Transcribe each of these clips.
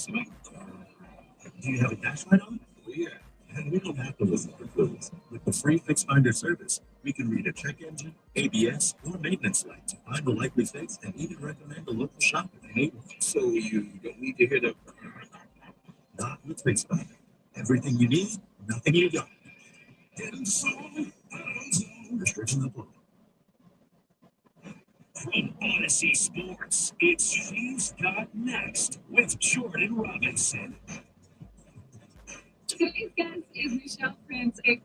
Sweet. Do you have a dash light on? Oh, yeah. And we don't have to listen for clues. With the free Fix Finder service, we can read a check engine, ABS, or maintenance light to find the likely fix and even recommend a local shop if you need one. So you don't need to hit a... Not with Fix Finder. Everything you need, nothing you don't. Getting so, restrictions apply. From Odyssey Sports, it's She's Got Next with Jordan Robinson. Today's guest is Michelle Prince, a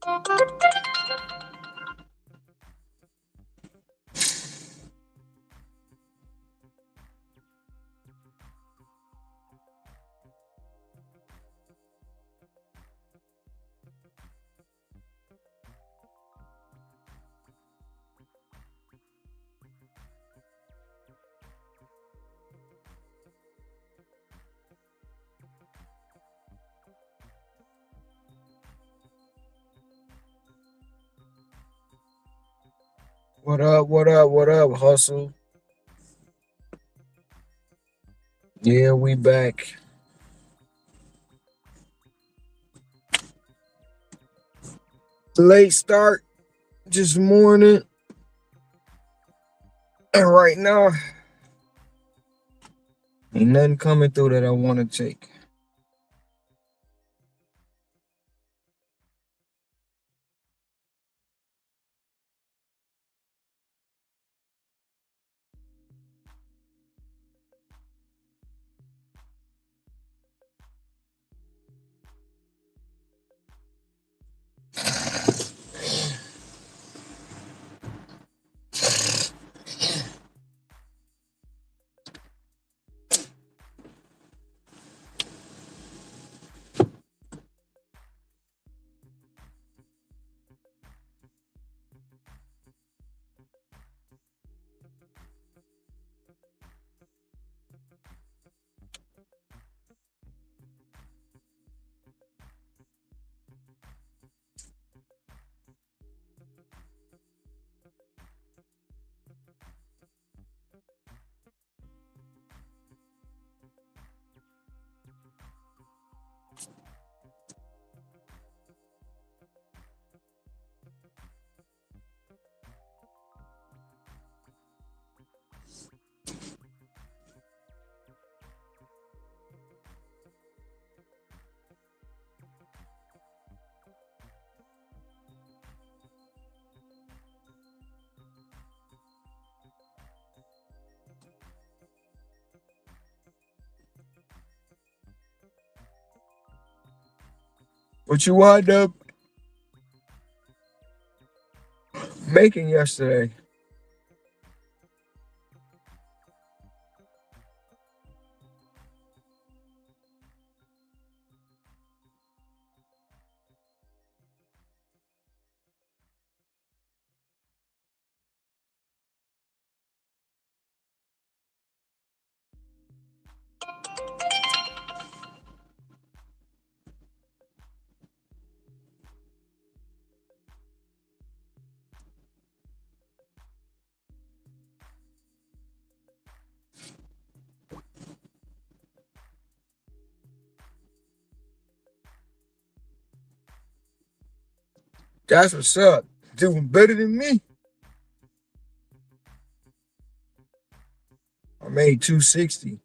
What up? What up? What up, hustle? Yeah, we back. Late start, just morning, and right now, ain't nothing coming through that I want to take. What you wind up making yesterday? That's what's up. Doing better than me. I made 260.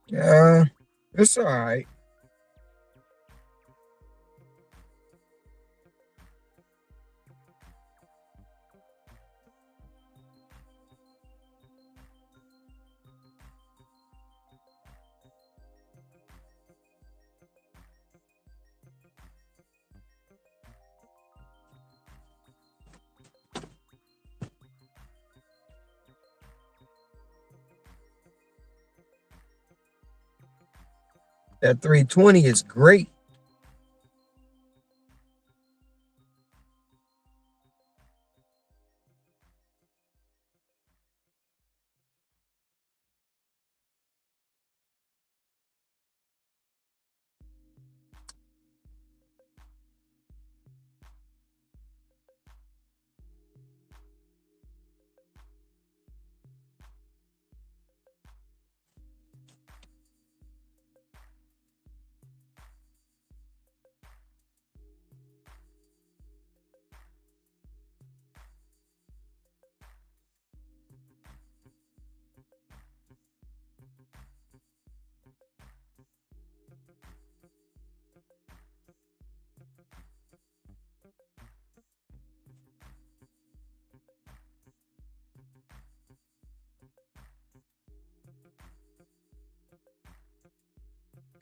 Yeah, it's all right. That 320 is great.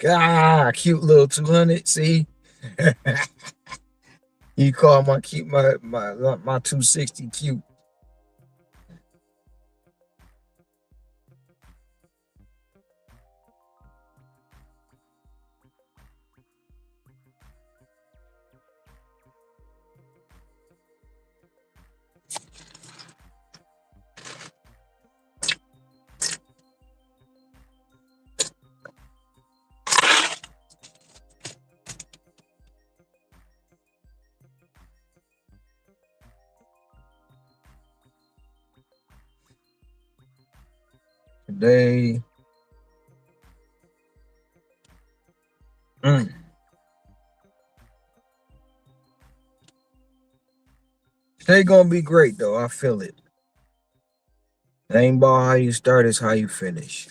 Ah, cute little 200. See, you call my cute my 260 cute. Today, mm, today gonna be great though. I feel it. It ain't about how you start, it's how you finish.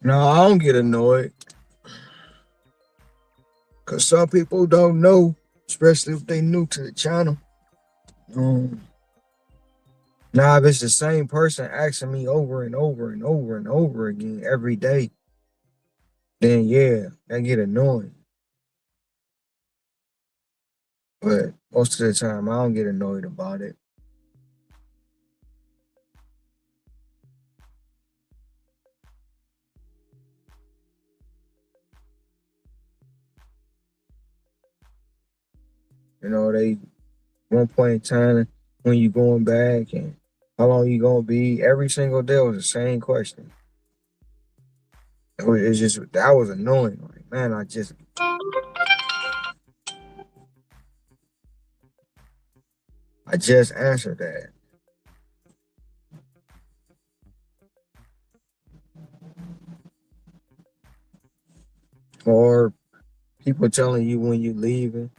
No, I don't get annoyed because some people don't know, especially if they new to the channel. Um, Now, if it's the same person asking me over and over and over and over again every day, then yeah, that get annoying. But most of the time, I don't get annoyed about it. You know, they one point in time when you going back and how long you gonna be, every single day was the same question. It's just that was annoying. Like, man, I just answered that. Or people telling you when you leaving.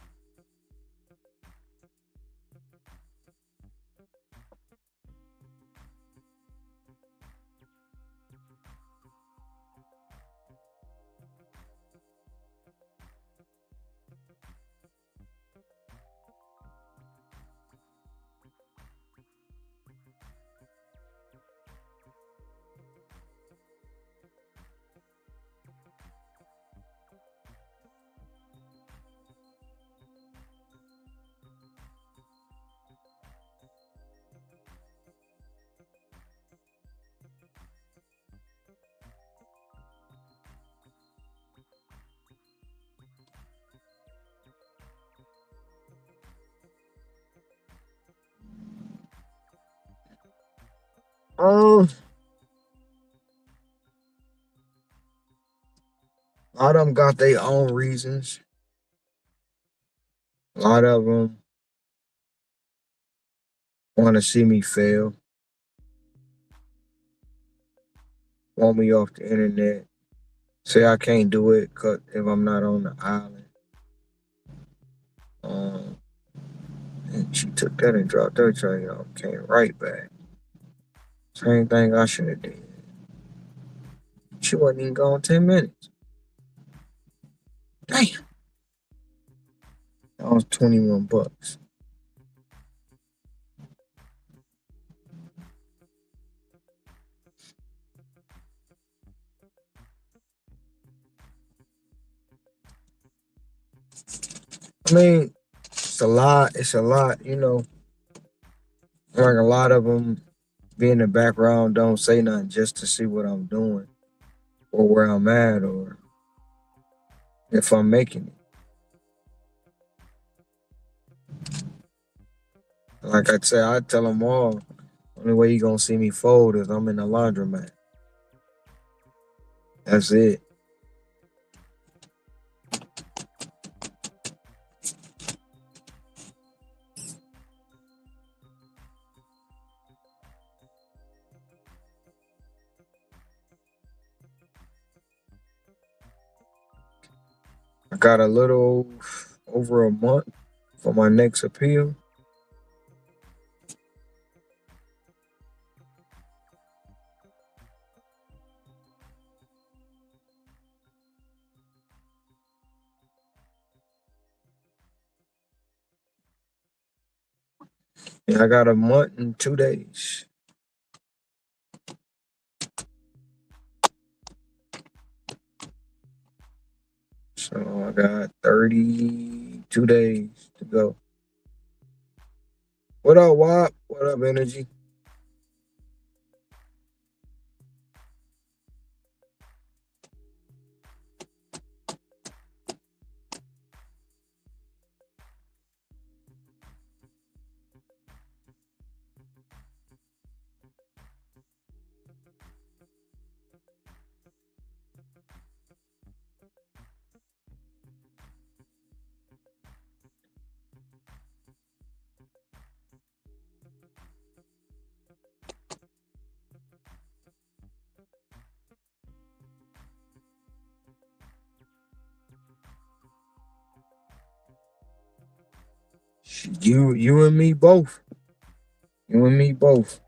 Um, a lot of them got their own reasons. A lot of them want to see me fail, want me off the internet, say I can't do it 'cause if I'm not on the island. Um, and she took that and dropped her train off, came right back. Same thing I should have did. She wasn't even gone 10 minutes. Damn, that was 21 bucks. I mean, it's a lot. It's a lot, you know. Like a lot of them be in the background, don't say nothing just to see what I'm doing or where I'm at or if I'm making it. Like I said, I tell them all, only way you gonna see me fold is I'm in the laundromat. That's it. I got a little over a month for my next appeal. And I got a month and 2 days. So I got 32 days to go. What up, WAP? What up, Energy? You and me both. You and me both.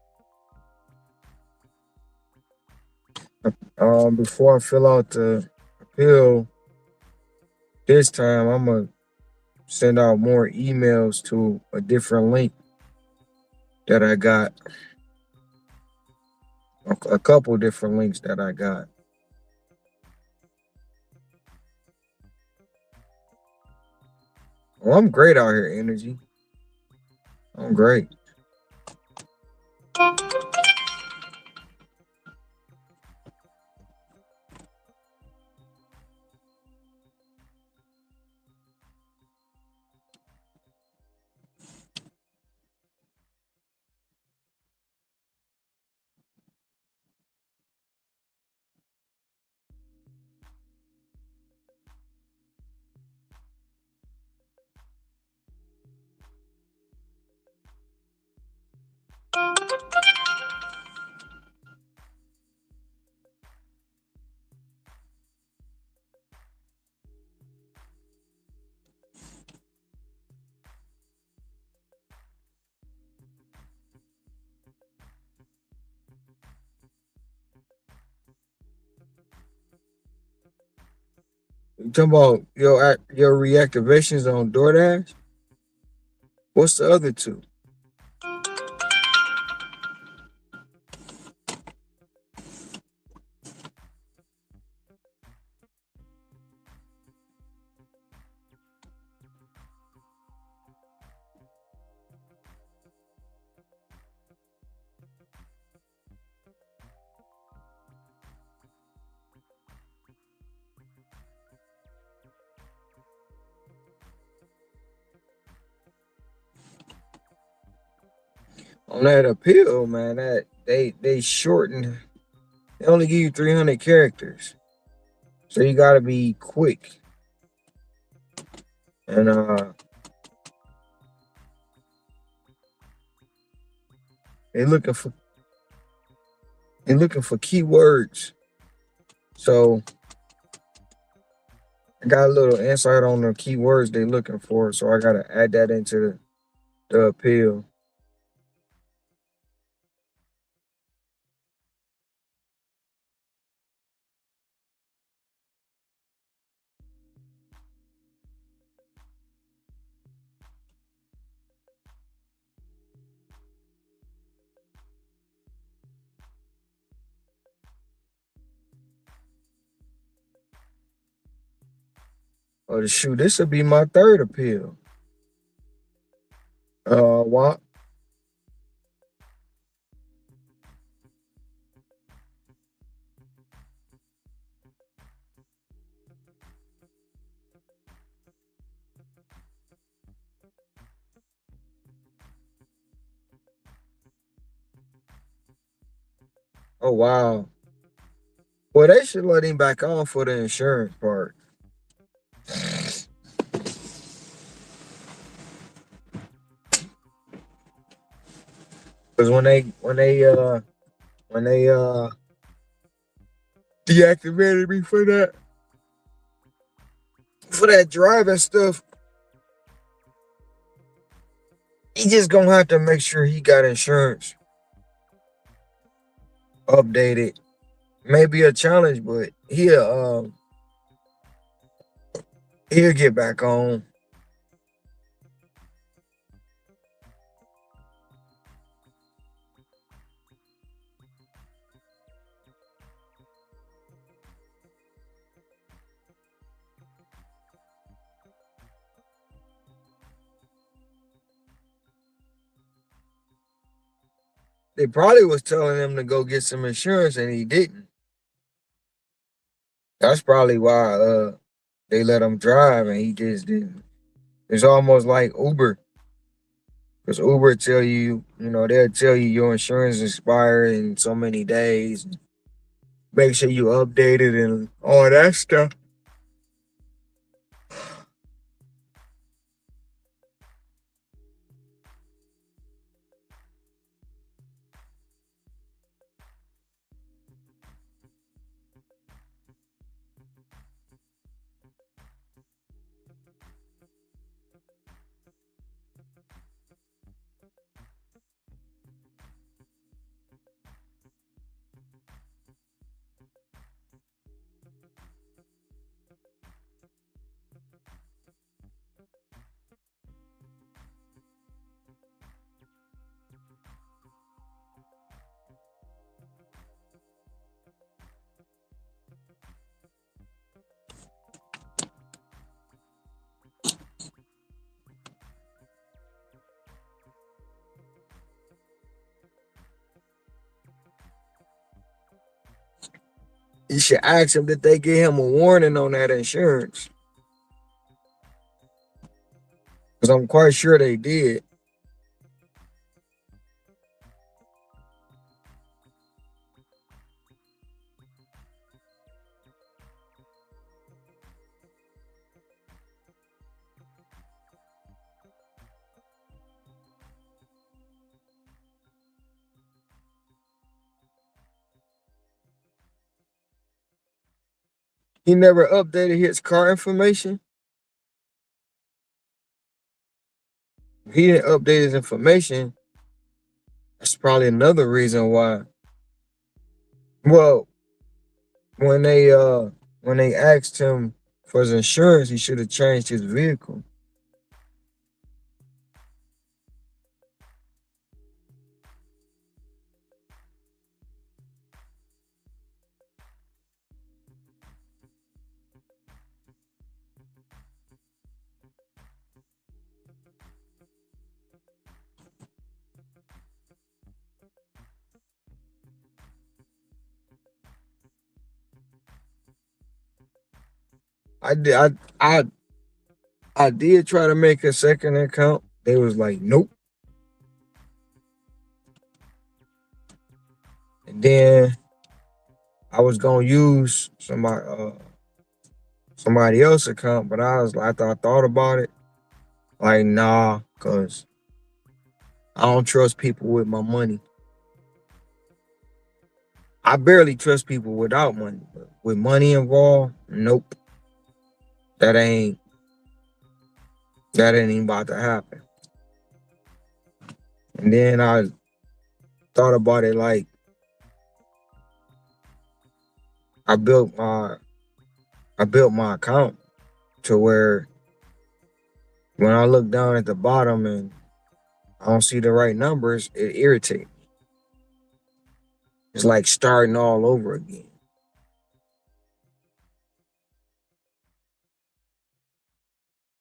Before I fill out the appeal this time, I'm gonna send out more emails to a different link that I got. A couple different links that I got. Well, I'm great out here, energy. I'm great. You talking about your reactivations on DoorDash? What's the other two? On that appeal, man, that they shortened. They only give you 300 characters, so you got to be quick. And they looking for they looking for keywords. So I got a little insight on the keywords they looking for. So I gotta add that into the appeal. Oh, shoot, this will be my third appeal. What? Oh, wow. Well, they should let him back on for the insurance part. Because when they deactivated me for that driving stuff, he just gonna have to make sure he got insurance updated. Maybe a challenge, but he'll get back on. They probably was telling him to go get some insurance and he didn't. That's probably why they let him drive and he just didn't. It's almost like Uber. Because Uber tell you, they'll tell you your insurance expires in so many days. Make sure you update it and all that stuff. You should ask him that they give him a warning on that insurance. Because I'm quite sure they did. He never updated his car information. If he didn't update his information, that's probably another reason why. Well, when they asked him for his insurance, he should have changed his vehicle. I did I I did try to make a second account. They was like, nope. And then I was gonna use somebody else's account, but I was like, I thought about it. Like, nah, cause I don't trust people with my money. I barely trust people without money, but with money involved, nope. That ain't that ain't even about to happen. And then I thought about it like I built my I built my account to where when I look down at the bottom and I don't see the right numbers, it irritates. It's like starting all over again.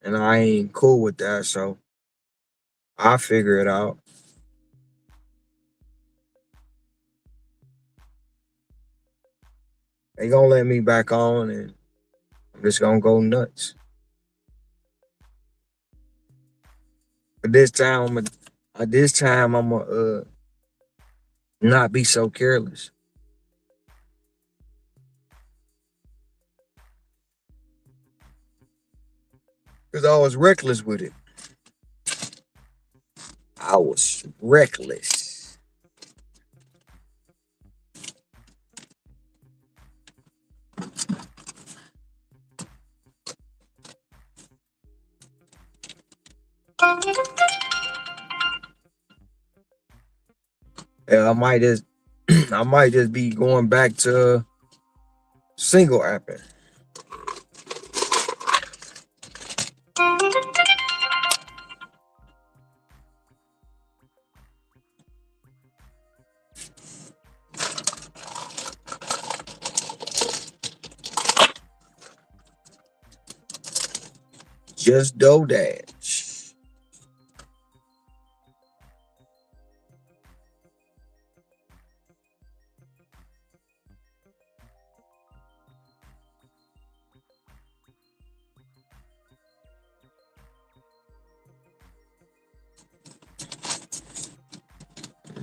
And I ain't cool with that, so I figure it out. They gonna let me back on and I'm just gonna go nuts. But this time I'm gonna not be so careless. Cause I was reckless with it. I was reckless. Yeah, I might just I might just be going back to single apping. Just do that.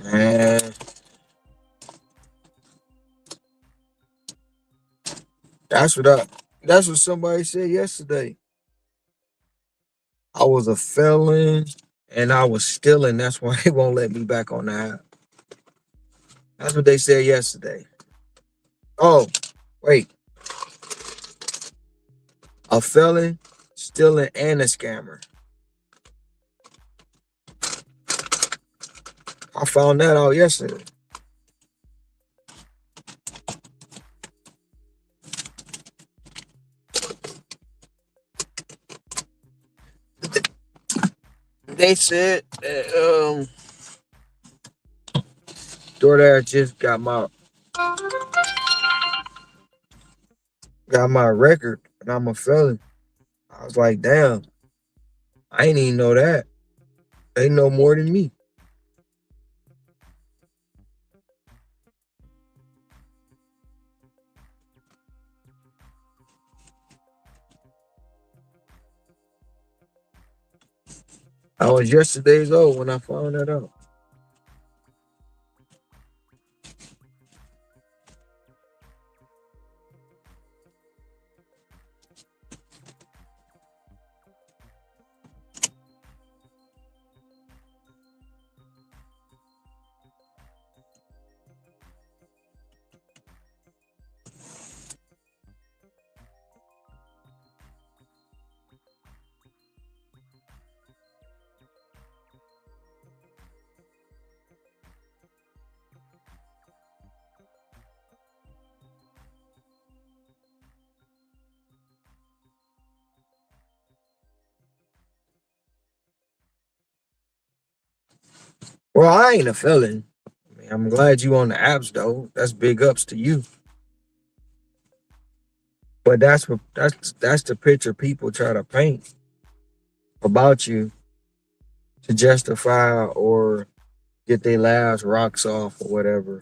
Man, that's what I that's what somebody said yesterday. I was a felon and I was stealing. That's why they won't let me back on the app. That's what they said yesterday. Oh, wait. A felon, stealing, and a scammer. I found that out yesterday. They said that DoorDash just got my record and I'm a felon. I was like, damn, I ain't even know that. They know more than me. I was yesterday's old when I found that out. Well, I ain't a felon. I mean, I'm glad you on the apps though. That's big ups to you. But that's the picture people try to paint about you to justify or get their last rocks off or whatever.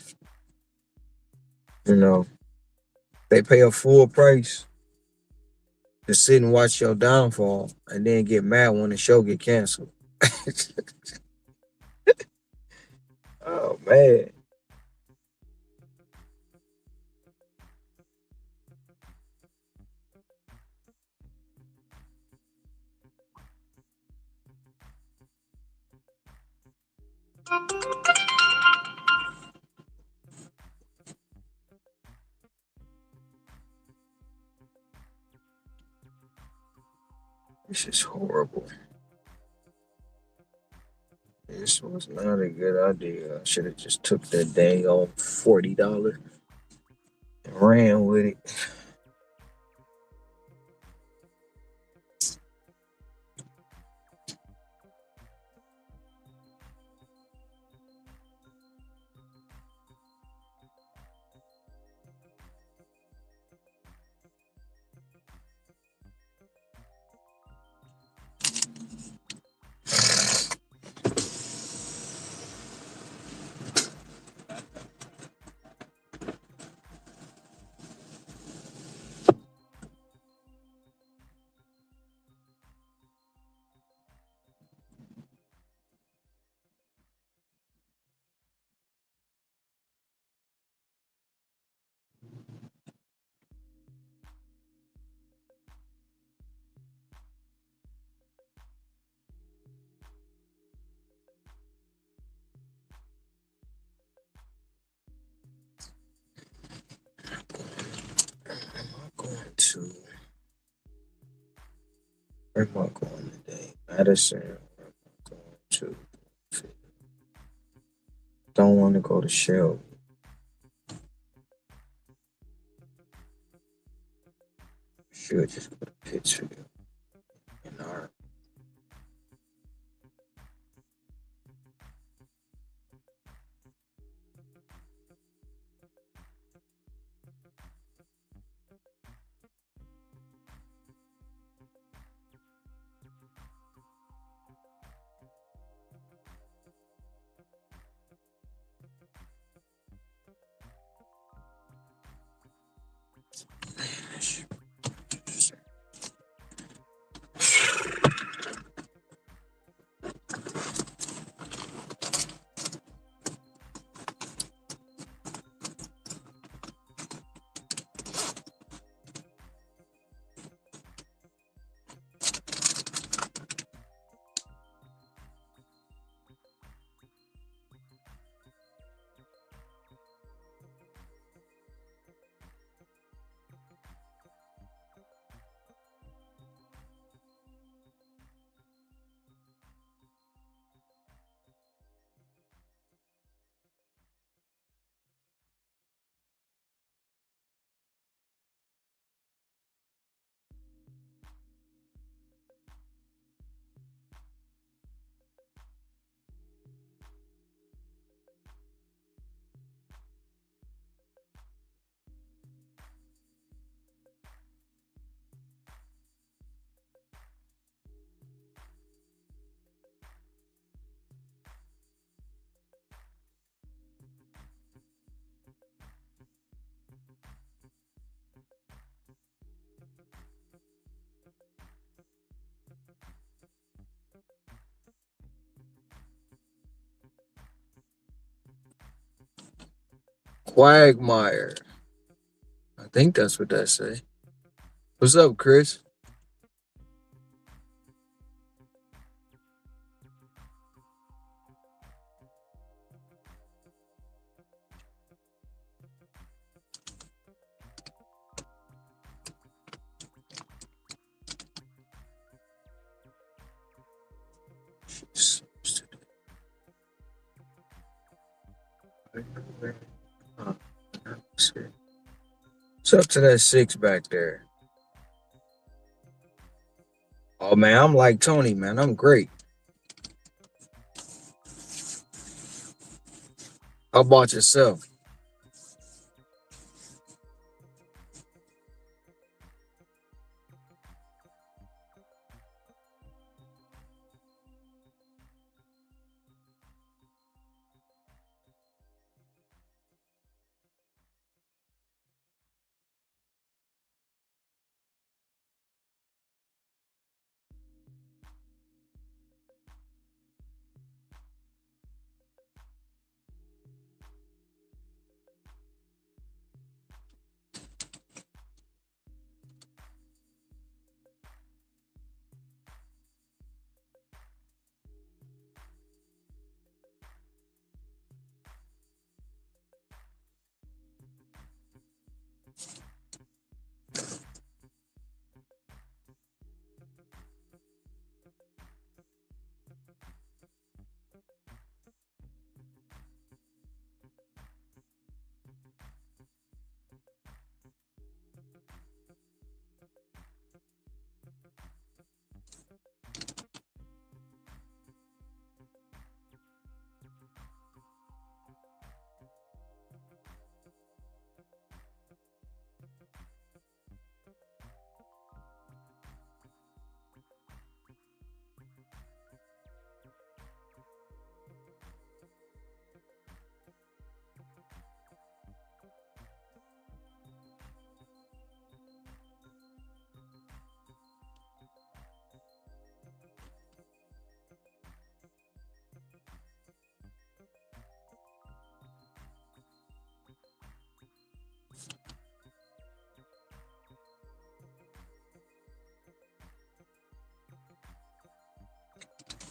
You know, they pay a full price to sit and watch your downfall and then get mad when the show get canceled. Oh man. This is horrible. This was not a good idea. I should have just took that dang on $40 and ran with it. Am I going to? Where am I going today? Madison. Where am I going to? Don't want to go to Shell. Should just go to Pittsfield. And our Quagmire. I think that's what that say. What's up, Chris? What's up to that six back there? Oh man, I'm like Tony, man. I'm great. How about yourself?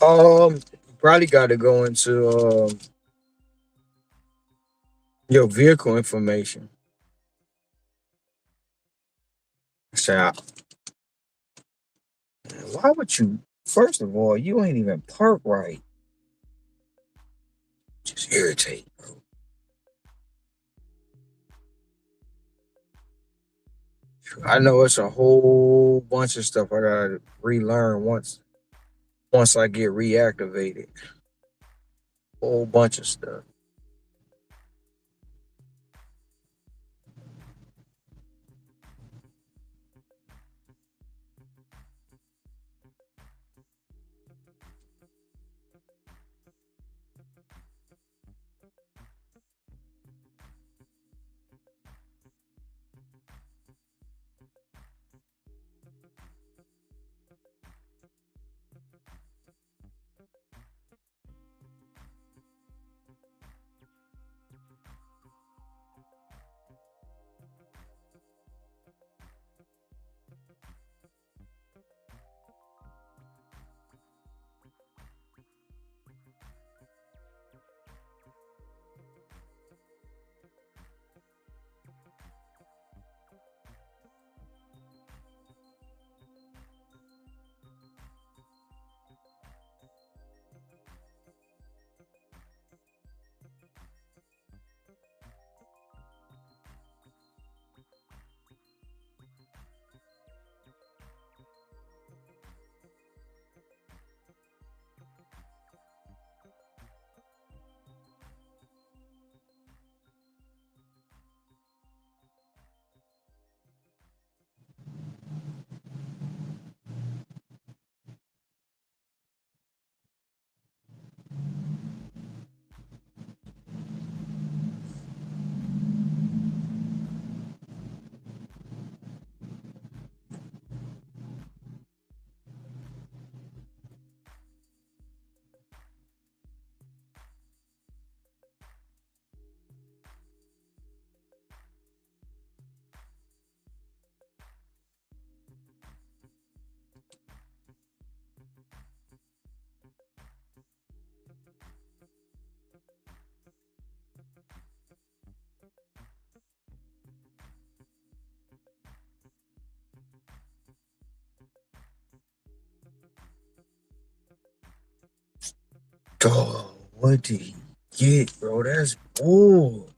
Um, Probably got to go into your vehicle information. So, why would you? First of all, you ain't even park right. Just irritate. I know it's a whole bunch of stuff I gotta relearn once I get reactivated. Whole bunch of stuff. Oh, what did he get, bro? That's bull.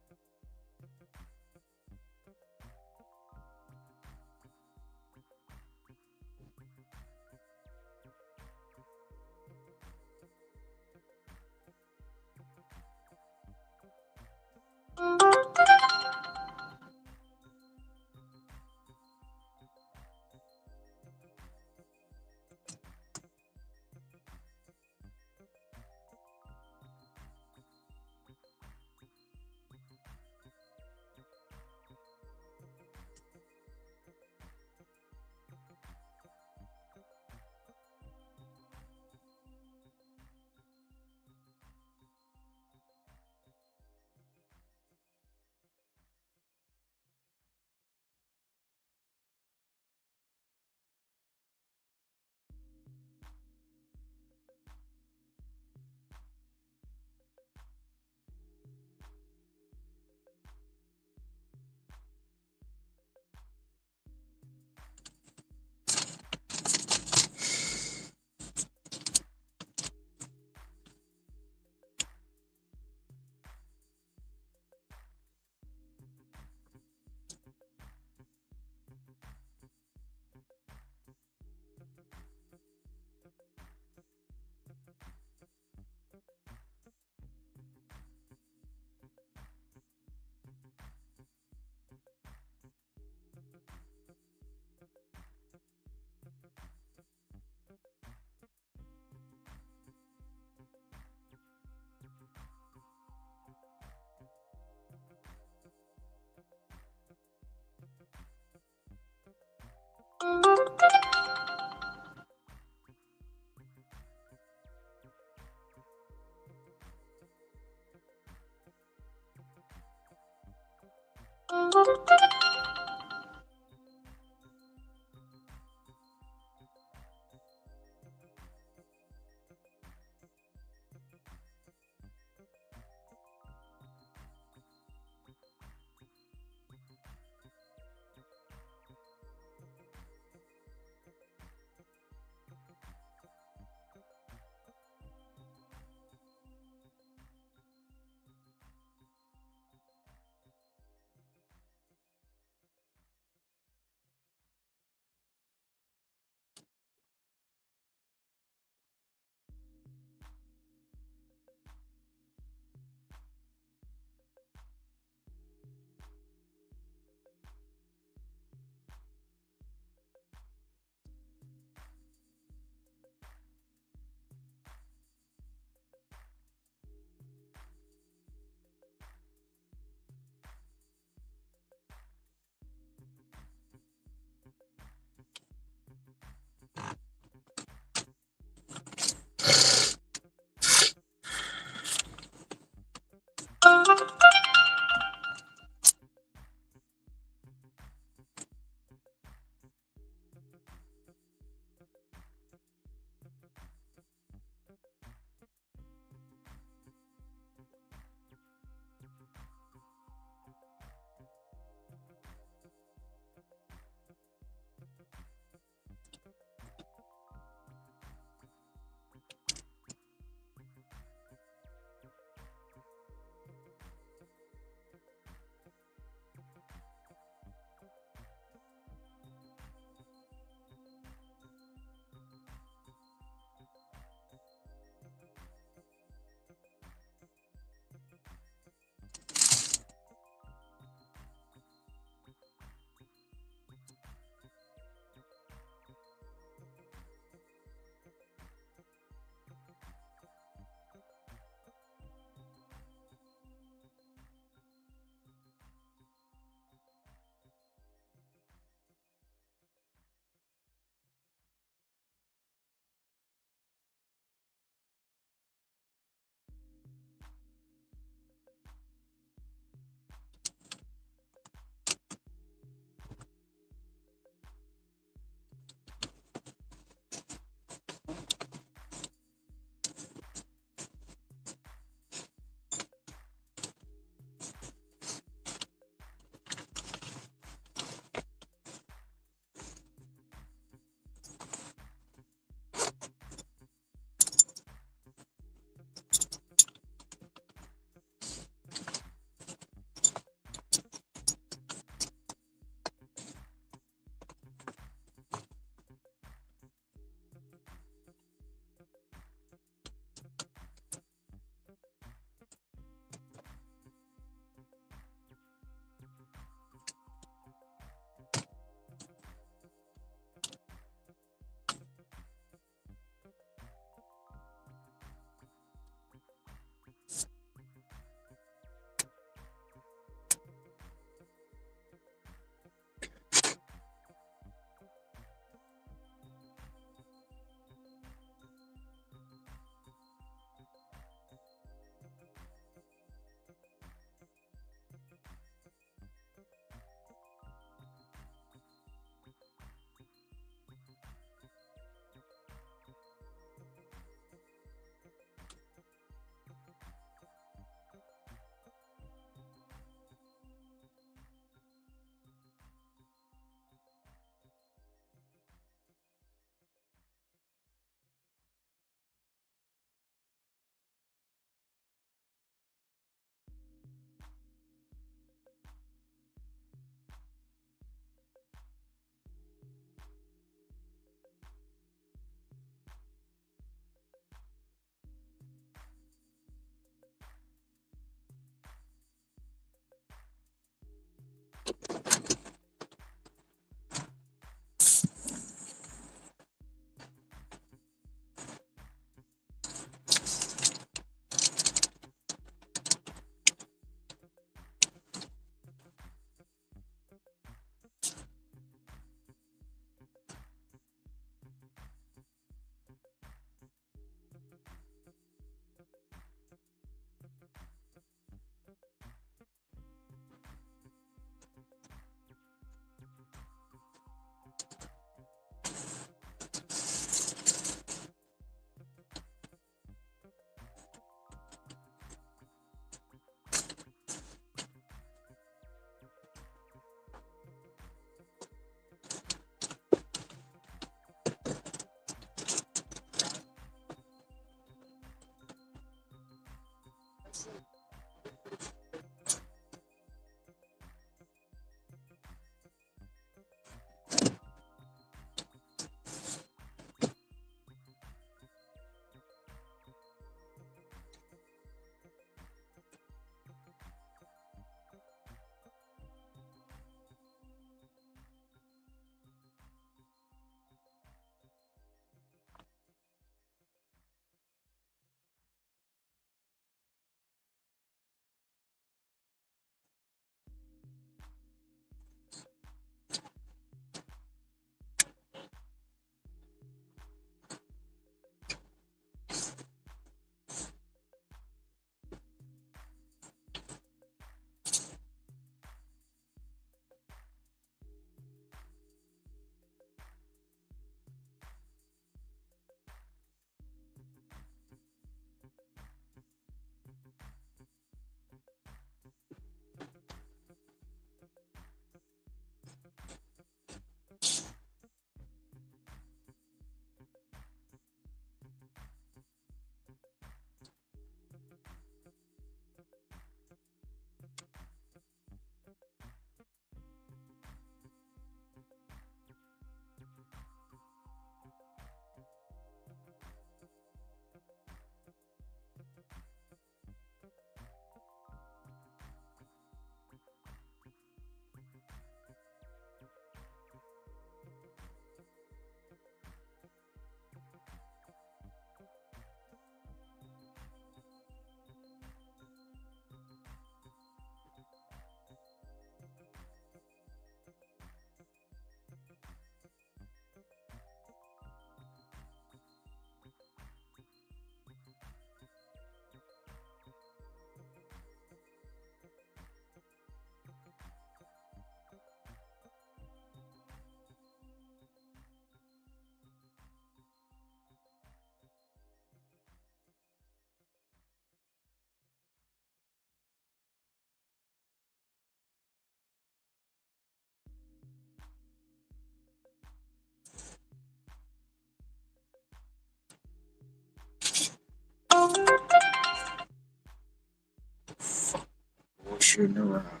Bullshitting around.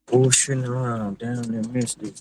Bullshitting around down in Mystic.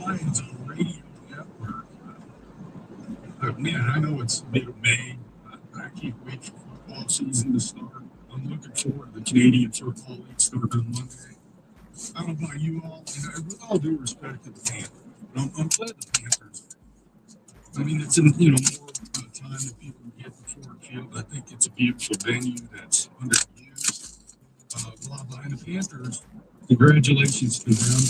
Lions on radio network. Man, I know it's mid-May. I can't wait for football season to start. I'm looking forward to the Canadian Football League starting on Monday. I don't know about you all, and with all due respect to the Panthers, but I'm glad the Panthers. I mean, it's in more time that people get the Ford Field. I think it's a beautiful venue that's underused. Blah blah. And the Panthers, congratulations to them.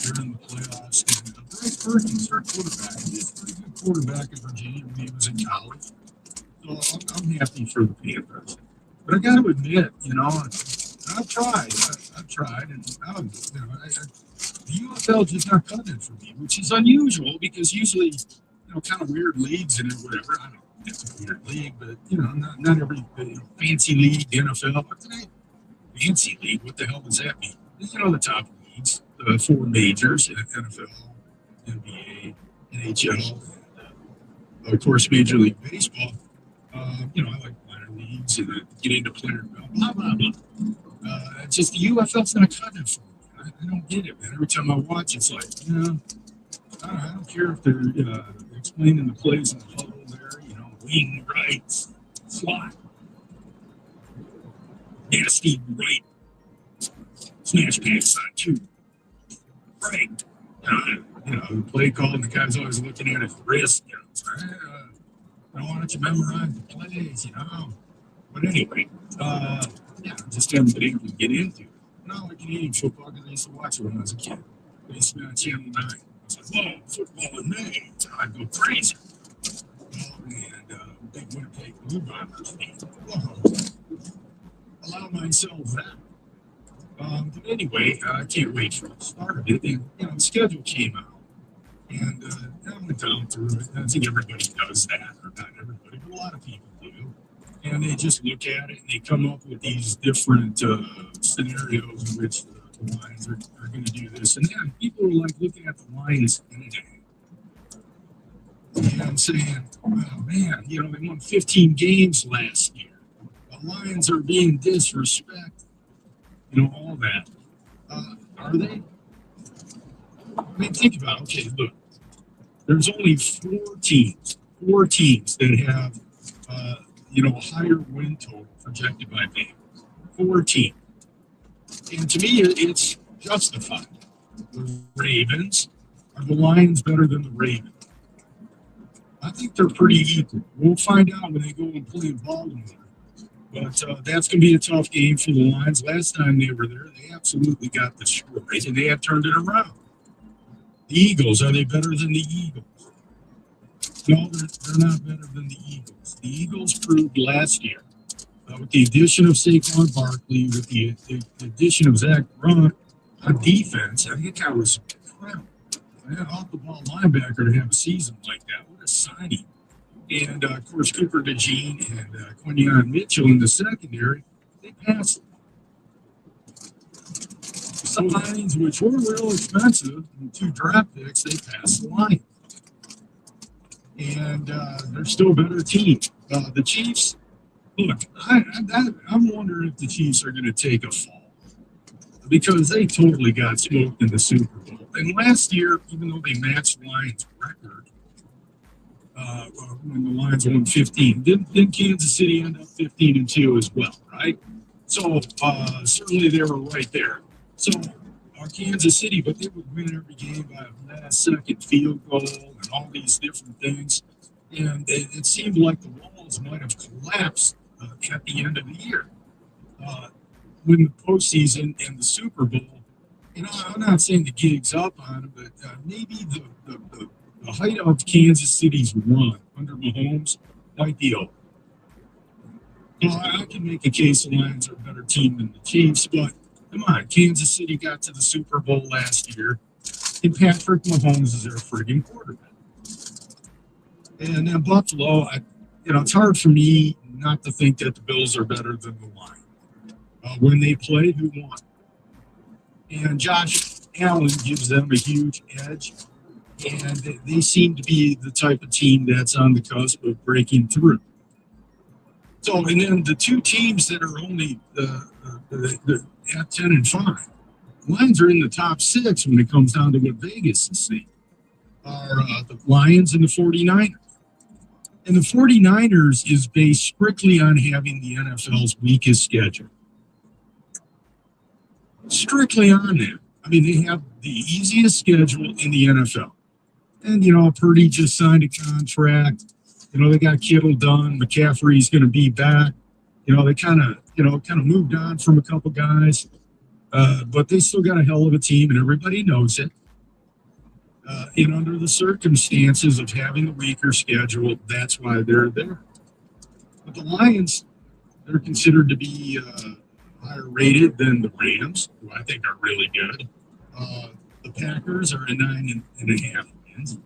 They're in the playoffs. And Bryce Perkins, their quarterback, he's a pretty good quarterback in Virginia when he was in college. So I'm happy for the Panthers. But I got to admit, I've tried. I've tried, and the UFL just not cutting it for me, which is unusual because usually, kind of weird leagues and whatever. I don't know if it's a weird league, but not every fancy league, NFL. But today, fancy league, what the hell does that mean? The top leagues, the four majors: NFL, NBA, NHL, and of course, Major League Baseball. I like minor leagues and get into player blah blah blah. It's just the UFL's not cutting it for me. I don't get it, man. Every time I watch, it's like, I don't care if they're explaining the plays in the huddle there, wing rights, slot, nasty right, smash pass on two, right. The play call, and the guy's always looking at his wrist. Why don't you memorize the plays. But anyway, yeah, just haven't been able to get into it. Not like Canadian football because I used to watch it when I was a kid. I used to be on Channel 9. I was like, whoa, football in May. So I'd go crazy. And big Winnipeg Blue Bombers fan. Whoa, allow myself that. But anyway, I can't wait for the start of it. And, the schedule came out. And I went down through it. I think everybody does that, or not everybody, but a lot of people do. And they just look at it and they come up with these different scenarios in which the Lions are going to do this. And then people are like looking at the Lions today and saying, oh man, they won 15 games last year. The Lions are being disrespected. All that. Are they? I mean, think about it. Okay, look, there's only four teams that have, a higher win total projected by Vegas. 4 teams. And to me, it's justified. The Ravens. Are the Lions better than the Ravens? I think they're pretty equal. We'll find out when they go and play in Baltimore. But that's going to be a tough game for the Lions. Last time they were there, they absolutely got destroyed, and they have turned it around. The Eagles, are they better than the Eagles? No, they're not better than the Eagles. The Eagles proved last year, with the addition of Saquon Barkley, with the addition of Zach Brunt on defense, I think that was incredible. An off-the-ball linebacker to have a season like that. What a signing. And, of course, Cooper DeJean and Quinyon Mitchell in the secondary, they passed signs, which were real expensive, and 2 draft picks, they passed the line. And they're still a better team. The Chiefs, look, I'm wondering if the Chiefs are going to take a fall because they totally got smoked in the Super Bowl. And last year, even though they matched Lions' record, when the Lions won 15. Didn't Kansas City end up 15-2 as well, right? So certainly they were right there. So Kansas City, but they would win every game by a last-second field goal and all these different things. And it seemed like the walls might have collapsed at the end of the year. When the postseason and the Super Bowl, I'm not saying the gig's up on it, but maybe the height of Kansas City's run under Mahomes might be over. I can make a case the Lions are a better team than the Chiefs, but come on, Kansas City got to the Super Bowl last year, and Patrick Mahomes is their friggin' quarterback. And then Buffalo, it's hard for me not to think that the Bills are better than the Lions. When they play, who won? And Josh Allen gives them a huge edge. And they seem to be the type of team that's on the cusp of breaking through. So, and then the 2 teams that are only at 10-5, Lions are in the top 6 when it comes down to what Vegas is seeing, are the Lions and the 49ers. And the 49ers is based strictly on having the NFL's weakest schedule. Strictly on that. I mean, they have the easiest schedule in the NFL. And, Purdy just signed a contract. They got Kittle done. McCaffrey's going to be back. They kind of moved on from a couple guys. But they still got a hell of a team, and everybody knows it. And under the circumstances of having a weaker schedule, that's why they're there. But the Lions, they're considered to be higher rated than the Rams, who I think are really good. The Packers are at 9.5 wins.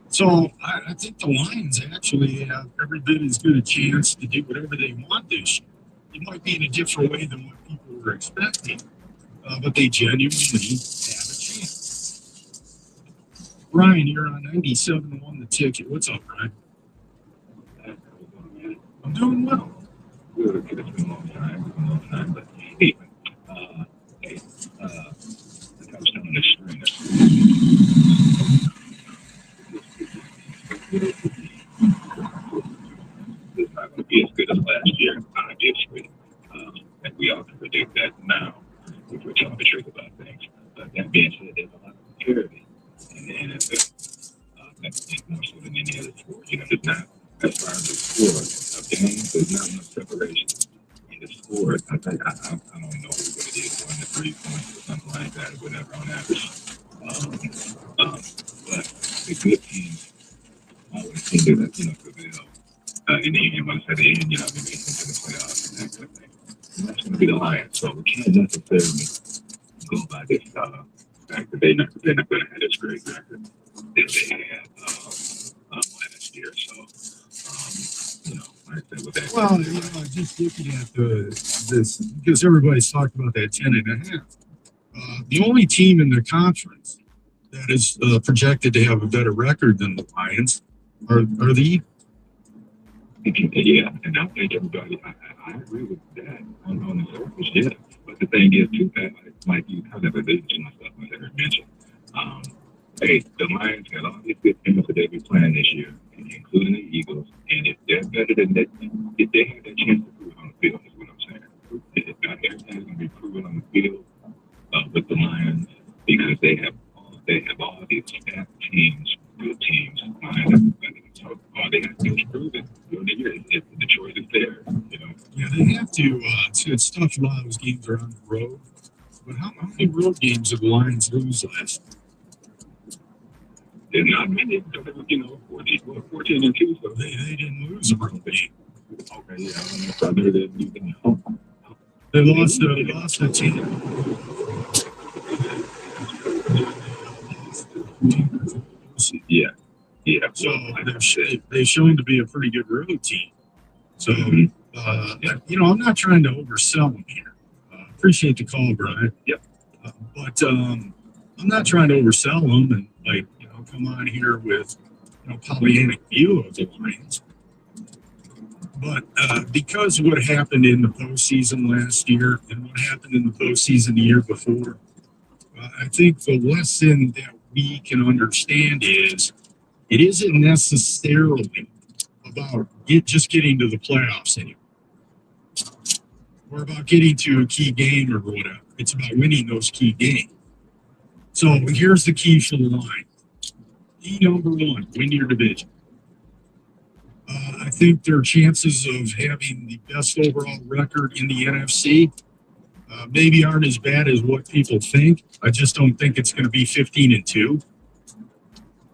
So I think the Lions actually have every bit as good a chance to do whatever they want this year. It might be in a different way than what people were expecting, but they genuinely have a chance. Ryan, you're on 97-1 the ticket. What's up, Ryan? I'm doing well. Good. It's been a long time. But hey, the touchdown this string. That being said, there's a lot of parity in the NFL. I think more so than any other sport. There's not, as far as the score of games, there's not much separation. In the score, I think, I don't know what it is, 1 to 3 points or something like that, or whatever on average. But the good teams always seem to, prevail. In the end, when I say the end, they make it to the playoffs and that kind of thing. And that's going to be the Lions. So we can't necessarily go by this fact that they're not going to have this great record that they had last year. So, like I said, with that. Well, just looking at this, because everybody's talked about that 10.5. The only team in the conference that is projected to have a better record than the Lions are the Eagles. Yeah, and I think everybody, I agree with that on the surface, yeah. But the thing is, too, that like you kind of alluded to myself, like I mentioned, hey, the Lions got all these good teams that they be playing this year, including the Eagles, and if they're better than that, if they have that chance to prove it on the field, is what I'm saying. If not everything's going to be proven on the field with the Lions, because they have all these stacked teams, good teams, lined up. So all they have to do is prove it. If the choice is there, Yeah, they have to. It's tough. A lot of those games are on the road. But how many road games did the Lions lose last? There's not many. 14 and 2. So They didn't lose a road game. Okay, yeah, I don't know if I knew that you can. They lost a team. Yeah. So they've shown to be a pretty good road team. So, I'm not trying to oversell them here. Appreciate the call, Brian. Yep. But I'm not trying to oversell them and come on here with Pollyannic view of the Lions. But because of what happened in the postseason last year and what happened in the postseason the year before, I think the lesson that we can understand is it isn't necessarily about just getting to the playoffs anymore, or about getting to a key game or whatever. It's about winning those key games. So here's the key for the line. Key number 1, win your division. I think their chances of having the best overall record in the NFC maybe aren't as bad as what people think. I just don't think it's going to be 15-2.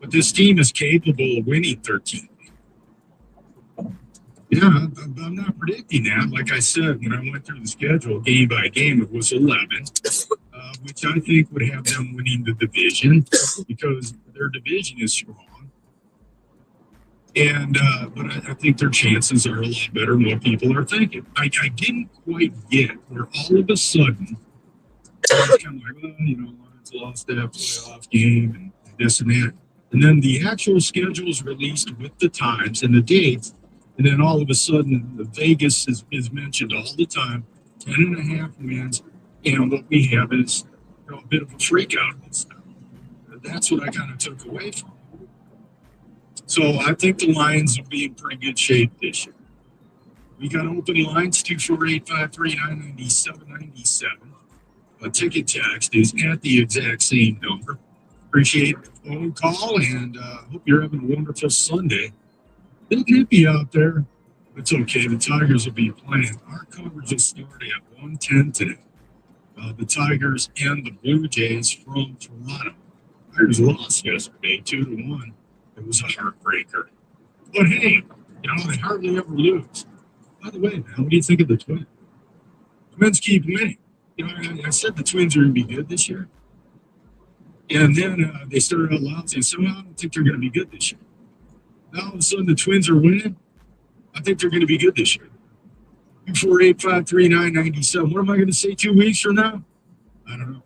But this team is capable of winning 13. Yeah, I'm not predicting that. Like I said, when I went through the schedule game by game, it was 11, which I think would have them winning the division because their division is strong. And but I think their chances are a lot better than what people are thinking. I didn't quite get where all of a sudden I was kind of like, Lions lost that playoff game and this and that. And then the actual schedule is released with the times and the dates. And then all of a sudden, the Vegas is mentioned all the time, 10.5 wins. And what we have is a bit of a freak out of this stuff. That's what I kind of took away from it. So I think the Lions will be in pretty good shape this year. We got open lines, 248-539-9797. Ticket text is at the exact same number. Appreciate the phone call and hope you're having a wonderful Sunday. It could be out there. It's okay. The Tigers will be playing. Our coverage will start at 1:10 today. The Tigers and the Blue Jays from Toronto. Tigers lost yesterday, 2-1. It was a heartbreaker. But hey, they hardly ever lose. By the way, man, what do you think of the Twins? Twins keep winning. I said the Twins are going to be good this year. And then they started out loud saying, somehow I don't think they're going to be good this year. Now all of a sudden the Twins are winning. I think they're going to be good this year. 248-539-97. What am I going to say 2 weeks from now? I don't know.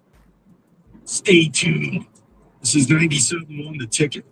Stay tuned. This is 97.1 The Ticket.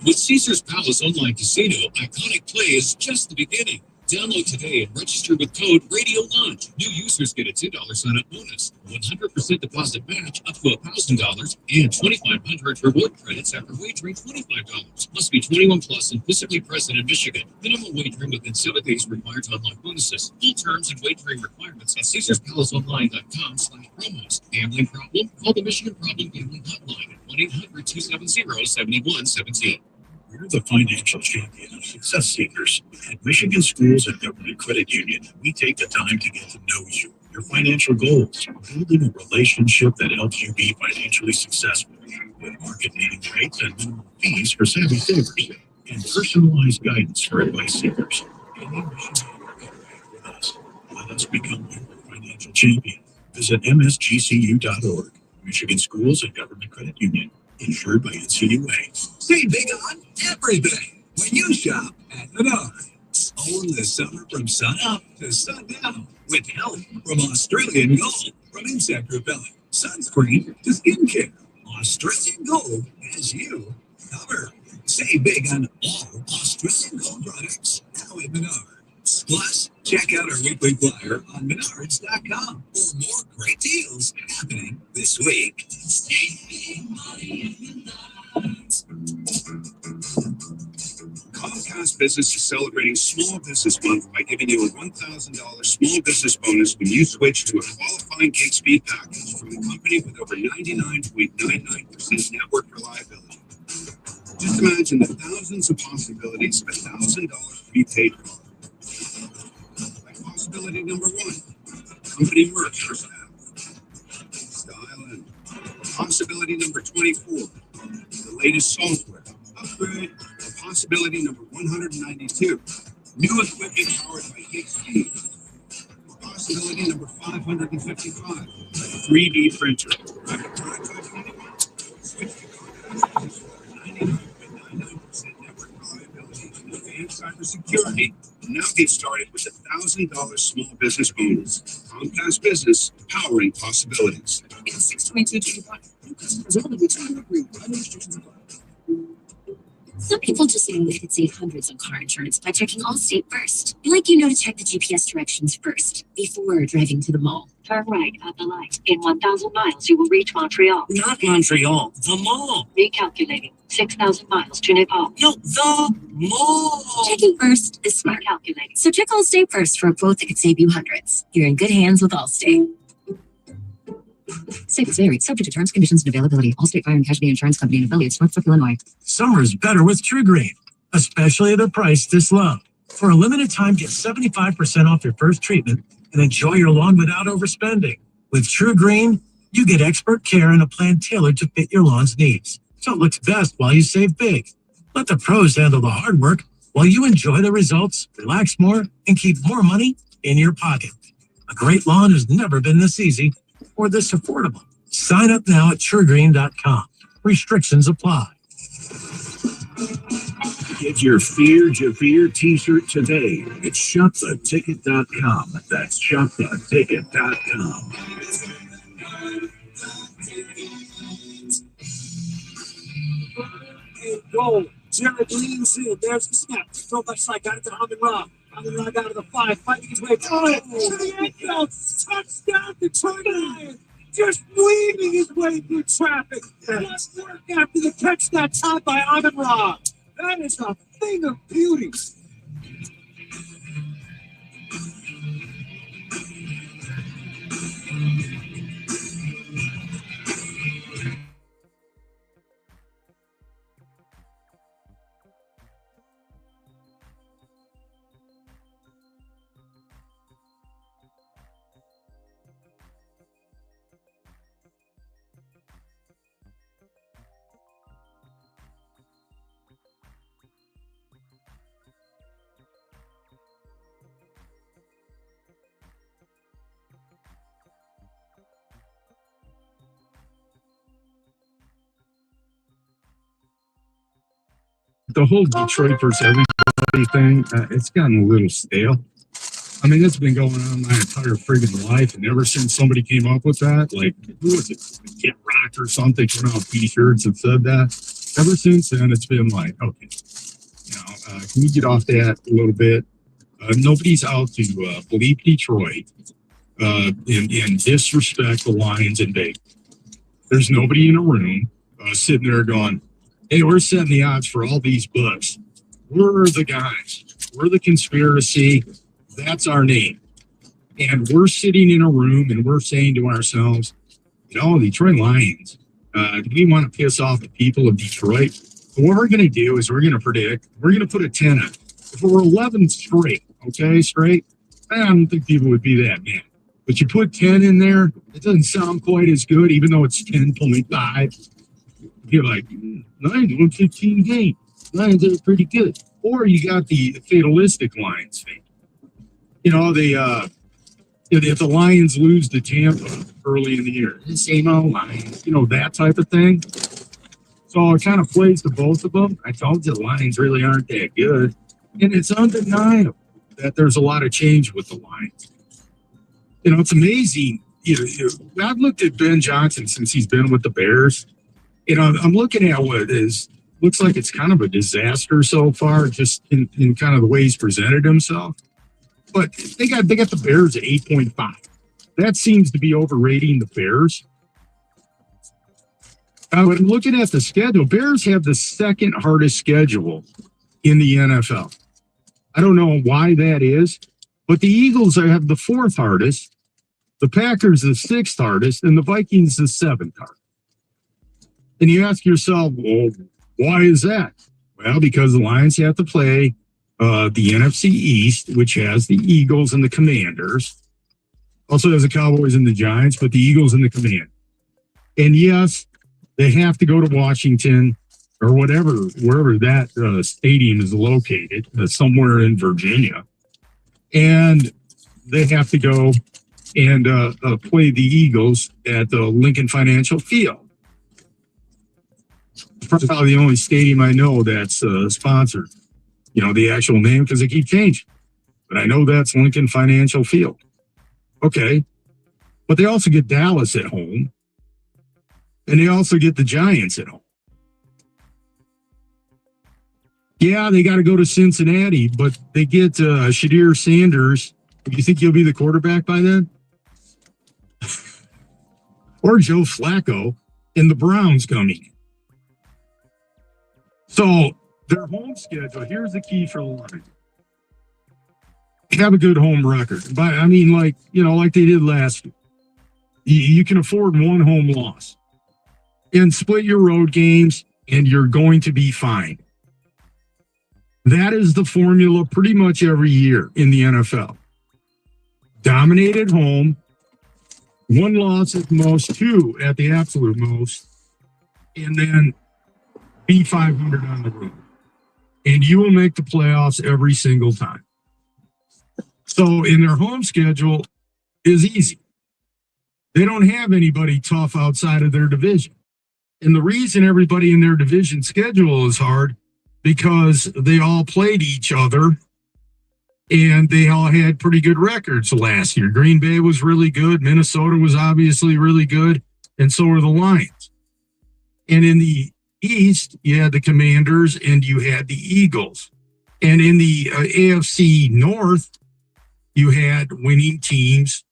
With Caesar's Palace Online Casino, iconic play is just the beginning. Download today and register with code Radio Launch. New users get a $10 sign-up bonus, 100% deposit match up to $1,000, and 2,500 reward credits after wagering $25. Must be 21 plus and physically present in Michigan. Minimum wagering within 7 days requires online bonuses. Full terms and wagering requirements at CaesarsPalaceOnline.com/promos. Gambling problem? Call the Michigan Problem Gambling Hotline at 1-800-270-7117. We're the financial champion of success seekers. At Michigan Schools and Government Credit Union, we take the time to get to know you, your financial goals, building a relationship that helps you be financially successful with market-leading rates and minimum fees for savvy savers and personalized guidance for advice seekers. Any mission with us. Let us become your financial champion. Visit msgcu.org. Michigan Schools and Government Credit Union. Insured by NCUA. Save big on everything when you shop at Menards. Own the summer from sun up to sundown with help from Australian Gold. From insect repellent, sunscreen to skincare. Australian Gold has you covered. Save big on all Australian Gold products now at Menards. Plus, check out our weekly flyer on Menards.com for more great deals happening this week. Save big money in Menards. Comcast Business is celebrating Small Business Month by giving you a $1,000 small business bonus when you switch to a qualifying gig speed package from the company with over 99.99% network reliability. Just imagine the thousands of possibilities of a $1,000 prepaid card. Like possibility number 1, company merch for staff. Style and possibility number 24, the latest software upgrade. Possibility number 192, new equipment powered by gig speed. Possibility number 555, 3D printer. Switch to Comcast for 99.99% network reliability and advanced cybersecurity. Now get started with a $1,000 small business bonus. Comcast Business, powering possibilities. In 62225, new customers only return agreement. Other restrictions apply. Some people just know they could save hundreds on car insurance by checking Allstate first. Like you know to check the GPS directions first before driving to the mall. Turn right at the light. In 1,000 miles, you will reach Montreal. Not Montreal, the mall. Recalculating. 6,000 miles to Nepal. No, the mall. Checking first is smart. Recalculating. So check Allstate first for a quote that could save you hundreds. You're in good hands with Allstate. Savings vary, subject to terms, conditions, and availability. Allstate Fire and Casualty Insurance Company and affiliates, Northbrook, Illinois. Summer is better with True Green, especially at a price this low. For a limited time, get 75% off your first treatment and enjoy your lawn without overspending. With True Green, you get expert care and a plan tailored to fit your lawn's needs, so it looks best while you save big. Let the pros handle the hard work while you enjoy the results, relax more, and keep more money in your pocket. A great lawn has never been this easy or this affordable. Sign up now at truegreen.com. Restrictions apply. Get your Fear Jafir t-shirt today at shoptheticket.com. That's shoptheticket.com. Goal. Jared leans in. There's the snap. Throw left side. Got it to Amin Ra. Amin Ra got to the 5. Fighting his way. To the end zone. Touchdown to Detroit. Just weaving his way through traffic. Just work after the catch that time by Amin Ra. That is a thing of beauty. The whole Detroit versus everybody thing, it's gotten a little stale. I mean, it's been going on my entire friggin' life, and ever since somebody came up with that, like, who was it? Get Rock or something, put out t-shirts and said that. Ever since then, it's been like, okay, can you get off that a little bit? Nobody's out to bleep Detroit and disrespect the Lions in Vegas. There's nobody in a room sitting there going, hey, we're setting the odds for all these books. We're the guys. We're the conspiracy. That's our name. And we're sitting in a room and we're saying to ourselves, Detroit Lions, do we want to piss off the people of Detroit? But what we're going to do is we're going to predict, we're going to put a 10 on. If we're 11 straight, I don't think people would be that mad. But you put 10 in there, it doesn't sound quite as good, even though it's 10.5. You're like, Lions won 15 games. Lions are pretty good. Or you got the fatalistic Lions fan. If the Lions lose to Tampa early in the year, the same old Lions, that type of thing. So it kind of plays to both of them. I told you the Lions really aren't that good. And it's undeniable that there's a lot of change with the Lions. It's amazing. I've looked at Ben Johnson since he's been with the Bears. I'm looking at what looks like it's kind of a disaster so far, just in kind of the way he's presented himself. But they got the Bears at 8.5. That seems to be overrating the Bears. But I'm looking at the schedule. Bears have the second hardest schedule in the NFL. I don't know why that is, but the Eagles have the fourth hardest, the Packers the sixth hardest, and the Vikings the seventh hardest. And you ask yourself, well, why is that? Well, because the Lions have to play the NFC East, which has the Eagles and the Commanders. Also has the Cowboys and the Giants, but the Eagles and the Commanders. And yes, they have to go to Washington or wherever that stadium is located, somewhere in Virginia. And they have to go and play the Eagles at the Lincoln Financial Field. Probably the only stadium I know that's sponsored. The actual name, because they keep changing. But I know that's Lincoln Financial Field. Okay. But they also get Dallas at home. And they also get the Giants at home. Yeah, they got to go to Cincinnati, but they get Shadir Sanders. Do you think he'll be the quarterback by then? Or Joe Flacco and the Browns coming. So their home schedule, here's the key for the Lions. Have a good home record. But I mean, like they did last year. You can afford one home loss. And split your road games, and you're going to be fine. That is the formula pretty much every year in the NFL. Dominate at home, one loss at most, two at the absolute most, and then be 500 on the road. And you will make the playoffs every single time. So in their home schedule is easy. They don't have anybody tough outside of their division. And the reason everybody in their division schedule is hard because they all played each other and they all had pretty good records last year. Green Bay was really good. Minnesota was obviously really good. And so were the Lions. And in the East, you had the Commanders and you had the Eagles. And in the AFC North, you had winning teams.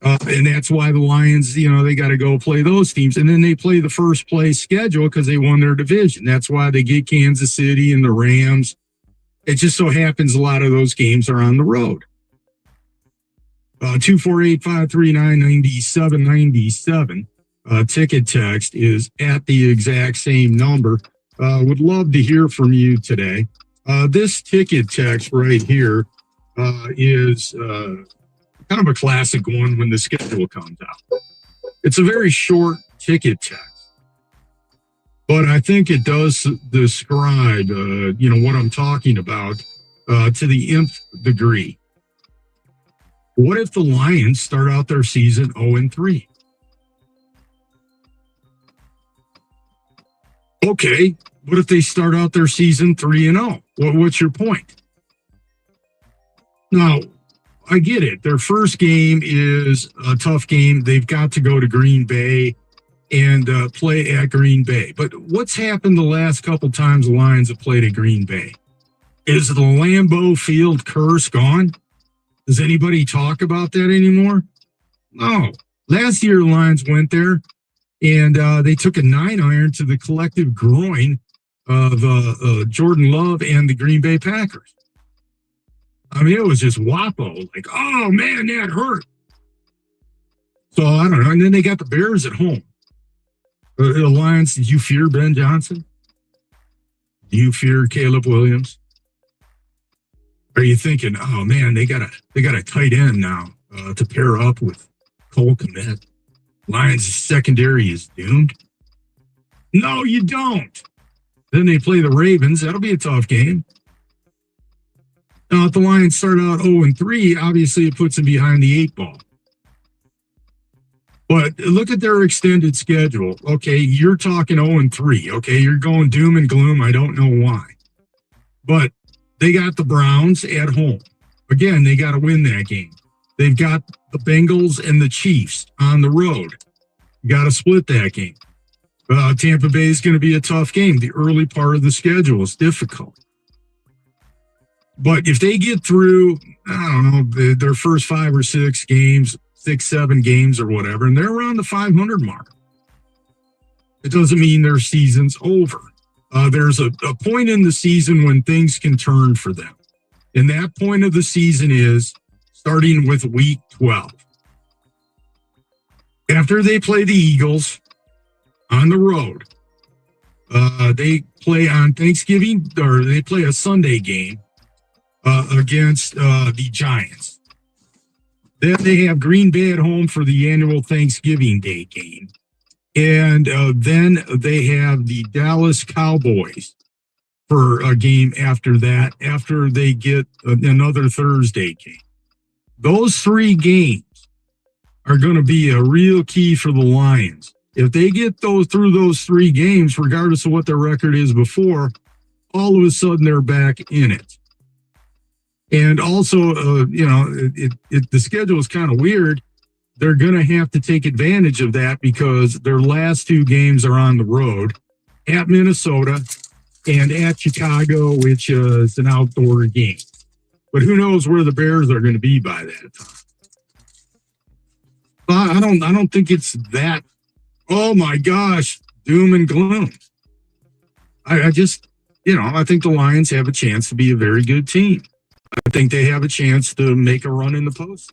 And that's why the Lions, they got to go play those teams. And then they play the first place schedule because they won their division. That's why they get Kansas City and the Rams. It just so happens a lot of those games are on the road. 248-539-9797. Ticket text is at the exact same number. Would love to hear from you today. This ticket text right here is kind of a classic one when the schedule comes out. It's a very short ticket text, but I think it does describe, what I'm talking about to the nth degree. What if the Lions start out their season 0-3? Okay, what if they start out their season 3-0? What's your point? Now, I get it. Their first game is a tough game. They've got to go to Green Bay and play at Green Bay. But what's happened the last couple times the Lions have played at Green Bay? Is the Lambeau Field curse gone? Does anybody talk about that anymore? No. Last year, the Lions went there, and they took a 9-iron to the collective groin of Jordan Love and the Green Bay Packers. I mean, it was just WAPO. Like, oh, man, that hurt. So, I don't know. And then they got the Bears at home. The Lions, did you fear Ben Johnson? Do you fear Caleb Williams? Are you thinking, oh man, they got a tight end now to pair up with Cole Kmet? Lions' secondary is doomed. No, you don't. Then they play the Ravens. That'll be a tough game. Now, if the Lions start out 0-3, obviously it puts them behind the 8 ball. But look at their extended schedule. Okay, you're talking 0-3. Okay, you're going doom and gloom. I don't know why. But they got the Browns at home. Again, they got to win that game. They've got the Bengals and the Chiefs on the road. You got to split that game. Tampa Bay is going to be a tough game. The early part of the schedule is difficult. But if they get through, I don't know, their first 5 or 6 games, 6-7 games or whatever, and they're around the 500 mark, it doesn't mean their season's over. There's a point in the season when things can turn for them. And that point of the season is starting with week 12. After they play the Eagles on the road, they play on Thanksgiving, or they play a Sunday game against the Giants. Then they have Green Bay at home for the annual Thanksgiving Day game. And then they have the Dallas Cowboys for a game after that, after they get another Thursday game. Those 3 games are going to be a real key for the Lions. If they get through those 3 games, regardless of what their record is before, all of a sudden they're back in it. And also, the schedule is kind of weird. They're going to have to take advantage of that because their last 2 games are on the road at Minnesota and at Chicago, which is an outdoor game. But who knows where the Bears are going to be by that time. I don't think it's that, oh my gosh, doom and gloom. I just, I think the Lions have a chance to be a very good team. I think they have a chance to make a run in the post.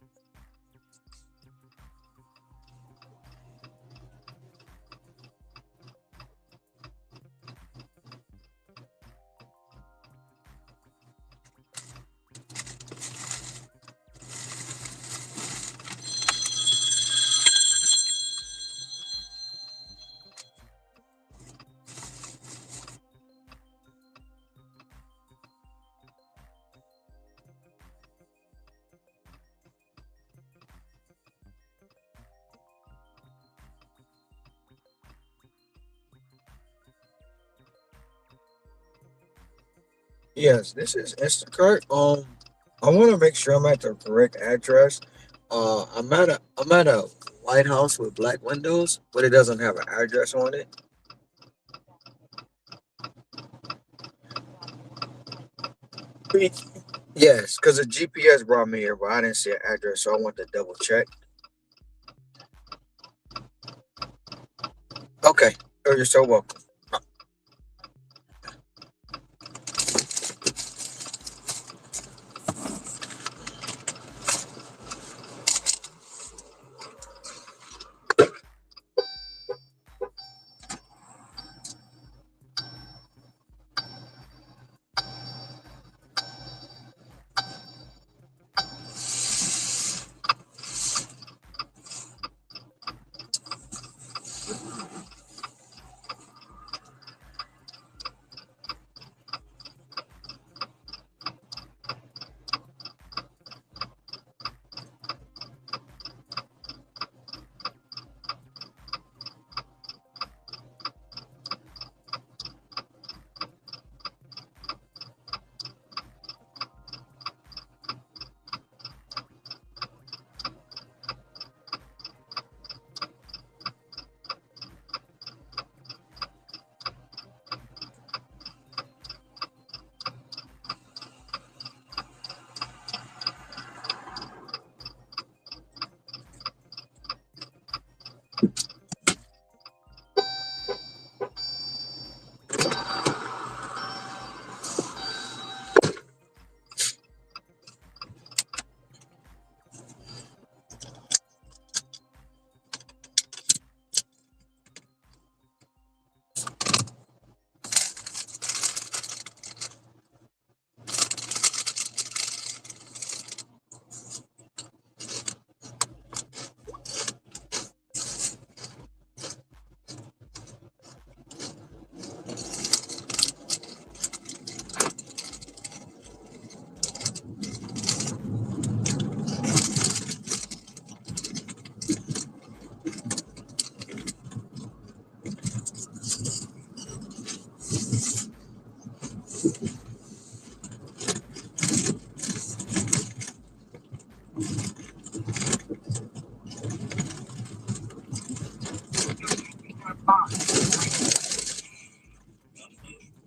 Yes, this is Instacart. I want to make sure I'm at the correct address. I'm at a White House with black windows, but it doesn't have an address on it. Yes, because the GPS brought me here, but I didn't see an address, so I want to double check. Okay, oh, you're so welcome.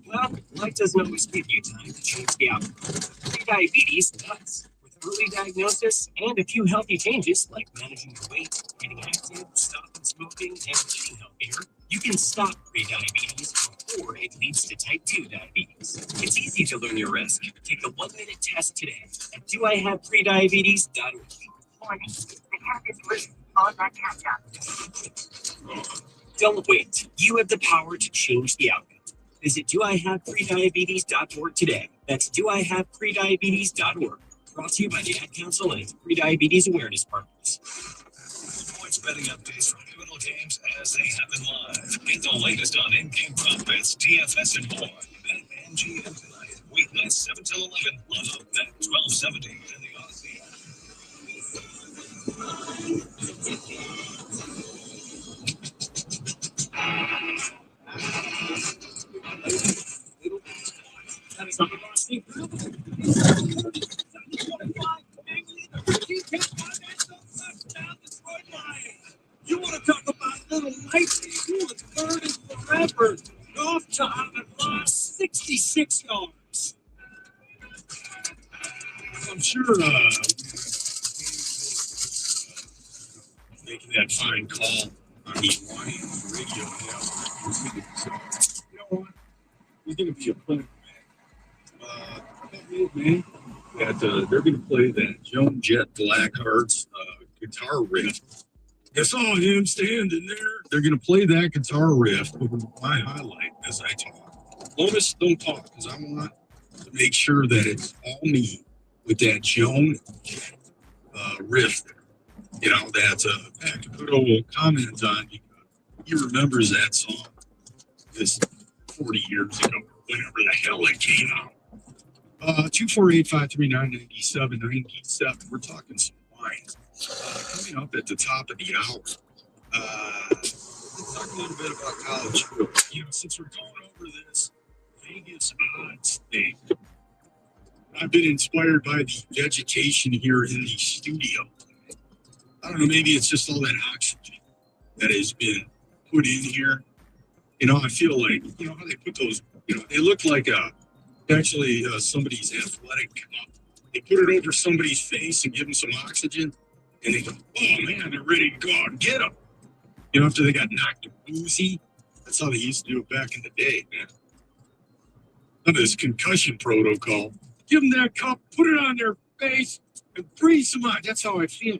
Well, life doesn't always give you time to change the outcome. Prediabetes does. With early diagnosis and a few healthy changes like managing your weight, getting active, stopping smoking, and eating healthier, you can stop prediabetes before it leads to type 2 diabetes. It's easy to learn your risk. Take a 1-minute test today at doihaveprediabetes.org. Warning. The cat is loose on that cat app. Don't wait. You have the power to change the outcome. Visit doihaveprediabetes.org today. That's doihaveprediabetes.org. Brought to you by the Ad Council and its prediabetes awareness partners. Points betting updates from pivotal games as they happen live. Get the latest on in-game prop bets, DFS, and more. BetMGM tonight. Weeknights 7 till 11 on the Bet 1270 and the Odyssey app. That is not the boss thing. You want to talk about little Mikey, who was burning forever? Off time and lost 66 yards. I'm sure making that fine call on the Lion radio now. You know what? He's going to be a clinic man. That they're going to play that Joan Jett Blackheart's guitar riff. I saw him standing there. They're going to play that guitar riff over my highlight as I talk. Lotus, don't talk, because I want to make sure that it's all me with that Joan Jett riff there. You know, that's Akakudo will comment on because he remembers that song this 40 years ago, whenever the hell it came out. 248-539-9797. We're talking some wines. Coming up at the top of the hour. Let's talk a little bit about college football. You know, since we're going over this Vegas odds thing, I've been inspired by the vegetation here in the studio. I don't know, maybe it's just all that oxygen that has been put in here. You know, I feel like, you know, how they put those, you know, they look like actually somebody's athletic cup. They put it over somebody's face and give them some oxygen, and they go, oh man, they're ready to go out and get them. You know, after they got knocked woozy. That's how they used to do it back in the day, man. None of this concussion protocol. Give them that cup, put it on their face, and breathe some out. That's how I feel.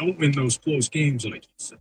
don't win those close games, like you said.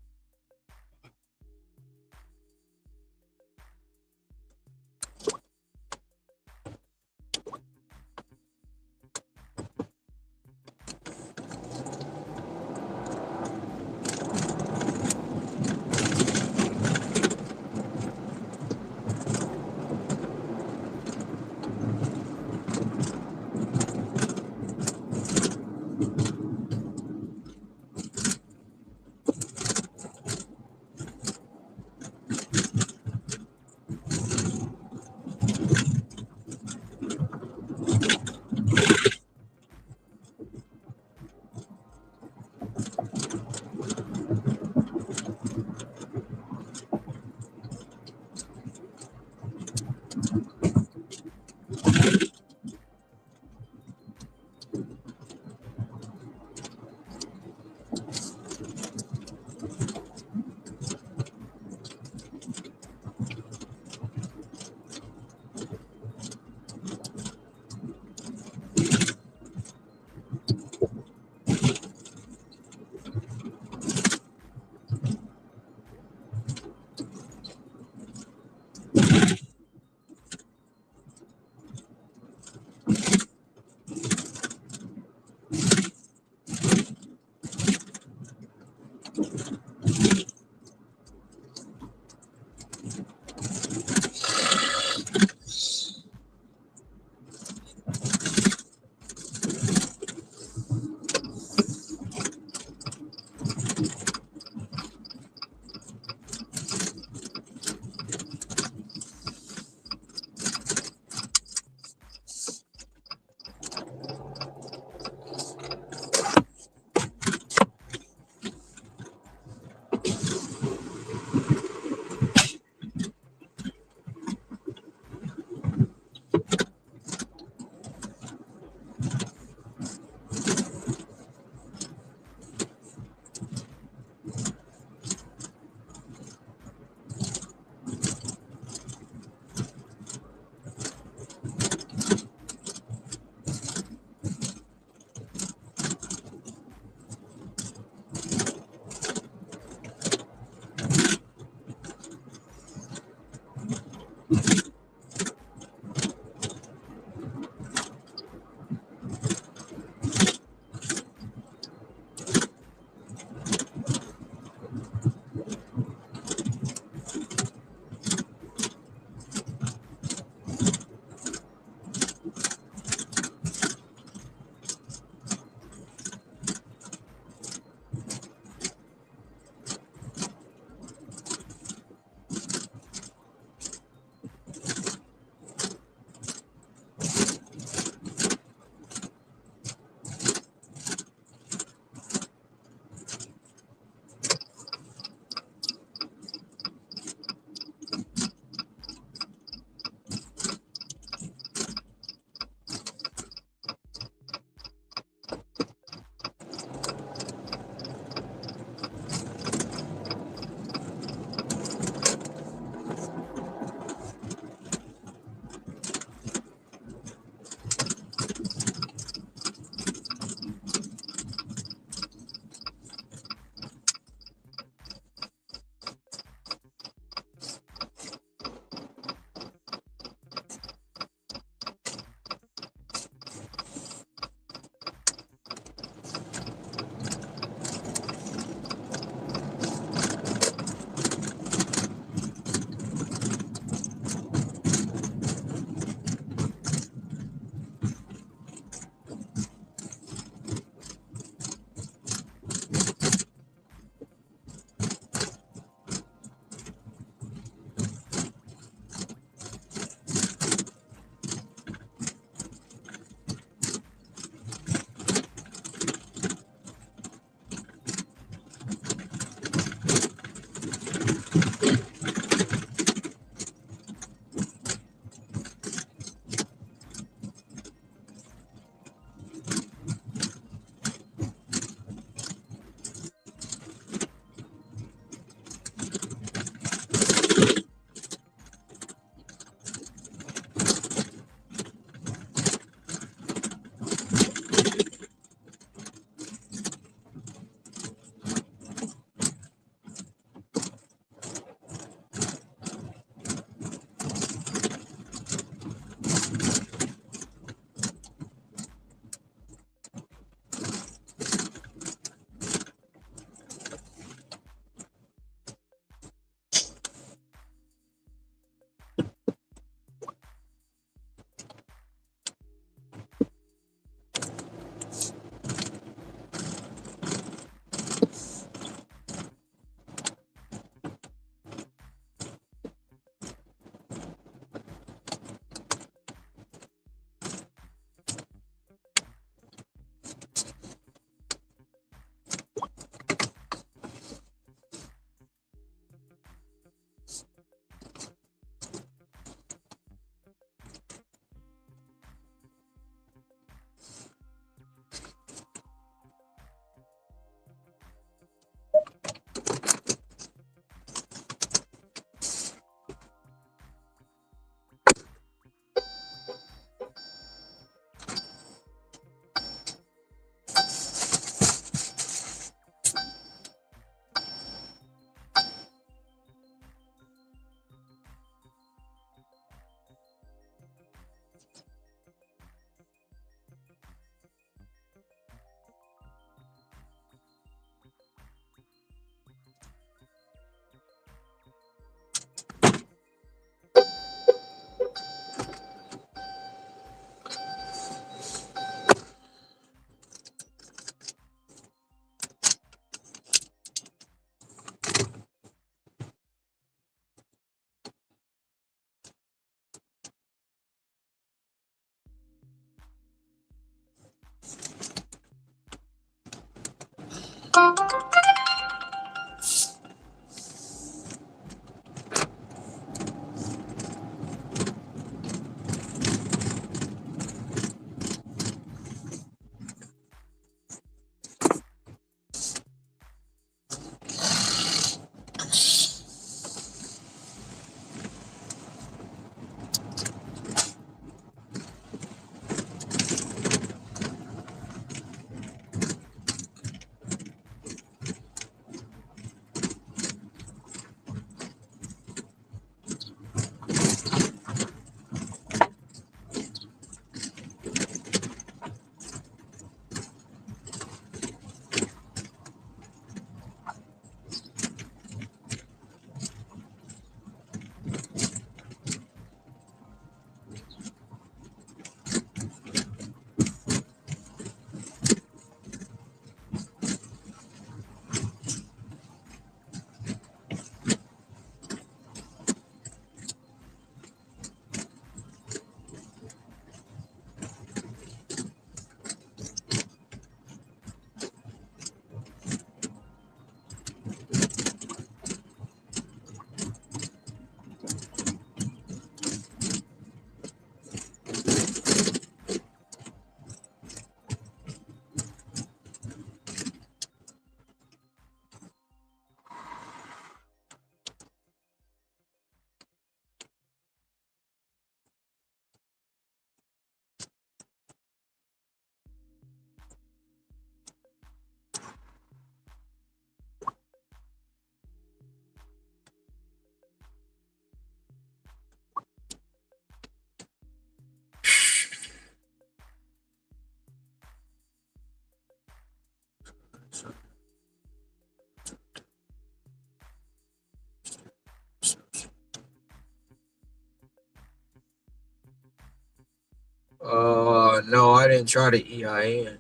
No, I didn't try the EIN.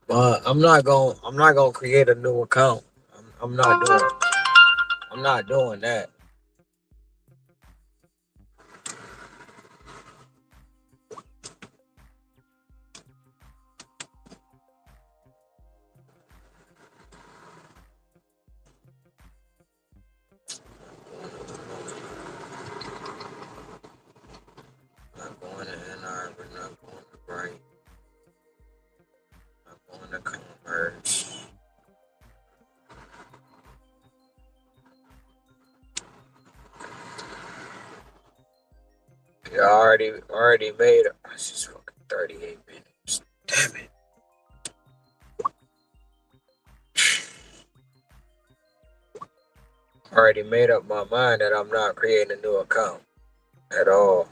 But I'm not gonna create a new account. I'm not doing I'm not doing that. Not going to NR, we're not going to Bright, not going to Commerce. Yeah, I already made it. It's just fucking 38 minutes. Damn it. Already made up my mind that I'm not creating a new account at all.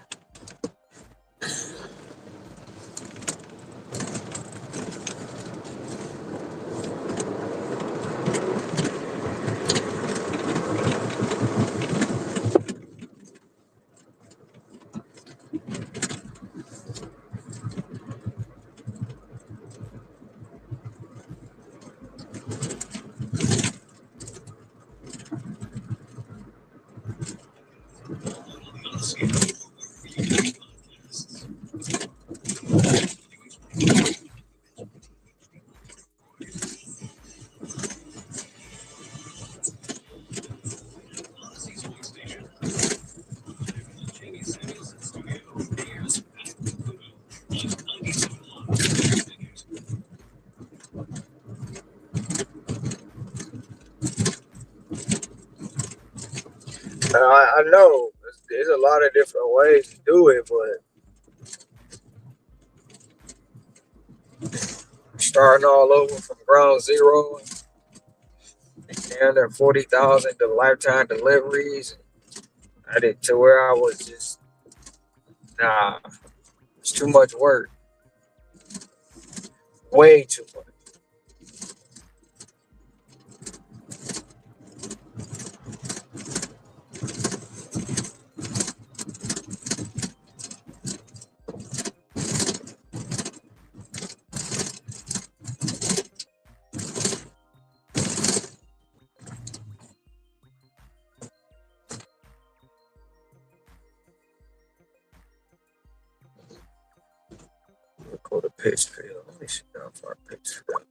I know there's a lot of different ways to do it, but starting all over from ground zero, and then 40,000 to lifetime deliveries, I did to where I was just nah. It's too much work, way too much. go to Pittsfield. Let me see how far Pittsfield.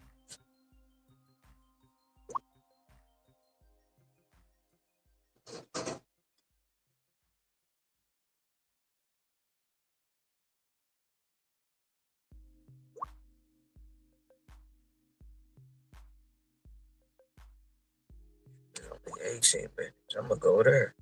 It's only 18 minutes. I'm gonna go there.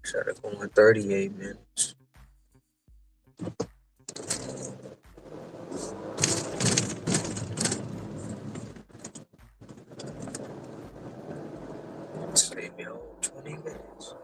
Try to go in 38 minutes. Save me a whole 20 minutes.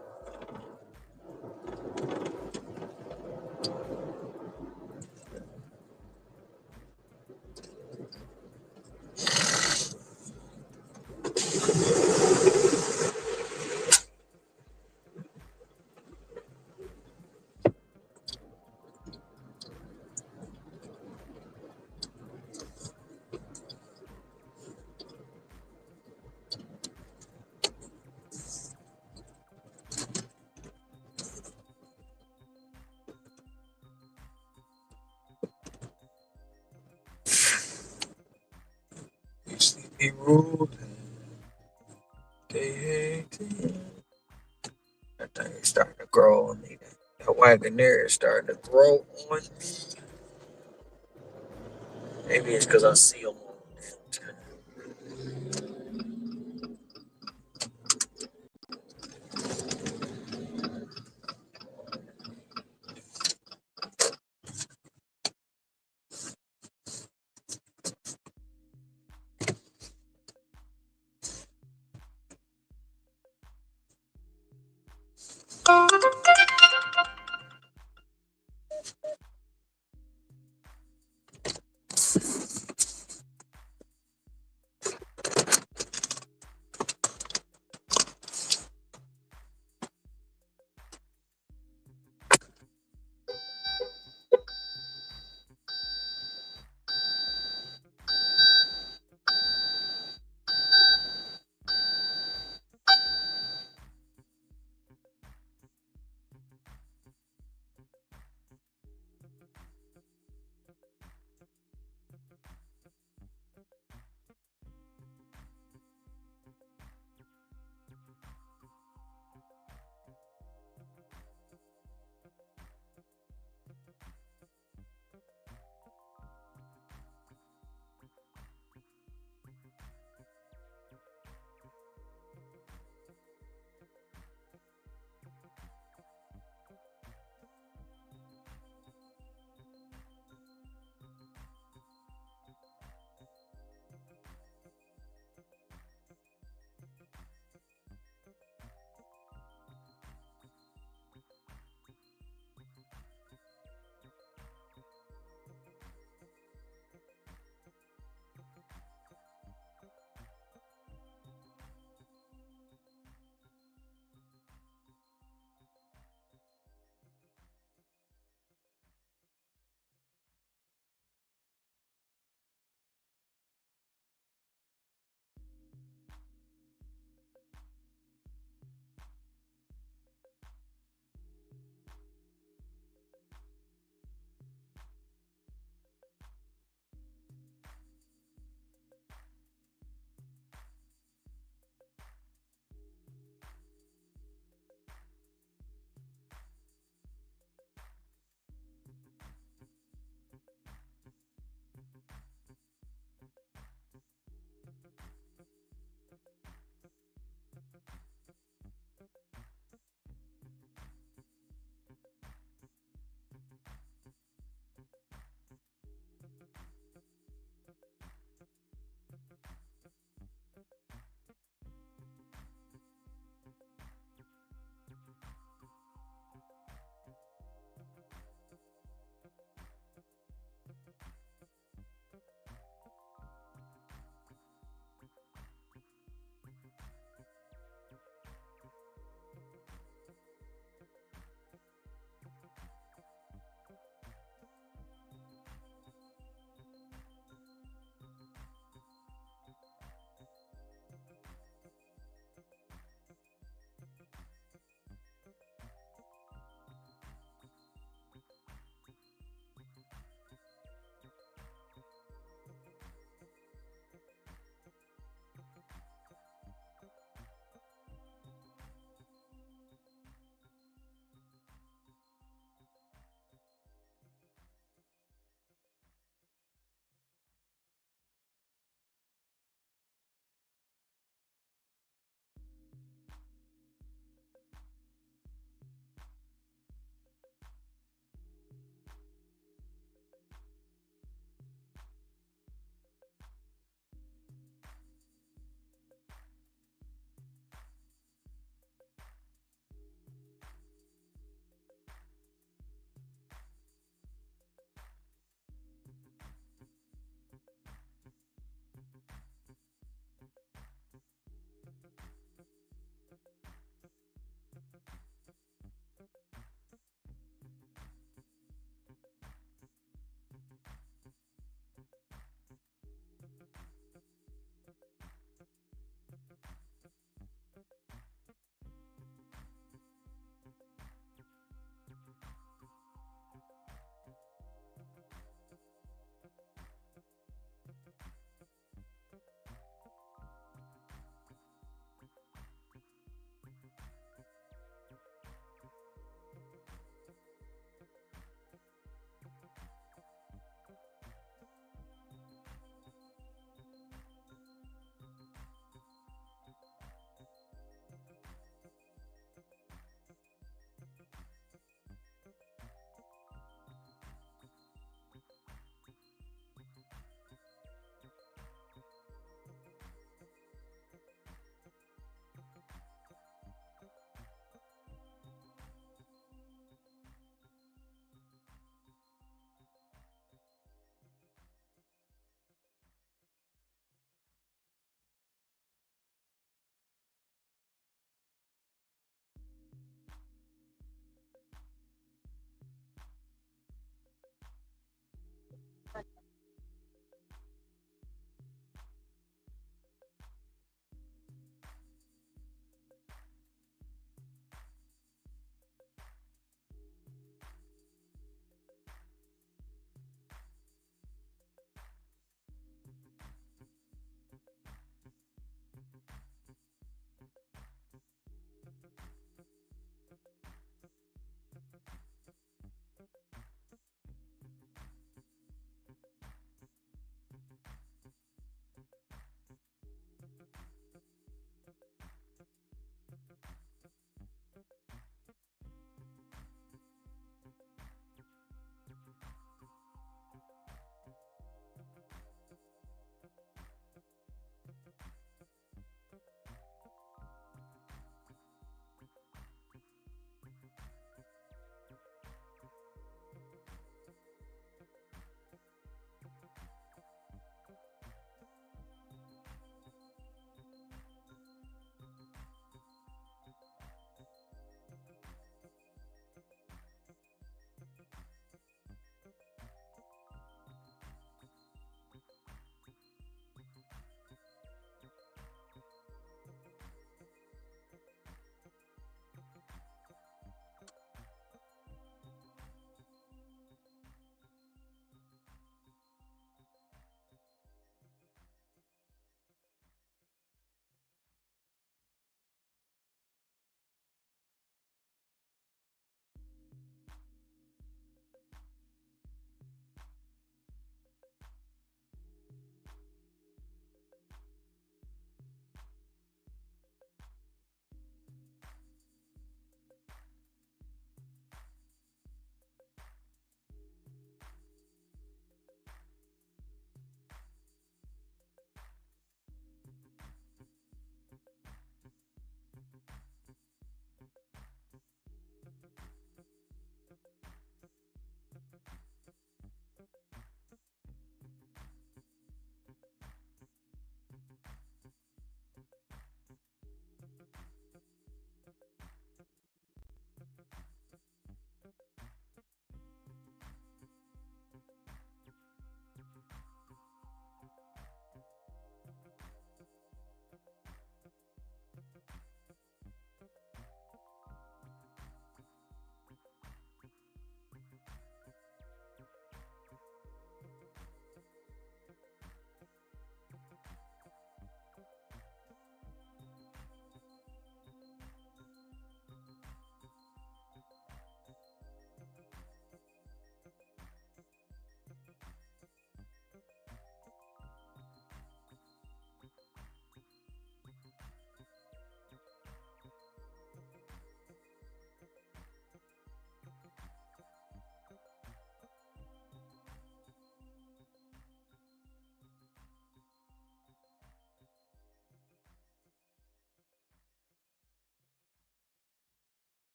Sleepy road. They hate it. That thing is starting to grow on me. That Wagoneer is starting to grow on me. Maybe it's because I see them all the damn time.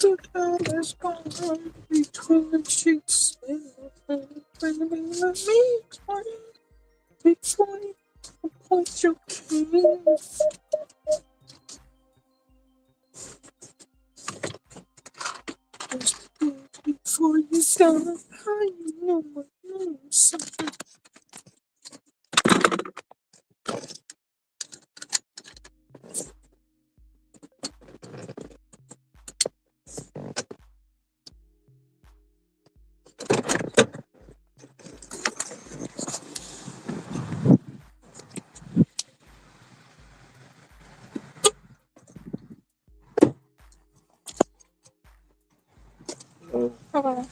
the hell is going on between the sheets? Bring me let me before you point your keys. Before you die, how you know my name? Something. Bye-bye.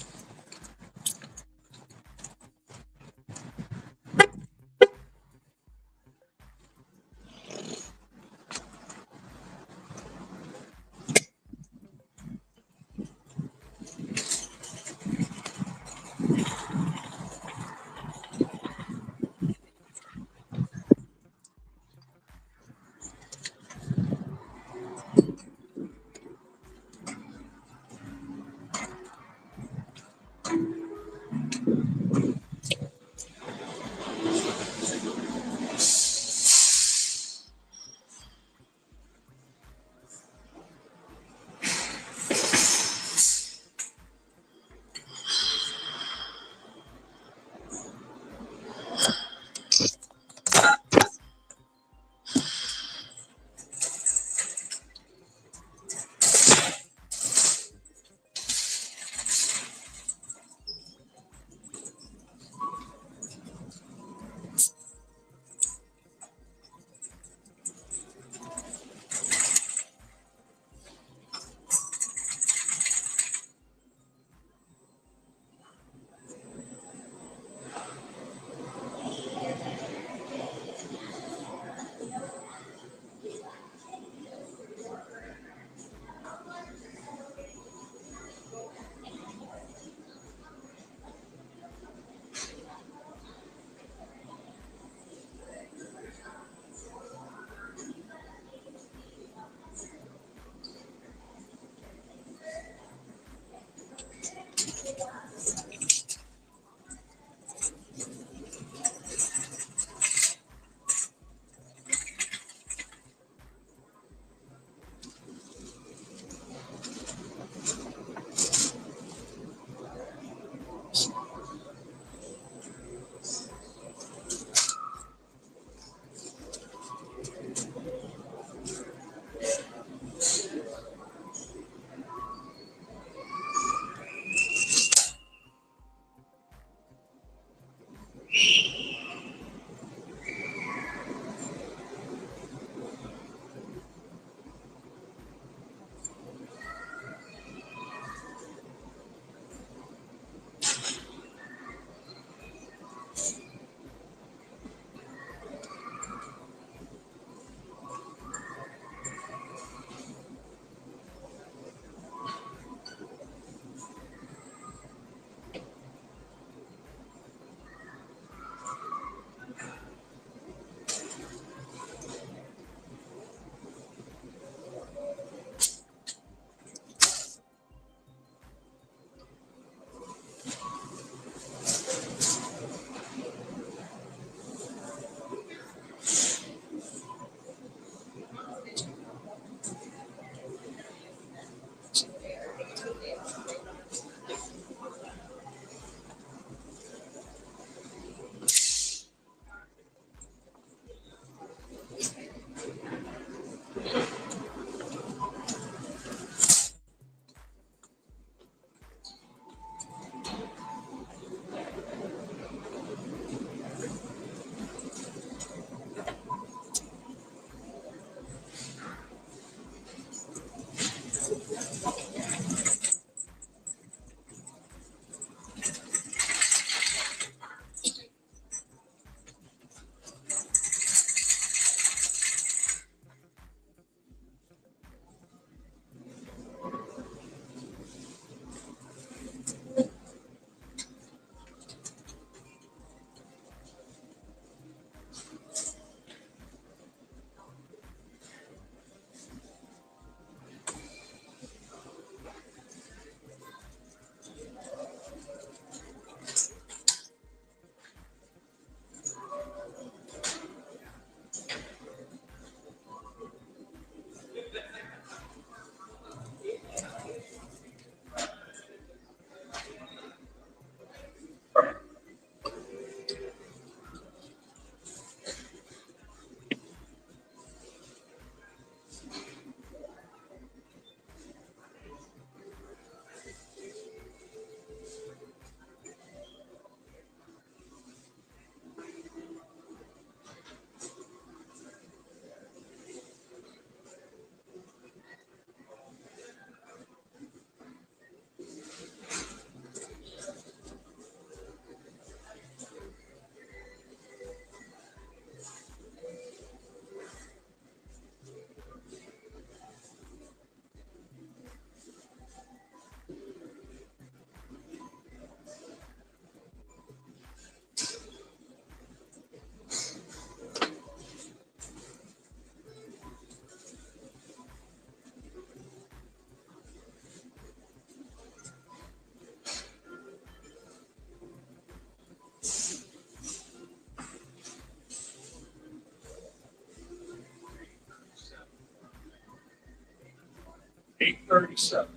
8:37.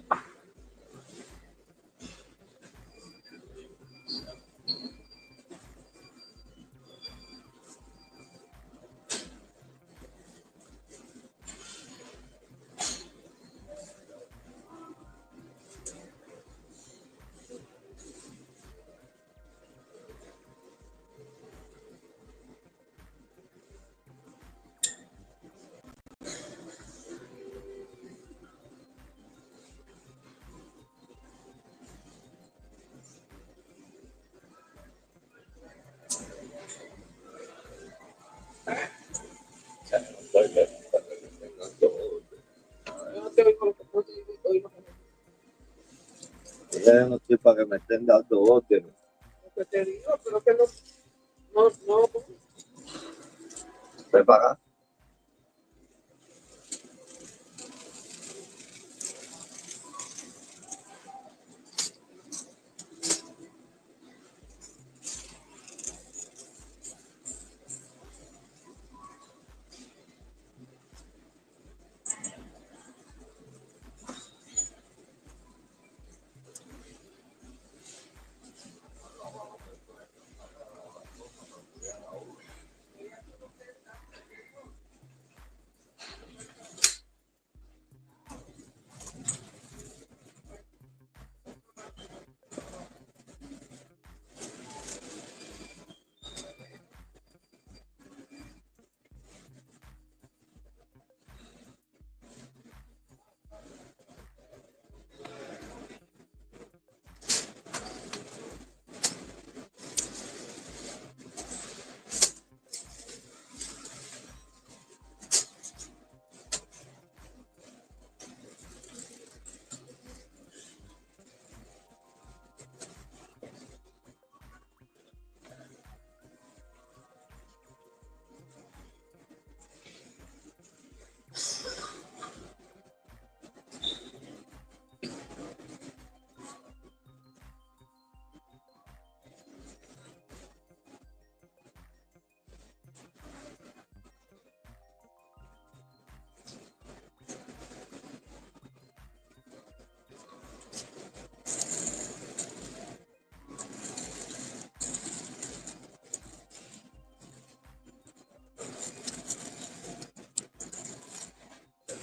Ya no estoy para que me estén dando órdenes. Lo que te digo, pero que no. Ven para acá.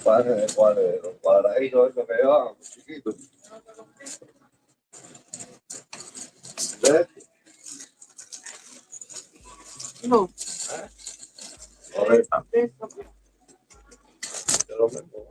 Los cuadraditos esos que llevan, chiquitos. ¿Ves? No. Correcto. Yo lo pongo.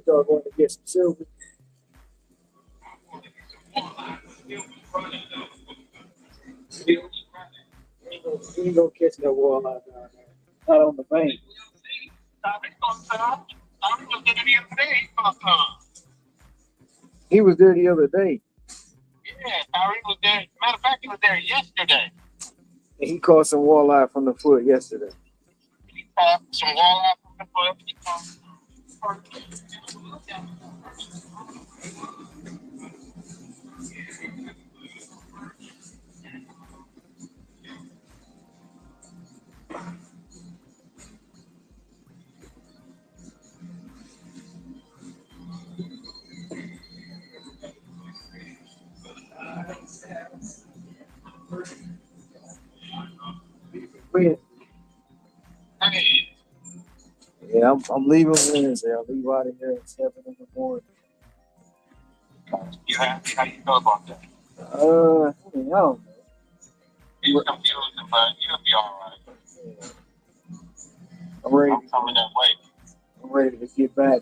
y'all going to get some silver? You ain't gonna catch no walleye down there. Not on the bank. He was there the other day. Yeah, Tyree was there. Matter of fact, he was there yesterday. And he caught some walleye from the foot yesterday. He caught some walleye from the foot. He caught Hey, Yeah, I'm leaving Wednesday. I'll leave out of here at 7 in the morning. you happy? How you feel about that? I don't know. He's confusing, but you'll be all right. I'm ready. I'm coming that way. I'm ready to get back.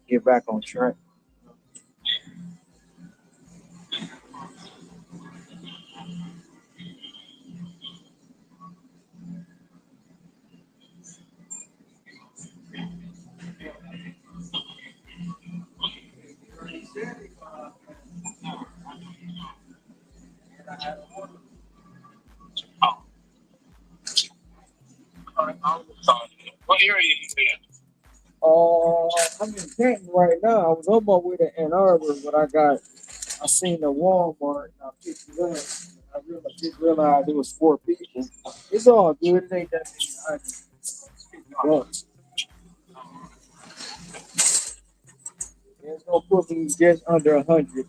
Get back on track. What area you in? I'm in Canton right now. I was on my way to Ann Arbor, but I seen the Walmart and I picked it up. I didn't realize it was 4 people. It's all good. It ain't that many items. $50. It's gonna put me just under 100.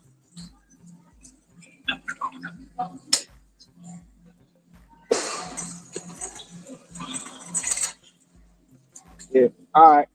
Yeah. All right.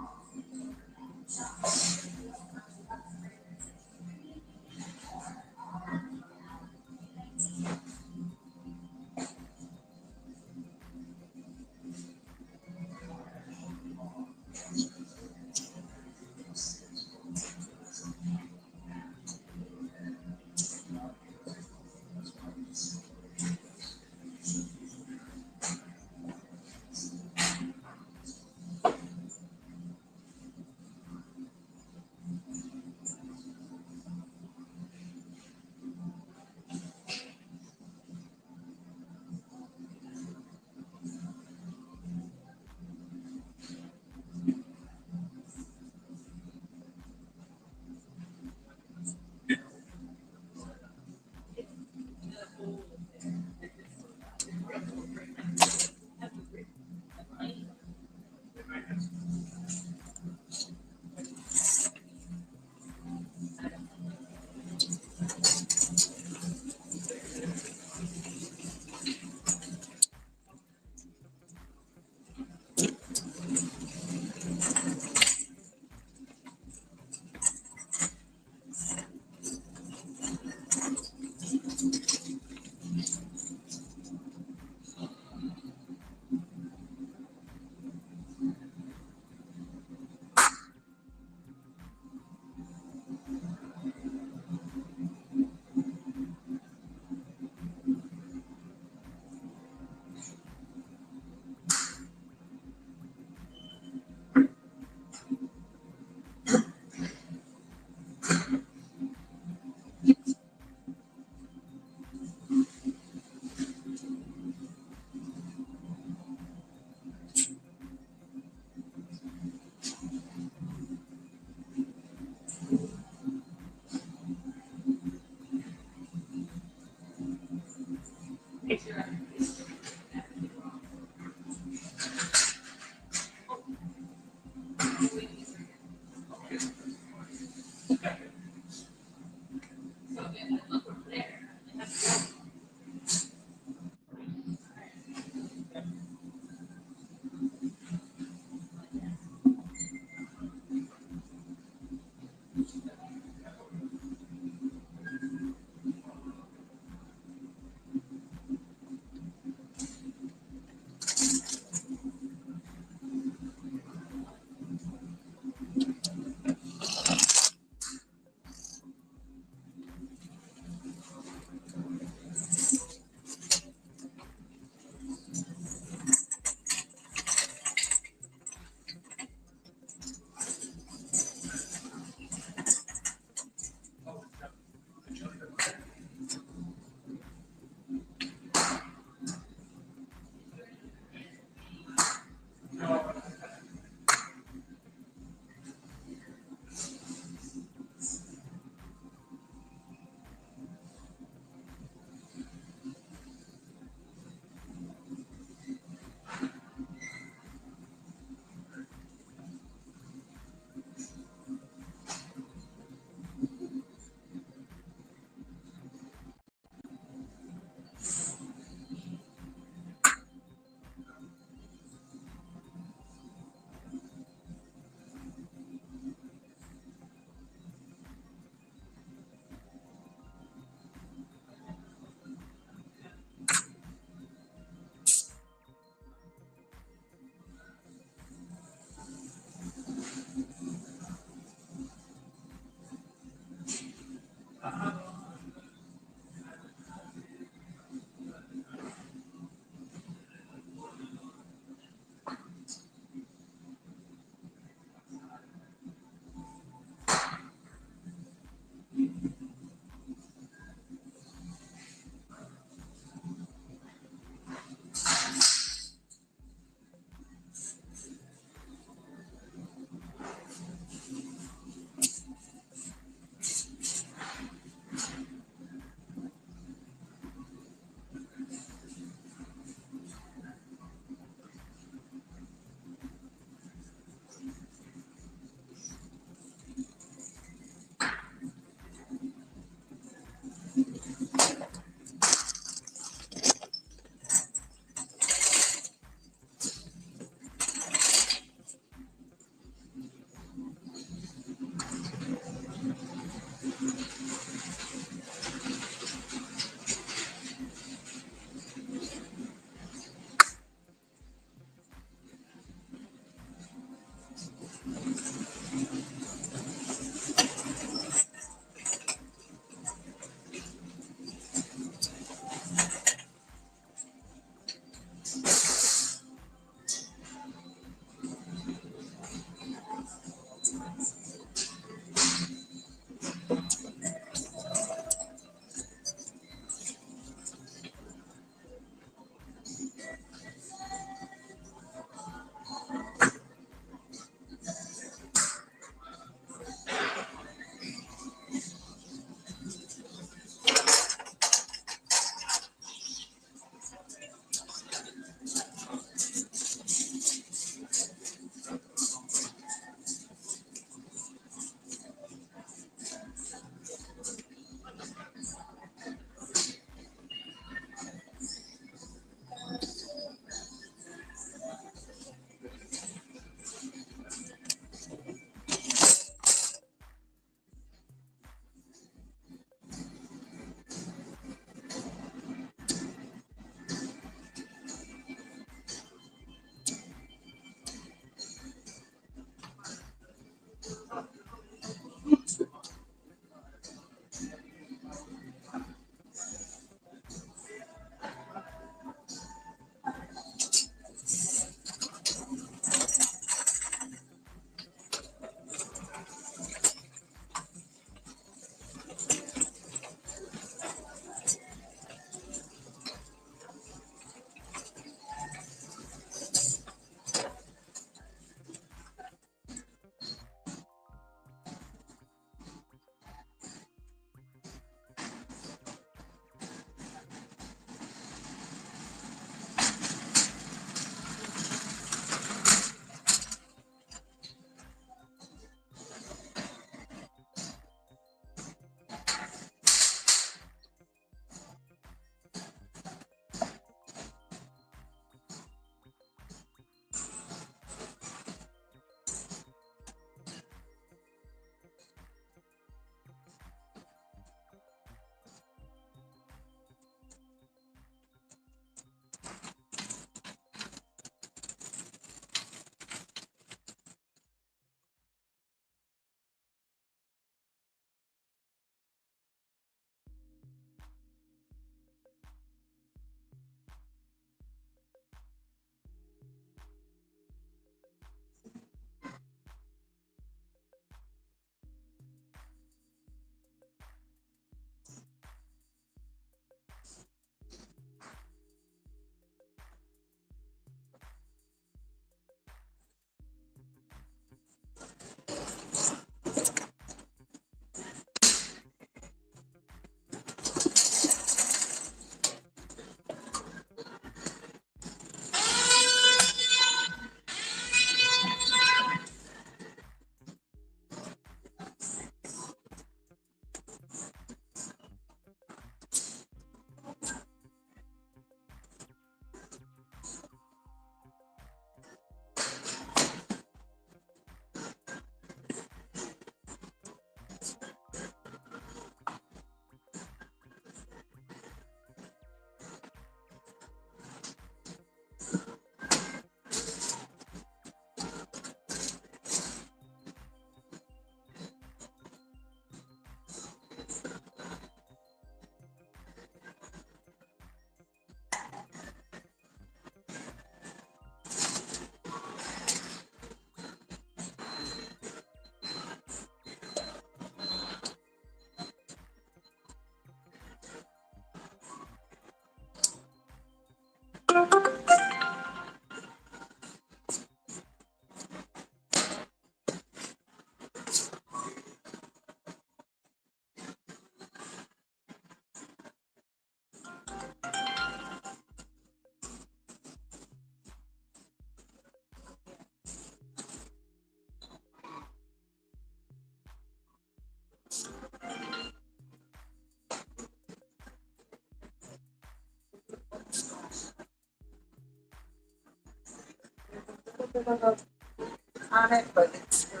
on it, but it's still.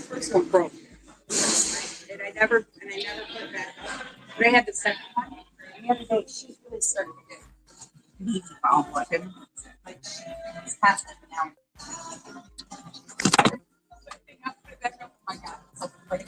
First one broke. And I never put it back up. But I had the second one. And the other day, she's really starting to get neat about looking. Like she's past it now. I put it back up. Oh my God. It's like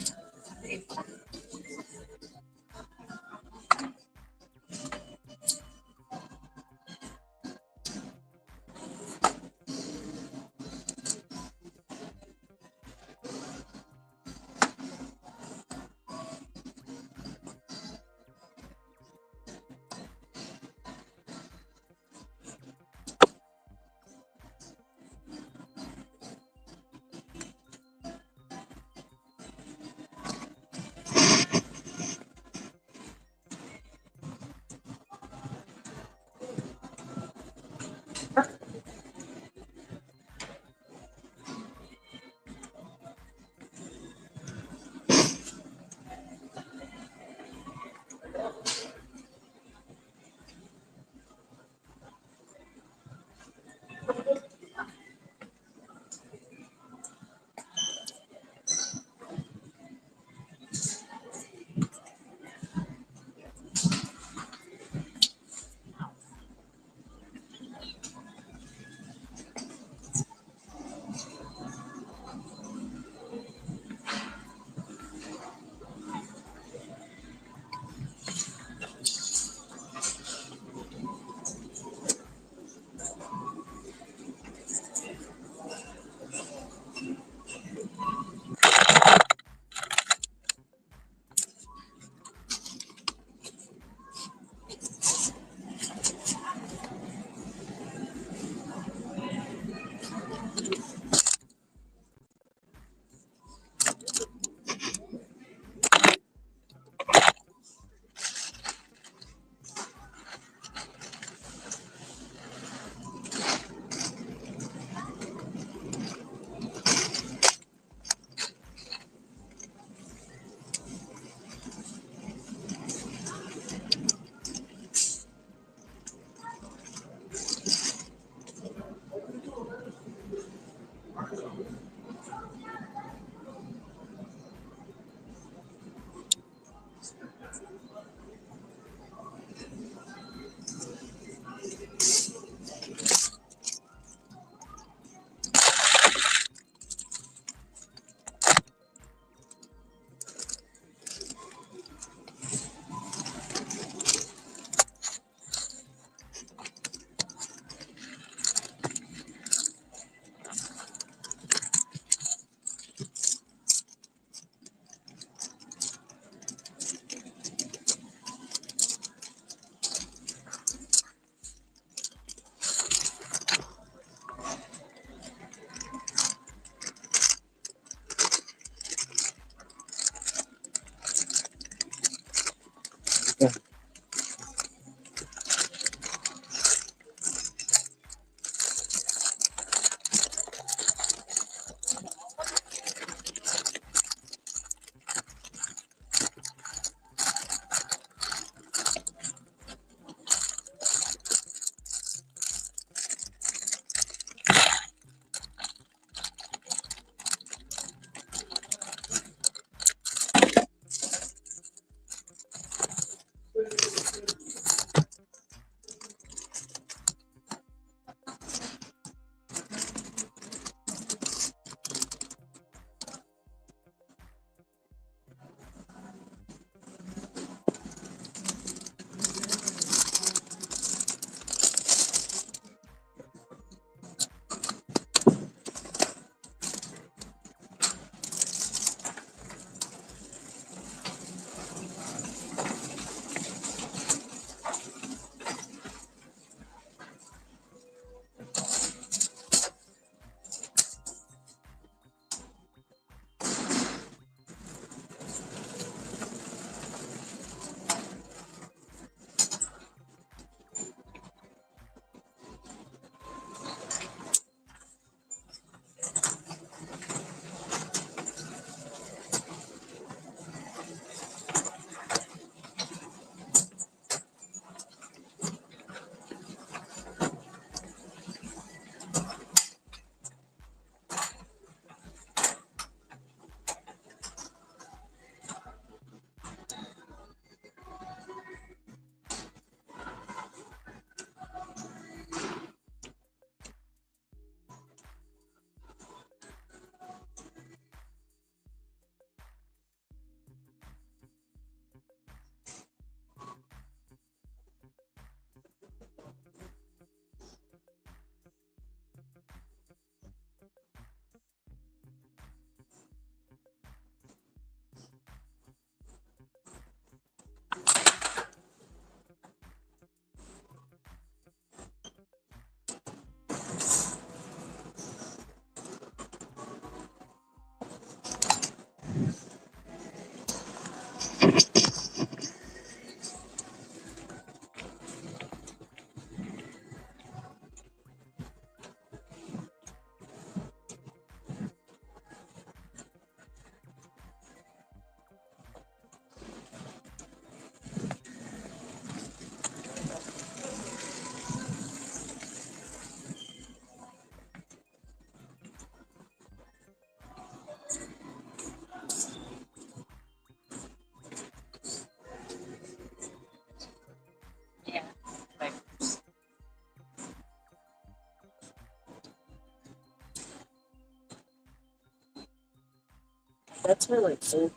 That's really cool.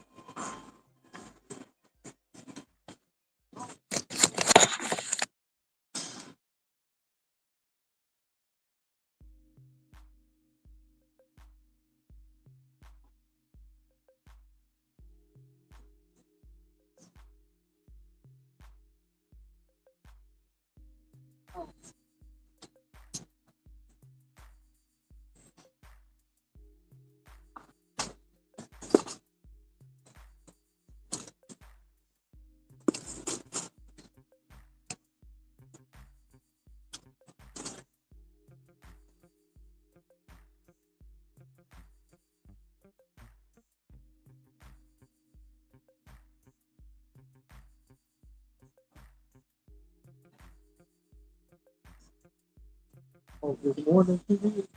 Oh, good morning to you.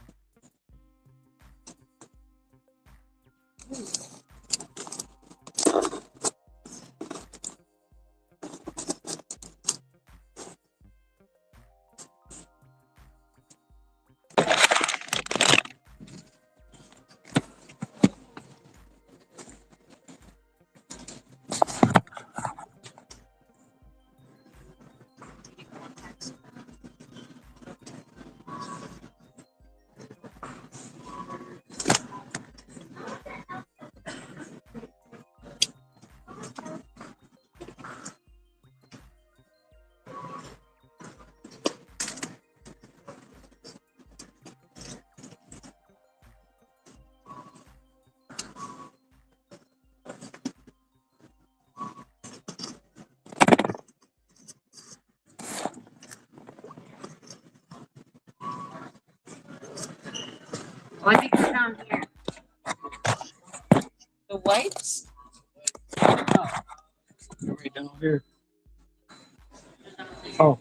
Oh, I think it's down here. The wipes? Right down here. Oh.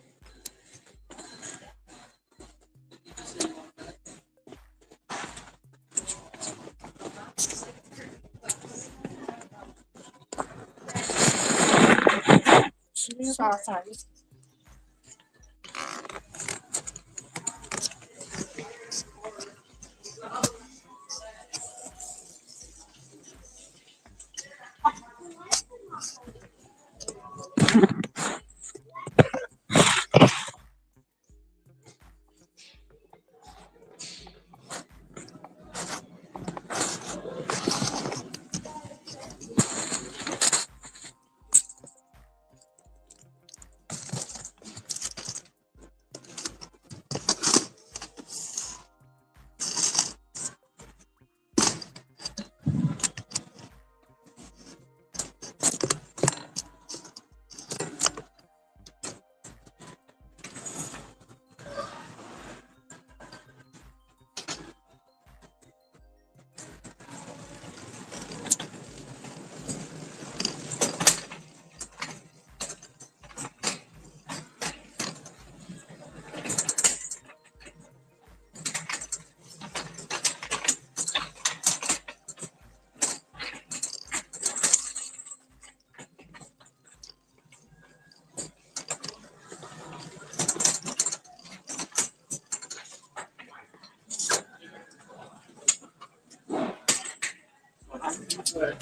Sorry.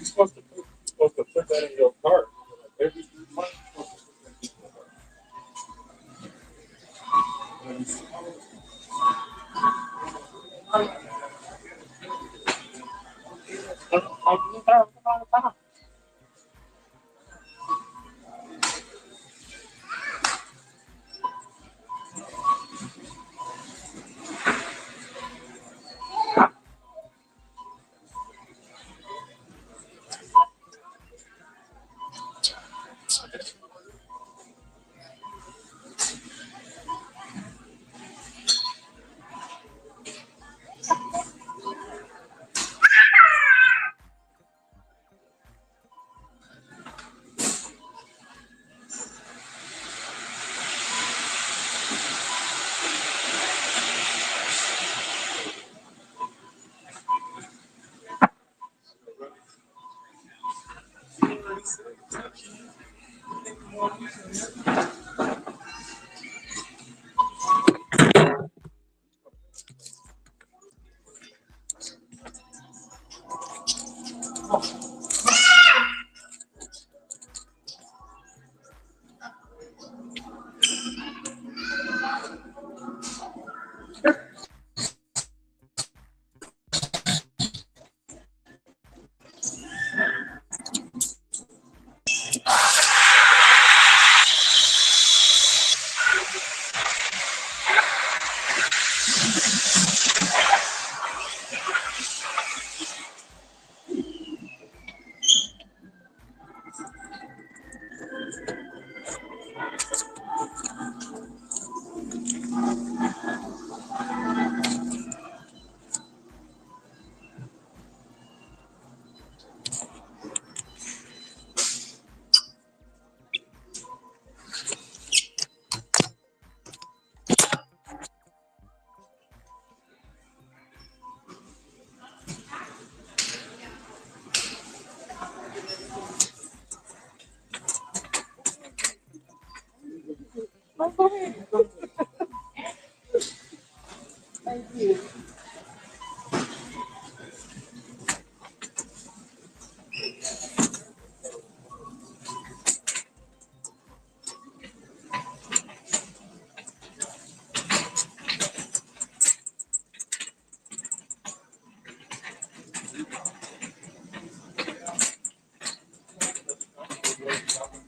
Supposed to put that in your cart. Every month, you're supposed to put that in your cart.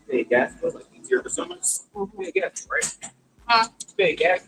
Big gas, but like easier for some. Big gas, right? Big gas.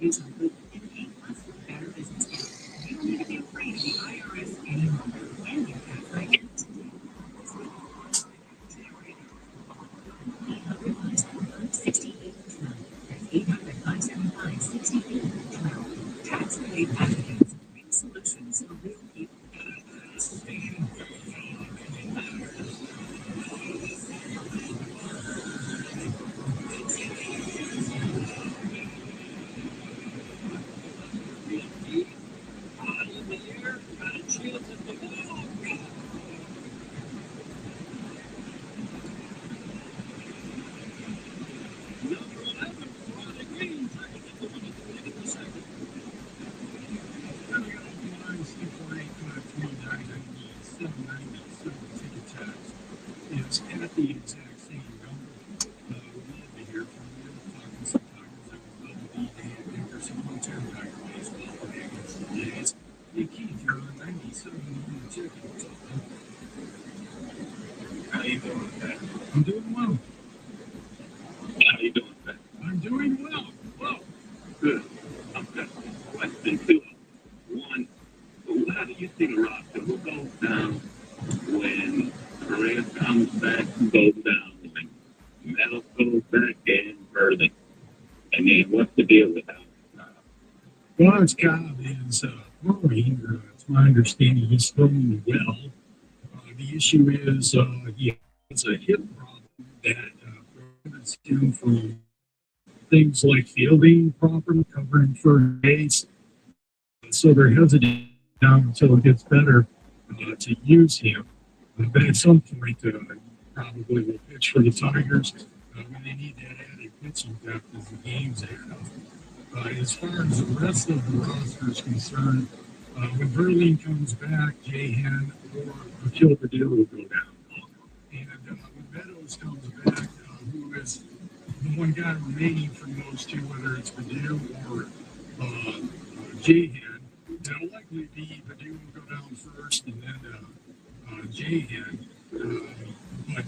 include an A+ with Better Business Bureau. You don't need to be afraid of the IRS any longer. And you can right now. 800-575-68. Tax relief advocates bring solutions for real people. It's at the exact same number. We'd love to hear from you. Talking some tires that will double D day and there's some long-term tire baseball against the Jays. Hey Keith, you're on 97 on the chicken. What's up, man? How you doing, man? I'm doing well. How you doing, man? I'm doing well. Well, Good. Okay. Question two. One, how do you see the roster? Who goes down when Perez comes back? Who goes down when Meadows goes back and Verlin? And then what's the deal with that? Lawrence Cobb is throwing. It's my understanding he's throwing well. The issue is he has a hip problem that prevents him from things like fielding properly, covering first base. So they're hesitant now until it gets better to use him. But at some point, probably will pitch for the Tigers when they need that added pitching depth as the game's add up. As far as the rest of the roster is concerned, when Verlaine comes back, Jahan or Akil Purdue will go down. And when Meadows comes back, who is the one guy remaining from those two, whether it's Purdue or Jahan, it'll likely be Purdue will go down first and then Jahan. But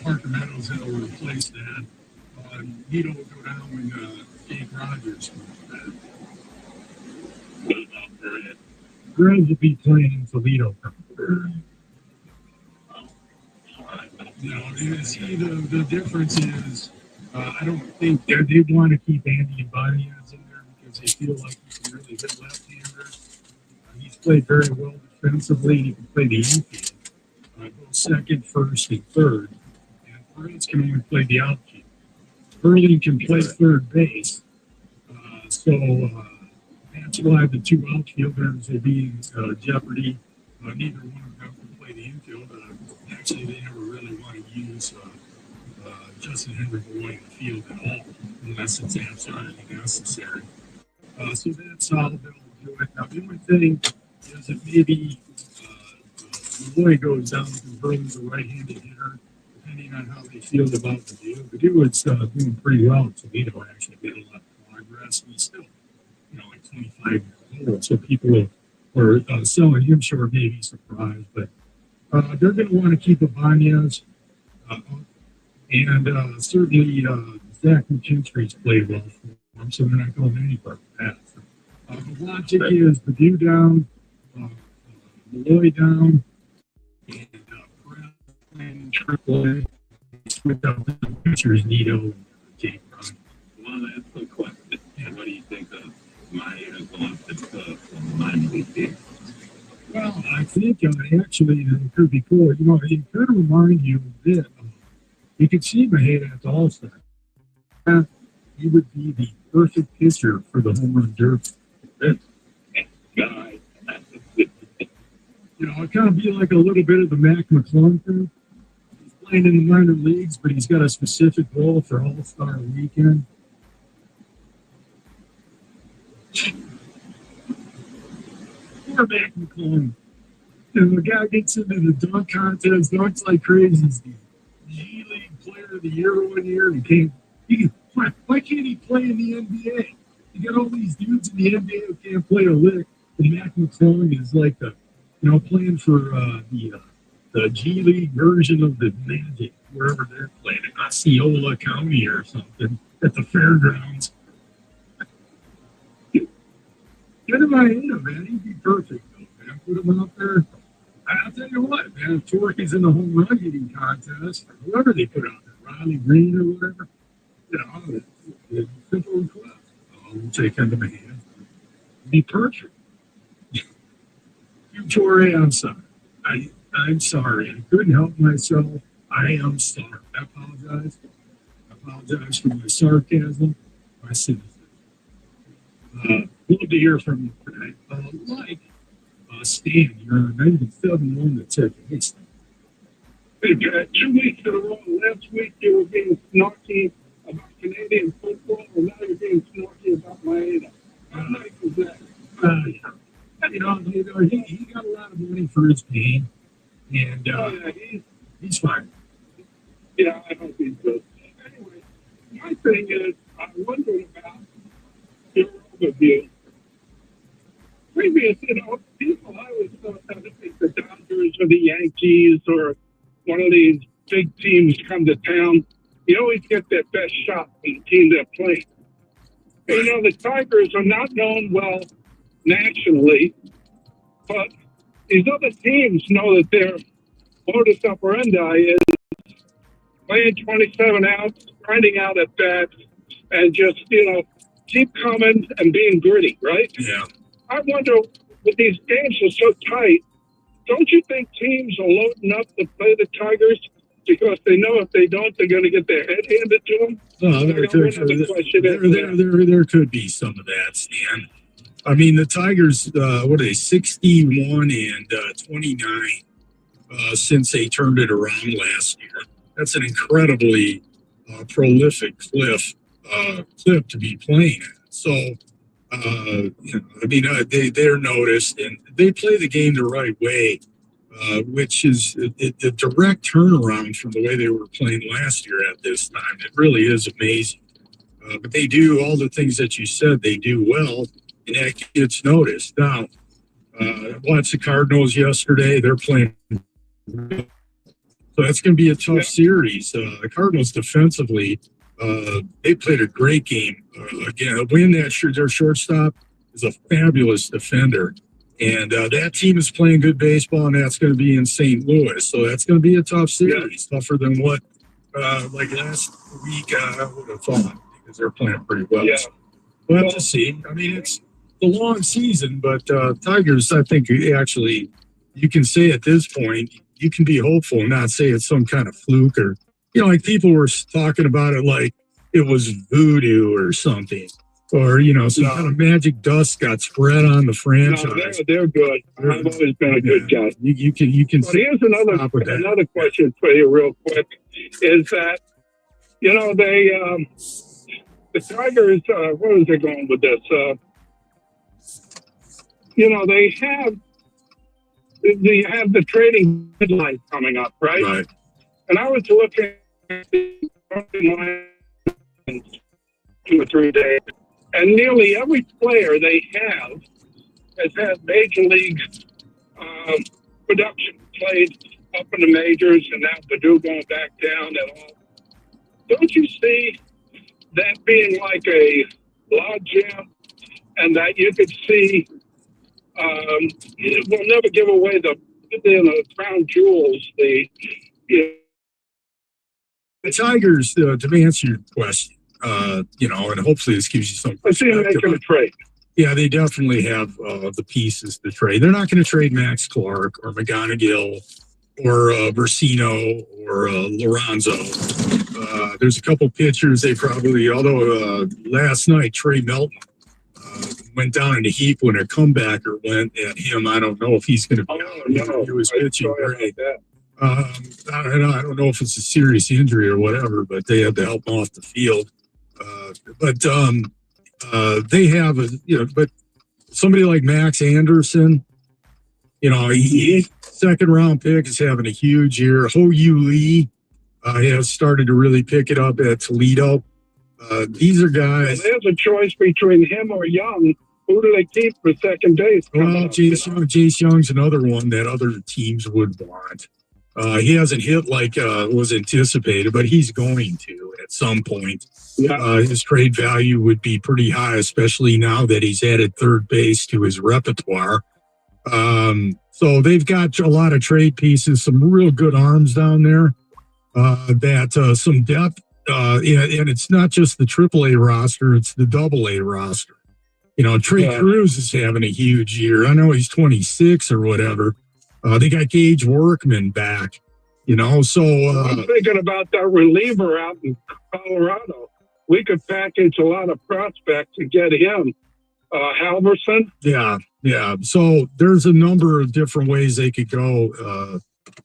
Parker Meadows will replace that. Nito will go down when Jake Rogers comes back. What about Perez? Perez will be playing in Toledo. No, you see, the difference is I don't think they want to keep Andy Ibanez in there because they feel like he can really hit left-handers. He's played very well defensively. He can play the infield, go second, first, and third. And Perez can only play the outfield. Burley can play third base. So that's why the two outfielders will be in jeopardy. Neither one of them can play the infield. Actually, they never really want to use Justin Henry Boy in the field at all, unless it's absolutely necessary. So that's how they'll do it. Now, the only thing is that maybe Boy goes down because Burley's a right-handed hitter, depending on how they feel about Purdue. Purdue is doing pretty well in Toledo, actually made a lot of progress. He's still, like 25 years old, so people are selling him short, maybe surprised, but they're going to want to keep Ibanez, and certainly Zach McKinstry's played well for him, so they're not going anywhere with that. The logic is Purdue down, Malloy down, and Perez playing AAA. Without the pitchers, Nito and Jake Rogers. Well, that's a question. And what do you think of Meyer going to the minor league team? Well, I think actually it could be cool. It could remind you a bit. You could see Maheda at the All-Star. He would be the perfect pitcher for the home run derby. Guy. It kind of be like a little bit of the Mac McClung thing. He's playing in the minor leagues, but he's got a specific role for All-Star weekend. Poor Mac McClung. The guy gets into the dunk contest, dunks like crazy. He's the G League Player of the Year 1 year. Why can't he play in the NBA? You got all these dudes in the NBA who can't play a lick. And Mac McClung is like playing for the G League version of the Magic, wherever they're playing in Osceola County or something at the fairgrounds. Get him in, man. He'd be perfect, though, man. Put him out there. I'll tell you what, man. If Torrey's in the home run hitting contest, or whoever they put out there, Ronnie Green or whatever, you know, it's simple and quick. We'll take him to my hand. Be perfect. You, Torrey, I'm sorry. I'm sorry. I couldn't help myself. I am sorry. I apologize. I apologize for my sarcasm, my cynicism. Love to hear from you tonight. Like Stan, you're on 97.1 the tip. Hey, Stan. Hey, Pat, 2 weeks in a row. Last week you were being snarky about Canadian football, and now you're being snarky about Maeda. How nice is that? You know, he got a lot of money for his pain, and he's fine. Yeah, I hope he's good. Anyway, my thing is, I wondered about your overview. Previous, people I always thought that if the Dodgers or the Yankees or one of these big teams come to town, you always get their best shot from the team they're playing. And, you know, the Tigers are not known well nationally, but these other teams know that their modus operandi is playing 27 outs, grinding out at bats, and just, keep coming and being gritty, right? Yeah. I wonder, with these games are so tight, don't you think teams are loading up to play the Tigers because they know if they don't, they're going to get their head handed to them? Well, there could be some of that, Stan. I mean, the Tigers, what are they, 61 and 29 since they turned it around last year. That's an incredibly prolific clip to be playing at. So, they're noticed, and they play the game the right way, which is a direct turnaround from the way they were playing last year at this time. It really is amazing. But they do all the things that you said they do well, and that gets noticed. Now, I watched the Cardinals yesterday. They're playing. So that's going to be a tough series. The Cardinals defensively, they played a great game. Again, their shortstop is a fabulous defender. And that team is playing good baseball, and that's going to be in St. Louis. So that's going to be a tough series, tougher than what, like last week, I would have thought, because they're playing pretty well. Yeah. We'll have to see. I mean, it's a long season, but Tigers, I think, actually, you can say at this point, you can be hopeful and not say it's some kind of fluke or, like people were talking about it like it was voodoo or something, or, some kind of magic dust got spread on the franchise. No, they're good. I've always been a good guy. You can. But here's another question for you, real quick, is that the Tigers. Where is they going with this? They have the trading deadline coming up, right? Right. And I was looking at the line in 2 or 3 days, and nearly every player they have has had major league production, played up in the majors, and now Purdue going back down and all. Don't you see that being like a log jam, and that you could see we'll never give away the crown jewels, the Tigers, to answer your question, and hopefully this gives you some perspective. I see them making a trade. Yeah, they definitely have the pieces to trade. They're not going to trade Max Clark or McGonigal or Versino or Lorenzo. There's a couple pitchers they probably, although last night Trey Melton went down in a heap when a comebacker went at him. I don't know if he's going to be out. He was pitching great. I don't know if it's a serious injury or whatever, but they had to help him off the field. They have but somebody like Max Anderson, he second round pick is having a huge year. Ho Yu Lee has started to really pick it up at Toledo. These are guys. There's a choice between him or Young. Who do they keep for second base? Well, Jace Young's another one that other teams would want. He hasn't hit like was anticipated, but he's going to at some point. Yeah. His trade value would be pretty high, especially now that he's added third base to his repertoire. So they've got a lot of trade pieces, some real good arms down there, some depth. And it's not just the AAA roster, it's the AA roster. Trey Cruz is having a huge year. I know he's 26 or whatever. They got Gage Workman back, so... I'm thinking about that reliever out in Colorado. We could package a lot of prospects and get him. Halverson? Yeah. So there's a number of different ways they could go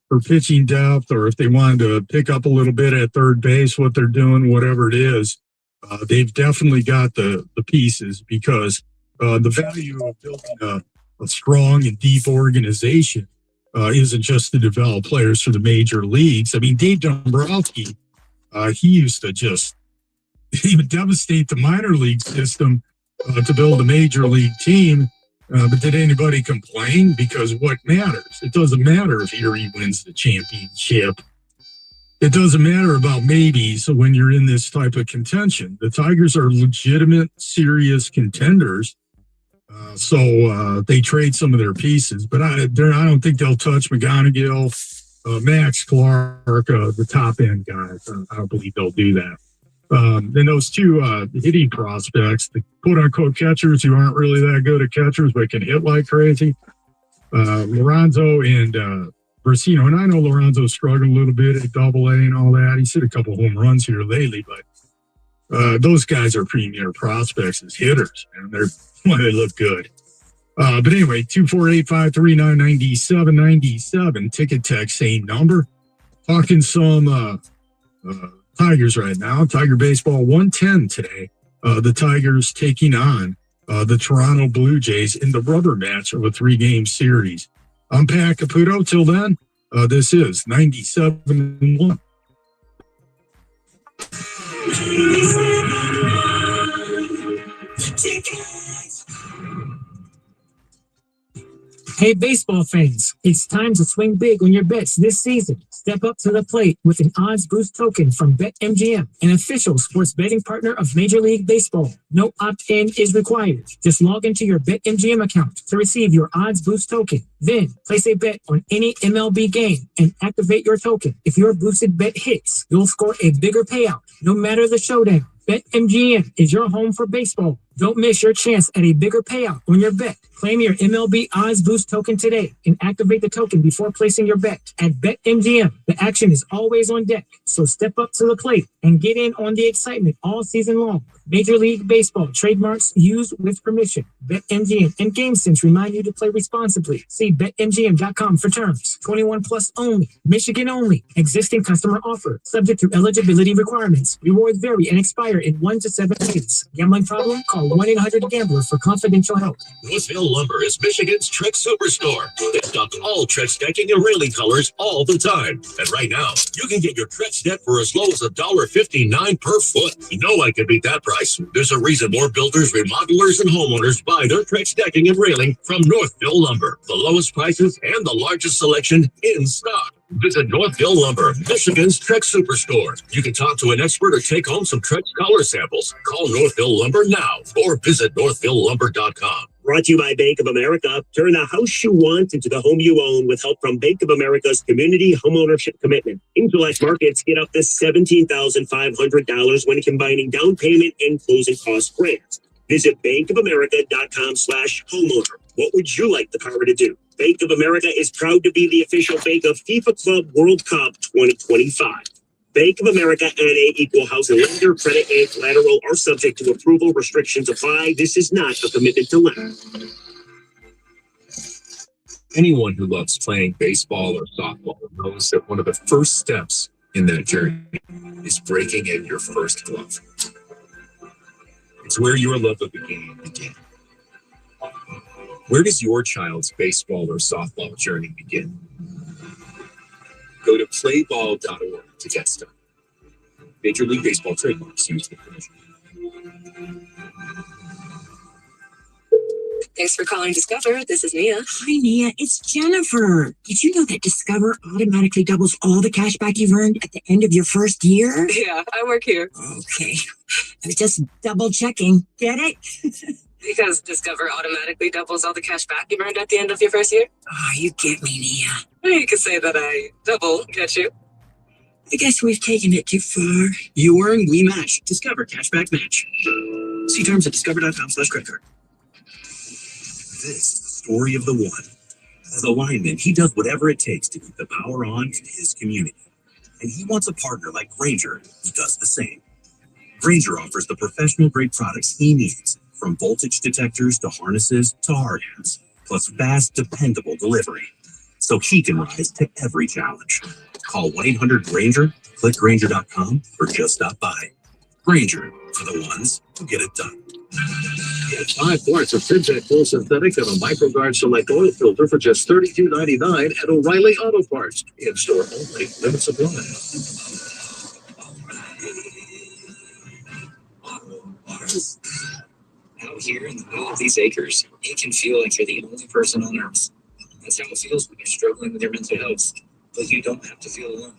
for pitching depth, or if they wanted to pick up a little bit at third base, what they're doing, whatever it is. They've definitely got the pieces, because the value of building a strong and deep organization isn't just to develop players for the major leagues. I mean, Dave Dombrowski, he used to just even devastate the minor league system to build a major league team. But did anybody complain? Because what matters? It doesn't matter if Erie wins the championship. It doesn't matter about maybes when you're in this type of contention. The Tigers are legitimate, serious contenders. So they trade some of their pieces. But I don't think they'll touch McGonigal, Max Clark, the top-end guys. I don't believe they'll do that. Then those two hitting prospects, the quote-unquote catchers who aren't really that good at catchers but can hit like crazy, Lorenzo and Versino. And I know Lorenzo struggled a little bit at AA and all that. He's hit a couple home runs here lately, but those guys are premier prospects as hitters, and they look good. But anyway, 248-539-9797. Ticket text, same number. Talking some Tigers right now. Tiger baseball 110 today. The Tigers taking on the Toronto Blue Jays in the rubber match of a 3-game series. I'm Pat Caputo. Till then, this is 97-1. Hey, baseball fans, it's time to swing big on your bets this season. Step up to the plate with an odds boost token from BetMGM, an official sports betting partner of Major League Baseball. No opt-in is required. Just log into your BetMGM account to receive your odds boost token. Then place a bet on any MLB game and activate your token. If your boosted bet hits, you'll score a bigger payout, no matter the showdown. BetMGM is your home for baseball. Don't miss your chance at a bigger payout on your bet. Claim your MLB Odds Boost token today and activate the token before placing your bet. At BetMGM, the action is always on deck, so step up to the plate and get in on the excitement all season long. Major League Baseball trademarks used with permission. BetMGM and GameSense remind you to play responsibly. See BetMGM.com for terms. 21 plus only. Michigan only. Existing customer offer. Subject to eligibility requirements. Rewards vary and expire in 1 to 7 days. Gambling problem? Call 1-800-GAMBLER for confidential help. Northville Lumber is Michigan's Trex Superstore. They stock all Trex decking and railing colors all the time. And right now, you can get your Trex deck for as low as $1.59 per foot. You know I could beat that price. There's a reason more builders, remodelers, and homeowners buy their Trex decking and railing from Northville Lumber. The lowest prices and the largest selection in stock. Visit Northville Lumber, Michigan's Trex Superstore. You can talk to an expert or take home some Trex color samples. Call Northville Lumber now or visit northvillelumber.com. Brought to you by Bank of America. Turn the house you want into the home you own with help from Bank of America's Community Homeownership Commitment. In select markets, get up to $17,500 when combining down payment and closing cost grants. Visit bankofamerica.com/homeowner. What would you like the power to do? Bank of America is proud to be the official bank of FIFA Club World Cup 2025. Bank of America N.A. Equal Housing Lender. Credit and collateral are subject to approval. Restrictions apply. This is not a commitment to lend. Anyone who loves playing baseball or softball knows that one of the first steps in that journey is breaking in your first glove. It's where your love of the game began. Where does your child's baseball or softball journey begin? Go to playball.org to get started. Major League Baseball trademarks used with permission. Thanks for calling Discover. This is Nia. Hi, Nia. It's Jennifer. Did you know that Discover automatically doubles all the cash back you've earned at the end of your first year? Yeah, I work here. Okay. I was just double checking. Get it? Because Discover automatically doubles all the cash back you've earned at the end of your first year? Oh, you get me, Nia. Well, you could say that I double get you. I guess we've taken it too far. You earn, we match. Discover Cashback Match. See terms at discover.com/credit card. This is the story of the one. As a lineman, he does whatever it takes to keep the power on in his community. And he wants a partner like Granger who does the same. Granger offers the professional-grade products he needs, from voltage detectors to harnesses to hard hats, plus fast, dependable delivery, so he can rise to every challenge. Call 1-800-GRANGER, click Granger.com, or just stop by. Granger, for the ones who get it done. Get 5 quarts of Syntex Full Synthetic and a MicroGuard Select Oil Filter for just $32.99 at O'Reilly Auto Parts. In-store only. Limit supply. Out here in the middle of these acres, it can feel like you're the only person on earth. That's how it feels when you're struggling with your mental health. But you don't have to feel alone.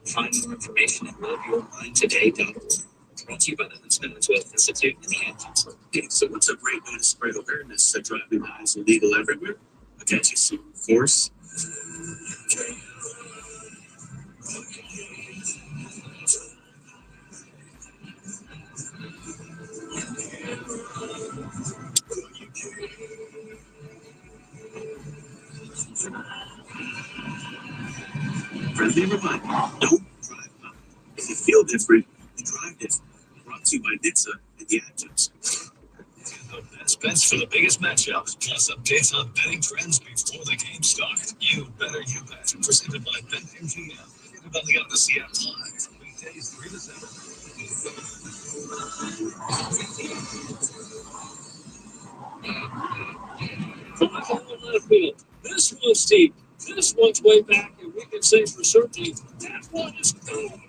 Find more information at loveyourmindtoday.org. Brought to you by the Huntsman Mental Health Institute and the Hamptons. Okay, so what's a great way to spread awareness that driving is illegal everywhere? I got you, so of course. Friendly reminder, don't drive by. If you feel different, you drive different. Brought to you by NHTSA and the Hamptons. The best bets for the biggest matchups, plus updates on betting trends before the game starts. You better you bet. Presented by BetMGM. Available on the Seattle Live. Weekdays 3 to 7. Five on the left field. This one's deep. This one's way back, and we can say for certainty that one is going.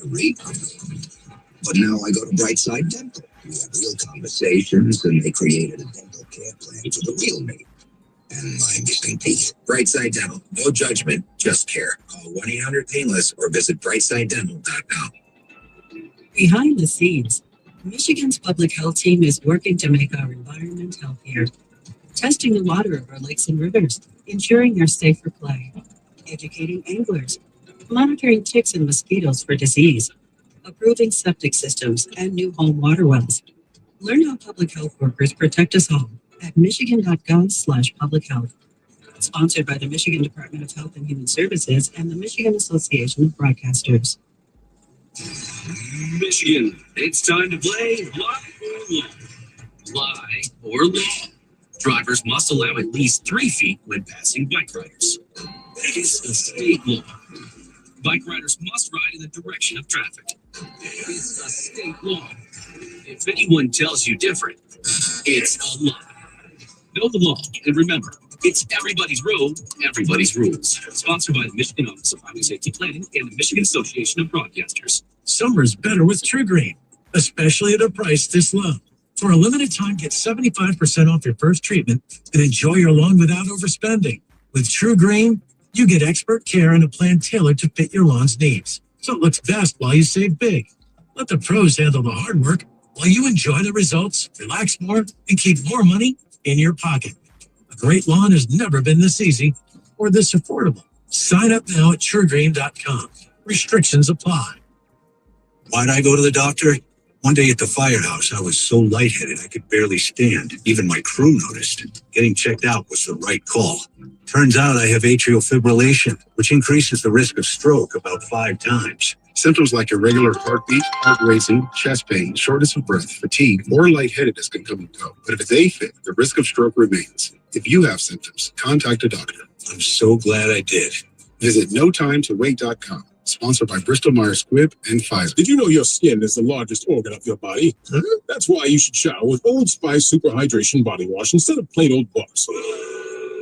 Very complicated. But now I go to Brightside Dental. We have real conversations, and they created a dental care plan for the real me and my missing teeth. Brightside Dental. No judgment, just care. Call 1-800-PAINLESS or visit brightsidedental.com. Behind the scenes, Michigan's public health team is working to make our environment healthier, testing the water of our lakes and rivers, ensuring they're safe for play, educating anglers, monitoring ticks and mosquitoes for disease, approving septic systems and new home water wells. Learn how public health workers protect us all at michigan.gov/public health. Sponsored by the Michigan Department of Health and Human Services and the Michigan Association of Broadcasters. Michigan, it's time to play Lie or Law. Drivers must allow at least 3 feet when passing bike riders. It's a state law. Bike riders must ride in the direction of traffic. It's a state law. If anyone tells you different, it's a lie. Know the law, and remember, it's everybody's road, everybody's rules. Sponsored by the Michigan Office of Highway Safety Planning and the Michigan Association of Broadcasters. Summer's better with True Green, especially at a price this low. For a limited time, get 75% off your first treatment and enjoy your lawn without overspending. With True Green, you get expert care and a plan tailored to fit your lawn's needs. So it looks best while you save big. Let the pros handle the hard work while you enjoy the results, relax more, and keep more money in your pocket. A great lawn has never been this easy or this affordable. Sign up now at truegreen.com. Restrictions apply. Why'd I go to the doctor? One day at the firehouse, I was so lightheaded I could barely stand. Even my crew noticed. Getting checked out was the right call. Turns out I have atrial fibrillation, which increases the risk of stroke about 5 times. Symptoms like irregular heartbeat, heart racing, chest pain, shortness of breath, fatigue, or lightheadedness can come and go. But if it's AFib, the risk of stroke remains. If you have symptoms, contact a doctor. I'm so glad I did. Visit notimetowait.com. Sponsored by Bristol Myers Squibb and Pfizer. Did you know your skin is the largest organ of your body? Huh? That's why you should shower with Old Spice Super Hydration Body Wash instead of plain old bar soap.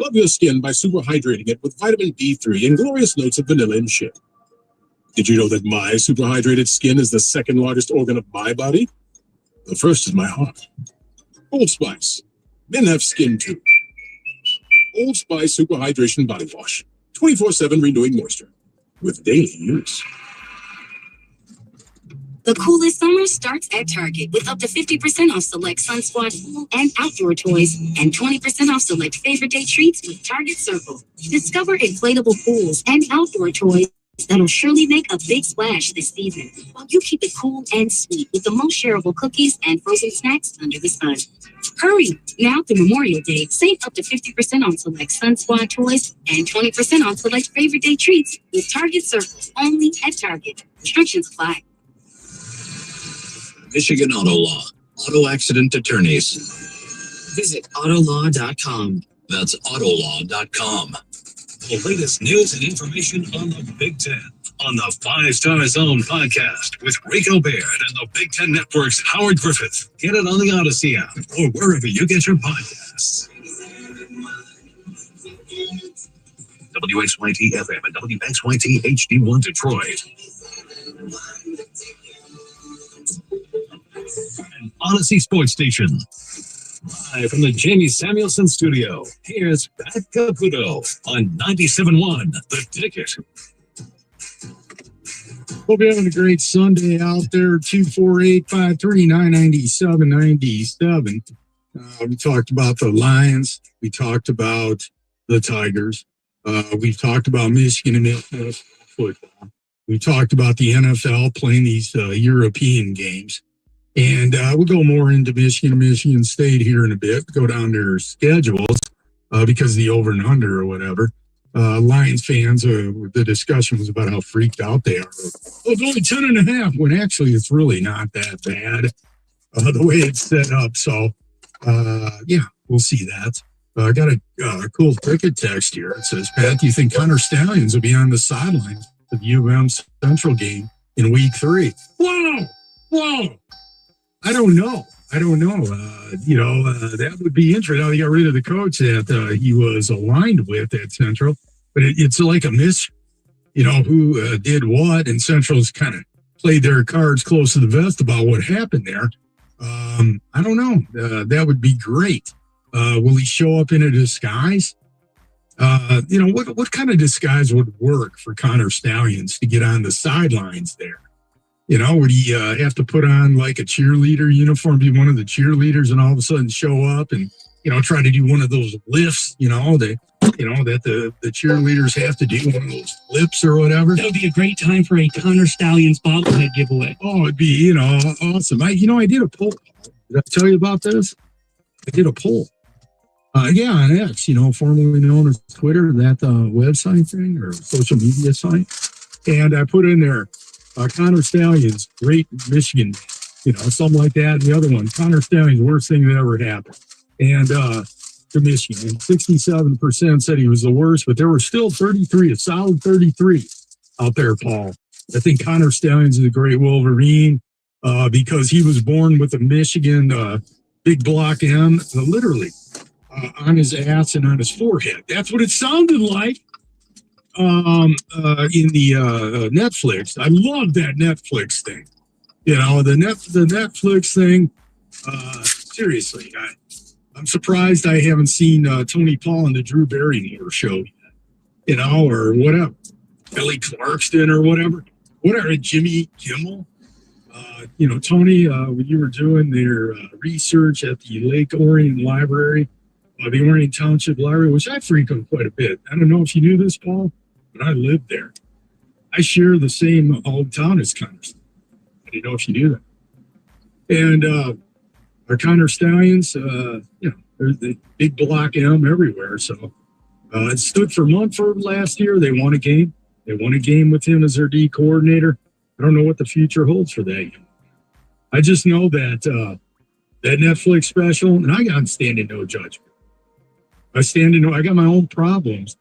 Love your skin by super hydrating it with vitamin D3 and glorious notes of vanilla and shea. Did you know that my super hydrated skin is the second largest organ of my body? The first is my heart. Old Spice. Men have skin too. Old Spice Super Hydration Body Wash. 24/7 renewing moisture. With daily use. The coolest summer starts at Target with up to 50% off select Sunsquatch pool and outdoor toys and 20% off select favorite day treats with Target Circle. Discover inflatable pools and outdoor toys that'll surely make a big splash this season, while you keep it cool and sweet with the most shareable cookies and frozen snacks under the sun. Hurry! Now through Memorial Day, save up to 50% on select Sun Squad toys and 20% on select favorite day treats with Target Circles only at Target. Restrictions apply. Michigan Auto Law. Auto accident attorneys. Visit autolaw.com. That's autolaw.com. The latest news and information on the Big Ten on the 5 Star Zone podcast with Rico Baird and the Big Ten Network's Howard Griffith. Get it on the Odyssey app or wherever you get your podcasts. WXYT FM and WXYT HD1 Detroit. An Odyssey Sports Station. Live from the Jamie Samuelson studio, here's Pat Caputo on 97.1 The Ticket. Hope you're having a great Sunday out there. 248-539-9797. We talked about the Lions. We talked about the Tigers. We've talked about Michigan and Minnesota football. We talked about the NFL playing these European games. And we'll go more into Michigan State here in a bit, go down their schedules because of the over and under or whatever. Lions fans, the discussion was about how freaked out they are. Oh, it's only 10.5, when actually it's really not that bad the way it's set up. So, yeah, we'll see that. I got a cool cricket text here. It says, Pat, do you think Hunter Stallions will be on the sidelines of the U.M. Central game in week 3? Whoa! I don't know. That would be interesting how he got rid of the coach that he was aligned with at Central. But it's like a who did what, and Central's kind of played their cards close to the vest about what happened there. I don't know. That would be great. Will he show up in a disguise? What kind of disguise would work for Connor Stallions to get on the sidelines there? Would he have to put on like a cheerleader uniform, be one of the cheerleaders, and all of a sudden show up and try to do one of those lifts? That the cheerleaders have to do, one of those flips or whatever. That would be a great time for a Connor Stallions bobblehead giveaway. Oh, it'd be awesome. I did a poll. Did I tell you about this? I did a poll. Yeah, on X, formerly known as Twitter, that website thing or social media site, and I put in there Connor Stallions, great Michigan, something like that. And the other one, Connor Stallions, worst thing that ever happened, and to Michigan. And 67% said he was the worst, but there were still 33, a solid 33 out there, Paul. I think Connor Stallions is a great Wolverine because he was born with a Michigan big block M, literally on his ass and on his forehead. That's what it sounded like in the Netflix. I love that Netflix thing. The Netflix thing. Seriously, I'm surprised I haven't seen Tony Paul and the Drew Barrymore show yet, or whatever. Kelly Clarkson or whatever. Jimmy Kimmel. Tony, when you were doing their research at the Lake Orion Library, the Orion Township Library, which I frequent quite a bit. I don't know if you knew this, Paul, but I lived there. I share the same old town as Connor. I didn't know if you knew that. And our Connor Stallions, there's the big block M everywhere. So it stood for Munford last year. They won a game. They won a game with him as their D coordinator. I don't know what the future holds for that. I just know that that Netflix special, and I'm standing no judgment. I got my own problems,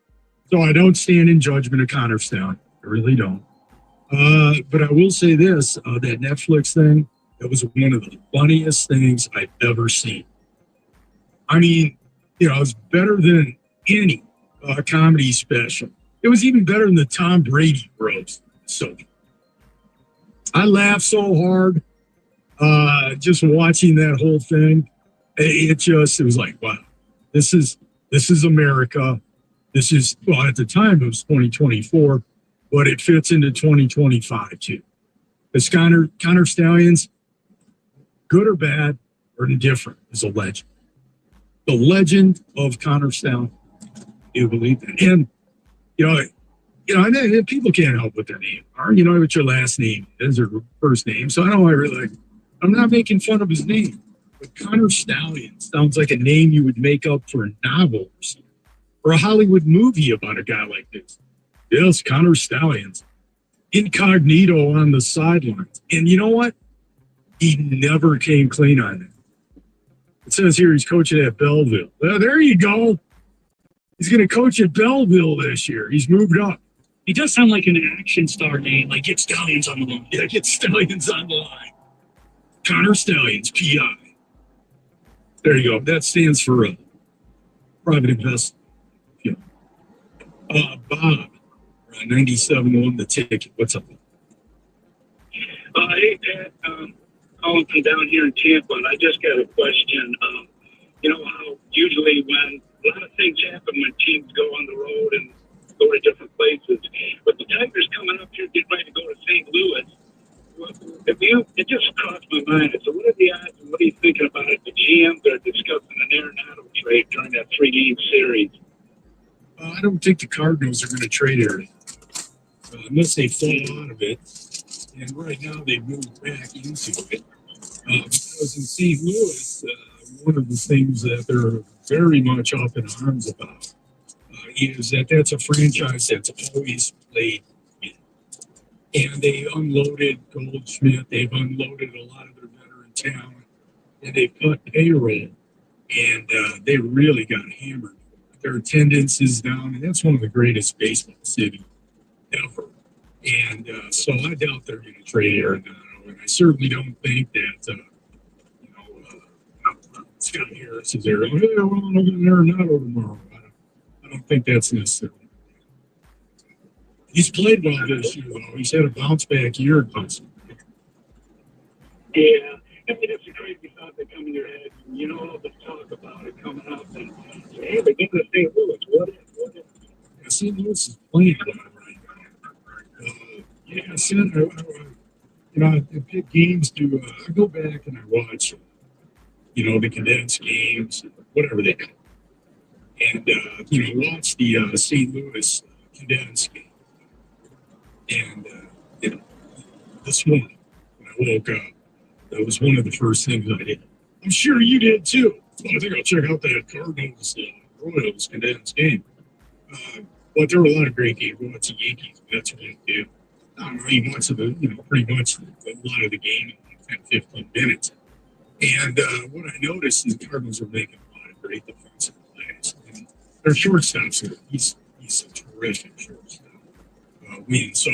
so I don't stand in judgment of Connor Stallion. I really don't. But I will say this, that Netflix thing, that was one of the funniest things I've ever seen. I mean, it's better than any comedy special. It was even better than the Tom Brady roast. So I laughed so hard just watching that whole thing. It was like, wow, this is America. This is, well, at the time it was 2024, but it fits into 2025 too. Because Connor Stallions, good or bad or indifferent, is a legend. The legend of Connor Stallions. You believe that? And and people can't help what their name are. What your last name is or first name. So I'm not making fun of his name. But Connor Stallions sounds like a name you would make up for a novel or a Hollywood movie about a guy like this. Yes, Connor Stallions. Incognito on the sidelines. And you know what? He never came clean on it. It says here he's coaching at Belleville. Well, there you go. He's going to coach at Belleville this year. He's moved up. He does sound like an action star name, like Get Stallions on the line. Yeah, Get Stallions on the line. Connor Stallions, PI. There you go. That stands for private investment. Bob, 97 won the ticket. What's up? Hey, Pat. Calling from down here in Tampa, and I just got a question. How usually when a lot of things happen when teams go on the road and go to different places, but the Tigers coming up here, getting ready to go to St. Louis. It just crossed my mind. So what are the odds and what are you thinking about it? The GMs are discussing an Arenado trade during that 3-game series. I don't think the Cardinals are going to trade Aaron unless they fall out of it. And right now they've moved back into it. Because in St. Louis, one of the things that they're very much up in arms about is that that's a franchise that's always played in. And they unloaded Goldschmidt. They've unloaded a lot of their veteran talent. And they've cut payroll. And they really got hammered. Their attendance is down. And that's one of the greatest baseball cities ever. And so I doubt they're going to trade Arenado. And I certainly don't think that, Scott Harris is there. Hey, well, I'm going to Arenado tomorrow. I don't think that's necessary. He's played well this year, though. He's had a bounce back year. Yeah, I mean, it's a crazy thought that come in your head. You know, all the talk about it coming up, and hey, they get to St. Louis. What if? What if? Yeah, St. Louis is playing well right now. Yeah, I said, I pick games to, I go back and I watch, the condensed games, whatever they call it. And, watch the St. Louis condensed game. And, this morning, when I woke up, that was one of the first things I did. I'm sure you did too. Well, I think I'll check out that Cardinals Royals condensed game. But there were a lot of great games. We watched the Yankees. That's what I do. You watch pretty much a lot of the game in 10, 15 minutes. And what I noticed is the Cardinals are making a lot of great defensive plays. And their shortstops he's a terrific shortstop. So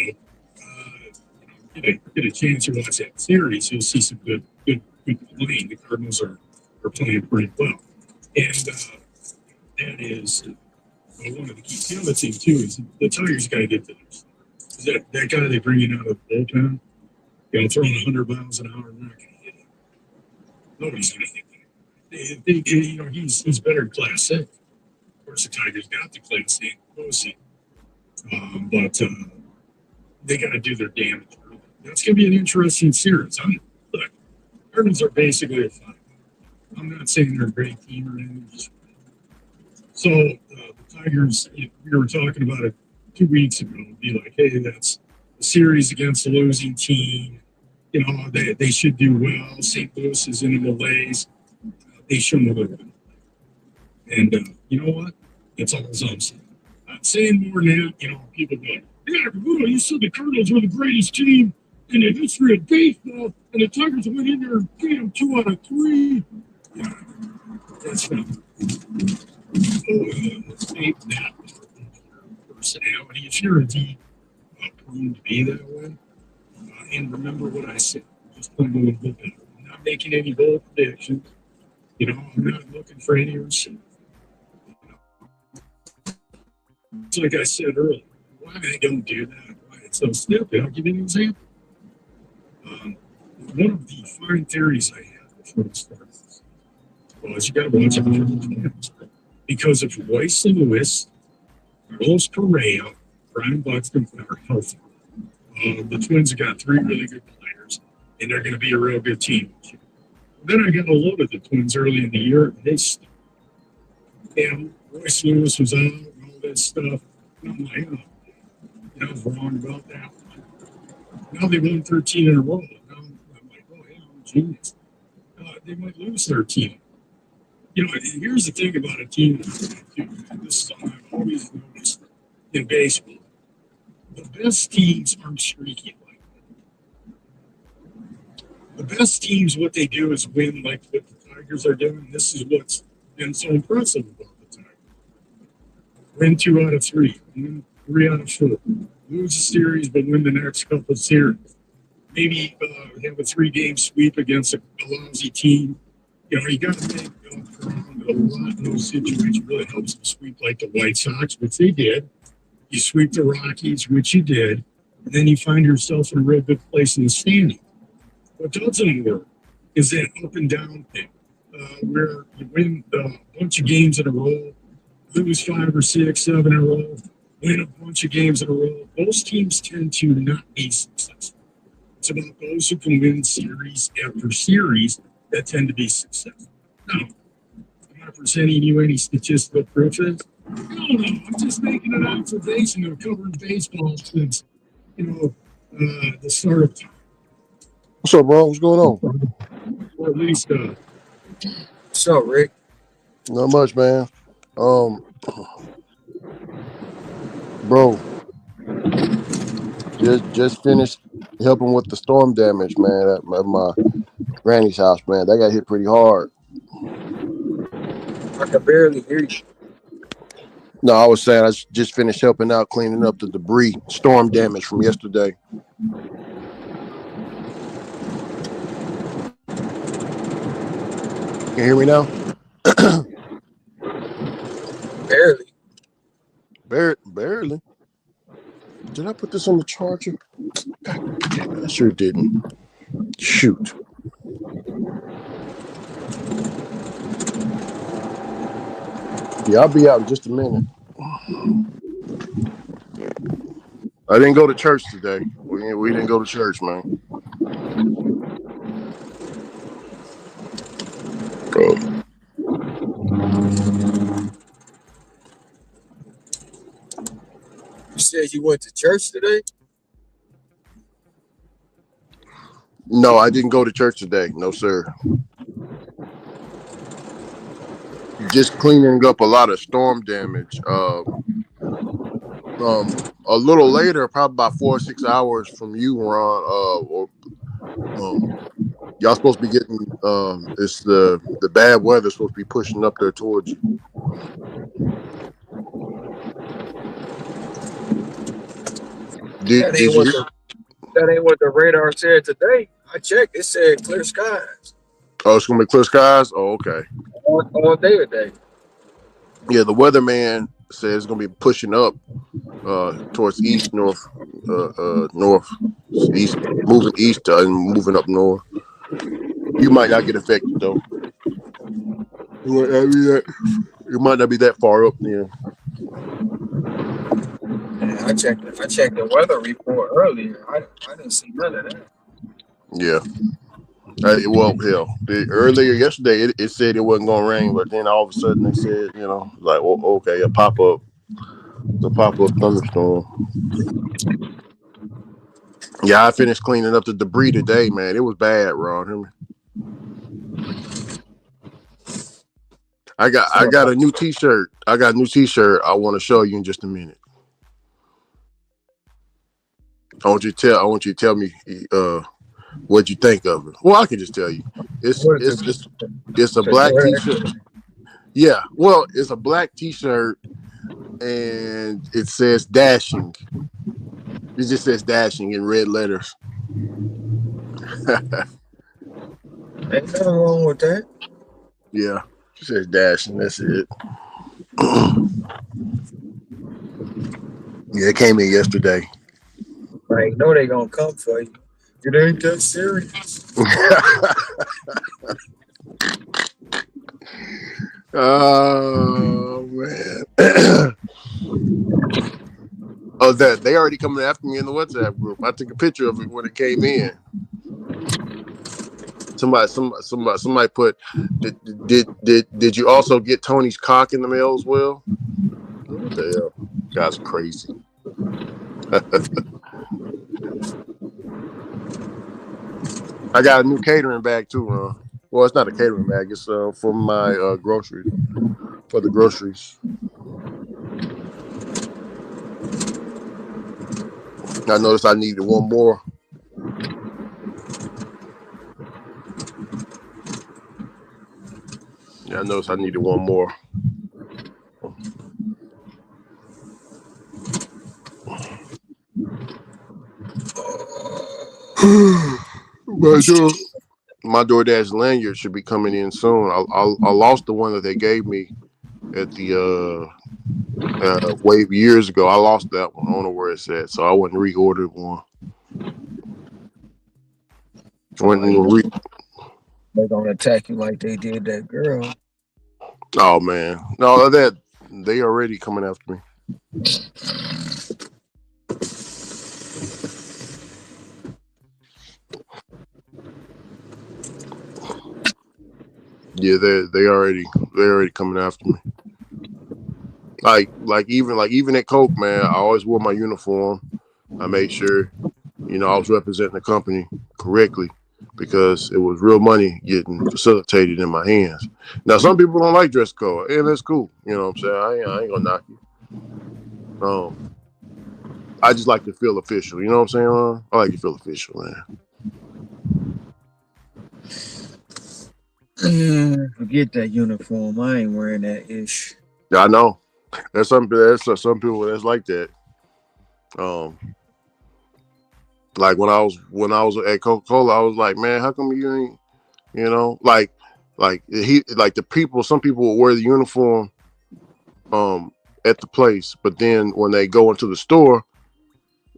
get a chance to watch that series, you'll see some good playing. The Cardinals are playing pretty well, and that is one of the keys. The other thing too is the Tigers got to get to this. That guy they bring in out of the bullpen, throwing 100 miles an hour, not going to hit him. Nobody's going to hit him. He's better in Class A. Of course, the Tigers got the Class A, but they got to do their damage. That's going to be an interesting series. Look, Cardinals are basically a 5. I'm not saying they're a great team or anything. So the Tigers, we were talking about it 2 weeks ago. It'd be like, hey, that's a series against a losing team. They should do well. St. Louis is in the malaise. They shouldn't have been. And you know what? It's all I'm saying. I'm saying more than that. People go, yeah, you said the Cardinals were the greatest team in the history of baseball, and the Tigers went in there and beat them 2 out of 3. That's not. Take that personality. If you're indeed prone to be that way, and remember what I said, just play a little bit better. I'm not making any bold predictions. I'm not looking for any receipt. It's like I said earlier, why they don't do that? Why it's so stupid? I'll give you an example. One of the fine theories I have before the start was you got to watch out for the Twins. Because if Royce Lewis, Carlos Correa, Brian Buxton are healthy, the Twins have got 3 really good players, and they're going to be a real good team. Then I got a load of the Twins early in the year, and they stunk. And Royce Lewis was out and all that stuff. And I'm like, I was wrong about that. Now they won 13 in a row. Now I'm like, oh, yeah, I'm a genius. They might lose 13. Here's the thing about a team. This is something I've always noticed in baseball. The best teams aren't streaky like that. The best teams, what they do is win like what the Tigers are doing. This is what's been so impressive about the Tigers. Win 2 out of 3, win 3 out of 4. Lose a series, but win the next couple of series. Maybe have a 3-game sweep against a lousy team. You got to make a lot in those situations. Really helps them sweep like the White Sox, which they did. You sweep the Rockies, which you did, and then you find yourself in a real good place in the standing. What doesn't work is that up and down thing, where you win a bunch of games in a row, lose 5 or 6, 7 in a row, win a bunch of games in a row. Those teams tend to not be successful. It's about those who can win series after series that tend to be successful. Now, I'm not presenting you any statistical proof of it. No, I'm just making an observation of covering baseball since, the start of time. What's up, bro? What's going on? Or at least, What's up, Rick? Not much, man. Bro, just finished helping with the storm damage, man, at my granny's house, man. That got hit pretty hard. I can barely hear you. No, I was saying I just finished helping out cleaning up the debris, storm damage from yesterday. Can you hear me now? Barely. Did I put this on the charger? God damn it, I sure didn't. Shoot. Yeah, I'll be out in just a minute. I didn't go to church today. We didn't go to church, man. You said you went to church today? No, I didn't go to church today. No, sir. Just cleaning up a lot of storm damage. A little later, probably about 4 or 6 hours from you, Ron. Y'all supposed to be getting. It's the bad weather supposed to be pushing up there towards you. That Did ain't you? what the radar said today. I checked. It said clear skies Oh, it's gonna be clear skies. Oh, okay. all day today. Yeah, the weatherman says it's gonna be pushing up towards east, north, north, east, moving east and moving up north. You might not get affected though. It might not be that far up there. Yeah, I checked the weather report earlier. I didn't see none of that. Yeah. Well, hell, earlier yesterday it said it wasn't gonna rain, but then all of a sudden they said, like, oh, okay, it's a pop up thunderstorm. Yeah, I finished cleaning up the debris today, man. It was bad, Ron. Hear me? I got a new T-shirt. I got a new T-shirt. I want to show you in just a minute. I want you to tell me what you think of it. Well, I can just tell you. It's a black T-shirt. Yeah, well, it's a black T-shirt and it says dashing. It just says dashing in red letters. Ain't nothing wrong with that. Yeah, it says dashing. That's it. Yeah, it came in yesterday. I know they gonna come for you. It ain't that serious. Oh man. Oh, that they already coming after me in the WhatsApp group. I took a picture of it when it came in. Somebody put, did you also get Tony's cock in the mail as well? What the hell? Guys are crazy. I got a new catering bag too, Ron. Well, it's not a catering bag. It's for my groceries. For the groceries. I noticed I needed one more. Yeah, I noticed I needed one more. My DoorDash lanyard should be coming in soon. I lost the one that they gave me at the wave years ago. I lost that one. I don't know where it's at, so I wouldn't reorder one. They're gonna attack you like they did that girl. Oh man, no, that they already coming after me. Yeah, they already coming after me. Like even at Coke, man, I always wore my uniform. I made sure, I was representing the company correctly because it was real money getting facilitated in my hands. Now, some people don't like dress code, and that's cool. You know what I'm saying? I ain't gonna knock you. I just like to feel official. You know what I'm saying, Ron? I like to feel official, man. Forget that uniform. I ain't wearing that ish. I know. There's some people that's like that. Like when I was at Coca-Cola, I was like, man, how come you ain't, like the people, some people will wear the uniform at the place, but then when they go into the store,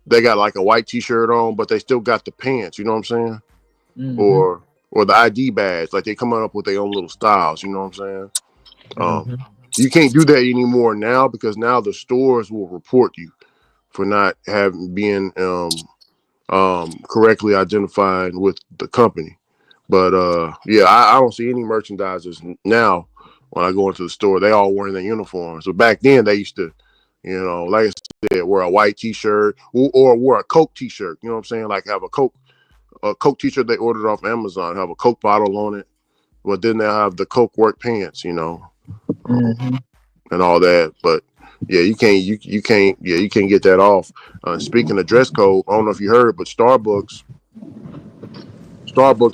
they got like a white t-shirt on, but they still got the pants, you know what I'm saying? Mm-hmm. Or the ID badge, like they coming up with their own little styles, you know what I'm saying? You can't do that anymore now because now the stores will report you for not having being correctly identified with the company. But yeah, I don't see any merchandisers now when I go into the store. They all wearing their uniforms. So back then they used to, like I said, wear a white T-shirt or wear a Coke T-shirt. You know what I'm saying? Like have a Coke T-shirt they ordered off Amazon, have a Coke bottle on it. But then they'll have the Coke work pants, Mm-hmm. and all that. But yeah, you can't get that off. Speaking of dress code, I don't know if you heard, but Starbucks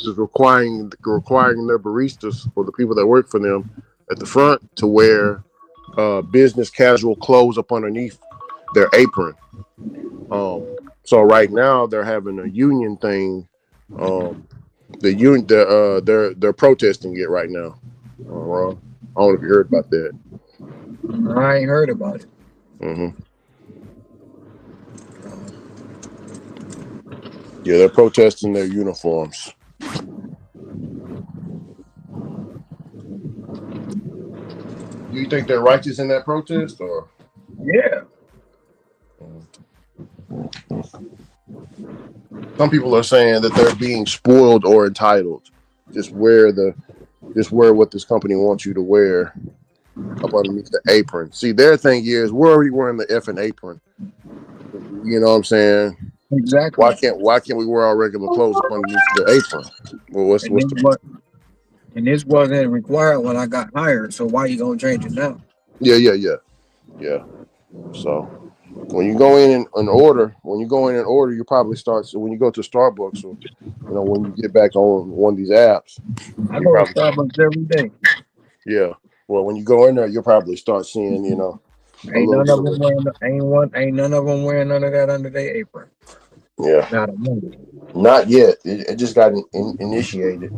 is requiring their baristas or the people that work for them at the front to wear business casual clothes up underneath their apron. So right now they're having a union thing. They're protesting it right now. Ron, I don't know if you heard about that. I ain't heard about it. Mm-hmm. Yeah, they're protesting their uniforms. Do you think they're righteous in that protest, or? Yeah. Some people are saying that they're being spoiled or entitled. Just wear what this company wants you to wear up underneath the apron. See, their thing is we're already wearing the effing apron. You know what I'm saying? Exactly. Why can't we wear our regular clothes up underneath the apron? Well, what's And this, the what, and this wasn't required when I got hired. So why you gonna change it now? yeah. So when you go in and order, you probably start. So when you go to Starbucks or when you get back on one of these apps, I you go to probably Starbucks every day. yeah. Well, when you go in there, you'll probably start seeing a Ain't little none bit of of them wearing. Ain't none of them wearing none of that under their apron. yeah. Not a one. Not yet. It just got initiated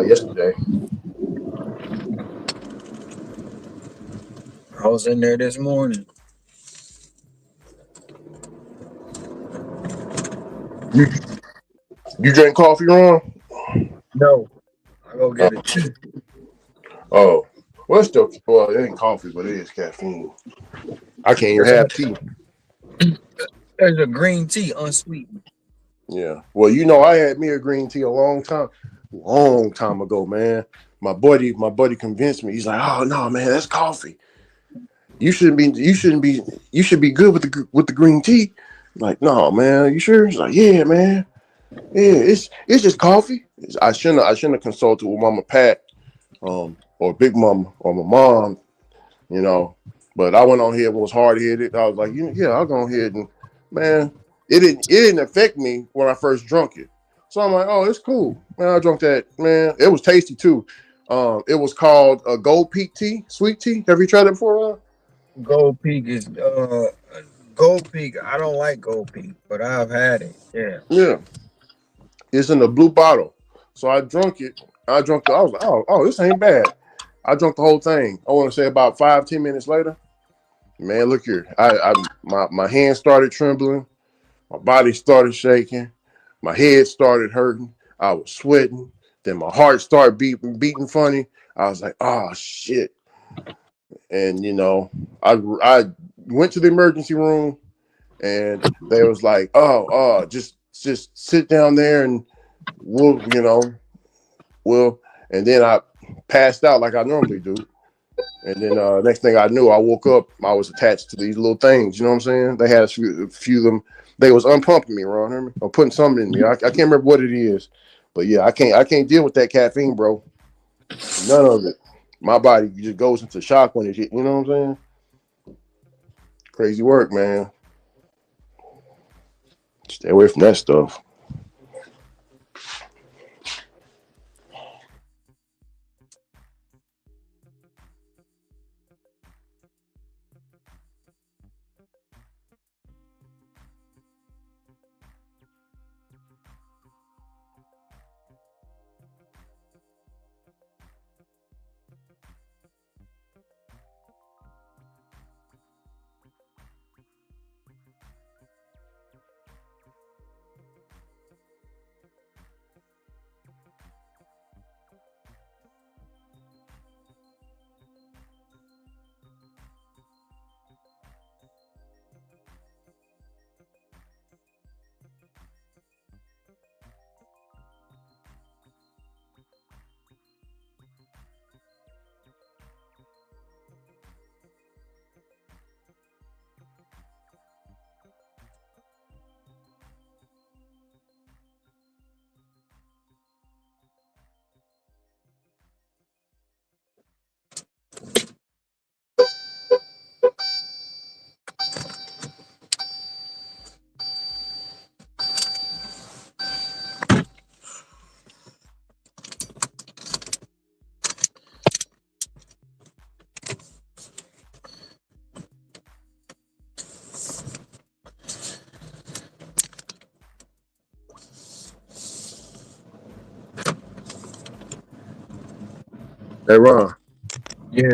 yesterday. I was in there this morning. You drink coffee, Ron? No, I go get a tea. Oh, well, it ain't coffee, but it is caffeine. I can't even have tea. There's a green tea unsweetened. Yeah. Well, I had me a green tea a long time ago, man. My buddy convinced me. He's like, "Oh no, man, that's coffee. You shouldn't be. You should be good with the green tea." I'm like, no, man, you sure? He's like, yeah, man. Yeah, it's just coffee. I shouldn't have consulted with Mama Pat, or Big Mama or my mom, you know. But I went on here and was hard headed. I was like, yeah, I'll go ahead and man, it didn't affect me when I first drunk it. So I'm like, oh, it's cool. Man, I drunk that, man. It was tasty too. It was called a Gold Peak tea, sweet tea. Have you tried it before, Ron? Gold Peak. I don't like Gold Peak, but I've had it. Yeah. Yeah. It's in a blue bottle. So I drank it. I was like, oh, this ain't bad. I drank the whole thing. I want to say about 5-10 minutes later. Man, look here. My hands started trembling. My body started shaking. My head started hurting. I was sweating. Then my heart started beating funny. I was like, oh shit. And I went to the emergency room and they was like, just sit down there and we'll and then I passed out like I normally do. And then next thing I knew, I woke up. I was attached to these little things. You know what I'm saying? They had a few of them. They was unpumping me, Ron. Hear me? Or putting something in me. I can't remember what it is, but yeah, I can't deal with that caffeine, bro. None of it. My body just goes into shock when it hit. You know what I'm saying? Crazy work, man. Stay away from that stuff. Hey, Ron. Yeah.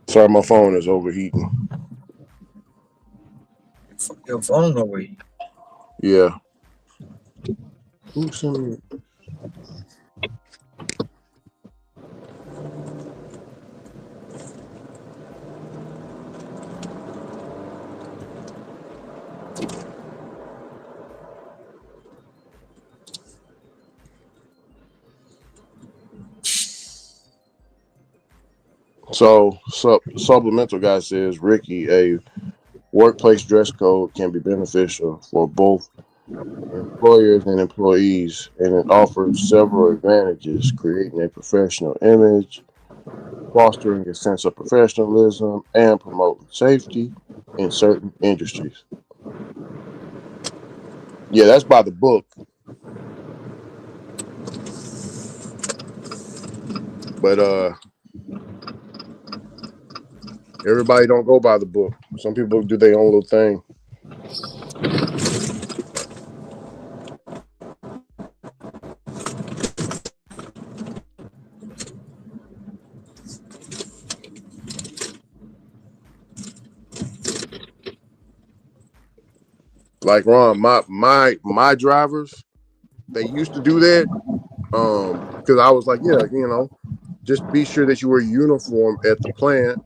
Sorry, my phone is overheating. Your phone overheat. Yeah. Who sent me? So, supplemental guy says, Ricky, a workplace dress code can be beneficial for both employers and employees, and it offers several advantages, creating a professional image, fostering a sense of professionalism, and promoting safety in certain industries. Yeah, that's by the book. But everybody don't go by the book. Some people do their own little thing. Like Ron, my drivers, they used to do that. Because I was like, yeah, just be sure that you wear uniform at the plant.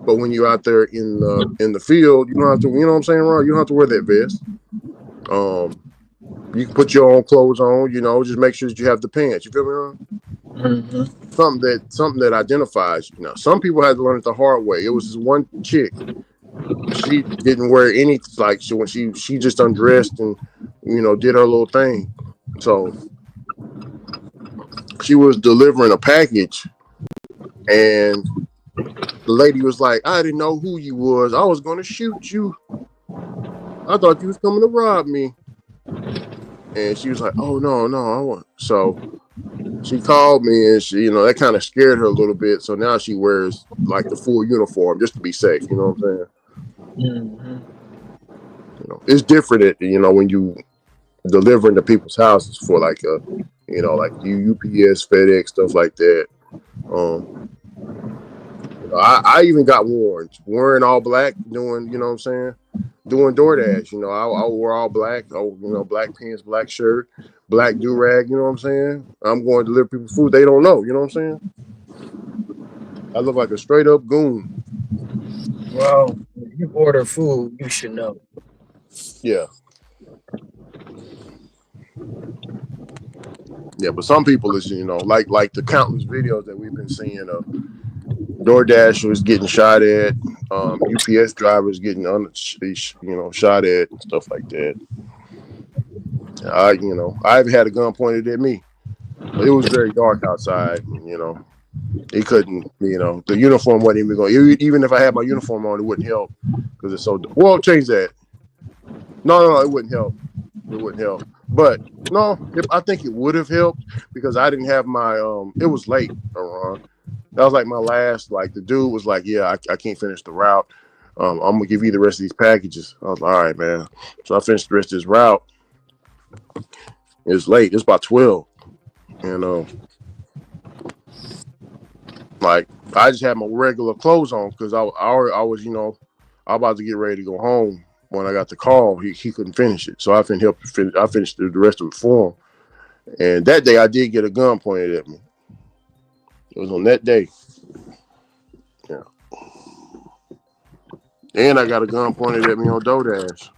But when you're out there in the field, you don't have to, you know what I'm saying, Ron? You don't have to wear that vest. You can put your own clothes on, just make sure that you have the pants. You feel me, Ron? Mm-hmm. Something that identifies. Some people had to learn it the hard way. It was this one chick. She didn't wear any when she just undressed and did her little thing. So she was delivering a package, and the lady was like, "I didn't know who you was. I was going to shoot you. I thought you was coming to rob me." And she was like, "Oh no, I want." So she called me, and she, that kind of scared her a little bit. So now she wears like the full uniform just to be safe. You know what I'm saying? Mm-hmm. It's different when you delivering to people's houses for like like UPS, FedEx, stuff like that. I even got warned wearing all black, doing, what I'm saying, doing DoorDash. I wore all black, black pants, black shirt, black do-rag, you know what I'm saying? I'm going to deliver people food they don't know, you know what I'm saying? I look like a straight up goon. Well, if you order food, you should know. Yeah. Yeah, but some people is, like the countless videos that we've been seeing of DoorDashers getting shot at, UPS drivers getting shot at and stuff like that. I've had a gun pointed at me. It was very dark outside, and he couldn't, the uniform wasn't even going. Even if I had my uniform on, it wouldn't help because it's so. Well, change that. No, it wouldn't help. It wouldn't help. But no, I think it would have helped because I didn't have my. It was late, Ron. That was like my last. Like the dude was like, "Yeah, I can't finish the route. I'm gonna give you the rest of these packages." I was like, "All right, man." So I finished the rest of this route. It's late. It's about 12, and like I just had my regular clothes on because I was I was about to get ready to go home when I got the call. He couldn't finish it, so I finished the rest of it for him. And that day I did get a gun pointed at me. It was on that day. Yeah. And I got a gun pointed at me on DoorDash.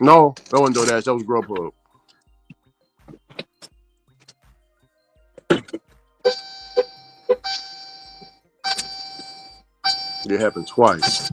No, that wasn't DoorDash. That was Grubhub. It happened twice.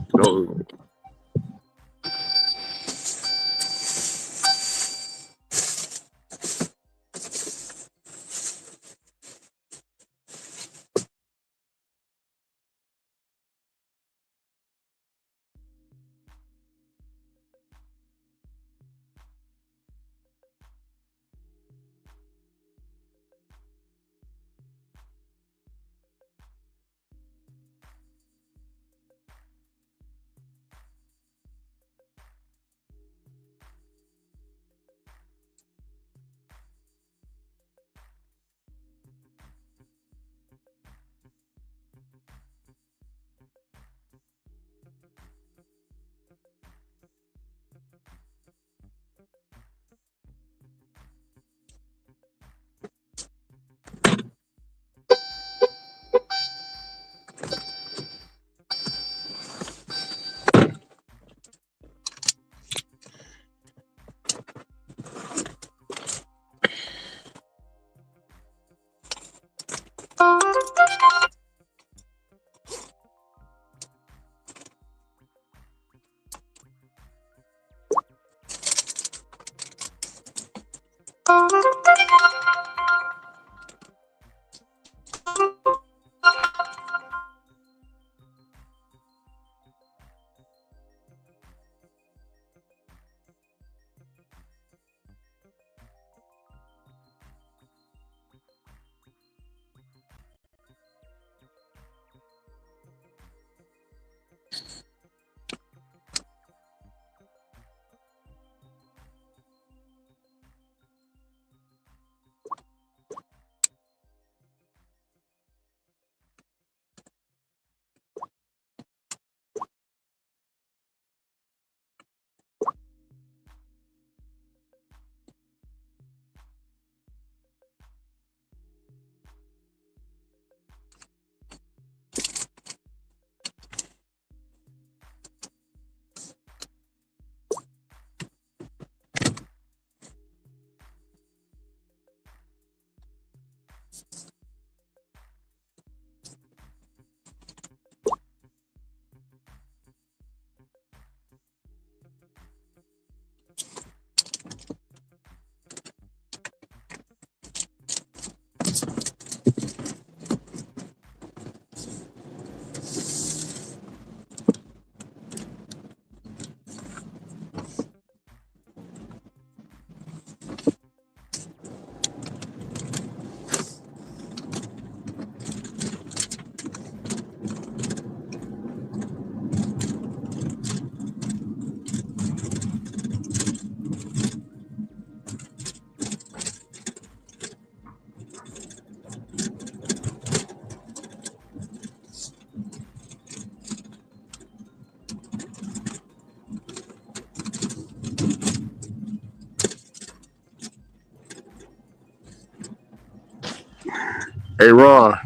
Hey Ron,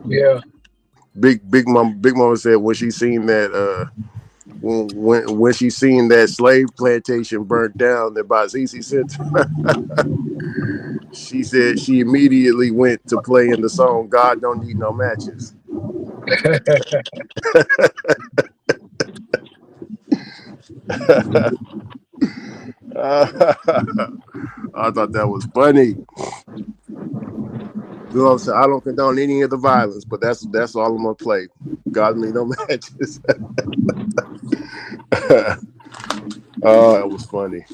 Yeah. Big Mama said when she seen that when she seen that slave plantation burnt down that Bozisi sent, she said she immediately went to playing the song "God Don't Need No Matches." I thought that was funny. You know what I'm saying? I don't condone any of the violence, but that's all I'm gonna play. God need no matches. Oh, that was funny.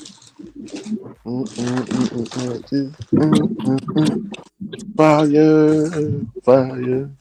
Fire, fire.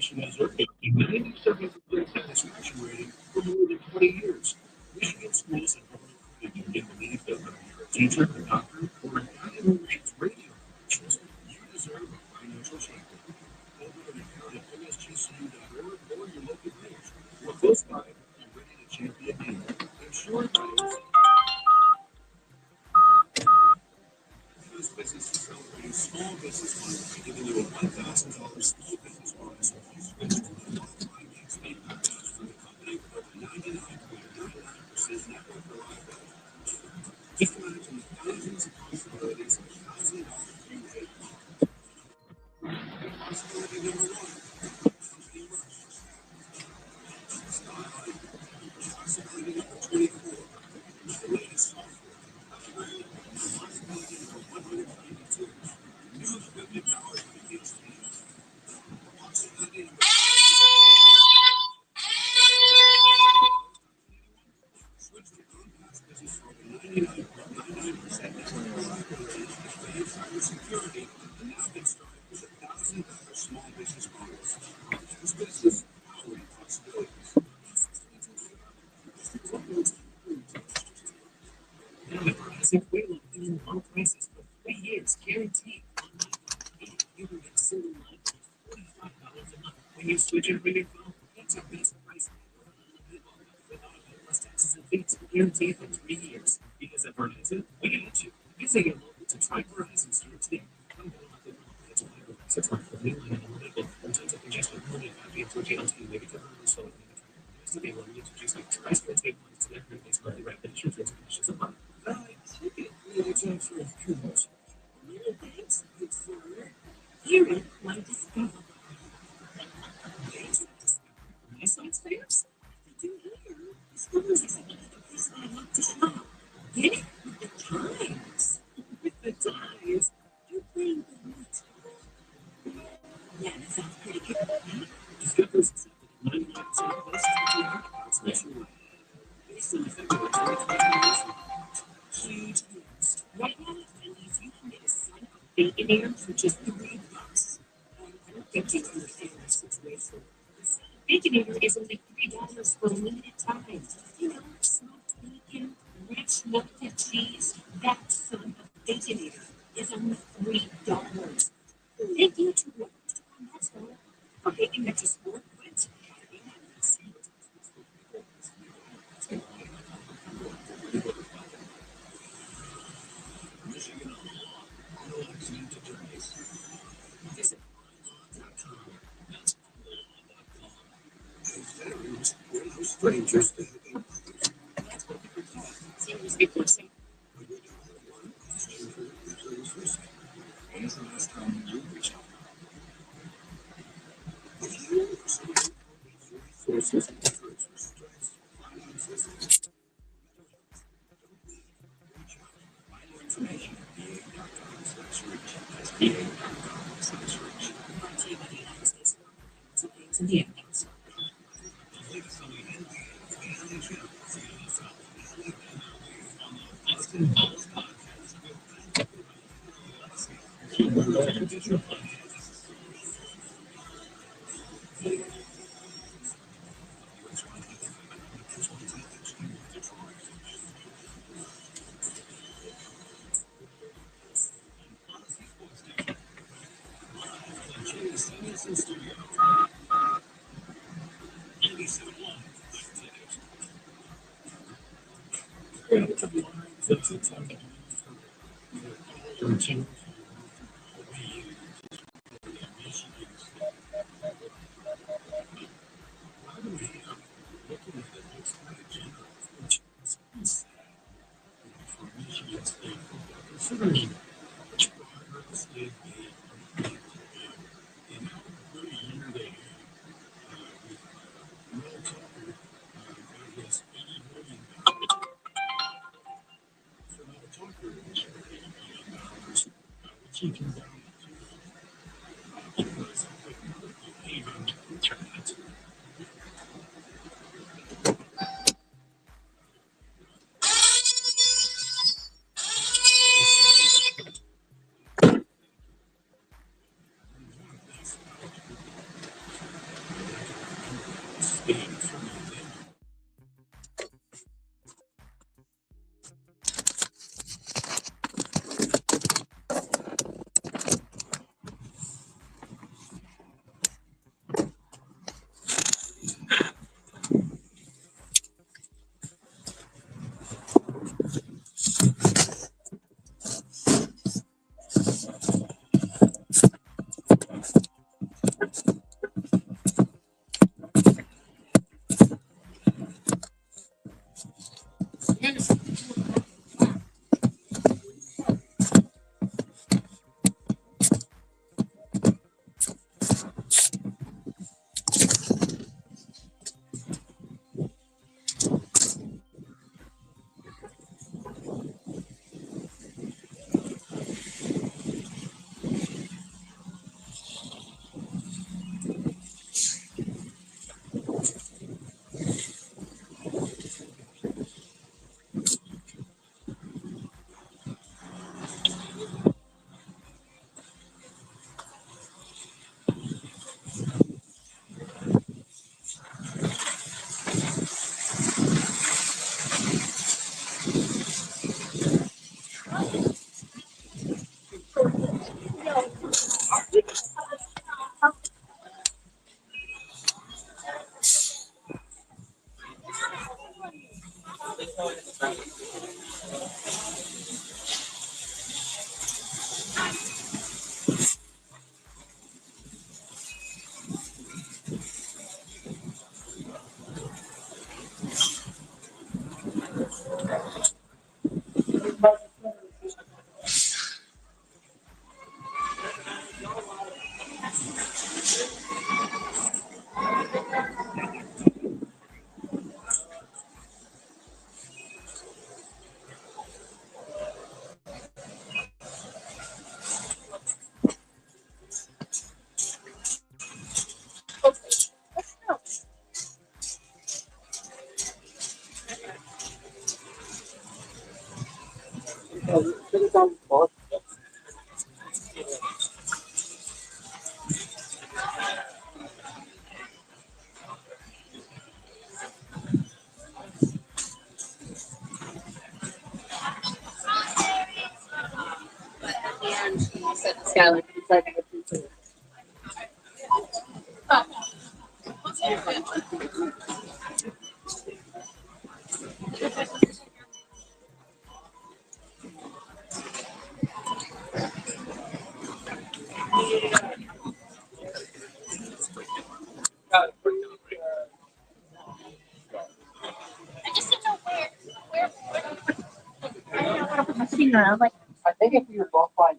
Education has earned a 97% satisfaction rating for more than 20 years. Michigan schools and public college are getting believed that whether you're a teacher, a doctor, or an animal rights radio professional, you deserve a financial champion. Go to an account at msgcu.org or your local branch. We're close by and ready to champion you. Insured by this business is celebrating Small Business Month by giving you a $1,000 small business bonus if you switch to the qualified state package from the company with over 99.99% network reliability. Just imagine the thousands of possibilities of $1,000 you pay. Possibility number one, company rush. Possibility number 24, the latest software. Possibility number 192, new equipment powered by PhDs. Possibility number switch to Comcast Business for over 99.99% network reliability, advanced cybersecurity, and now can start with a $1,000 small business bonus. Comcast Business, powering possibilities. Now the Verizon will lock in low prices for 3 years, guaranteed. You can get a single line for $45 a month when you switch it with your phone. That's your best price. Plus taxes and fees, guaranteed for 3 years. Because at Verizon, we got you. Visit your local to try Verizon store today. Come down with the Verizon Fiber, 6 months for new line and illegal. From times of congestion, more than 5 p.m. to GLT, negative or slow. To be able to introduce like price for take one to that group based on the rapid insurance and conditions of month. Right, ticket. Really time for a cruise. Little thanks, good for here in my discover. Renaissance fairs? Do here. Discoveries is another place I love to shop. Get it with the times. With the times. You bring the meat. Yeah, that sounds pretty good. Discoveries is 99% of places to do nationwide. Based on the February 2020 huge news. Right now, I believe you can get a son of Baconator for just $3. I don't think you understand this situation. Baconator is only $3 for a limited time. You know, smoked bacon, rich melted cheese. That son of Baconator is only $3. Thank you to work on that store for making that just work with. Michigan no accident attorneys. Visit mylaw.com. That's mylaw.com. Veterans, we're no strangers to helping others. That's what people call seniors before safety. But we don't have one stranger injuries risk. When is the last time you reached out? If you or someone needs resources, insurance, stress, finances, reach out. Find more information at va.com/reach. That's va.com/reach. Brought to you by the United States Department of Defense and the Air Force. The latest on the NBA, the NHL, the NFL, and the MLB on the Austin Balls podcast with Digital Podcast. Studio. 97.1. Considering which progress they've made and how good a year they had with Will Tucker got his $80 million. So now Tucker is for $80 million, which he can down to because you pay him to return it. I think if we were both like,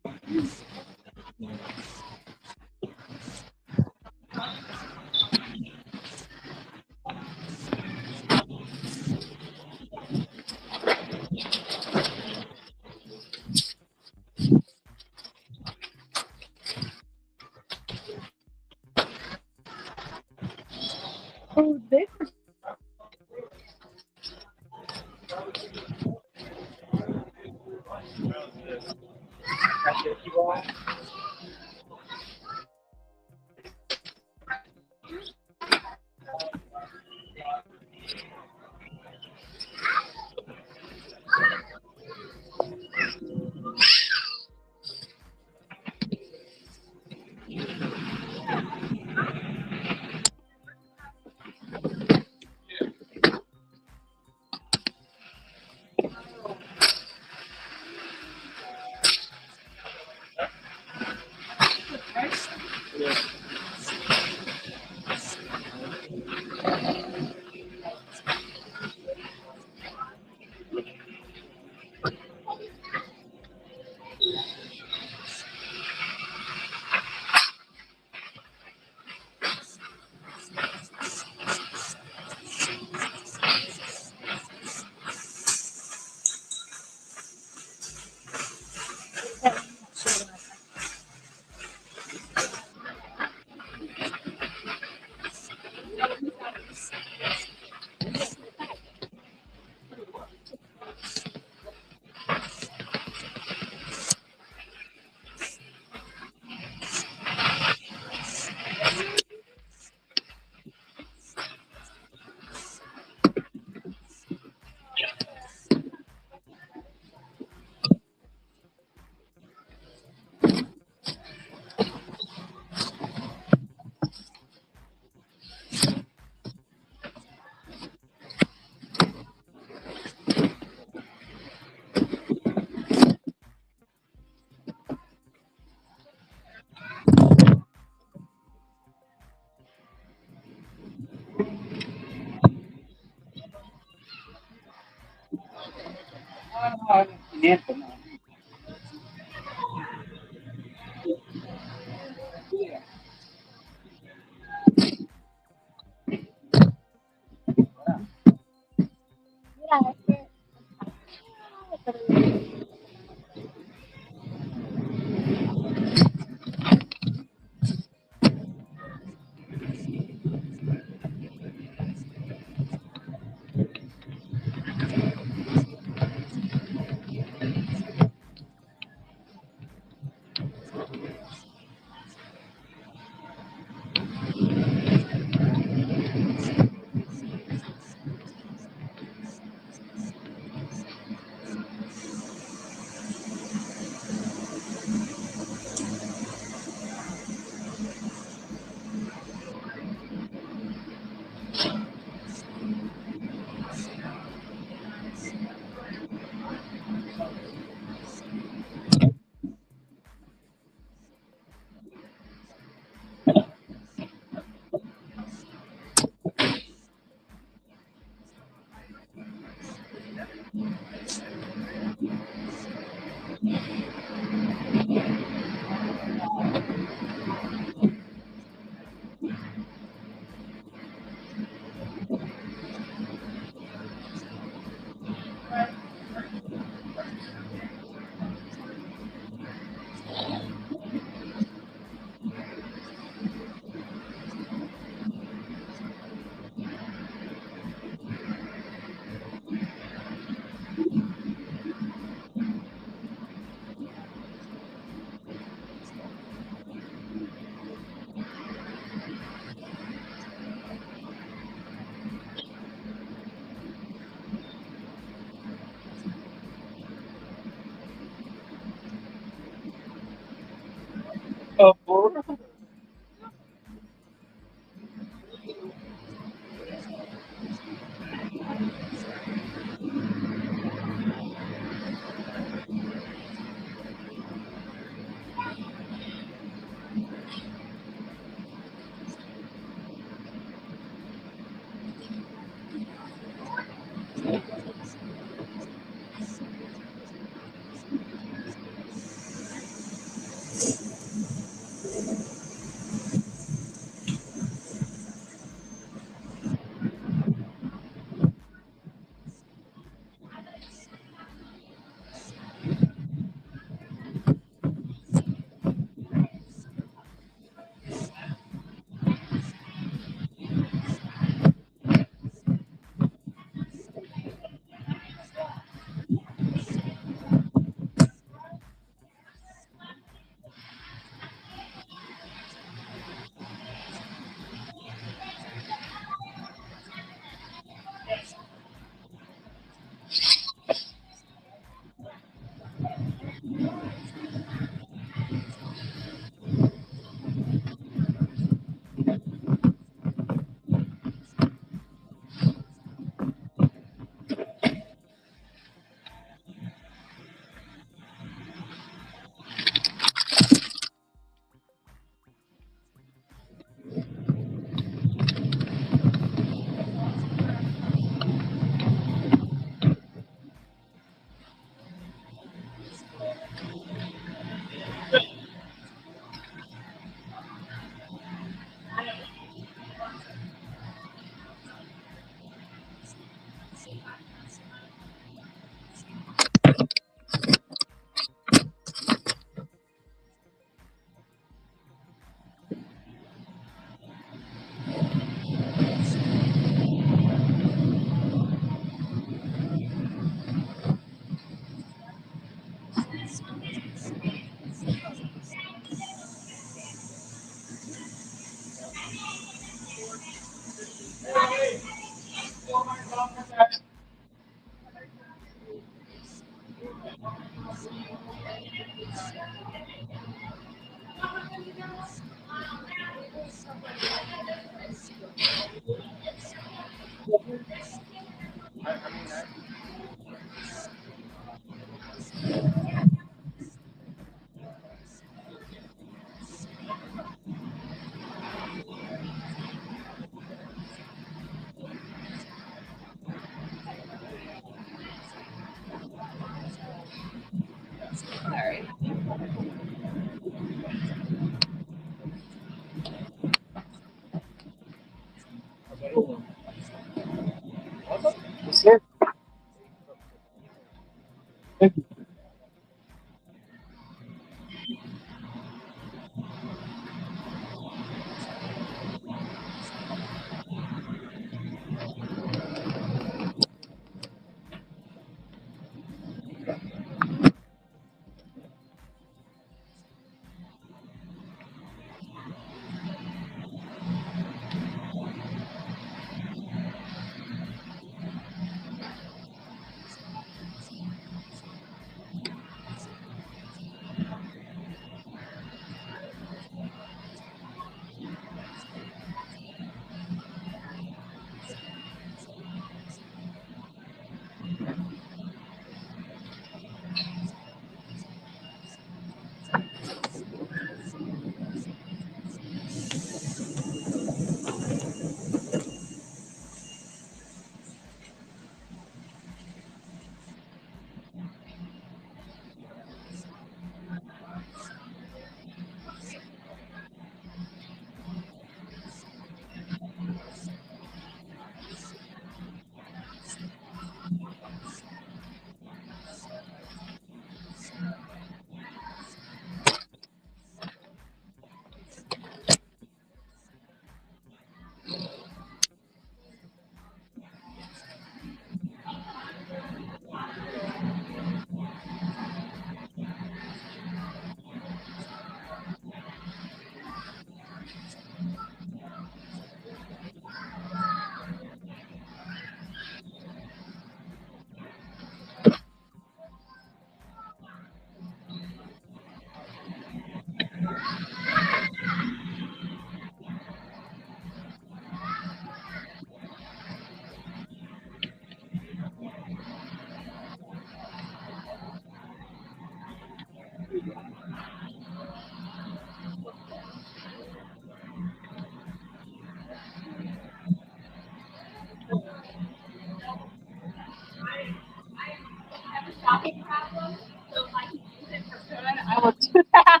I will do that.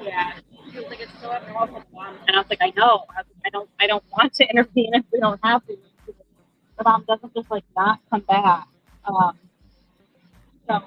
Yeah. She was like, it's so abnormal, Mom. And I was like, I know. I don't want to intervene if we don't have to. The mom doesn't just like not come back. So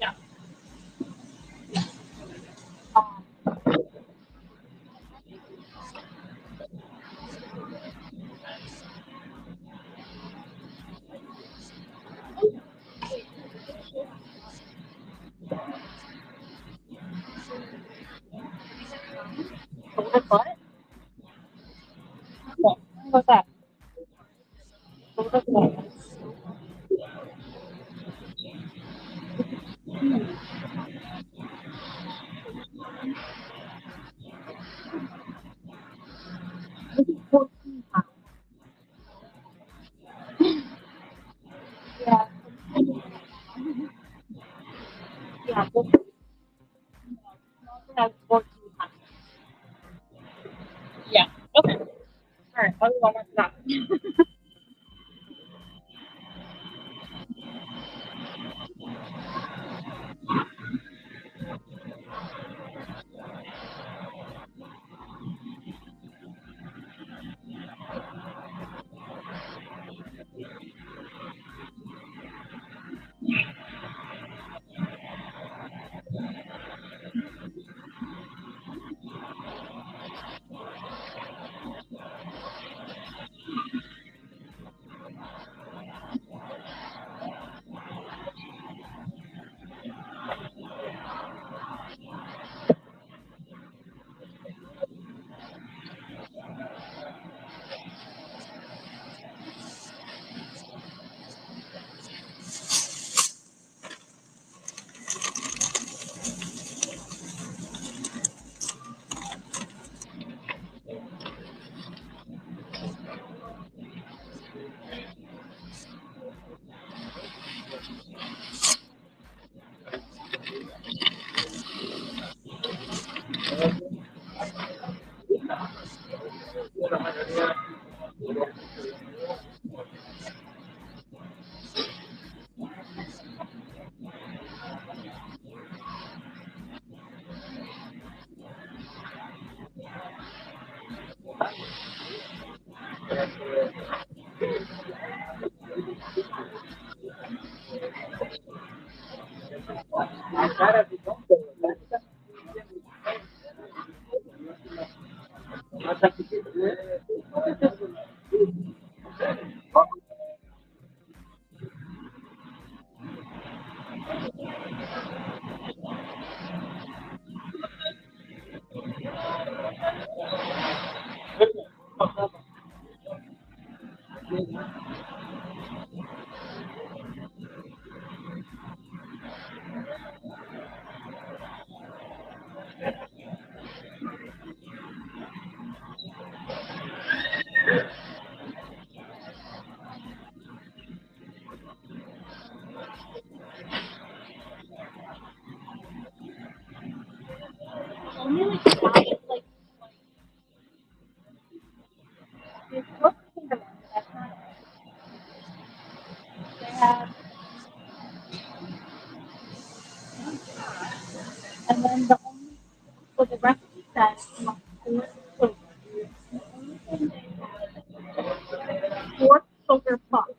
yeah. Shoulder butt? Okay. What's that? Shoulder butt. Yeah. Yeah. Has 14 pounds. Yeah. Okay. All right. I'll do one more for that. And then the only, what the recipe says, four sugar puffs.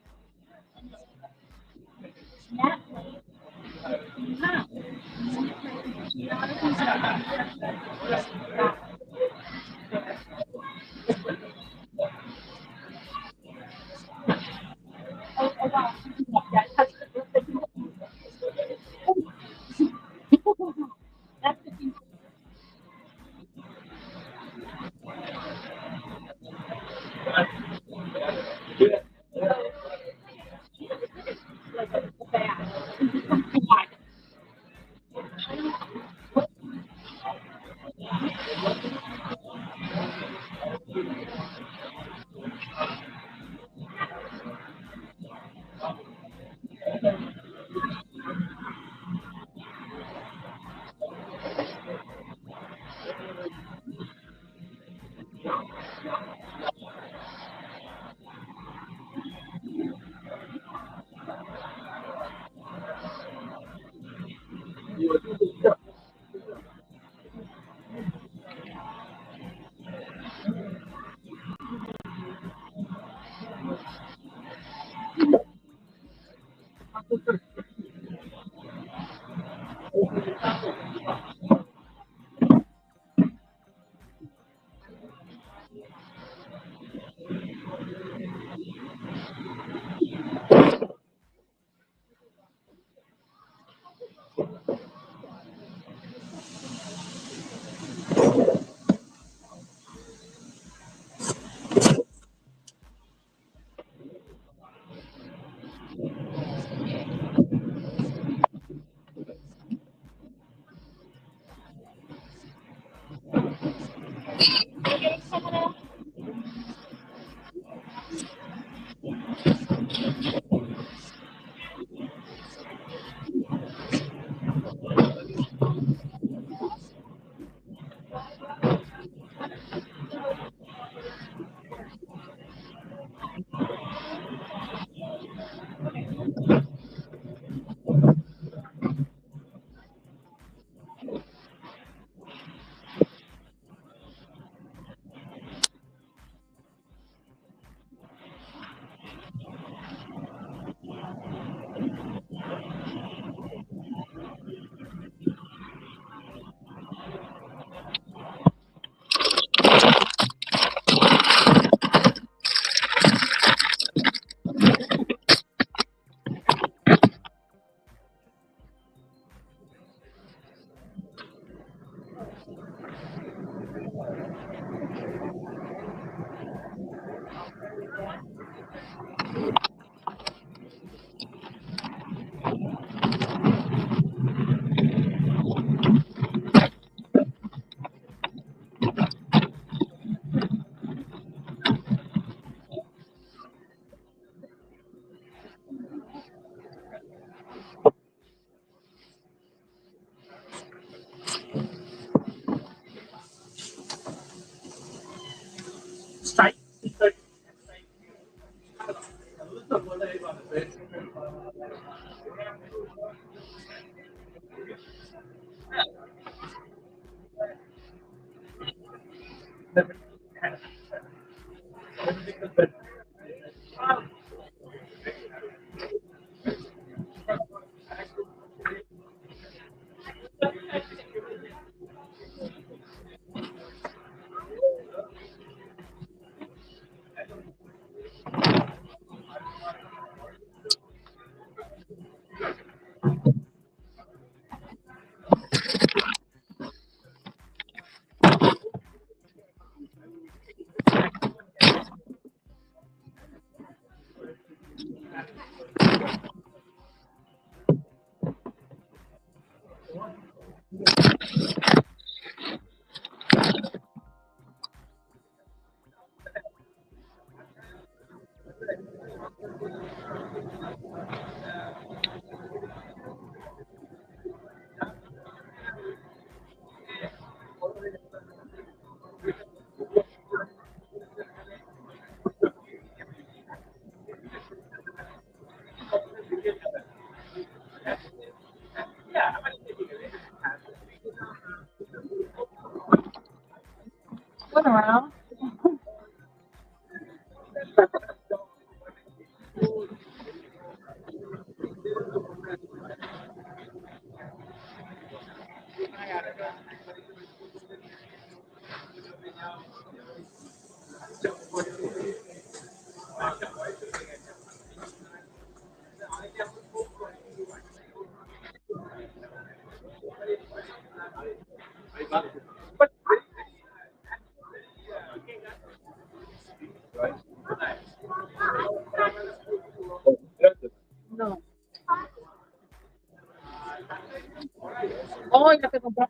Went around. No. Oh, ya te compré.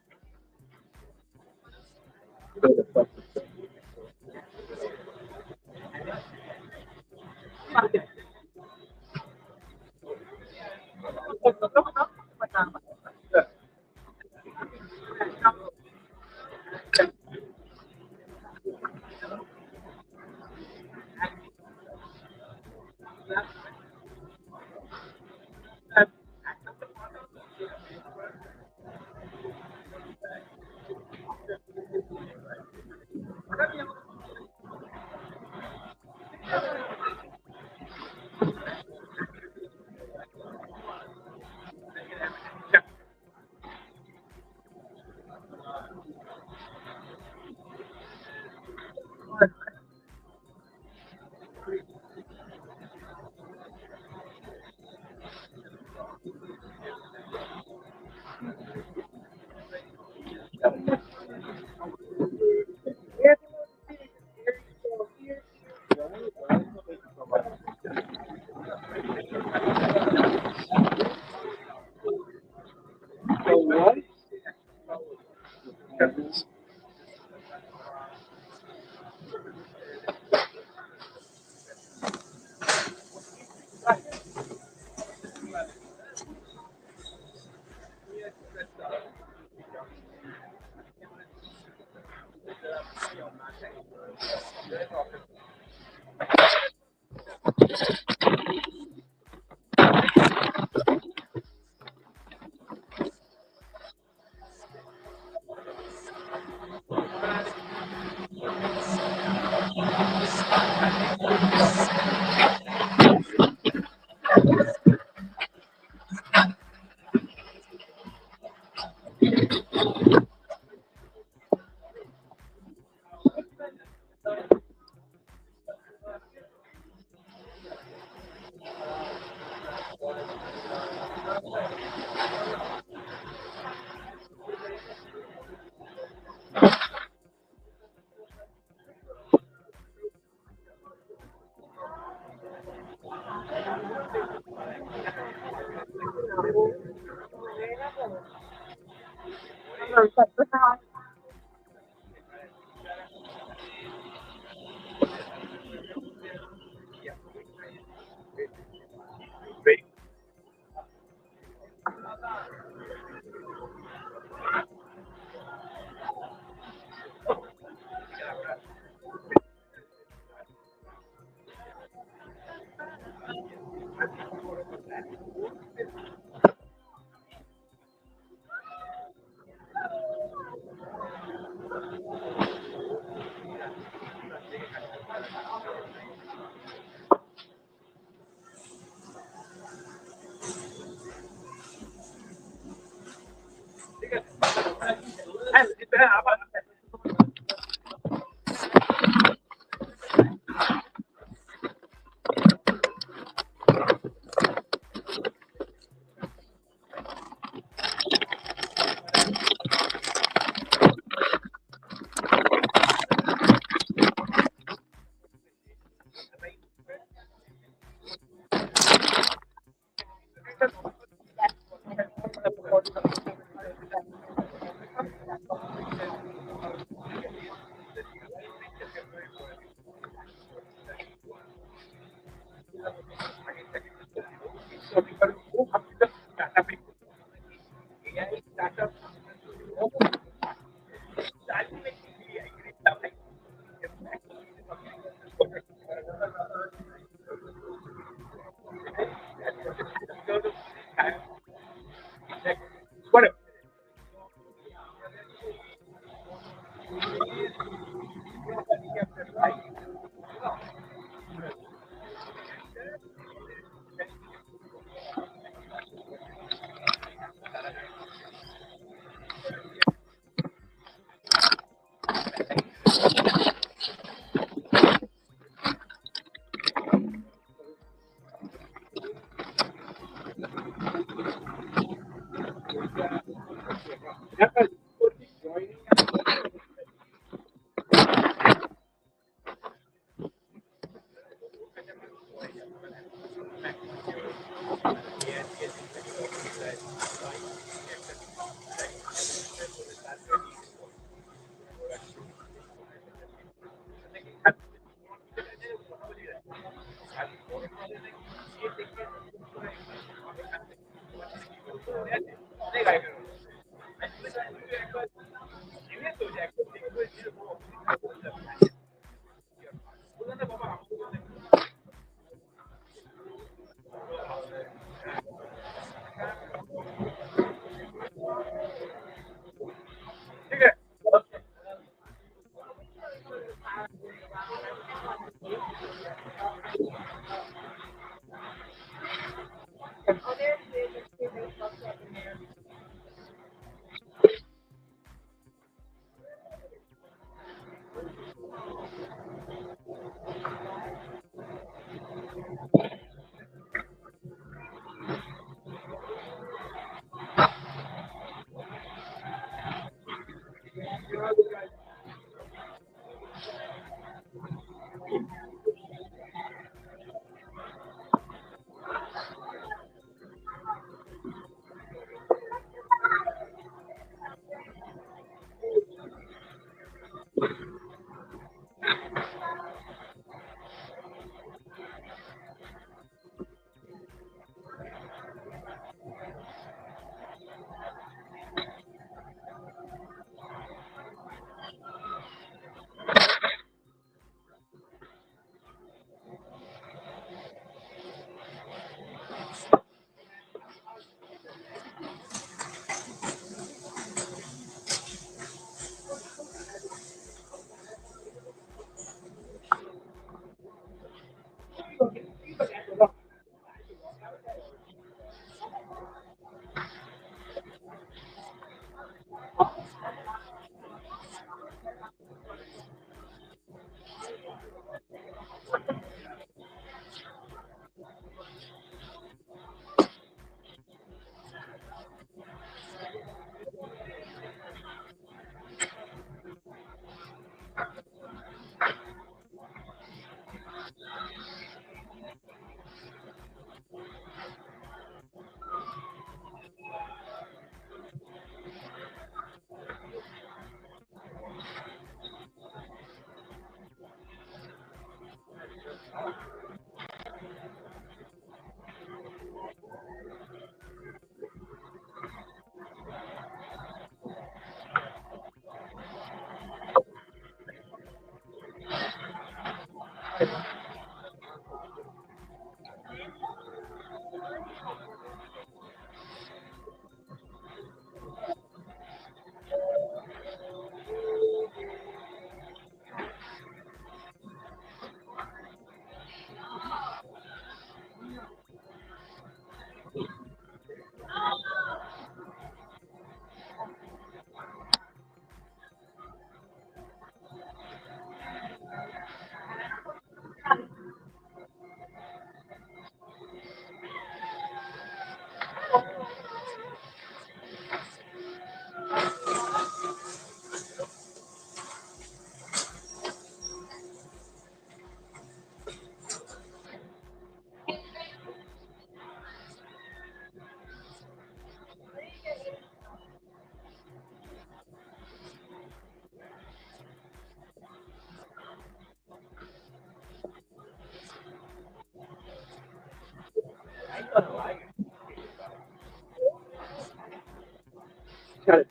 Got it.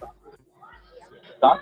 Stop.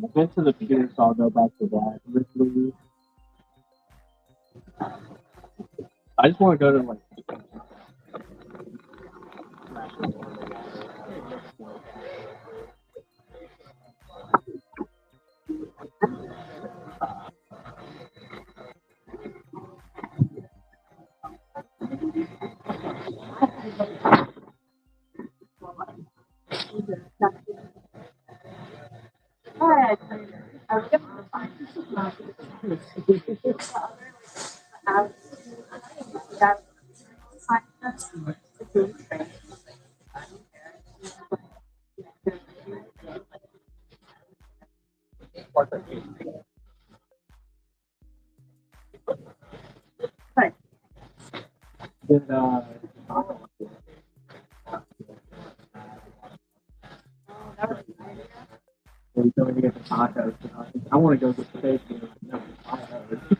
I've been to the pier, so I'll go back to that. Literally, I just want to go to like. Did we go to get the tacos? I want to go get steak and tacos.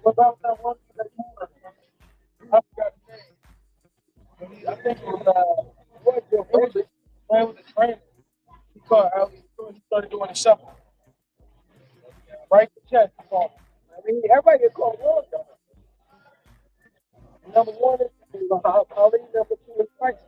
What about that one that you were? I forgot his name. I think it was what Bill Davis playing with the trainer. He caught he started doing a shuffle. Right to chest. He called. I mean, everybody get called wrong though. Number one is Ali, number two is Tyson.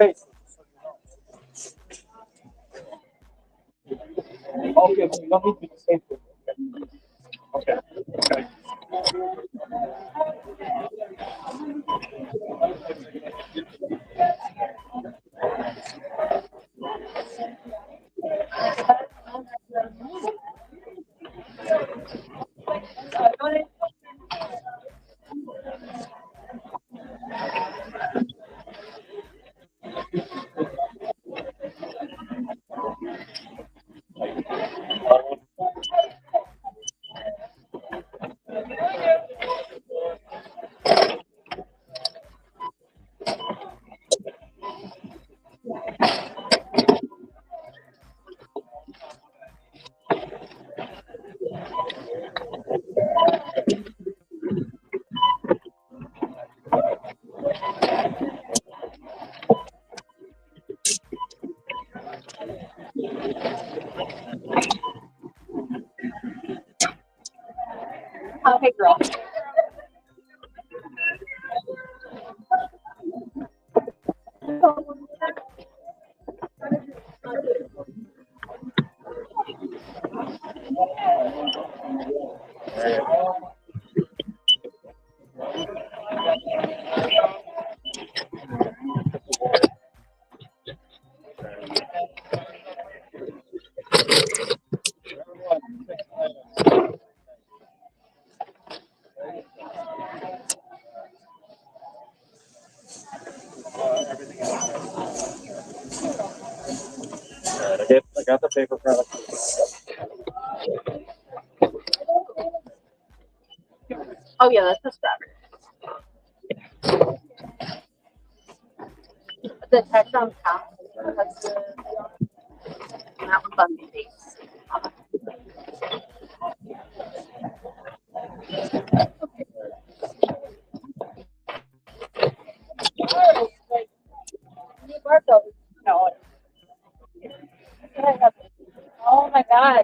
face. Okay, so you don't need to be the same thing. Okay. Okay. Hey, girl. I got the paper product. Oh yeah, that's the stuff. The text on top. That's the that one's on the face. No. Oh my god.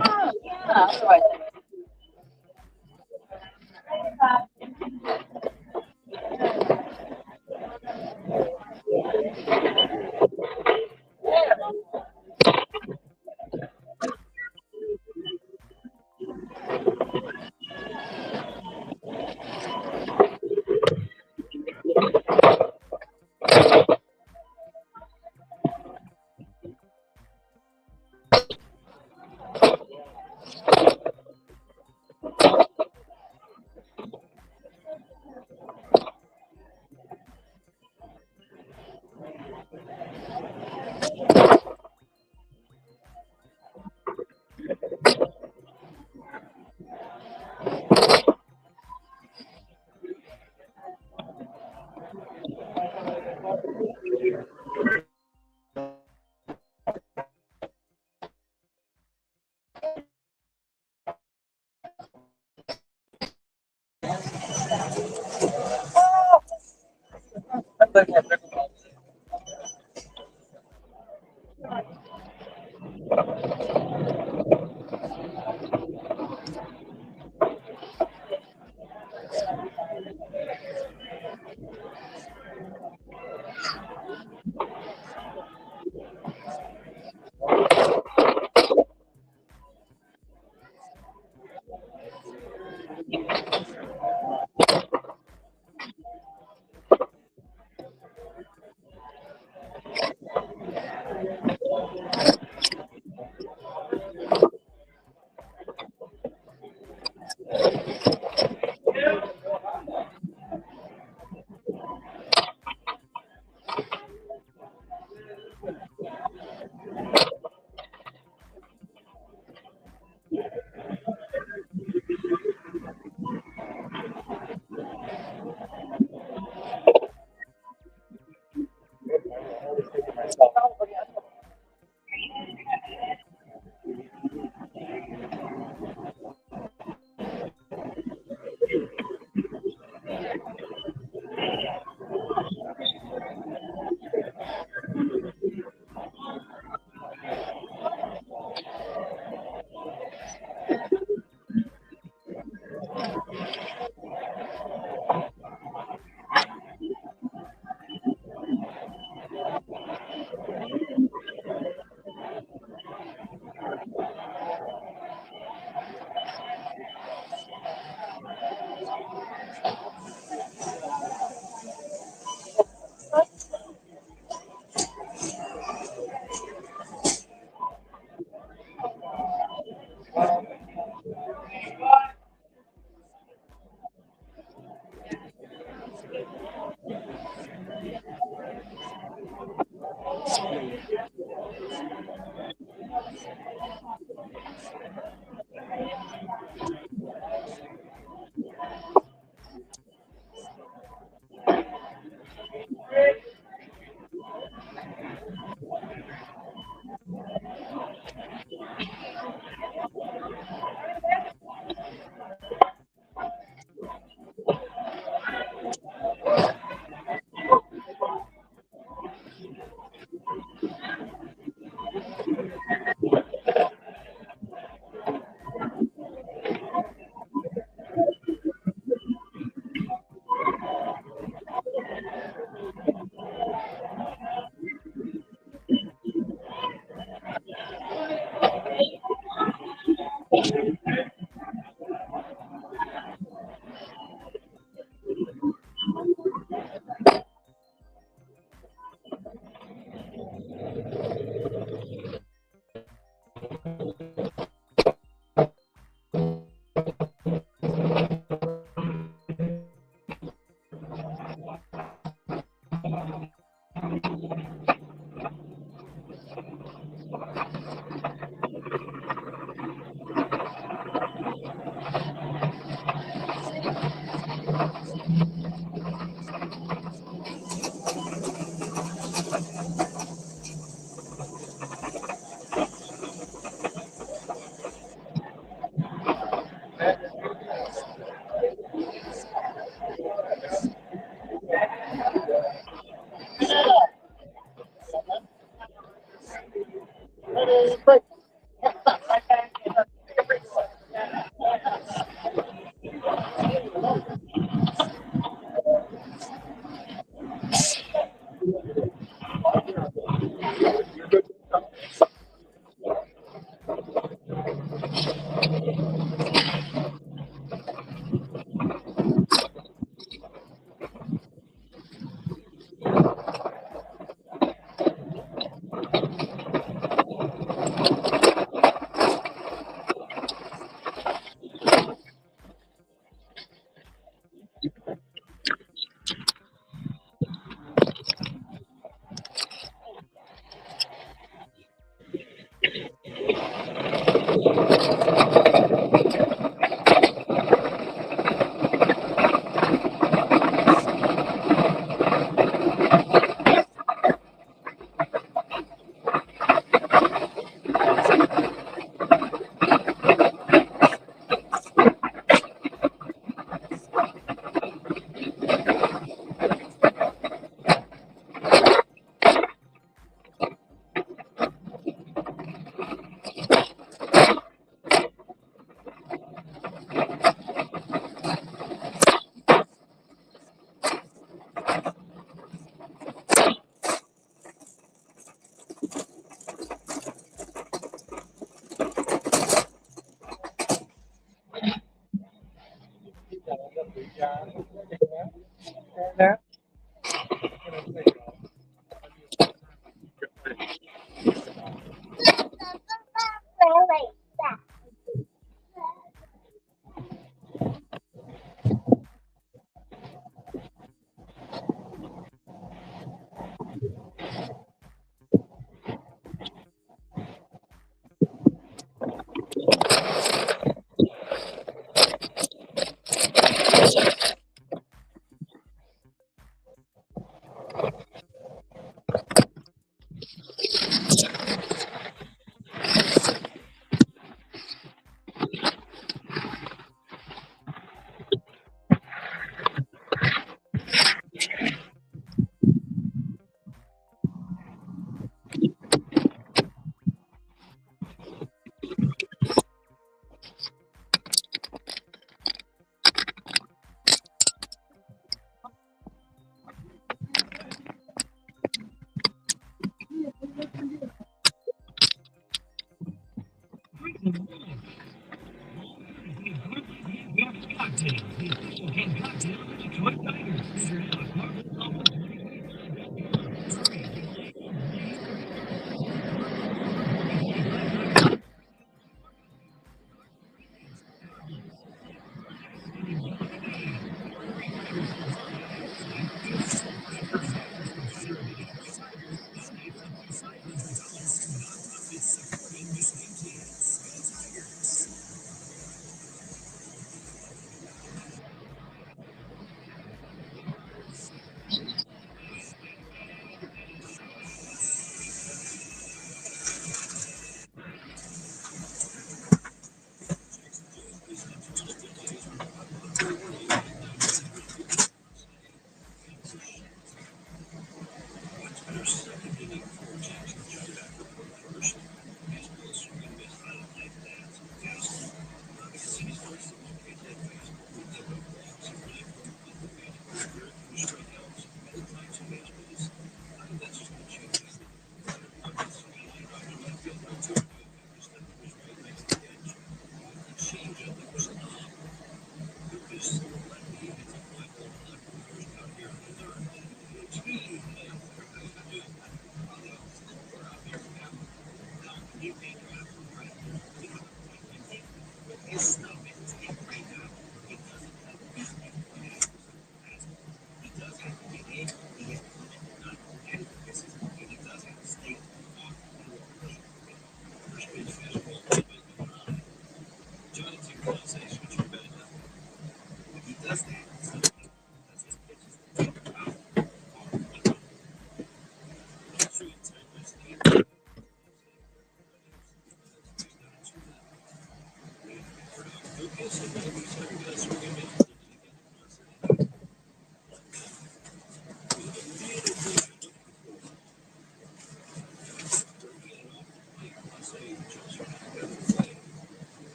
Oh, yeah. That's what I think.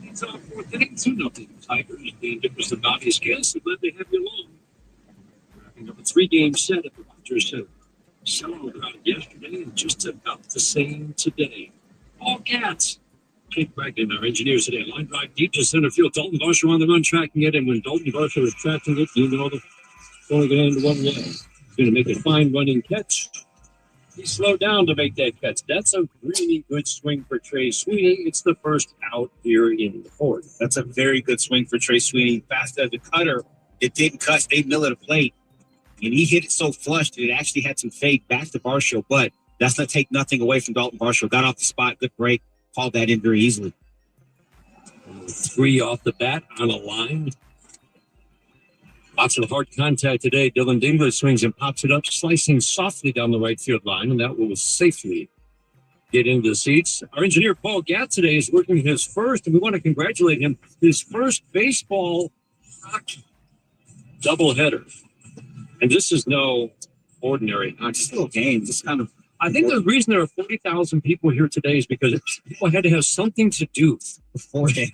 It's on fourth inning, 2-0 Tigers. And it was the obvious guess that led to heavy along. Wrapping up a 3-game set at the Rogers Center. Sold out yesterday and just about the same today. All cats. Jake Bragdon, our engineers today. Line drive deep to center field. Dalton Varsho on the run, tracking it. And when Dalton Varsho is tracking it, you know the only going to end one way. He's going to make a fine running catch. He slowed down to make that catch. That's a really good swing for Trey Sweeney. It's the first out here in the fourth. That's a very good swing for Trey Sweeney. Fast as the cutter. It didn't cut. Stayed middle of the plate. And he hit it so flush that it actually had some fade back to Varsho. But that's not take nothing away from Dalton Varsho. Got off the spot. Good break. Called that in very easily. 3 off the bat on a line. Lots of hard contact today. Dylan Dingler swings and pops it up, slicing softly down the right field line, and that will safely get into the seats. Our engineer, Paul Gatt, today is working his first, and we want to congratulate him, his first baseball hockey doubleheader. And this is no ordinary hockey. It's still a game. Just kind of. I think the reason there are 40,000 people here today is because people had to have something to do beforehand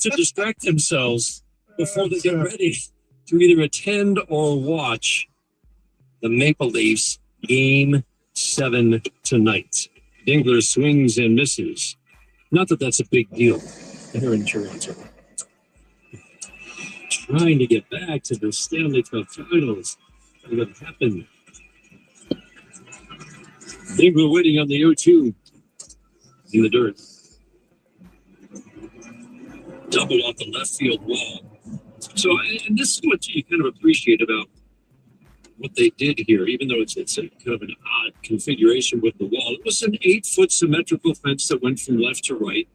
to distract themselves before they get ready to either attend or watch the Maple Leafs Game 7 tonight. Dingler swings and misses. Not that that's a big deal here in Toronto. Trying to get back to the Stanley Cup Finals. What happened? Dingler waiting on the 0-2 in the dirt. Double off the left field wall. So, and this is what you kind of appreciate about what they did here, even though it's a kind of an odd configuration with the wall. It was an 8-foot symmetrical fence that went from left to right,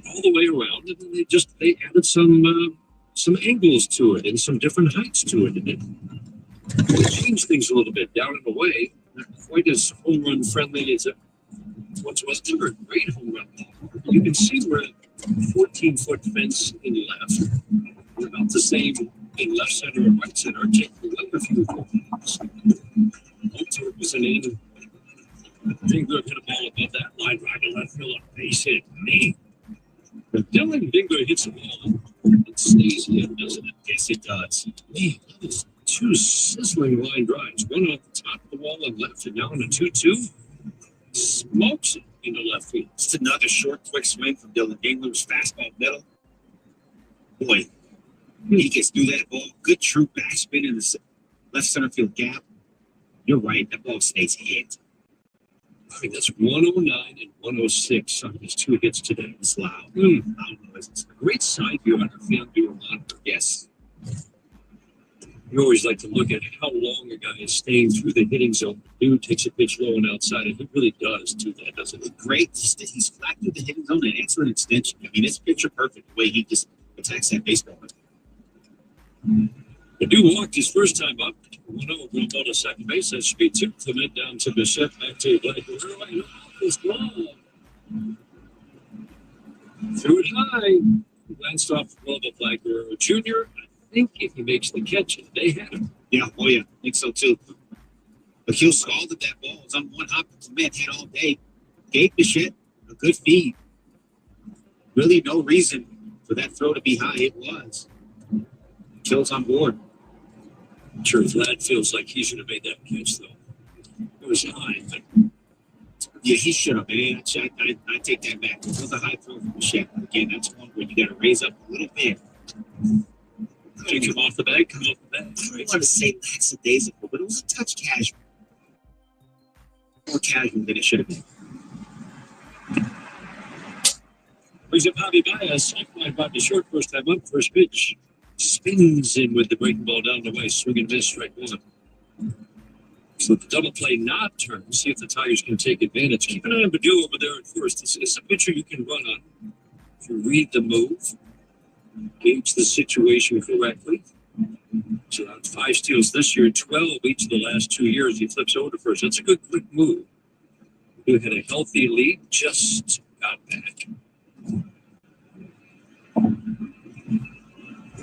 all the way around, and then they added some angles to it and some different heights to it, and it changed things a little bit down and away. Not quite as home run friendly as it once was. Never a great home run. You can see where 14-foot fence in the left, and about the same in left center and right center. Take the weather view. It was an in. Dingler hit a ball above that line, right to left field, a base hit. Man. But Dylan Dingler hits a ball and stays in, doesn't it? Yes, it does. Man, that is 2 sizzling line drives. One off the top of the wall and left, and now in a 2-2. Smokes it into left field. Just another short, quick swing from Dylan Dingler's fastball middle. Boy, he gets through that ball. Good true backspin in the left center field gap. You're right. That ball stays hit. I mean, that's 109 and 106 on his 2 hits today. It's loud. Loud noises. A great side view on our fan viewer monitor. Yes. You always like to look at how long a guy is staying through the hitting zone. Dude takes a pitch low and outside, and he really does do that, doesn't he? Great. He's flat through the hitting zone. An excellent extension. I mean, it's picture perfect the way he just attacks that baseball. The dude walked his first time up. 1-0, ground ball to second base. That should be 2. Clement down to Bissett, back to Black. Right off his glove. Threw it high. Glanced off the glove of Black Jr. I think if he makes the catch, they had him. Yeah, oh yeah, I think so too. But Hill scalded that ball. It was on one hop. Clement hit all day. Gave Bichette a good feed. Really no reason for that throw to be high. It was. Hill's on board. I'm sure Vlad feels like he should have made that catch, though. It was high, but yeah, he should have. Man, I take that back. It was a high throw from Bichette. Again, that's one where you got to raise up a little bit. Take him off the bag, come off the bag. I don't want to say lackadaisical, but it was a touch casual. More casual than it should have been. Brings up Javi Baez, soft line by the short first time up, first pitch. Spins in with the breaking ball down the way, swing and miss, strike 1. So the double play not turn, see if the Tigers can take advantage. Keep an eye on Badu over there at first. This is a pitcher you can run on. If you read the move, gauge the situation correctly. So that's 5 steals this year, 12 each of the last 2 years. He flips over to first. That's a good quick move. He had a healthy lead, just got back.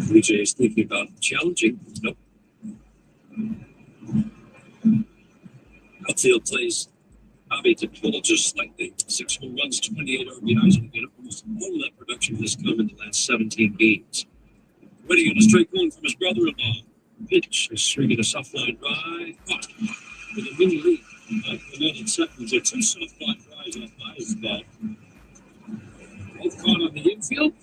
Blue Jays thinking about challenging. Nope. Outfield plays Javi to pull just slightly. 6 home runs, 28 RBIs, and almost all of that production has come in the last 17 games. Ready on a straight 1 from his brother-in-law. Pitch is swinging a soft line drive. Caught with a mini lead. Clement in second. So 2 soft line drives off by his bat. Both caught on the infield.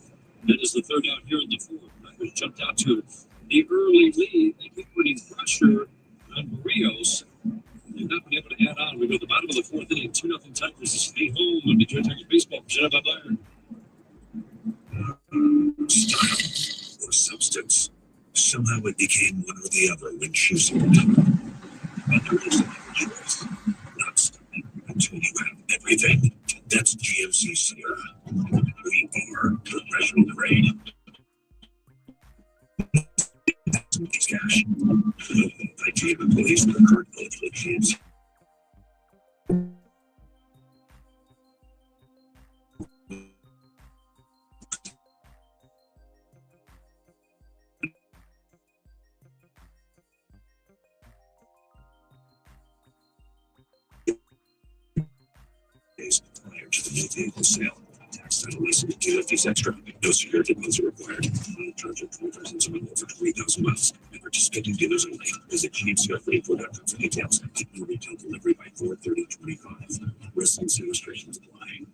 That is the third out here in the 4th. Tigers jumped out to the early lead. They keep putting pressure on Barrios. They've not been able to add on. We go to the bottom of the 4th inning. 2-0 Tigers to stay home on Detroit Tigers baseball. Presented by Bayern. Style or substance. Somehow it became one or the other when choosing. But there is another choice. Not stopping until you have everything. That's GMC Sierra. We are professional grade. Somebody's cash. IT employees with current eligible GMC. Prior to the new vehicle sale. Tax title license to 250 extra. No security deposits are required. On charge of 20% of over 20,000 miles. And participating dealers only. Visit GMC34.com for details. Taking retail delivery by 4/30/25. Risks and restrictions apply.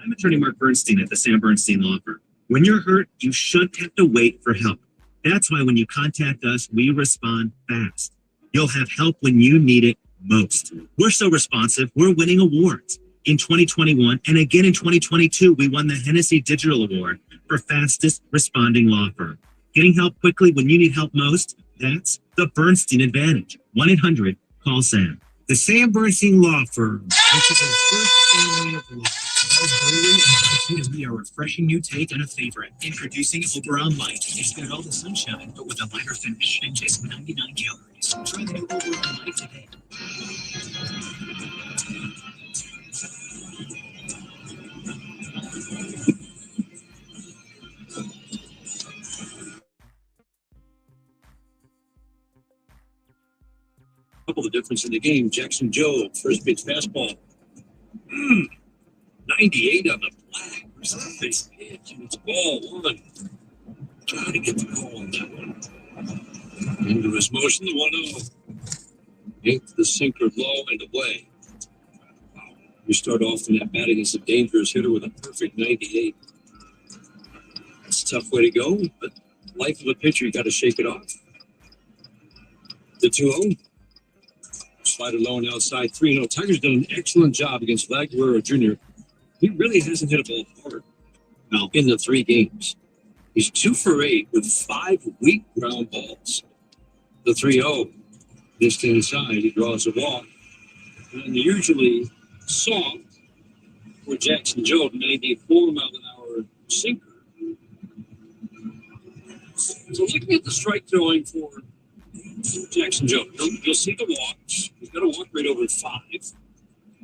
I'm attorney Mark Bernstein at the Sam Bernstein Law Firm. When you're hurt, you shouldn't have to wait for help. That's why when you contact us, we respond fast. You'll have help when you need it most. We're so responsive, we're winning awards. In 2021 and again in 2022, we won the Hennessy Digital Award for fastest responding law firm. Getting help quickly when you need help most, that's the Bernstein advantage. 1-800-CALL-SAM. The Sam Bernstein Law Firm, which is our first family of law. As we are a refreshing new take on a favorite. Introducing Oberon Light. It's got all the sunshine, but with a lighter finish and just 99 calories. Try the new Oberon Light today. Couple of difference in the game. Jackson Joe, first pitch fastball. 98 on the flag. Where's the face pitch? And it's ball 1. Trying to get the call on that one. Into his motion, the 1-0. Yanked the sinker low and away. You start off in that bat against a dangerous hitter with a perfect 98. It's a tough way to go, but life of a pitcher, you got to shake it off. The 2-0. Slider low and outside, 3-0. Tiger's done an excellent job against Vlad Guerrero Jr. He really hasn't hit a ball hard now in the 3 games. He's 2 for 8 with 5 weak ground balls. The 3-0. This inside, he draws a walk. And usually soft for Jackson Jobe, 94 mile an hour sinker. So looking at the strike throwing for Jackson Jobe, you'll see the walks. He's got a walk rate over 5.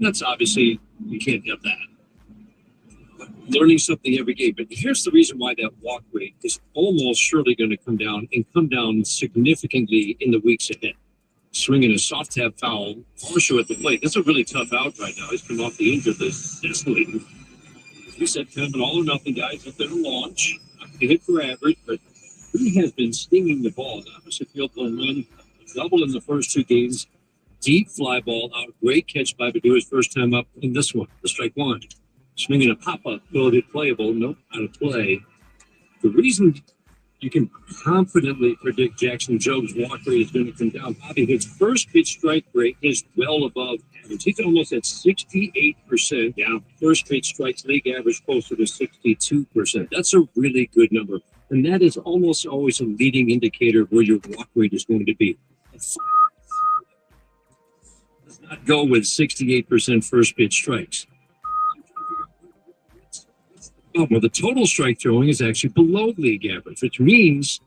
That's obviously, you can't have that. But learning something every game. But here's the reason why that walk rate is almost surely going to come down and come down significantly in the weeks ahead. Swinging a soft tap foul, Varsho at the plate. That's a really tough out right now. He's come off the injured list. Desolating. We said kind of an all or nothing guy. He's up there to launch. Not going to hit for average, but he has been stinging the ball. Opposite field home run, double in the first 2 games. Deep fly ball out. Great catch by Baду his first time up in this one, the strike 1. Swinging a pop-up, loaded playable. Nope, out of play. The reason you can confidently predict Jackson Jobe's walk rate is going to come down. Bobby, his first pitch strike rate is well above average. He's almost at 68%. Yeah, first pitch strikes league average closer to 62%. That's a really good number. And that is almost always a leading indicator of where your walk rate is going to be. Does not go with 68% first pitch strikes. Oh, well, the total strike throwing is actually below league average, which means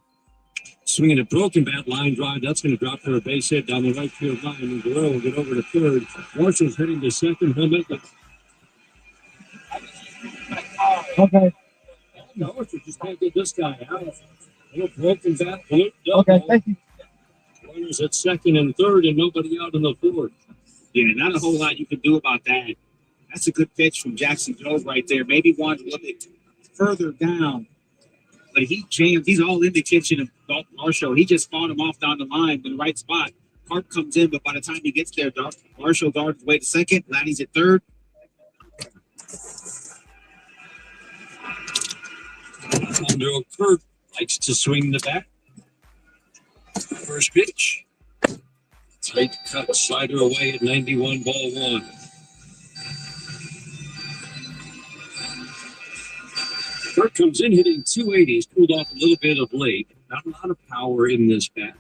swinging a broken bat line drive, that's going to drop for a base hit down the right field line, and Guerrero will get over to third. Marshall's heading to second. He'll make it. Okay. Marshall just can't get this guy out. Little broken bat. Okay, thank you. Runners at second and third, and nobody out in the fourth. Yeah, not a whole lot you can do about that. That's a good pitch from Jackson Jobe right there. Maybe one a little bit further down. But he jammed. He's all in the kitchen of Dalton Marshall. He just fought him off down the line in the right spot. Park comes in, but by the time he gets there, Marshall guards his way to second. Laddie's at third. Alejandro Kirk likes to swing the bat. First pitch. Straight cut, slider away at 91, ball 1. Kirk comes in hitting 280. He's cooled off a little bit of late. Not a lot of power in this bat.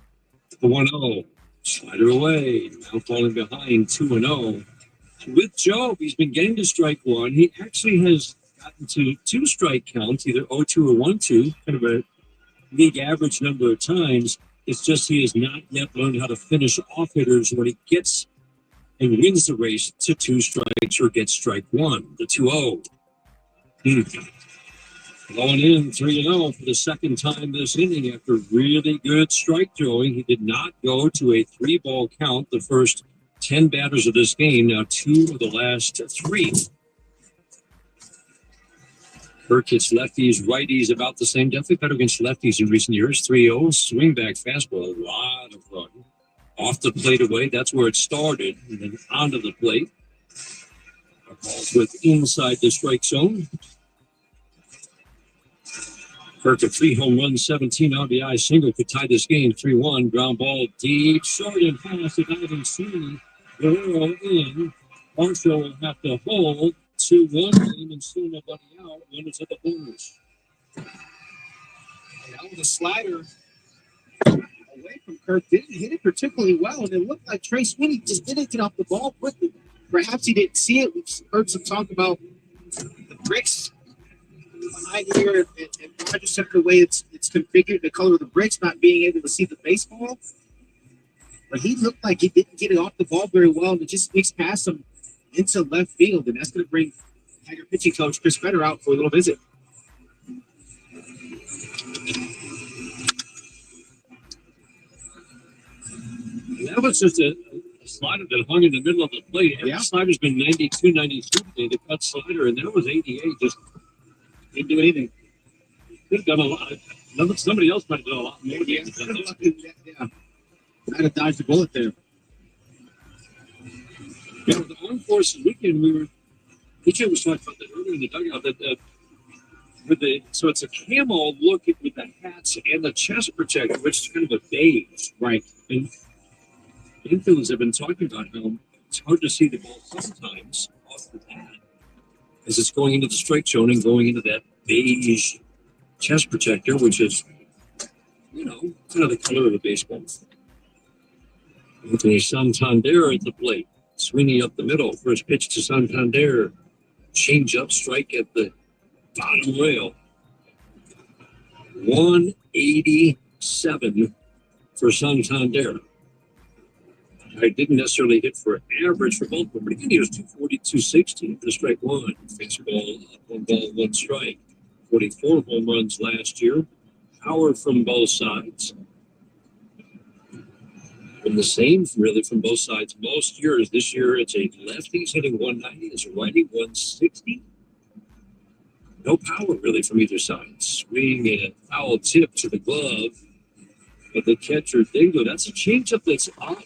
The 1-0. Slider away. Now falling behind 2-0. With Jobe, he's been getting to strike 1. He actually has gotten to 2 strike counts, either 0-2 or 1-2, kind of a league average number of times. It's just he has not yet learned how to finish off hitters when he gets and wins the race to 2 strikes or gets strike 1. The 2-0. Going in 3-0 for the second time this inning after really good strike throwing. He did not go to a 3-ball count the first 10 batters of this game. Now 2 of the last 3. Kirk hits lefties, righties about the same. Definitely better against lefties in recent years. 3-0, swing back fastball, a lot of run. Off the plate away, that's where it started. And then onto the plate. Balls with inside the strike zone. Kirk, a 3 home run, 17 RBI single could tie this game 3-1. Ground ball deep, short and fast to diving Sweeney. Guerrero in. Marshall will have to hold 2-1 game and still nobody out. Winners of the corners. That was a slider away from Kirk. Didn't hit it particularly well, and it looked like Trey Sweeney just didn't get off the ball quickly. Perhaps he didn't see it. We've heard some talk about the bricks behind here and Roger Center, the way it's configured, the color of the bricks, not being able to see the baseball. But he looked like he didn't get it off the ball very well, and it just sneaks past him into left field, and that's going to bring Tiger pitching coach Chris Fetter out for a little visit. That was just a slider that hung in the middle of the plate. Every slider's been 92, 92 today. The cut slider, and that was 88. Just didn't do anything. Could have done a lot. Somebody else might have done a lot more. Yeah. I'd have dodged the bullet there. Yeah, with the Armed Forces weekend, DJ was talking about that earlier in the dugout, that so it's a camo look with the hats and the chest protector, which is kind of a beige. Right. And infielders have been talking about how it's hard to see the ball sometimes off the pad as it's going into the strike zone and going into that beige chest protector, which is, kind of the color of a baseball. Anthony Santander at the plate. Swinging up the middle. First pitch to Santander. Change up, strike at the bottom rail. 187 for Santander. I didn't necessarily hit for average for both of them, but again, he was 240, 260 for strike one. Baseball, one ball, one strike. 44 home runs last year. Power from both sides. And the same, really, from both sides most years. This year, it's a lefties hitting 190. It's a righty 160. No power, really, from either side. Swing and a foul tip to the glove. But the catcher, Dingo, that's a changeup that's up.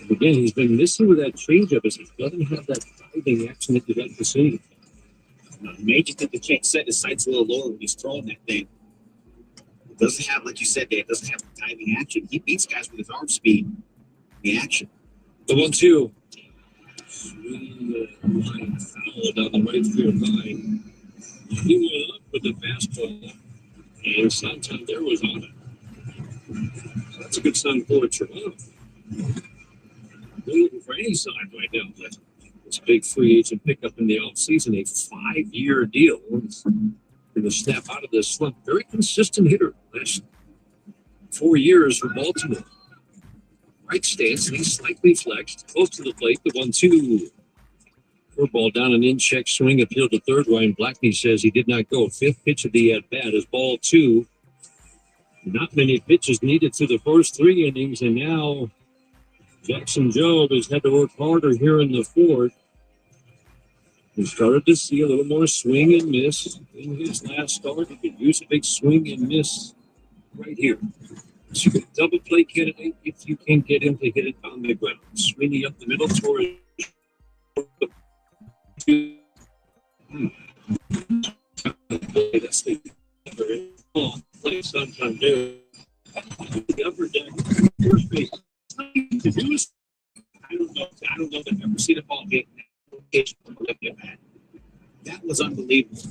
And again, he's been missing with that changeup as he doesn't have that diving action that you'd like to see. Major that the check set his sights a little lower when he's throwing that thing. It doesn't have, like you said, Dave, doesn't have the diving action. He beats guys with his arm speed. The action. The 1-2. Swing line foul down the right field line. He went up with the fastball, and Santander was on it. So that's a good sign for Toronto. They're looking for any sign right now. But it's a big free agent pickup in the offseason, a 5-year deal. Going to snap out of this slump. Very consistent hitter last 4 years for Baltimore. Right stance, and he's slightly flexed. Close to the plate, the 1-2. Curveball down an in-check swing, appeal to third. Ryan Blackney says he did not go. Fifth pitch of the at-bat is ball 2. Not many pitches needed through the first 3 innings, and now Jackson Jobe has had to work harder here in the fourth. We started to see a little more swing and miss in his last start. He could use a big swing and miss right here. So you can double play candidate if you can get him to hit it on the ground. Swinging up the middle towards that's the play Santander. The upper deck, first base. I don't know if I've ever seen a ball hit. That was unbelievable.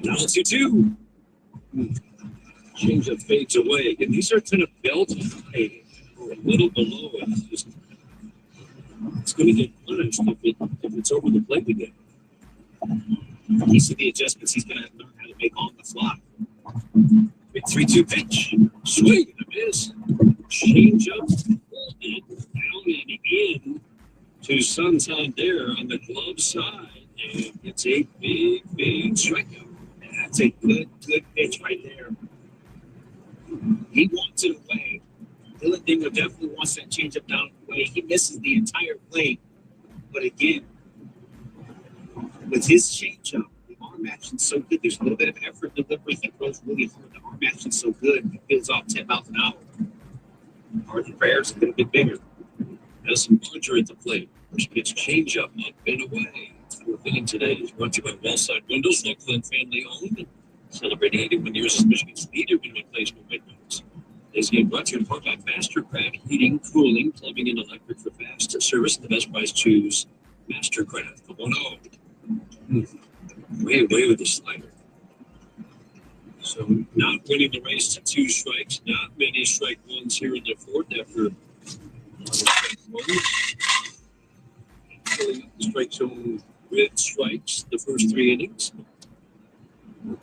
Now it's 2-2. Change up fades away. Again, these are kind of belted high or a little below it. It's going to get punished if it's over the plate again. You see the adjustments he's going to learn how to make on the fly. 3-2 pitch. Swing and a miss. Change up. Down and in to Santander on the glove side. And it's a big strikeout. That's a good pitch right there. He wants it away. Dylan Dingo definitely wants that changeup down the way. He misses the entire plate. But again, with his changeup, the arm action's so good. There's a little bit of effort delivery. He throws really hard. The arm action's so good. He feels off 10 miles an hour. Martin Prayer's a little bit bigger. Madison Barger at the plate. First pitch changeup up and away. Fourth inning today is brought to you by Wellside Windows, local and family owned. Celebrating 81 years as Michigan's leader in replacement windows. This game brought to you in part by Mastercraft Heating, Cooling, Plumbing, and Electric for fast service. The best price, choose Mastercraft. The 1-0. Way with the slider. So not winning the race to 2 strikes. Not many strike ones here in the fourth after filling up the strike zone with strikes the first 3 innings.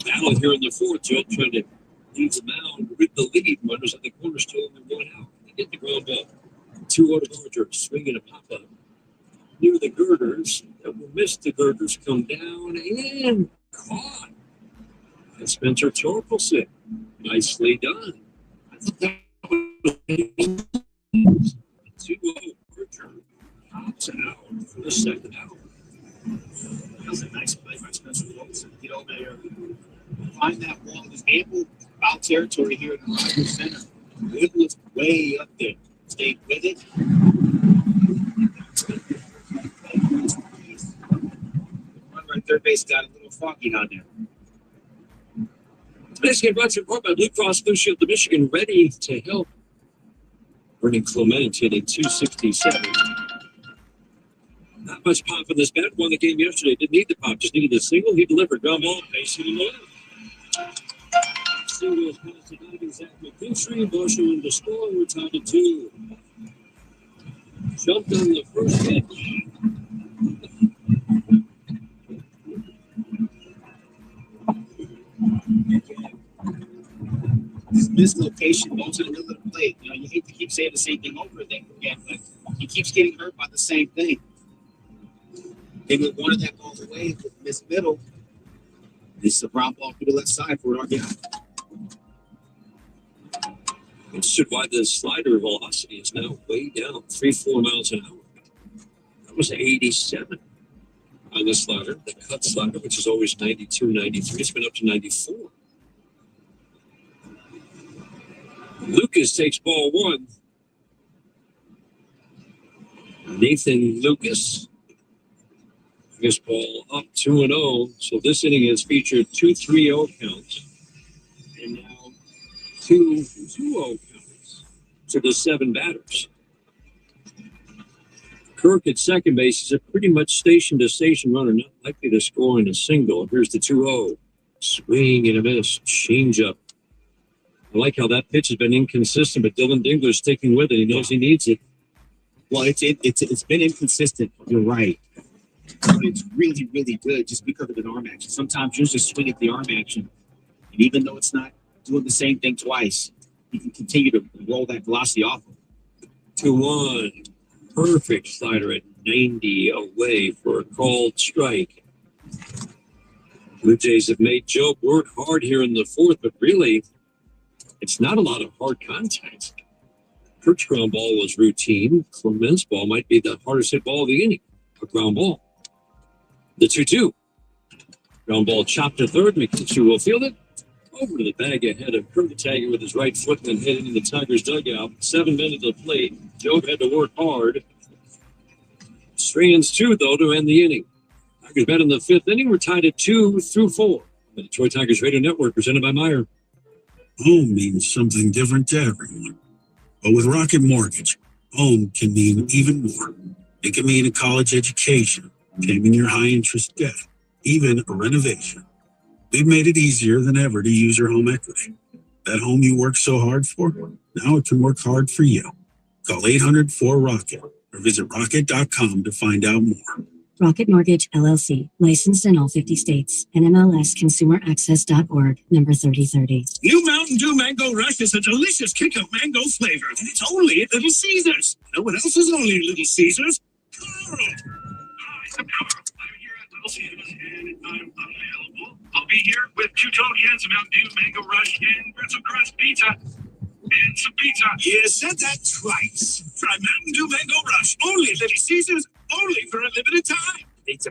Battle here in the fourth. Judd trying to leave the mound with the lead. Runners at the corner still and they're going out. They get the ground ball. 2-0 to Barger. Swinging a pop-up near the girders. That will miss the girders. Come down and caught. And Spencer Torkelson. Nicely done. I thought that was 2-0. Barger pops out for the second out. That was a nice play by Spencer That's close. Get over there. Find that wall. There's ample foul territory here in the right center. It was way up there. Stayed with it. Runner at third base got a little foggy down there. Michigan brought to you by Blue Cross Blue Shield of Michigan, ready to help. Bernie Clement hitting 267. Not much pop in this bat. Won the game yesterday. Didn't need the pop, just needed a single. He delivered. Ground ball, base hit low. Single is passed to diving Zach McKinstry. Marshall in the score. We're tied at 2. Jumped on the first pitch. This mislocation goes in the middle of the plate. You know, you hate to keep saying the same thing over and over again, but he keeps getting hurt by the same thing. They would wanted that ball away with this middle. This is a ground ball to the left side for an RBI. Understood why the slider velocity is now way down, 3-4 miles an hour. That was 87 on the slider. The cut slider, which is always 92, 93, it's been up to 94. Lucas takes ball 1. Nathan Lucas. This ball up 2-0. So this inning has featured 2 3-0 counts. And now 2 2-0 counts to the 7 batters. Kirk at second base is a pretty much station-to-station runner, not likely to score in a single. Here's the 2-0. Swing and a miss. Change-up. I like how that pitch has been inconsistent, but Dylan Dingler's sticking with it. He knows he needs it. Well, it's been inconsistent. You're right. But it's really, really good just because of an arm action. Sometimes you just swing at the arm action. And even though it's not doing the same thing twice, you can continue to roll that velocity off of it. 2-1. Perfect slider at 90 away for a called strike. Blue Jays have made Joe work hard here in the 4th, but really, it's not a lot of hard contact. Kirk's ground ball was routine. Clement's ball might be the hardest hit ball of the inning. A ground ball. The 2-2. Ground ball chopped to third. McKinstry will field it. Over to the bag ahead of Kirk Taggart with his right foot and then heading into the Tigers dugout. 7 men at the plate. Joe had to work hard. Strands 2, though, to end the inning. Tigers bet in the 5th inning. We're tied at 2 through 4. The Detroit Tigers Radio Network presented by Meyer. Home means something different to everyone. But with Rocket Mortgage, home can mean even more. It can mean a college education, paying your high-interest debt, even a renovation. We've made it easier than ever to use your home equity. That home you worked so hard for, now it can work hard for you. Call 800-4ROCKET or visit rocket.com to find out more. Rocket Mortgage, LLC, licensed in all 50 states, and MLSConsumerAccess.org, number 3030. New Mountain Dew Mango Rush is a delicious kick of mango flavor, and it's only at Little Caesars. You know what else is only at Little Caesars? Carl! Hi, I'm Carl. I'm here at Little Caesars, and I'm available. I'll be here with 2 total cans of Mountain Dew Mango Rush and pretzel crust pizza. And some pizza. You said that twice. Try Mountain Dew Mango Rush, only at Little Caesars, only for a limited time. Pizza.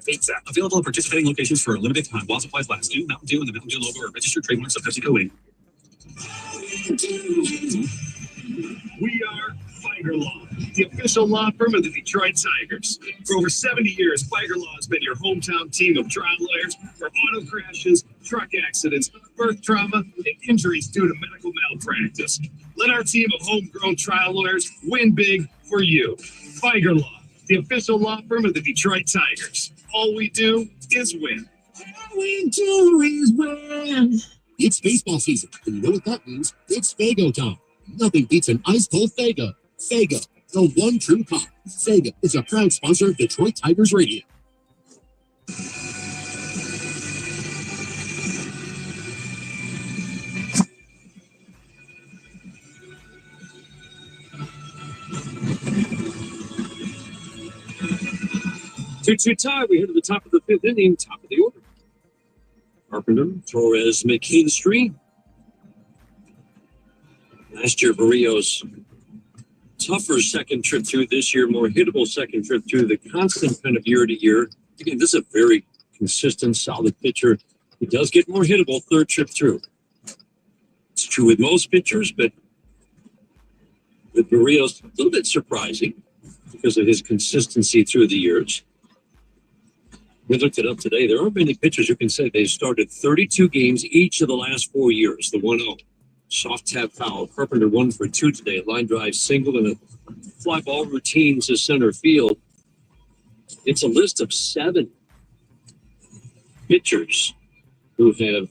Available at participating locations for a limited time. While supplies last. Do Mountain Dew and the Mountain Dew logo are registered trademarks of PepsiCo Inc. We are Figer Law, the official law firm of the Detroit Tigers. For over 70 years, Figer Law has been your hometown team of trial lawyers for auto crashes, truck accidents, birth trauma, and injuries due to medical malpractice. Let our team of homegrown trial lawyers win big for you. Figer Law, the official law firm of the Detroit Tigers. All we do is win. All we do is win. It's baseball season, and you know what that means? It's Faygo time. Nothing beats an ice-cold Faygo. Faygo, the one true pop. Faygo is a proud sponsor of Detroit Tigers Radio. Two tie. We head to the top of the 5th inning, top of the order. Carpenter, Torres, McKinstry. Last year, Barrios, tougher second trip through. This year, more hittable second trip through. The constant kind of year to year. Again, this is a very consistent, solid pitcher. He does get more hittable third trip through. It's true with most pitchers, but with Barrios, a little bit surprising because of his consistency through the years. We looked it up today. There aren't many pitchers who can say they've started 32 games each of the last 4 years. The 1-0. Soft tap foul. Carpenter 1 for 2 today. Line drive single and a fly ball routine to center field. It's a list of 7 pitchers who have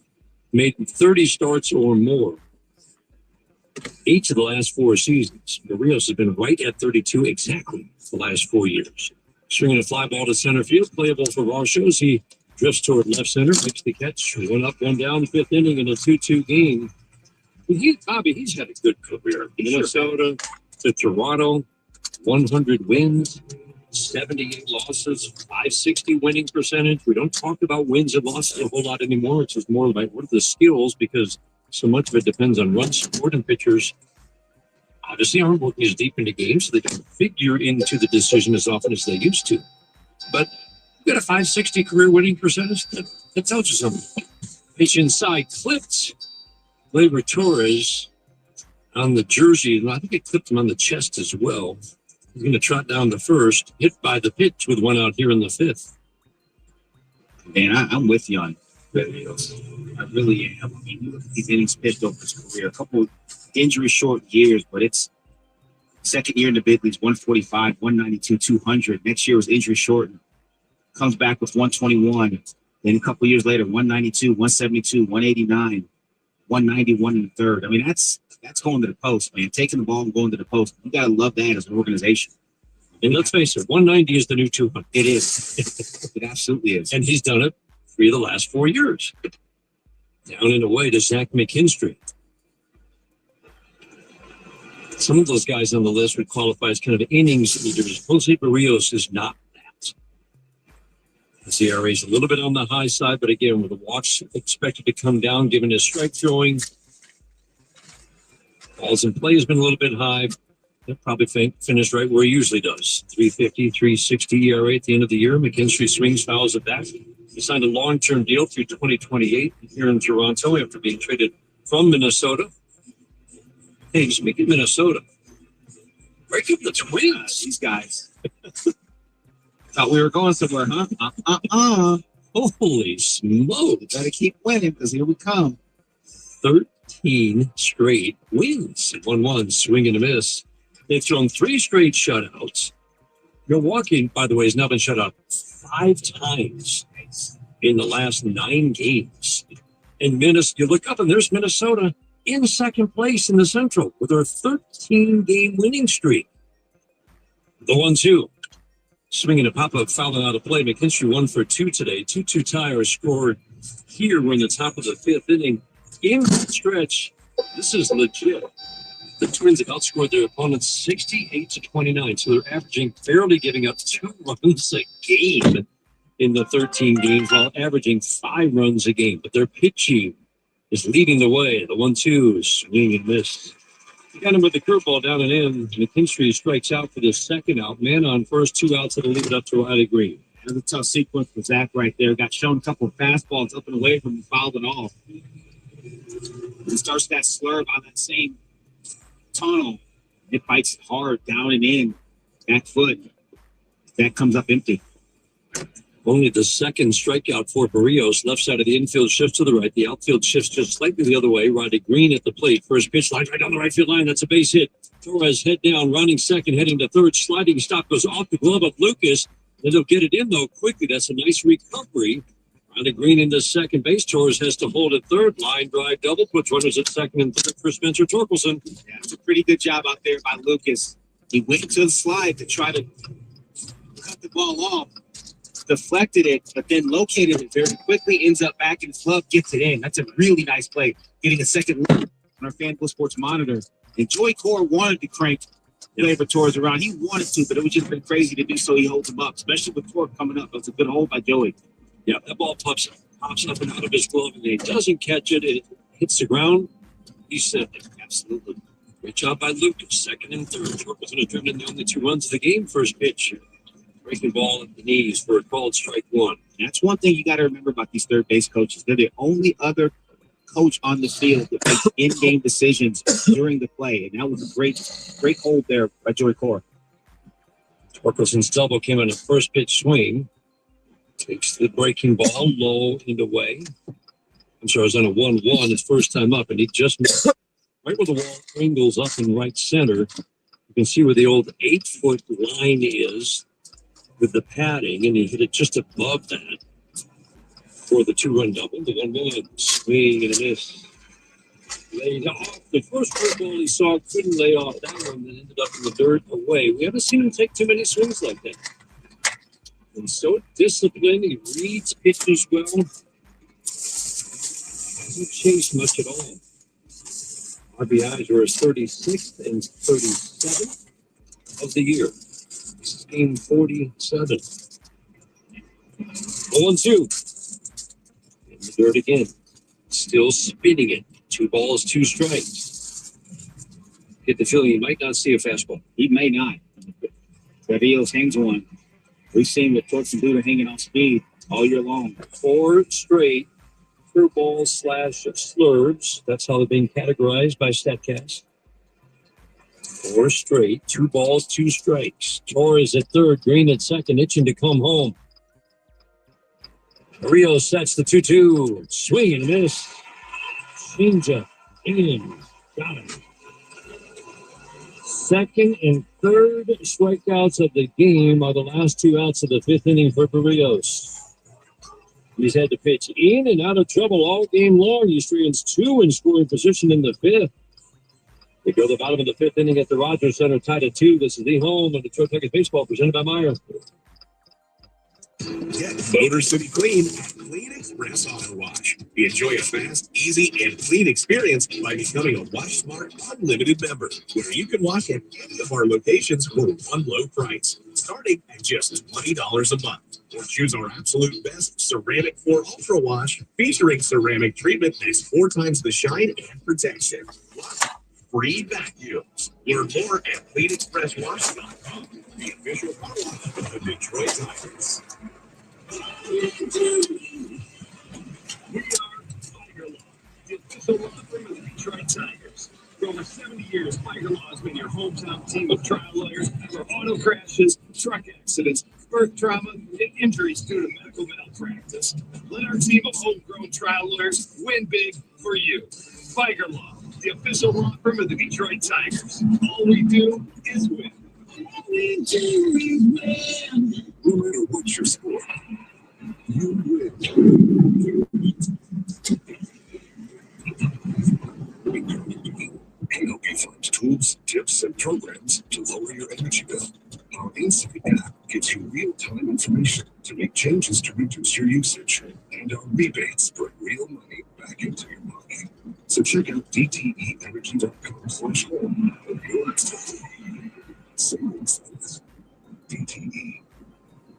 made 30 starts or more each of the last 4 seasons. Barrios has been right at 32 exactly the last 4 years. Swinging a fly ball to center field, playable for Varsho as he drifts toward left center, makes the catch. 1 up, 1 down, 5th inning in a 2-2 game. Bobby, he's had a good career. Minnesota to Toronto, 100 wins, 78 losses, 560 winning percentage. We don't talk about wins and losses a whole lot anymore. It's just more about what are the skills, because so much of it depends on run support, and pitchers obviously aren't working as deep into games, so they don't figure into the decision as often as they used to. But you got a 560 career winning percentage, that tells you something. Pitch inside, clipped. Gleyber Torres on the jersey, and I think it clipped him on the chest as well. He's going to trot down the first, hit by the pitch with 1 out here in the 5th. Man, I'm with you on Barrios. I really am. I mean, you look at these innings pitched over his career, a couple injury short years, but it's second year in the big leagues, 145, 192, 200. Next year was injury short. Comes back with 121. Then a couple years later, 192, 172, 189, 191 in the third. I mean, that's going to the post, man. Taking the ball and going to the post. You got to love that as an organization. And let's face it, 190 is the new 200. It is. It absolutely is. And he's done it 3 of the last 4 years. Down and away to Zach McKinstry. Some of those guys on the list would qualify as kind of innings leaders. Jose Barrios is not that. His ERA is a little bit on the high side, but again, with the walks expected to come down given his strike throwing. Balls in play has been a little bit high. He'll probably finish right where he usually does. 350, 360 ERA at the end of the year. McKinstry swings, fouls at that. He signed a long-term deal through 2028 here in Toronto after being traded from Minnesota. Hey, speaking of Minnesota, break up the Twins. These guys. Thought we were going somewhere, huh? Holy smokes. Gotta keep winning, because here we come. 13 straight wins. 1-1, swing and a miss. They've thrown 3 straight shutouts. Milwaukee, by the way, has now been shut out 5 times in the last 9 games. And you look up and there's Minnesota in second place in the Central with their 13-game winning streak. The 1-2. Swinging a pop-up, fouling out of play. McKinstry 1 for 2 today. 2-2 tie scored here. We're in the top of the 5th inning. In that stretch, this is legit. The Twins have outscored their opponents 68-29, so they're averaging, barely giving up 2 runs a game in the 13 games, while averaging 5 runs a game. But their pitching is leading the way. The 1-2 swing and miss. Got him with the curveball down and in. McKinstry strikes out for the second out. Man on first, 2 outs, that'll leave it up to Riley Green. That was a tough sequence for Zach right there. Got shown a couple of fastballs up and away from him, fouled it off. He starts that slurve on that same tunnel. It bites hard, down and in, back foot. That comes up empty. Only the second strikeout for Barrios. Left side of the infield shifts to the right. The outfield shifts just slightly the other way. Riley Green at the plate. First pitch line right down the right field line. That's a base hit. Torres head down, running second, heading to third. Sliding stop goes off the glove of Lucas. Then they'll get it in, though, quickly. That's a nice recovery. Riley Green into second base. Torres has to hold at third. Line drive double. Puts runners at second and third for Spencer Torkelson. Yeah, it's a pretty good job out there by Lucas. He went to the slide to try to cut the ball off. Deflected it, but then located it very quickly, ends up back in glove, gets it in. That's a really nice play. Getting a second look on our FanDuel Sports monitor. And Joey Core wanted to crank Gleyber Torres around. He wanted to, but it would just been crazy to do so. He holds him up, especially with Torque coming up. That's a good hold by Joey. Yeah, that ball pops up and out of his glove, and he doesn't catch it. It hits the ground. He said it. Absolutely. Great job by Lucas. Second and third. Torkelson had driven in the only 2 runs of the game. First pitch. Breaking ball at the knees for a called strike 1. That's one thing you got to remember about these third base coaches. They're the only other coach on the field that makes in-game decisions during the play. And that was a great hold there by Joey Cora. Torkelson's double came on a first pitch swing. Takes the breaking ball low and away. I'm sorry, it was on a 1-1 his first time up, and he just missed right where the wall angles up in right center. You can see where the old 8-foot line is with the padding, and he hit it just above that for the 2-run double. The 1-1 swing and a miss. Laid off the first curveball he saw, couldn't lay off that one, that ended up in the dirt away. We haven't seen him take too many swings like that. And so disciplined, he reads pitches well. Doesn't chase much at all. RBIs were his 36th and 37th of the year. This is game 47. 0-2. In the dirt again. Still spinning it. 2 balls, 2 strikes. Get the feeling he might not see a fastball. He may not. Trevillos hangs one. We've seen with Torch and Buddha hanging on speed all year long. 4 straight curveballs / slurves. That's how they're being categorized by StatCast. 4 straight, 2 balls, 2 strikes. Torres at third, Green at second, itching to come home. Rio sets the 2-2. Swing and a miss. Changeup in. Got him. Second and third strikeouts of the game are the last 2 outs of the 5th inning for Barrios. He's had to pitch in and out of trouble all game long. He stands 2 in scoring position in the 5th. They go to the bottom of the 5th inning at the Rogers Center, tied at 2. This is the home of Detroit Tigers baseball, presented by Meyer. Get Motor City Clean at Clean Express Auto Wash. Enjoy a fast, easy, and clean experience by becoming a Wash Smart Unlimited member, where you can wash at any of our locations for one low price, starting at just $20 a month. Or choose our absolute best Ceramic 4 Ultra Wash, featuring ceramic treatment that's 4 times the shine and protection. Plus, free vacuums. Learn more at CleanExpressWash.com, the official car wash of the Detroit Tigers. We are Tiger Law, the official law firm of the Detroit Tigers. For over 70 years, Tiger Law has been your hometown team of trial lawyers for auto crashes, truck accidents, birth trauma, and injuries due to medical malpractice. Let our team of homegrown trial lawyers win big for you. Tiger Law, the official law firm of the Detroit Tigers. All we do is win. All we do is win. No matter what your sport, you win. MLB finds tools, tips, and programs to lower your energy bill. Our Insight app gives you real-time information to make changes to reduce your usage, and our rebates put real money back into your pocket. So check out dteenergy.com/home for your extra savings. DTE.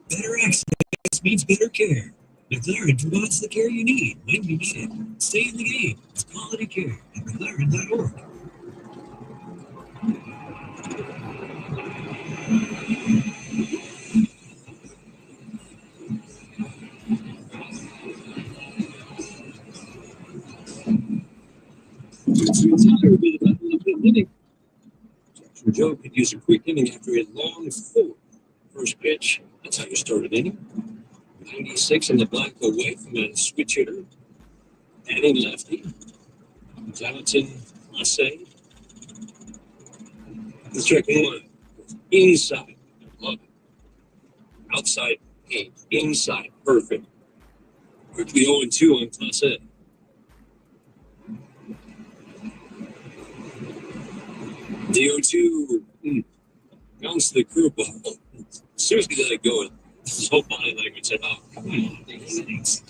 Better access means better care. McLaren provides the care you need when you need it. Stay in the game. It's quality care at McLaren.org. It's entirely the battle of the inning. Joe could use a quick inning after a long 4. First pitch, that's how you start an inning. 96 in the black away from a switch hitter. Batting lefty. Jonathan Massey. The check 1. Inside. Love it. Outside. Game. Inside. Perfect. Quickly 0-2 on Class A. The 0-2 bounced the curveball. As soon as he let it go, his whole body language said, "Oh, come on, thanks."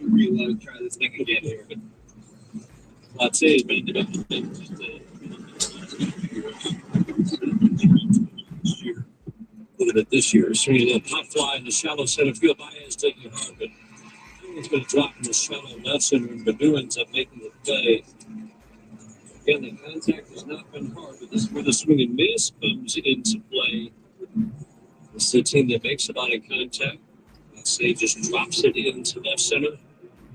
We really want to try this thing again here, but Class A has been development. Look at it this year. Swinging a little pop fly in the shallow center field. Baez taking it hard, but it's going to drop in the shallow left center, and Badu ends up making the play. Again, the contact has not been hard, but this is where the swing and miss comes into play. The It's the team that makes a lot of contact. Say just drops it into left center.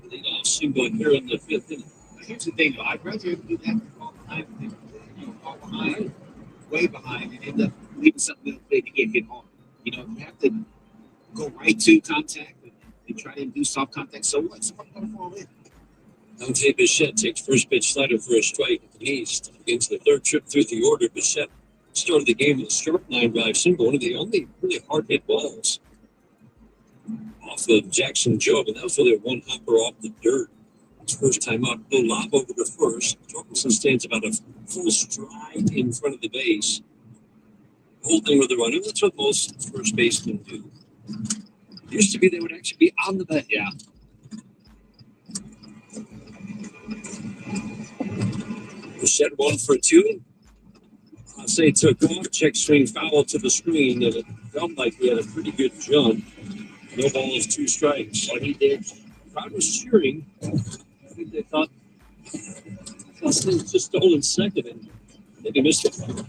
They all single here in the fifth inning. Here's the thing, though. I'd rather do that than fall behind. Fall behind, way behind, and end up leaving something little big to get hit hard. You have to go right to contact and try to do soft contact. So what? Someone's going to fall in. Dante Bichette takes first pitch slider for a strike at the east. Against the third trip through the order, Bichette started the game with a short line drive single, one of the only really hard hit balls off of Jackson Job, and that was really a one hopper off the dirt. His first time out, no lob over the first. Torkelson stands about a full stride in front of the base, holding with the runner. That's what most first basemen do. It used to be they would actually be on the bat. Yeah. Bichette 1 for 2. Say took off, check swing foul to the screen, and it felt like he had a pretty good jump. No balls, 2 strikes. What he did, the crowd was cheering. I think they thought he was just stolen second, and maybe missed it. Foul.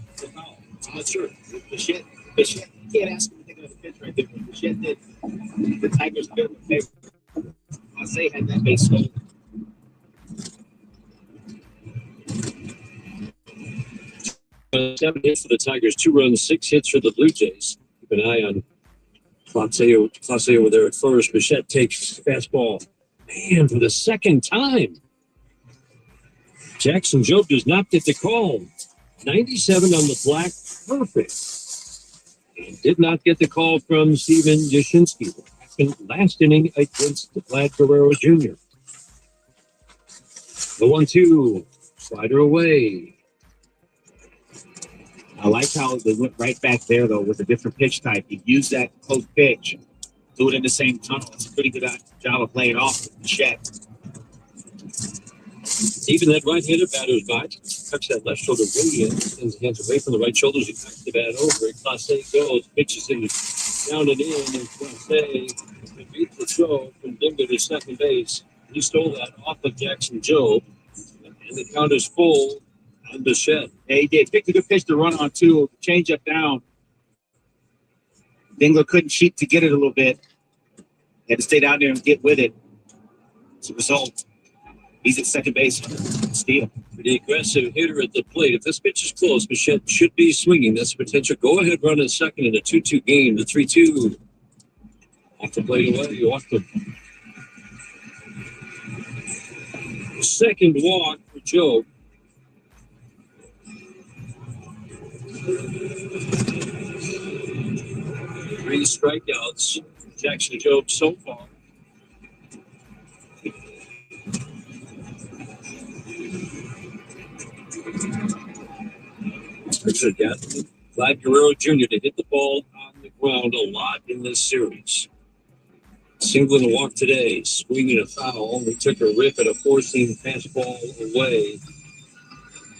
I'm not sure. Bichette, you can't ask him to take another pitch right there. Bichette did. The Tigers did what they Say had that base stolen. 7 hits for the Tigers, 2 runs, 6 hits for the Blue Jays. Keep an eye on Clase over there at first. Bichette takes fastball. Man, for the second time. Jackson Job does not get the call. 97 on the black, perfect. And did not get the call from Steven Yashinsky. Last inning against Vlad Guerrero Jr. The 1-2, slider away. I like how they went right back there, though, with a different pitch type. He used that close pitch, do it in the same tunnel. It's a pretty good job of playing off with Bichette. Even that right-handed batter's back. Tucks that left shoulder really in. Sends the hands away from the right shoulders. He tucks the bat over. Clase goes. Pitches in down and in. And Clase beats the throw from Dingo to second base. He stole that off of Jackson Job. And the count is full on Bichette. Yeah, he did. Picked a good pitch to run on, too. Change up down. Dingo couldn't cheat to get it a little bit. Had to stay down there and get with it. As a result, he's at second base. Steal. Pretty aggressive hitter at the plate. If this pitch is close, Bichette should be swinging. That's a potential go-ahead run at second in a 2-2 game. The 3-2. Off the plate away. Off the second walk for Joe. Three strikeouts. Jackson Job so far. Vlad Guerrero Jr. to hit the ball on the ground a lot in this series. Single and a walk today, swinging a foul. We took a rip at a four-seam fastball away.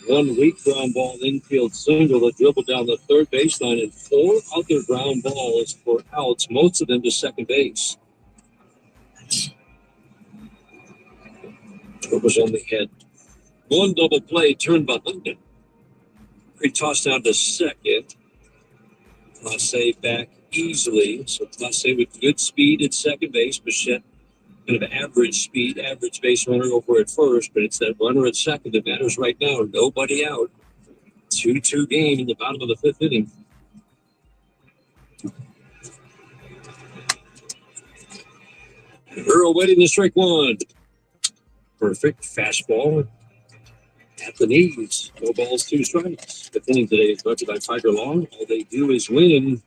1 weak ground ball infield single that dribbled down the third baseline, and 4 other ground balls for outs, most of them to second base. It was on the head. 1 double play turned behind him. He tossed down to second. Clase back easily. So Clase with good speed at second base. Bichette kind of average speed, average base runner over at first, but it's that runner at second that matters right now. Nobody out. 2-2 game in the bottom of the 5th inning. Earl waiting to strike 1. Perfect fastball at the knees. No balls, 2 strikes. The inning today is brought to you by Tiger Long. All they do is win.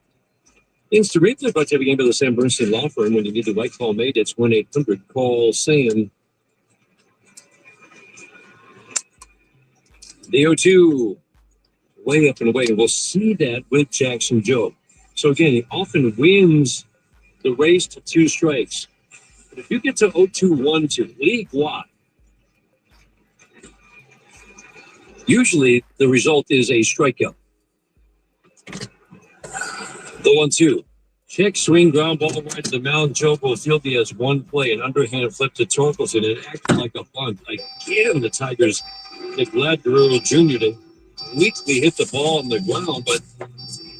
Instant replay brought to you every game by the Sam Bernstein Law Firm. When you need the right call made, it's 1-800-CALL-SAM. The 0-2. Way up and away. And we'll see that with Jackson Job. So again, he often wins the race to 2 strikes. But if you get to 0-2-1-2, league-wide, usually the result is a strikeout. The 1-2. Check, swing, ground ball right to the mound. Job will field. He has 1 play, an underhand flip to Torkelson. It acted like a bunt. Again, the Tigers get Vlad Guerrero Jr. to weakly hit the ball on the ground, but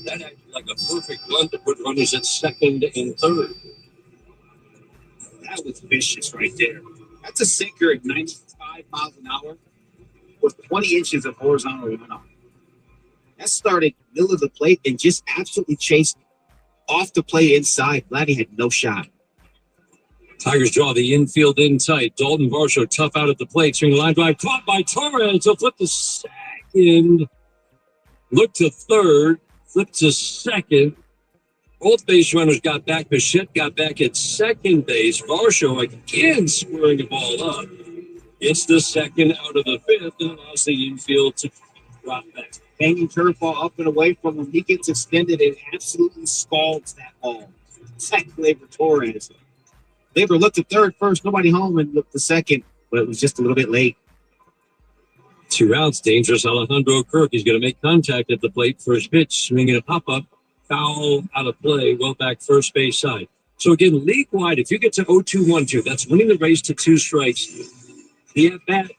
That acted like a perfect run to put runners at second and third. That was vicious right there. That's a sinker at 95 miles an hour with 20 inches of horizontal runoff. That started middle of the plate and just absolutely chased off the plate inside. Vladdy had no shot. Tigers draw the infield in tight. Dalton Varsho tough out at the plate. Swing a line drive caught by Torres. He'll flip to second. Look to third. Flip to second. Both base runners got back. Bichette got back at second base. Varsho again squaring the ball up. It's the second out of the fifth and allows the infield to drop back. Hanging curveball up and away from him. He gets extended and absolutely scalds that ball. Second Gleyber Torres. Gleyber looked at third first, nobody home, and looked to second, but it was just a little bit late. 2 outs. Dangerous Alejandro Kirk. He's going to make contact at the plate. First pitch, swinging a pop-up. Foul out of play. Well back first base side. So again, league-wide, if you get to 0-2-1-2, that's winning the race to 2 strikes. The at-bat,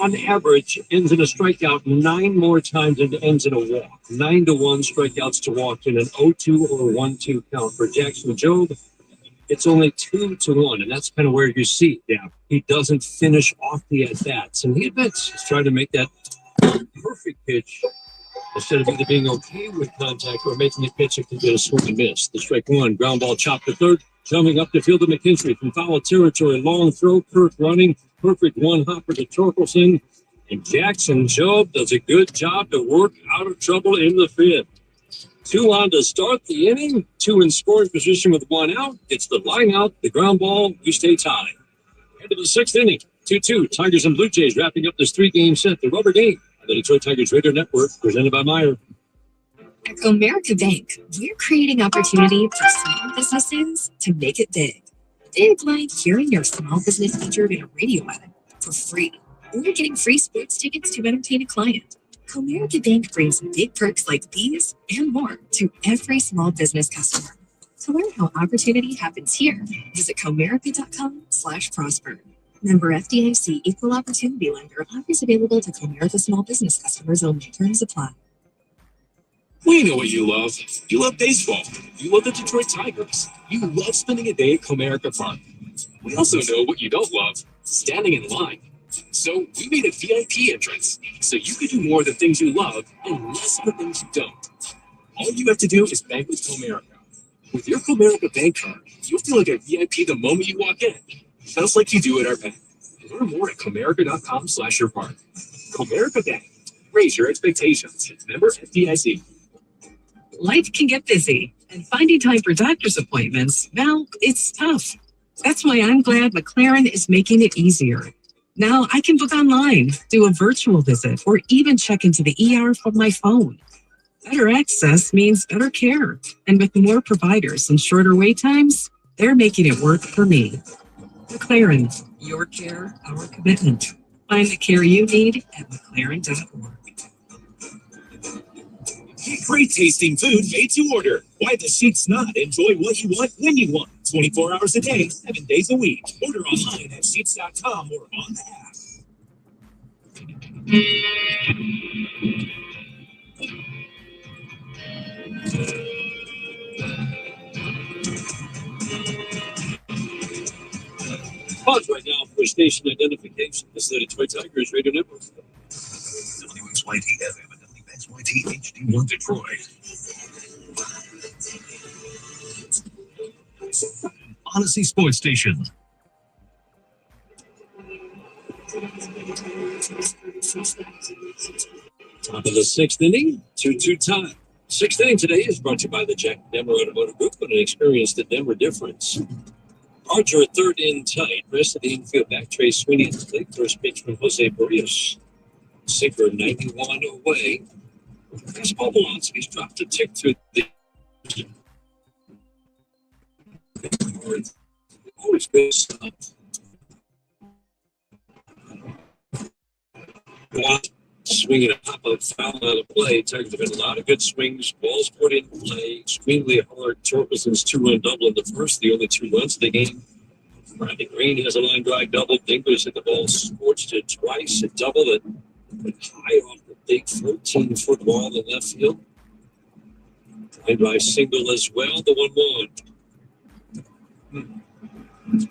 on average, ends in a strikeout 9 more times than it ends in a walk. 9-1 strikeouts to walk in an 0-2 or 1-2 count. For Jackson Jobe, it's only 2-1, and that's kind of where you see it. Yeah, he doesn't finish off the at-bats, and he admits he's trying to make that perfect pitch instead of either being okay with contact or making a pitch that can get a swing and miss. The strike one, ground ball chopped to third, jumping up the field to McKinstry from foul territory. Long throw, Kirk running, perfect one hopper to Torkelson, and Jackson Jobe does a good job to work out of trouble in the fifth. 2 on to start the inning, 2 in scoring position with 1 out. It's the line out, the ground ball, we stay tied. End of the 6th inning, 2-2. Tigers and Blue Jays wrapping up this 3-game set. The rubber game on the Detroit Tigers Radio Network, presented by Meyer. At Comerica Bank, we're creating opportunity for small businesses to make it big. Big like hearing your small business featured in a radio ad for free, or getting free sports tickets to entertain a client. Comerica Bank brings big perks like these and more to every small business customer. To learn how opportunity happens here, visit comerica.com/prosper. Member FDIC Equal Opportunity Lender. Offers available to Comerica small business customers only. Terms apply. We know what you love. You love baseball. You love the Detroit Tigers. You love spending a day at Comerica Park. We also know what you don't love, standing in line. So we made a VIP entrance, so you can do more of the things you love and less of the things you don't. All you have to do is bank with Comerica. With your Comerica bank card, you'll feel like a VIP the moment you walk in, just like you do at our bank. Learn more at comerica.com/yourpark. Comerica Bank. Raise your expectations. Member FDIC. Life can get busy, and finding time for doctor's appointments, well, it's tough. That's why I'm glad McLaren is making it easier. Now I can book online, do a virtual visit, or even check into the ER from my phone. Better access means better care. And with more providers and shorter wait times, they're making it work for me. McLaren, your care, our commitment. Find the care you need at McLaren.org. Great tasting food made to order. Why the Sheets not? Enjoy what you want when you want. 24 hours a day, 7 days a week. Order online at sheets.com or on the app. Pause right now for station identification. This is the Detroit Tigers Radio Network. WXYT FM and WXYT HD1 Detroit. Odyssey Sports Station. Top of the 6th inning, 2-2 tie. 6th inning today is brought to you by the Jack Denver Automotive Group and an experience the Denver difference. Archer at third in tight. Rest of the infield back. Trey Sweeney at the plate. First pitch from Jose Barrios. Sinker 91 away. Fastball Polanski's dropped a tick through the. Always good stuff. Swinging a pop-up foul out of play. Tigers have had a lot of good swings. Balls put in play. Extremely hard. Torkelson's 2-run double in the first. The only 2 runs of the game. Brandon Green has a line drive double. Dinglers hit the ball. Scorched it twice. It doubled it. Went high off the big 14-foot wall in left field. Line drive single as well, the 1-1.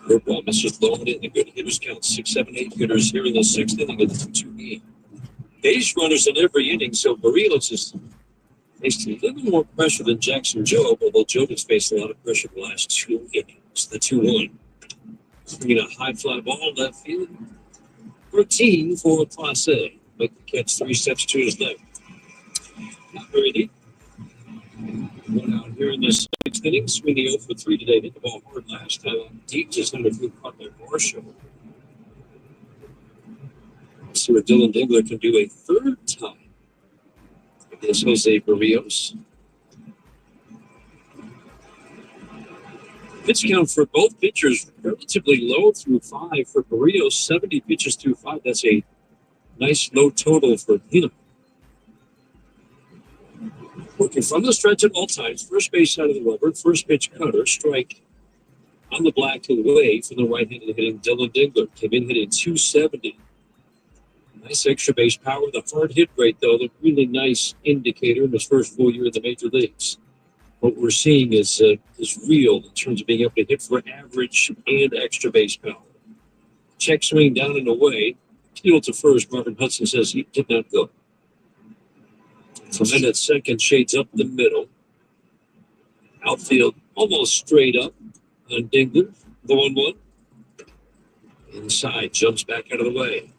Curveball misses low and in. The good hitters count 6, 7, 8 hitters here in the 6th inning of the 2-2 game. Base runners in every inning, so Barrios has faced a little more pressure than Jackson Jobe, although Jobe has faced a lot of pressure the last 2 innings. The 2-1. Swinging a high fly ball left field. Routine for Class A. Make the catch 3 steps to his left. Not very deep. One out here in the 6th inning. Swinging 0 for 3 today. Hit the ball hard last time. Deep, just under good caught by Marshall. Let's see what Dylan Dingler can do a third time against Jose Barrios. Pitch count for both pitchers relatively low through 5. For Barrios, 70 pitches through 5. That's a nice low total for him. Working from the stretch at all times. First base side of the rubber. First pitch cutter. Strike on the black away from the right-handed hitting Dylan Dingler. Came in hitting 270. Nice extra base power. The hard hit rate, though, the really nice indicator in his first full year in the major leagues. What we're seeing is real in terms of being able to hit for average and extra base power. Check swing down and away. Field to first. Marvin Hudson says he did not go. Clement at second, shades up the middle. Outfield almost straight up on Dingler. The 1-1. Inside, jumps back out of the way.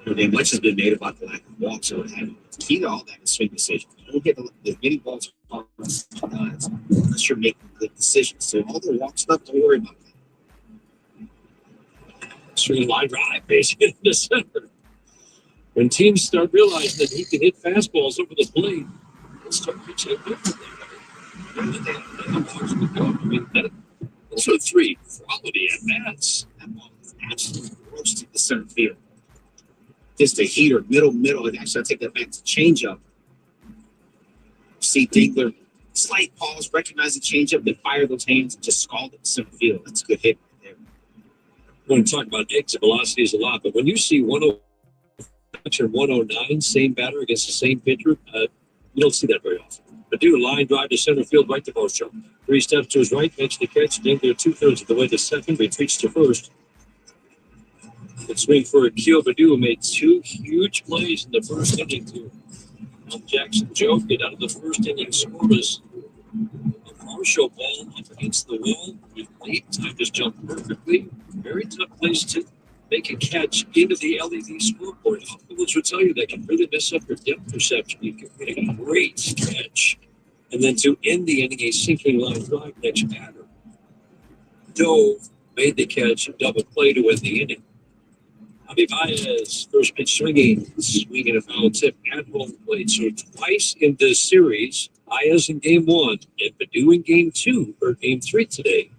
Much has been made about the lack of walks. So key to all that is swing decisions. You don't get the many balls unless you're making good decisions. So all the walk stuff, don't worry about that. Swing line drive, basically in the center. When teams start realizing that he can hit fastballs over the plate, they start pitching it differently. Those are 3 quality at bats. That ball is absolutely roasting the center field. Just a heater, middle. And actually, I take that back to changeup. See Dingler, slight pause, recognize the changeup, then fire those hands and just scald it to center field. That's a good hit right there. We're going to talk about exit velocities a lot, but when you see 109, same batter against the same pitcher, you don't see that very often. But do a line drive to center field, right to Marshall. 3 steps to his right, makes the catch. Dingler 2/3 of the way to second, retreats to first. Good swing for Akil Baddoo, who made 2 huge plays in the first inning to help Jackson Jobe get out of the first inning scoreless. A Marshall ball up against the wall. Late time just jumped perfectly. Very tough place to make a catch into the LED scoreboard. Outfielders will tell you that can really mess up your depth perception. You can get a great stretch. And then to end the inning, a sinking line drive next batter. Dove made the catch, double play to win the inning. Javi Baez, first pitch swinging a foul tip at home plate. So twice in this series, Baez in game 1 and Baddoo in game 2 or game 3 today.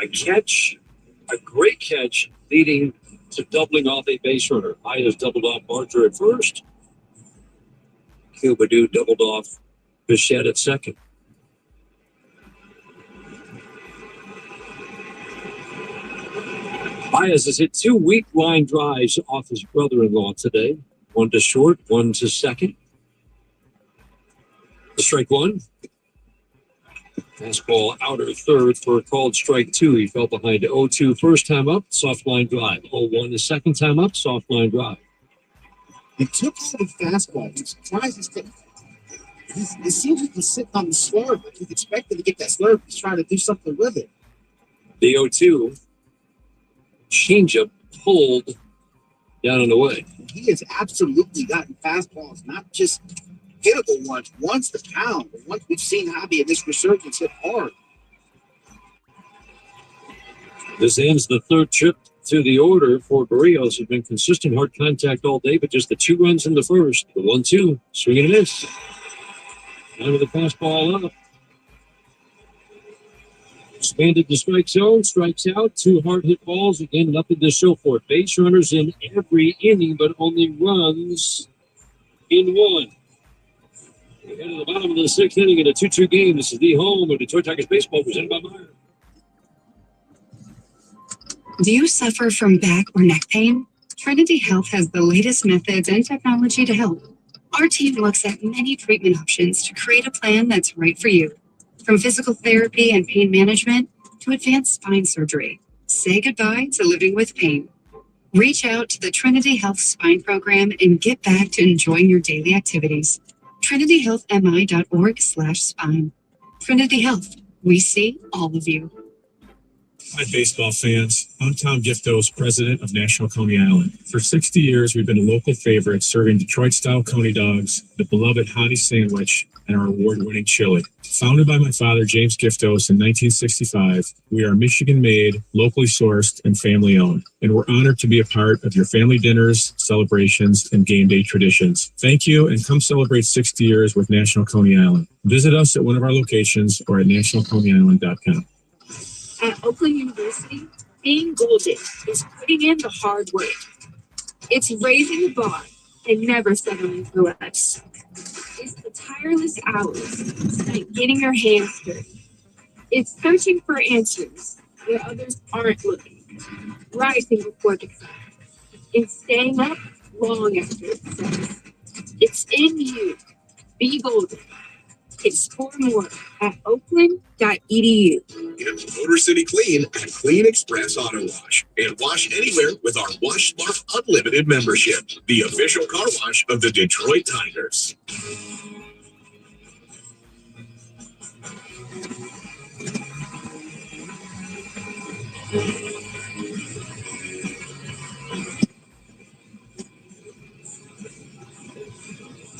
A great catch leading to doubling off a base runner. Baez doubled off Barger at first. Akil Baddoo doubled off Bichette at second. Baez has hit 2 weak line drives off his brother-in-law today. 1 to short, 1 to second. Strike 1. Fastball outer third for a called strike 2. He fell behind 0-2 first time up, soft line drive. 0-1 the second time up, soft line drive. He took all the fastball. He tries to stick. It seems like he's sitting on the slurve. Like he's expecting to get that slurve. He's trying to do something with it. The 0-2 changeup pulled down and away. He has absolutely gotten fastballs, not just hittable ones, once the pound. Once we've seen Javi in this resurgence hit hard. This ends the 3rd trip through the order for Barrios. Has been consistent hard contact all day, but just the 2 runs in the first. The 1-2, swing and a miss. Down with the fastball up. Expanded the strike zone, strikes out, 2 hard hit balls. Again, nothing to show for it. Base runners in every inning, but only runs in 1. We're headed to the bottom of the 6th inning in a 2-2 game. This is the home of Detroit Tigers baseball presented by Meyer. Do you suffer from back or neck pain? Trinity Health has the latest methods and technology to help. Our team looks at many treatment options to create a plan that's right for you. From physical therapy and pain management to advanced spine surgery. Say goodbye to living with pain. Reach out to the Trinity Health Spine Program and get back to enjoying your daily activities. TrinityHealthMI.org/spine. Trinity Health. We see all of you. Hi, baseball fans. I'm Tom Giftos, president of National Coney Island. For 60 years, we've been a local favorite serving Detroit-style Coney dogs, the beloved Hottie sandwich, and our award-winning chili. Founded by my father, James Giftos, in 1965, we are Michigan-made, locally sourced, and family-owned. And we're honored to be a part of your family dinners, celebrations, and game day traditions. Thank you, and come celebrate 60 years with National Coney Island. Visit us at one of our locations or at nationalconeyisland.com. At Oakland University, being golden is putting in the hard work. It's raising the bar and never settling for less. It's the tireless hours spent getting your hands dirty. It's searching for answers where others aren't looking, rising before the sun, and staying up long after it sets. It's in you. Be golden. Explore more at oakland.edu. Get Motor City Clean at Clean Express Auto Wash and wash anywhere with our Wash Smart Unlimited membership, the official car wash of the Detroit Tigers.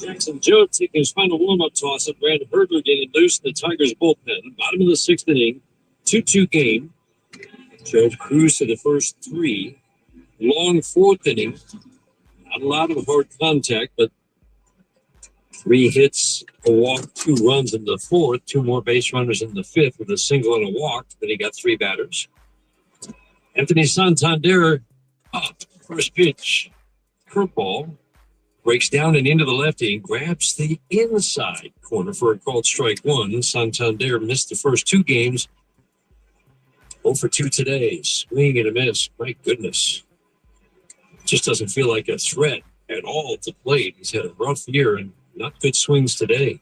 Jackson Joe taking his final warm-up toss at Brad Herder getting loose in the Tigers bullpen. Bottom of the sixth inning, 2-2 game. Joe cruised to the first three. Long fourth inning. Not a lot of hard contact, but 3 hits, a walk, 2 runs in the fourth, 2 more base runners in the fifth with a single and a walk. Then he got 3 batters. Anthony Santander up. First pitch, curveball. Breaks down and into the lefty and grabs the inside corner for a called strike one. Santander missed the first 2 games. 0 for 2 today. Swing and a miss. My goodness. Just doesn't feel like a threat at all to plate. He's had a rough year and not good swings today.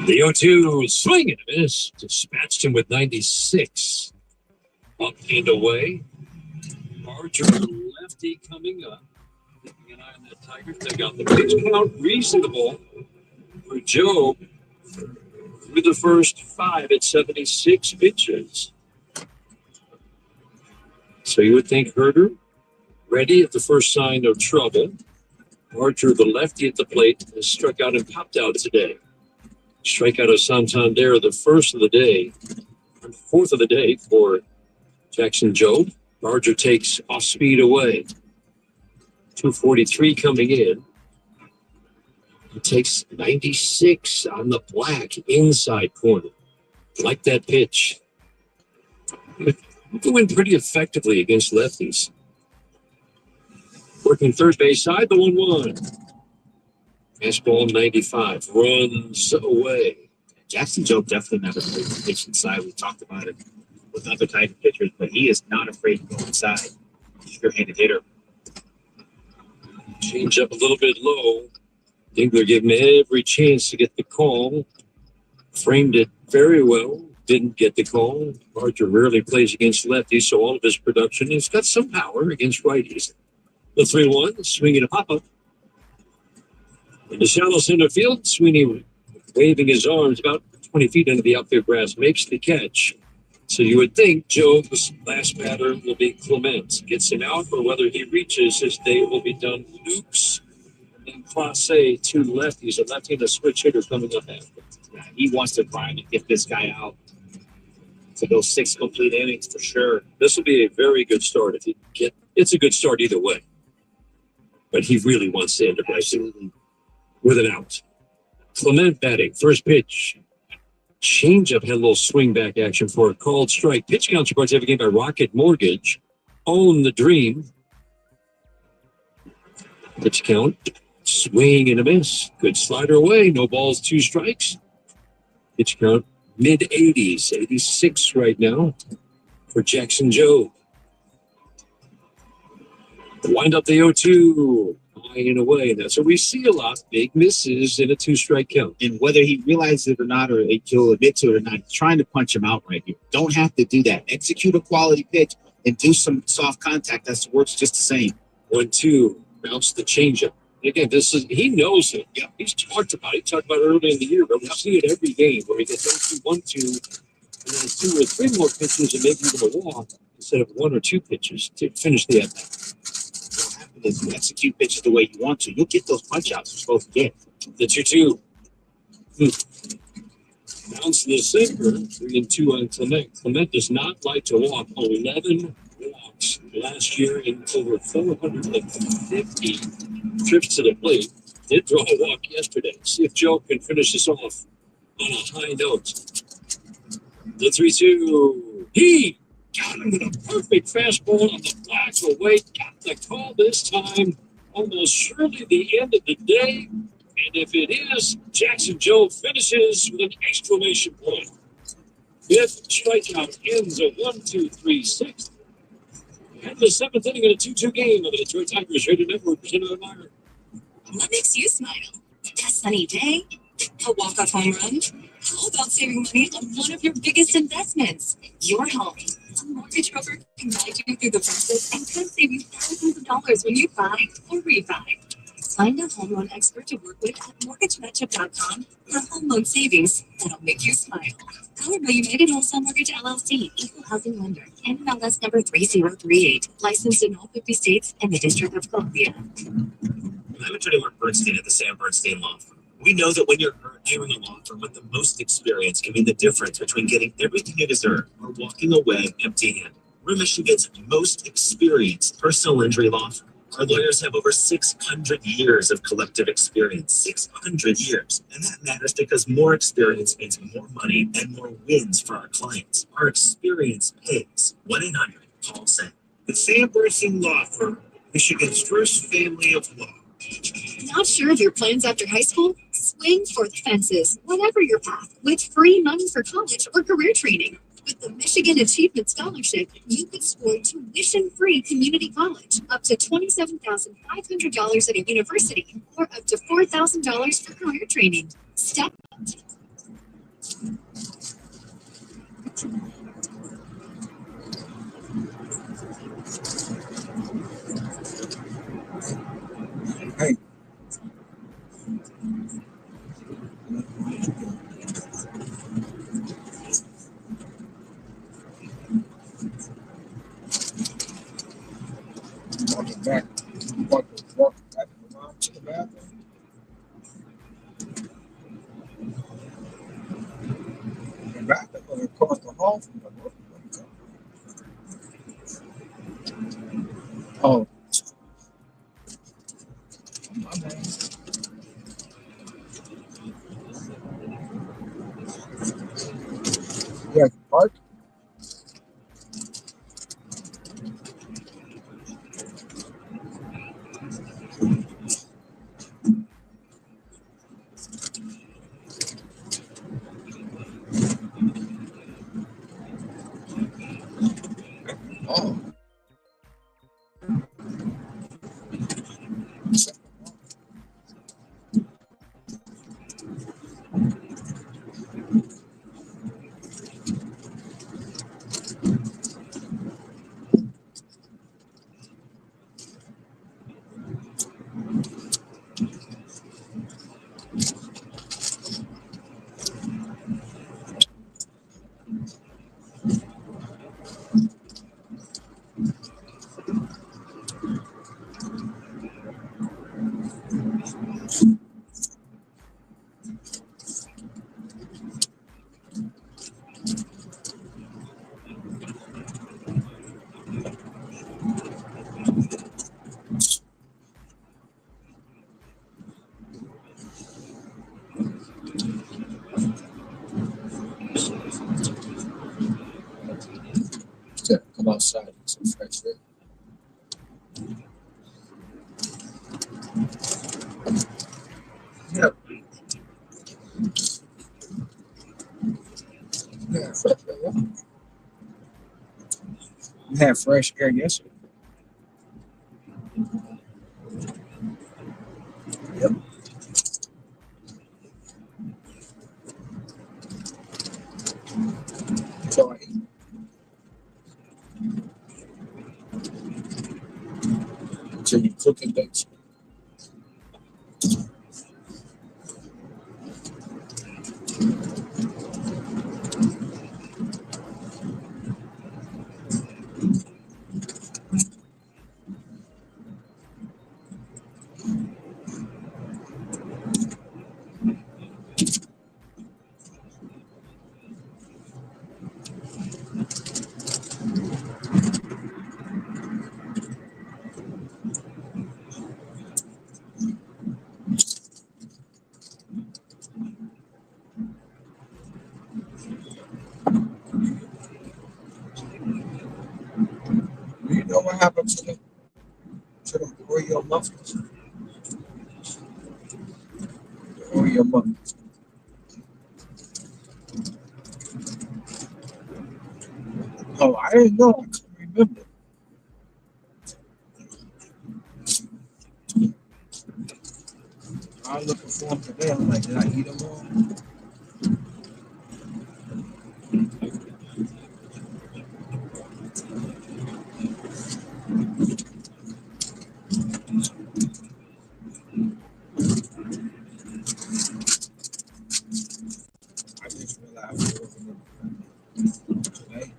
The 0-2 swing and a miss. Dispatched him with 96. Up and away. Larger lefty coming up. Keeping an eye on that Tigers. They got the pitch count reasonable for Joe through the first 5 at 76 pitches. So you would think Herder ready at the first sign of trouble. Larger, the lefty at the plate, has struck out and popped out today. Strikeout of Santander, the first of the day, or 4th of the day for Jackson Joe. Larger takes off speed away. 243 coming in. He takes 96 on the black inside corner. Like that pitch. Doing pretty effectively against lefties. Working third base side, the 1-1. Fastball 95. Runs away. Jackson Joe definitely never played the pitch inside. We talked about it with other type of pitchers, but he is not afraid to go inside. Sure-handed hitter. Change up a little bit low. Dingler gave him every chance to get the call. Framed it very well. Didn't get the call. Larger rarely plays against lefties, so all of his production has got some power against righties. The 3-1, swinging a pop-up. In the shallow center field, Sweeney waving his arms about 20 feet into the outfield grass, makes the catch. So you would think Joe's last batter will be Clement. Gets him out, or whether he reaches, his day will be done. Dukes and Clase, 2 lefties, a lefty and a switch hitter coming up after. Yeah, he wants to grind and get this guy out to those 6 complete innings for sure. This will be a very good start if he get. It's a good start either way. But he really wants to end it absolutely with an out. Clement batting, first pitch. Changeup had a little swing back action for a called strike. Pitch count supports every game by Rocket Mortgage. Own the dream. Pitch count. Swing and a miss. Good slider away. No balls, 2 strikes. Pitch count mid-80s. 86 right now for Jackson Joe. Wind up the 0-2. High and away. That's what we see a lot. Big misses in a 2-strike count. And whether he realizes it or not, or he'll admit to it or not, he's trying to punch him out right here. Don't have to do that. Execute a quality pitch and do some soft contact. That works just the same. 1-2. Bounce the changeup. Again, he knows it. Yeah, he's talked about it. He talked about it early in the year, but we see it every game where he gets 0-2, 1-2, and then 2 or 3 more pitches and maybe even a walk instead of 1 or 2 pitches to finish the at bat. What happens is you execute pitches the way you want to. You'll get those punch outs you're supposed to get. The 2-2. Bounce the sinker. 3-2 on Clement. Clement does not like to walk. 11 walks last year in over 450 trips to the plate. Did draw a walk yesterday. See if Joe can finish this off on a high note. The 3-2. He got him with a perfect fastball on the black away. Got the call this time. Almost surely the end of the day. And if it is, Jackson Joe finishes with an exclamation point. 5th strikeout ends a 1-2-3-6. And the 7th inning in a 2-2 game of the Detroit Tigers Radio Network presented by Meyer. What makes you smile? A sunny day? A walk-off home run? How about saving money on one of your biggest investments? Your home. A mortgage broker can guide you through the process and could save you thousands of dollars when you buy or refi. Find a home loan expert to work with at mortgagematchup.com for home loan savings that'll make you smile. Powered by United Wholesale Mortgage LLC, Equal Housing Lender, NMLS number 3038, licensed in all 50 states and the District of Columbia. I'm attorney Mark Bernstein at the Sam Bernstein Law Firm. We know that when you're hiring a law firm with the most experience can be the difference between getting everything you deserve or walking away empty-handed. We're Michigan's most experienced personal injury law firm. Our lawyers have over 600 years of collective experience. 600 years. And that matters because more experience means more money and more wins for our clients. Our experience pays. 1-800-CALL-SAM. The Sam Bernstein Law Firm, Michigan's first family of law. Not sure of your plans after high school? Swing for the fences, whatever your path, with free money for college or career training. With the Michigan Achievement Scholarship, you could score tuition-free community college, up to $27,500 at a university, or up to $4,000 for career training. Step up. Hey. Walking back to the mom to the bathroom. The bathroom was across the hall from the work. Oh. My bad. Yeah, park. Oh. Come outside and get some fresh air. Yep. Yeah, fresh air. Yeah. We had fresh air yesterday. So you cooking dates? You know what happened to the Oreo muffins? The Oreo muffins. Oh, I didn't know. I couldn't remember. I was looking for them today. I'm like, did I eat them all? I just realized I wasn't today.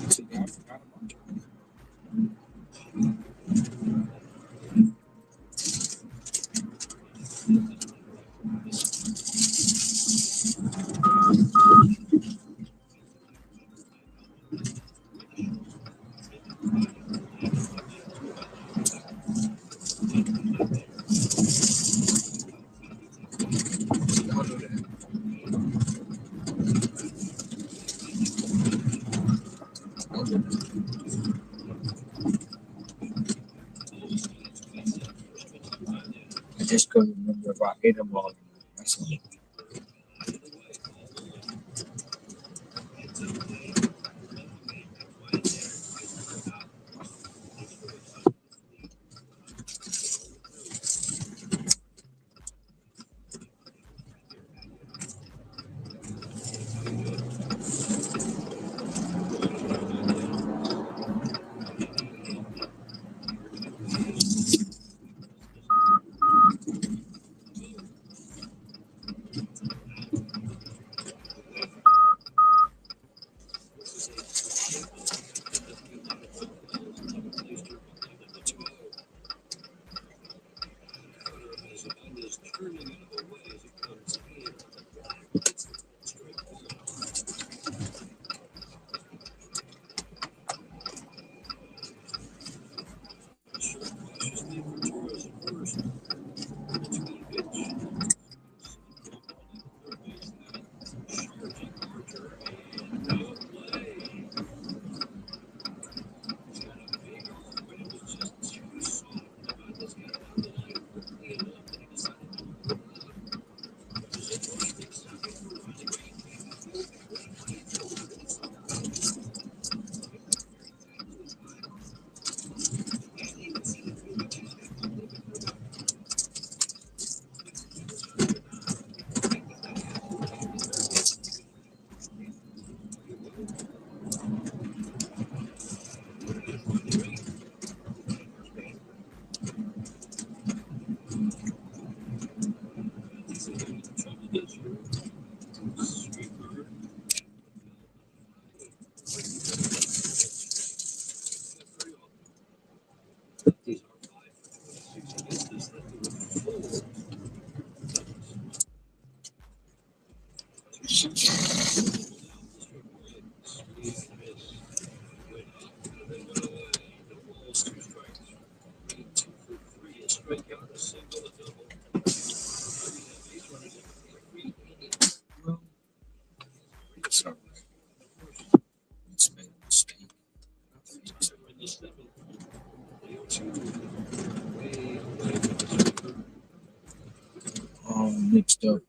See, I forgot about that. Y'all know that. I just couldn't remember if I ate them all. That's all. Well, it's all right. It's made a mistake. Mixed up.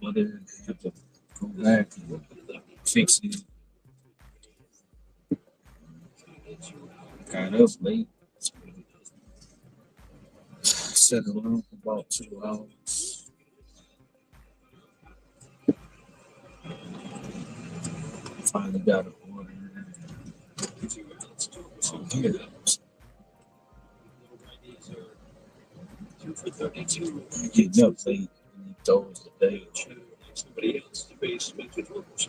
But I have to go back and fix it. Got up late. Set alarm for about 2 hours. finally got an order. So here it is. Getting up late and he throws the day. Somebody else to base with workers.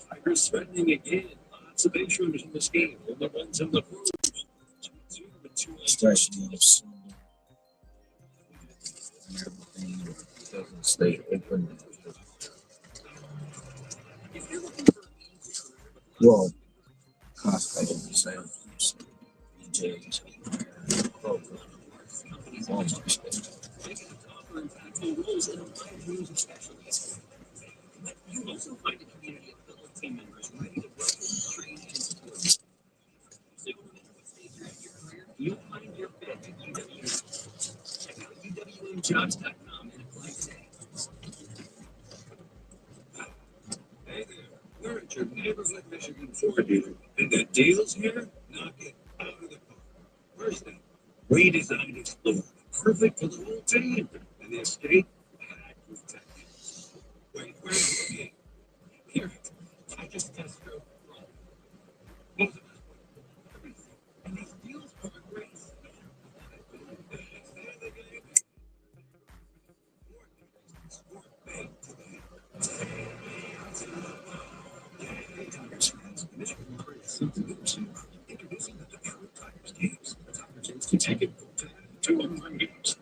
Tigers threatening again. Lots of base runners in this game. And the runs on the cruise. 2-2 Especially if Sunday and everything doesn't stay open. Well, Costco is the same. BJ's, Kroger, Walmart. You also find a community of fellow team members ready to work with train and support. So no matter what stage you're at in your career, you'll find your fit at UWM. Check out UWMjobs.com and apply today. Hey there, we're at your neighborhood Michigan Ford dealer, and the deals here knock it out of the park. First up, redesigned Explorer, perfect for the whole team, and the estate packed with tech. Wait, where's the game? Here, I just test drove the road. Everything, and these deals are great. Introducing the Detroit Tigers games. With opportunities to take it to online games.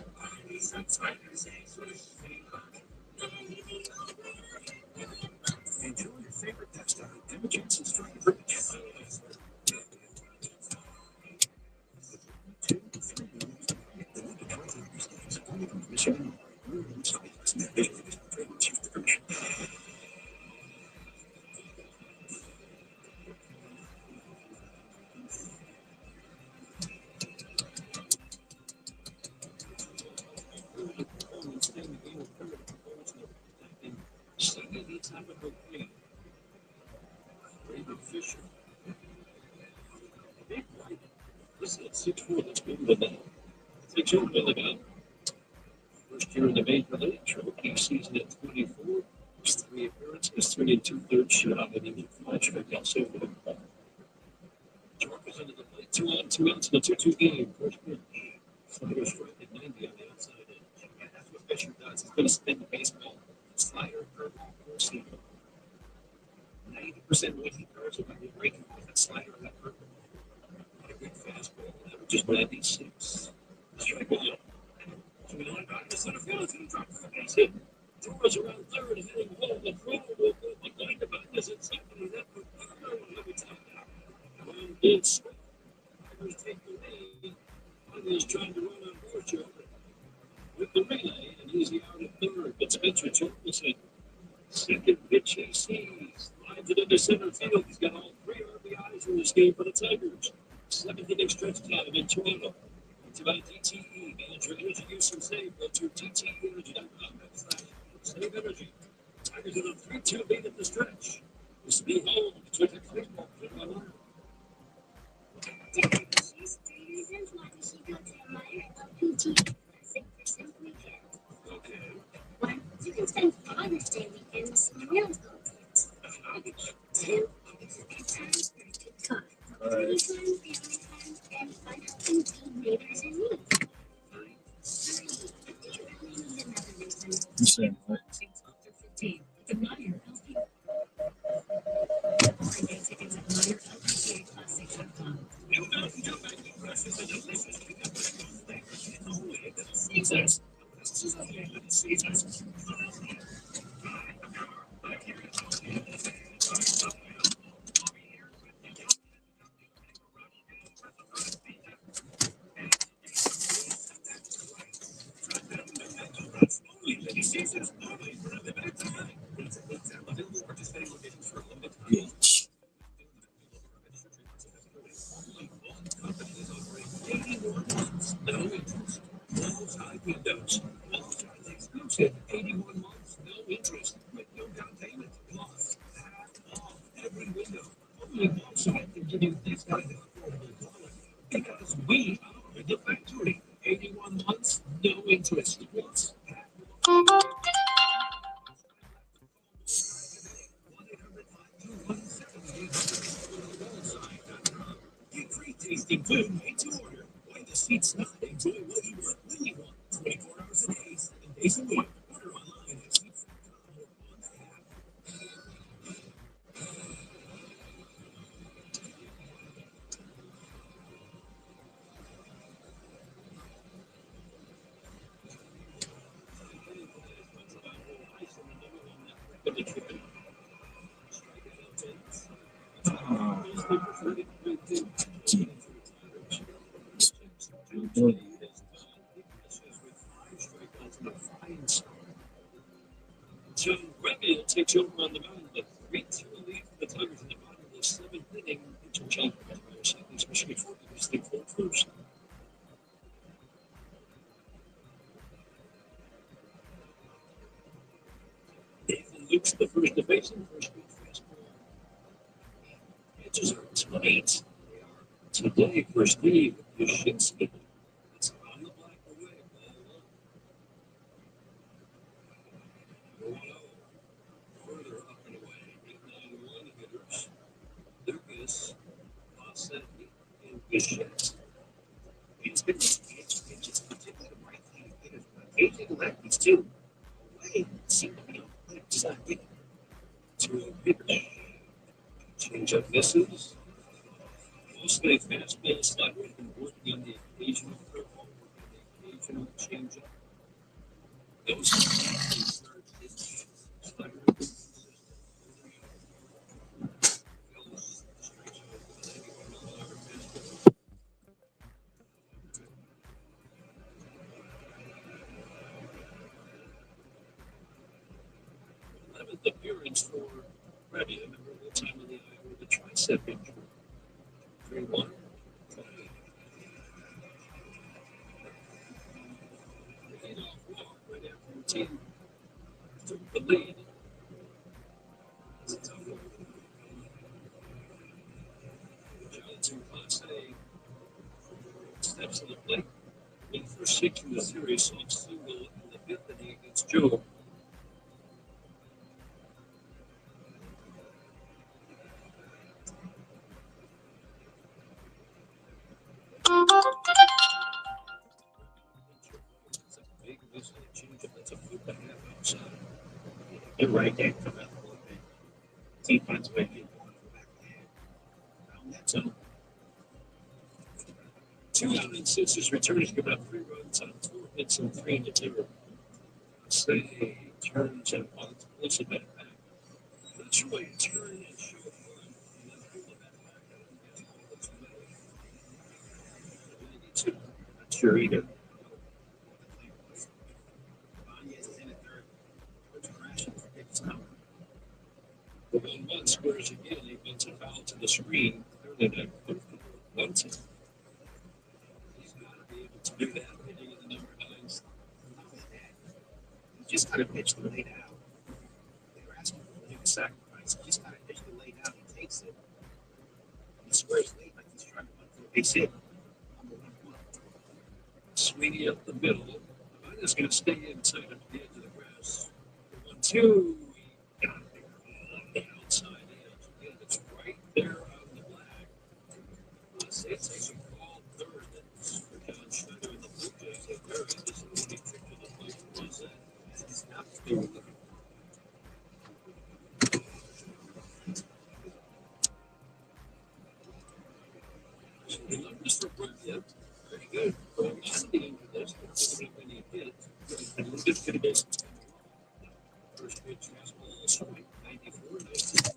Enjoy your favorite pastime. Images and strong purchase. Fisher. Big White. Listen at 6'4", that's bigger than that. 6'2", Milligan. First year in the major leagues, rookie season at 24. His 3 appearances, 3 2/3 shot, and he was much of a also over the ball. Jorka's into the plate, 2 on, 2 outs in a 2-2 game. First pitch. Slider strike at 90 on the outside edge. And that's what Fisher does. He's going to spin the baseball. Slider, curveball, four-seamer. 90% of what he throws will be breaking with that slider and that curveball. A good fastball, averages 96. Strike one. Swinging on back to center field, it's going to drop for a base hit. Throws around third, hitting home. The throw will go behind the back as it's happening. That would every time now. And it's Tigers take the lead. One is trying to run on Borchard with the relay, and easy out at third. It's Mitchell Jorgensen. Second pitch he sees. Lines it into center field. He's got all 3 RBIs in this game for the Tigers. 7th inning stretch time in Toronto. It's about DTE. Manager energy use and save. Go to DTEnergy.com. Save energy. Tigers in a 3-2 lead at the stretch. This will be home. Detroit Tigers baseball. Okay. One, you can spend Father's Day weekends on real estate. 2, it's a good time for a good talk. 3 times, family time, and fun helping teen neighbors in need. 3, do you really need another reason? You said what? 15. The Meyer LP. Buy tickets at MeyerLPGAClassic.com. Caesars. Caesars. No interest. All side windows. All side exclusive. 81 months, no interest. With no down payment. Plus, half off every window. Only one side can give you this kind of affordable quality. Because we are the factory. 81 months, no interest. Plus, half off. Food made to order. Why the seats not? Enjoy what you want when you want. 24 hours a day, 7 days a week. Order online at seats.com or on the app. John Redfield takes over on the mound. The 3-2 lead for the Tigers in the bottom of the seventh inning. Interchange with Southeast Michigan for the full first. Nathan Luke's the first to base in the first pitch fastball. Pitches are tight. Today for Steve Yashinsky. It's on the black away. Ball 1. Further up and away. 891 hitters. Lucas, Lossetti, and Bichette. It's been pitches, particularly the right-handed hitters, but 18 lefties too. Away seem to be on the left side. 2 hitters. Change up misses. Mostly fastball slider and working on the occasional curveball and the occasional changeup. Those starts his slider. Appearance for Remy. I remember the time in the eye with the tricep injury. 3-1. Right after the team took the lead. Johnson Class A steps to the plate. In for 6 in the series, soft single in the 5th inning against Joe. You're right there. He finds a way to get going from back down that zone. 2 out and 6 is returning, giving up 3 runs on 4 hits and 3 in the 2. Say turns and puts the bat back. That's right, turn and show one, and then pull the bat back. 92. Not sure either. The 1-1 squares again. He bends it foul to the screen. Clearly not comfortable with Bunting. He's got to be able to do that. Hitting in the number 9s. He just got to pitch the late out. They were asking for a big sacrifice. He just got to pitch the late out. He takes it. He squares late like he's trying to run for a base hit. On the 1-1. Sweeney up the middle. Is going to stay inside of the edge of the grass. 1-2. Got it there on the outside edge. Again, it's right there on the black. Say it's actually called third. For John Schneider and the Blue Jays. They buried this movie trick to the plate. Was that? It's not what they were looking for. So the numbers for Brett, yep, pretty good. Velocity into this, but when he hit, a little bit could have been. First pitch fastball, strike 94, 94.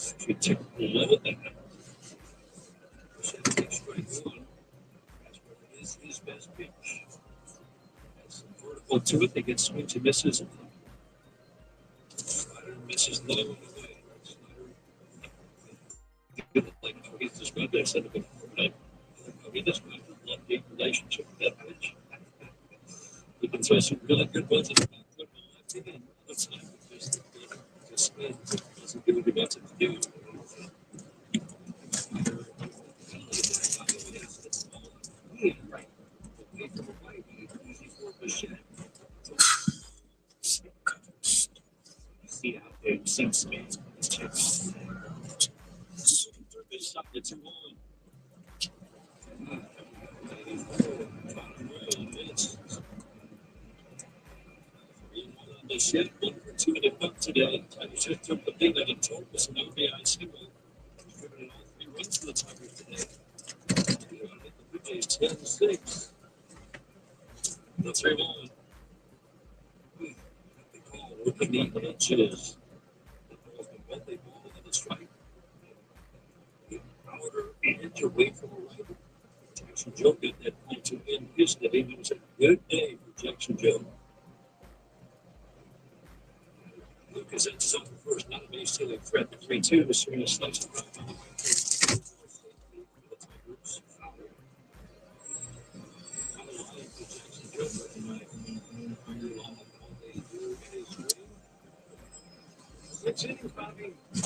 Actually took the level that. First pitch, strike 1. That's his best pitch. Has some vertical to it. They get swings and misses. Slider misses low and away. Slider, like he described that, said it before, but he described a love-hate relationship with that pitch. He can throw some really good ones and put them left in other time because the spin doesn't do what he wants it to do. Right. Away from a right, easy for Bichette. See out there, you see space. Third base up, it's 2-1. Shed 1 for 2 in a buck today. Tigers just took the big that he told us an RBI single. Driven in all 3 runs for the Tigers today. The Blue Jays 10-6. The 3-1. The call with the edges. The ball's been well, they ball in the strike. Outer edge away from the right. Jackson Joe got that point to end his day. It was a good day for Jackson Joe. Lucas ends on the first, not a base stealing threat. The 3-2 is Serena slices right on the way. Six innings, Bobby. 2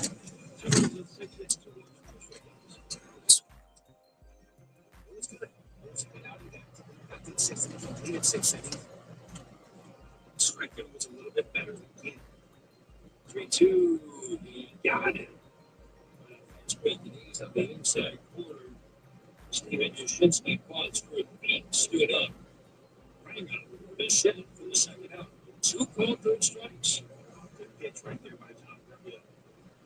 runs, 6 hits, 2 runs. It's good. It's been out of that. Got to 6 innings, completed 6 innings. Strikeout was a little bit better than Ken. 3-2, he got it. Spread the knees on the inside corner. Steven Yashinsky paused for a beat, stood up. Rang out the shed for the second out. 2 called 3rd strikes. Good pitch right there by Tom Garcia.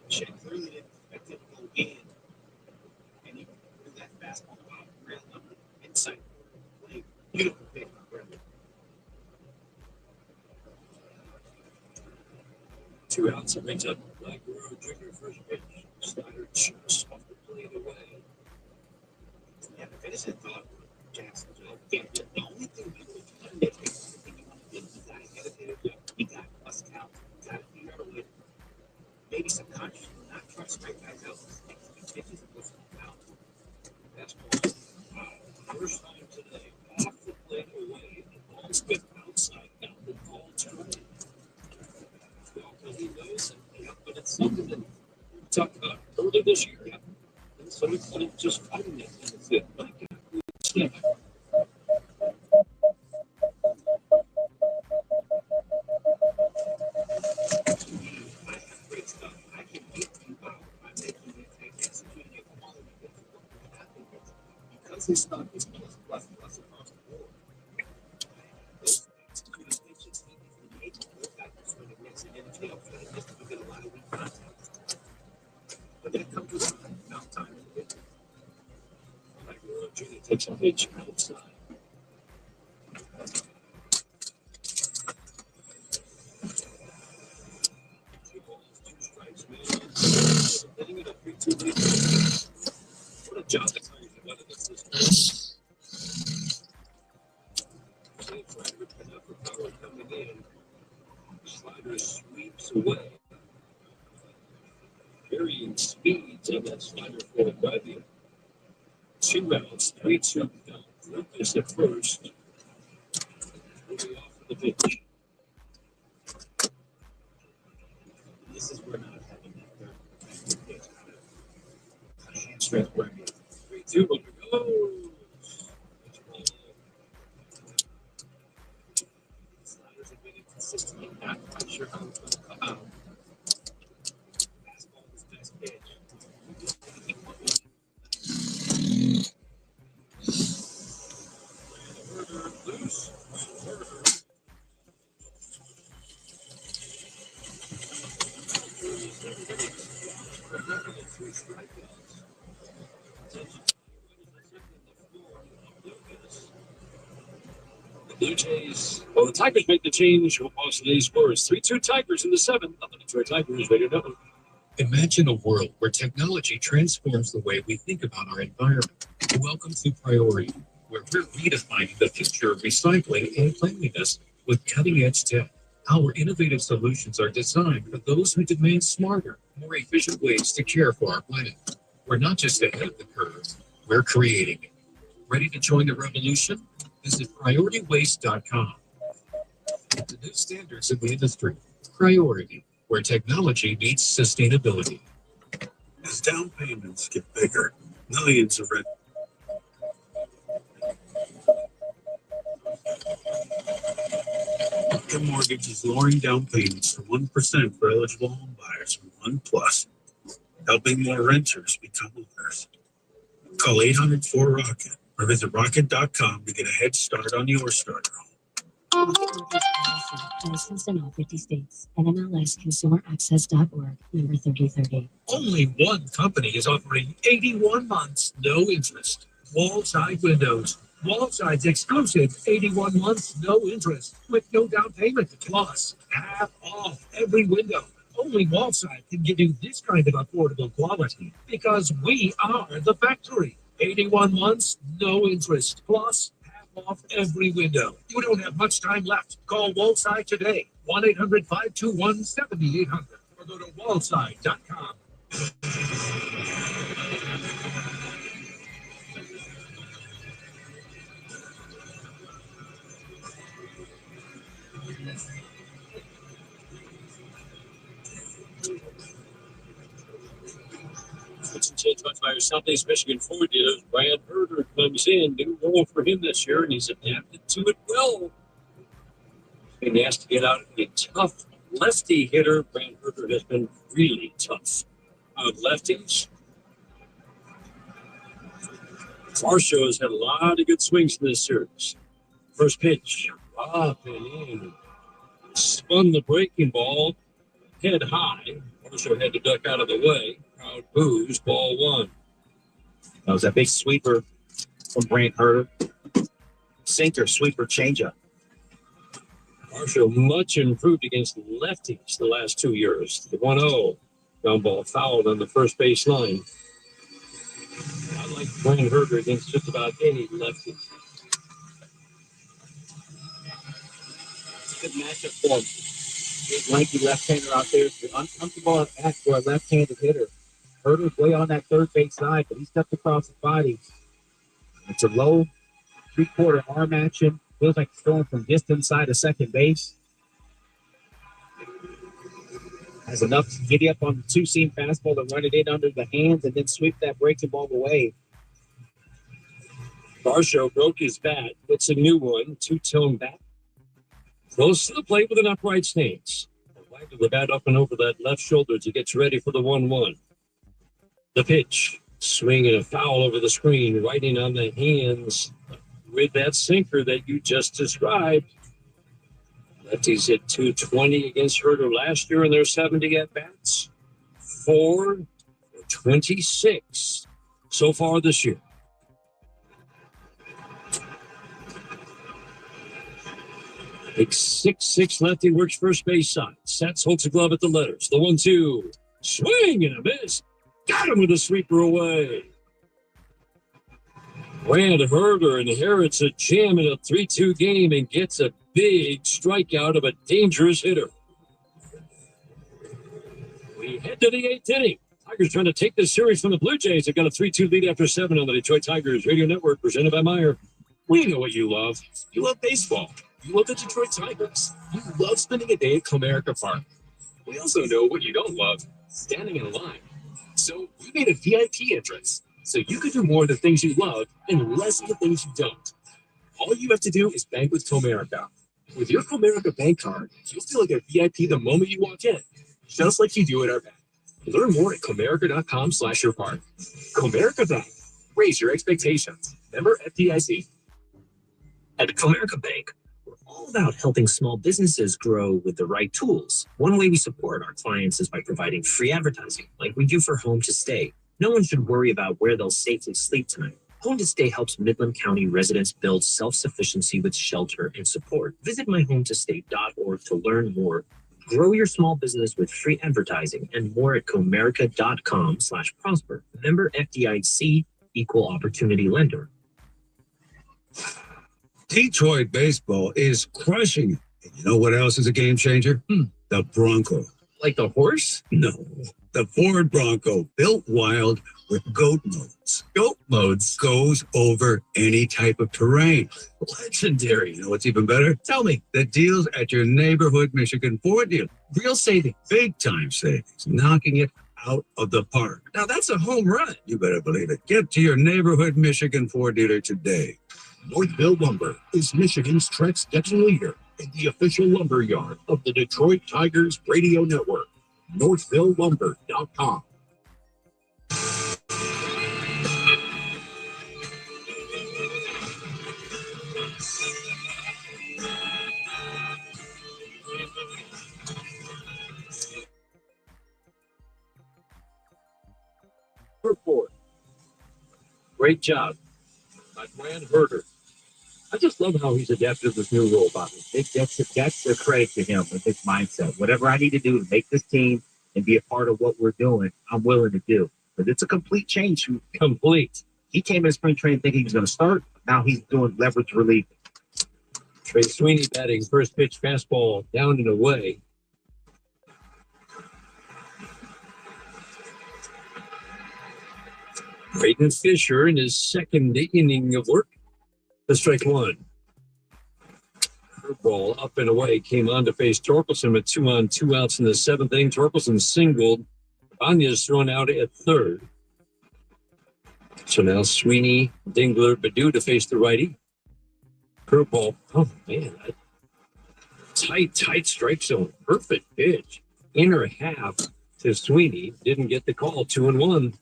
Shed clearly didn't expect it to go in. And he threw that fastball out, rail up the inside corner. Playing beautiful pitch by Garcia. 2 outs, it brings up Black Road Jr. first pitch. Slider just off the plate away. Yeah, the finish had thought Jackson Joe can't get the only thing that was done that he wanted to do. He got to get it there. He got to bust out. He got to be out with maybe some conscious, not trying to strike guys out. He pitches and puts them out. That's one. First time today, off the plate away. The ball's been outside. Now the ball turned. He knows it, but it's something that we talked about earlier this year. And so it's just fighting it. It's it. Yeah. Great stuff. I can get you out by making you take executing your quality because his stuff is plus across the board. Those executing pitches, he creates more factors for the mixing in the field. You get a lot of weak contact. But that comes with time. Like Junior takes a pitch outside. Hitting it a 3-2 lead. What a job to tell you the weather this is. Saves right with enough power coming in. Slider sweeps away. Carrying speeds on that slider forward by the 2 outs, 3-2 down. Lucas at first. Moving off of the pitch. This is where not having that pitch. Straight away. 3-2, but we go. Sliders have been inconsistently not quite sure how it's going to come out. Fastball was best pitch. Loose. The Blue Jays, well, the Tigers make the change. Today's score is 3-2 Tigers in the 7th. The Detroit Tigers ready to go. Imagine a world where technology transforms the way we think about our environment. Welcome to Priority, where we're redefining the future of recycling and cleanliness with cutting-edge tech. Our innovative solutions are designed for those who demand smarter, more efficient ways to care for our planet. We're not just ahead of the curve, we're creating it. Ready to join the revolution? Visit PriorityWaste.com. The new standards in the industry. Priority, where technology meets sustainability. As down payments get bigger, millions of red. Your mortgage is lowering down payments to 1% for eligible home buyers from OnePlus, helping more renters become owners. Call 800-4-ROCKET or visit rocket.com to get a head start on your starter home. Licensed in all 50 states. NMLS ConsumerAccess.org. Number 3030. Only one company is offering 81 months, no interest. Wall-side windows. Wall-side's exclusive 81 months, no interest, with no down payment, plus half off every window. Only Wall-side can give you this kind of affordable quality because we are the factory. 81 months, no interest, plus half off every window. You don't have much time left. Call Wallside today, 1-800-521-7800, or go to wallside.com. Change much by Southeast Michigan Ford dealers. Brad Herder comes in, new role for him this year, and he's adapted to it well. Been asked to get out and be a tough lefty hitter. Brad Herder has been really tough on lefties. Varsho has had a lot of good swings in this series. First pitch, up and in. Spun the breaking ball, head high. Varsho had to duck out of the way. Crowd boos, ball one. That was a big sweeper from Brant Herder. Sinker, sweeper, changeup. Varsho much improved against lefties the last 2 years. The 1-0. Ground ball fouled on the first base line. I like Brant Herder against just about any lefty. It's a good matchup for him. Big lanky left-hander out there. Uncomfortable at bat for a left-handed hitter. Herder's way on that third base side, but he stepped across the body. It's a low three-quarter arm action. Feels like he's throwing from distant side of second base. Has enough to get up on the two-seam fastball and run it in under the hands and then sweep that breaking ball away. Varsho broke his bat. It's a new one, two-tone bat. Close to the plate with an upright stance. Wagging the bat up and over that left shoulder as he gets ready for the 1-1. The pitch, swing and a foul over the screen, right in on the hands with that sinker that you just described. Lefties hit 220 against Herder last year in their 70 at-bats. 4 for 26 so far this year. Big 6'6" lefty works first base side. Sets, holds a glove at the letters. The 1-2. Swing and a miss. Got him with a sweeper away. Brad Herder inherits a jam in a 3-2 game and gets a big strikeout of a dangerous hitter. We head to the 8th inning. Tigers trying to take this series from the Blue Jays. They've got a 3-2 lead after 7 on the Detroit Tigers Radio Network, presented by Meyer. We know what you love. You love baseball. You love the Detroit Tigers. You love spending a day at Comerica Park. We also know what you don't love, standing in line. So we made a VIP entrance, so you can do more of the things you love and less of the things you don't. All you have to do is bank with Comerica. With your Comerica bank card, you'll feel like a VIP the moment you walk in, just like you do at our bank. Learn more at Comerica.com/yourpark. Comerica Bank. Raise your expectations. Member FDIC. At Comerica Bank, we're all about helping small businesses grow with the right tools. One way we support our clients is by providing free advertising, like we do for Home to Stay. No one should worry about where they'll safely sleep tonight. Home to Stay helps Midland County residents build self-sufficiency with shelter and support. Visit myhometostay.org to learn more. Grow your small business with free advertising and more at comerica.com/prosper. Member FDIC, equal opportunity lender. Detroit baseball is crushing it. And you know what else is a game changer? The Bronco. Like the horse? No, the Ford Bronco, built wild with GOAT modes. GOAT modes goes over any type of terrain. Legendary. You know what's even better? Tell me. The deals at your neighborhood Michigan Ford dealer. Real savings. Big time savings. Knocking it out of the park. Now that's a home run. You better believe it. Get to your neighborhood Michigan Ford dealer today. Northville Lumber is Michigan's Trex decking leader and the official lumber yard of the Detroit Tigers Radio Network. NorthvilleLumber.com. Great job. My Brand Herder. I just love how he's adapted to this new role, Bobby. That's the credit to him with his mindset. Whatever I need to do to make this team and be a part of what we're doing, I'm willing to do. But it's a complete change. Complete. He came in spring training thinking he was going to start. Now he's doing leverage relief. Trey Sweeney batting first pitch fastball down and away. Braden Fisher in his second inning of work. The strike one. Curveball up and away came on to face Torkelson with 2 on 2 outs in the 7th inning. Torkelson singled. Banya's thrown out at third. So now Sweeney, Dingler, Badu to face the righty. Curveball. Oh, man. Tight strike zone. Perfect pitch. Inner half to Sweeney. Didn't get the call. 2-1.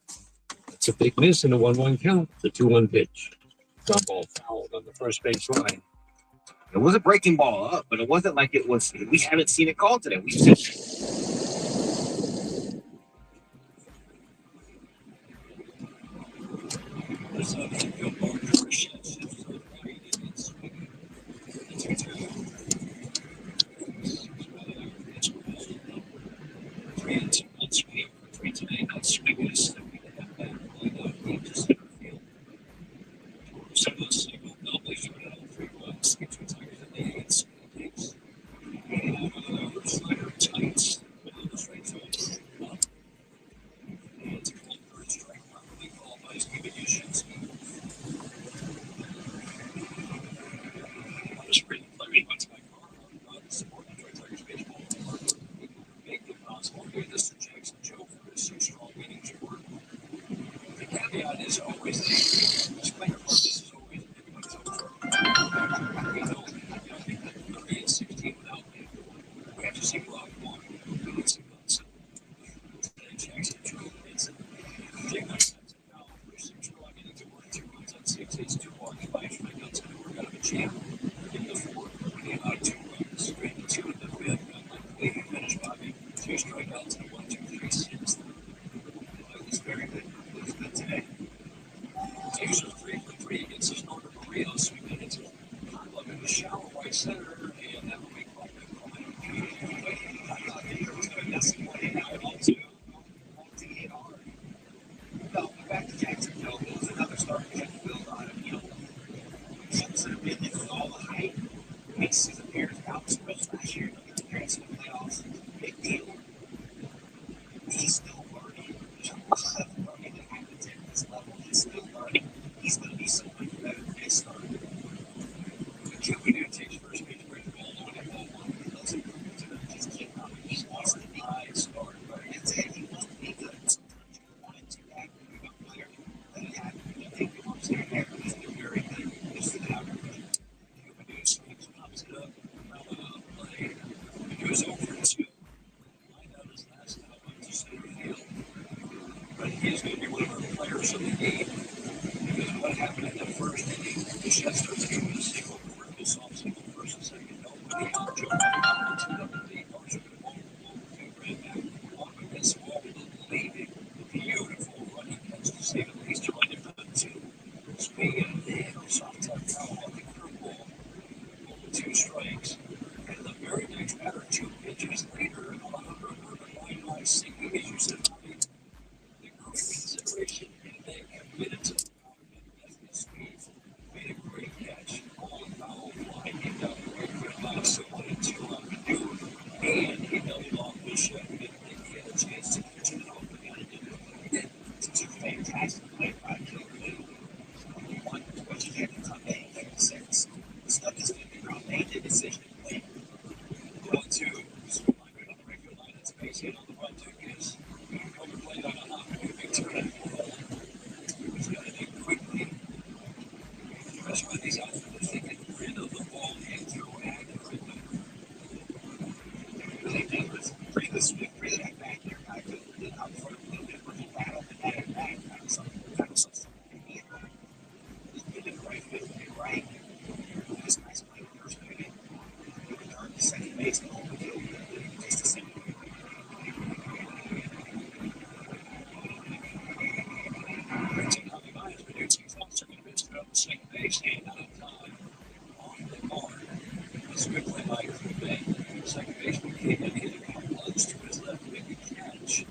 It's a big miss in a 1-1 count. The 2-1 pitch. Ground ball fouled on the first base line. It was a breaking ball up, but it wasn't like it was. We haven't seen it called today. We've seen Swing play by Bay. Second baseman came in, hit a ground close to his left, making catch.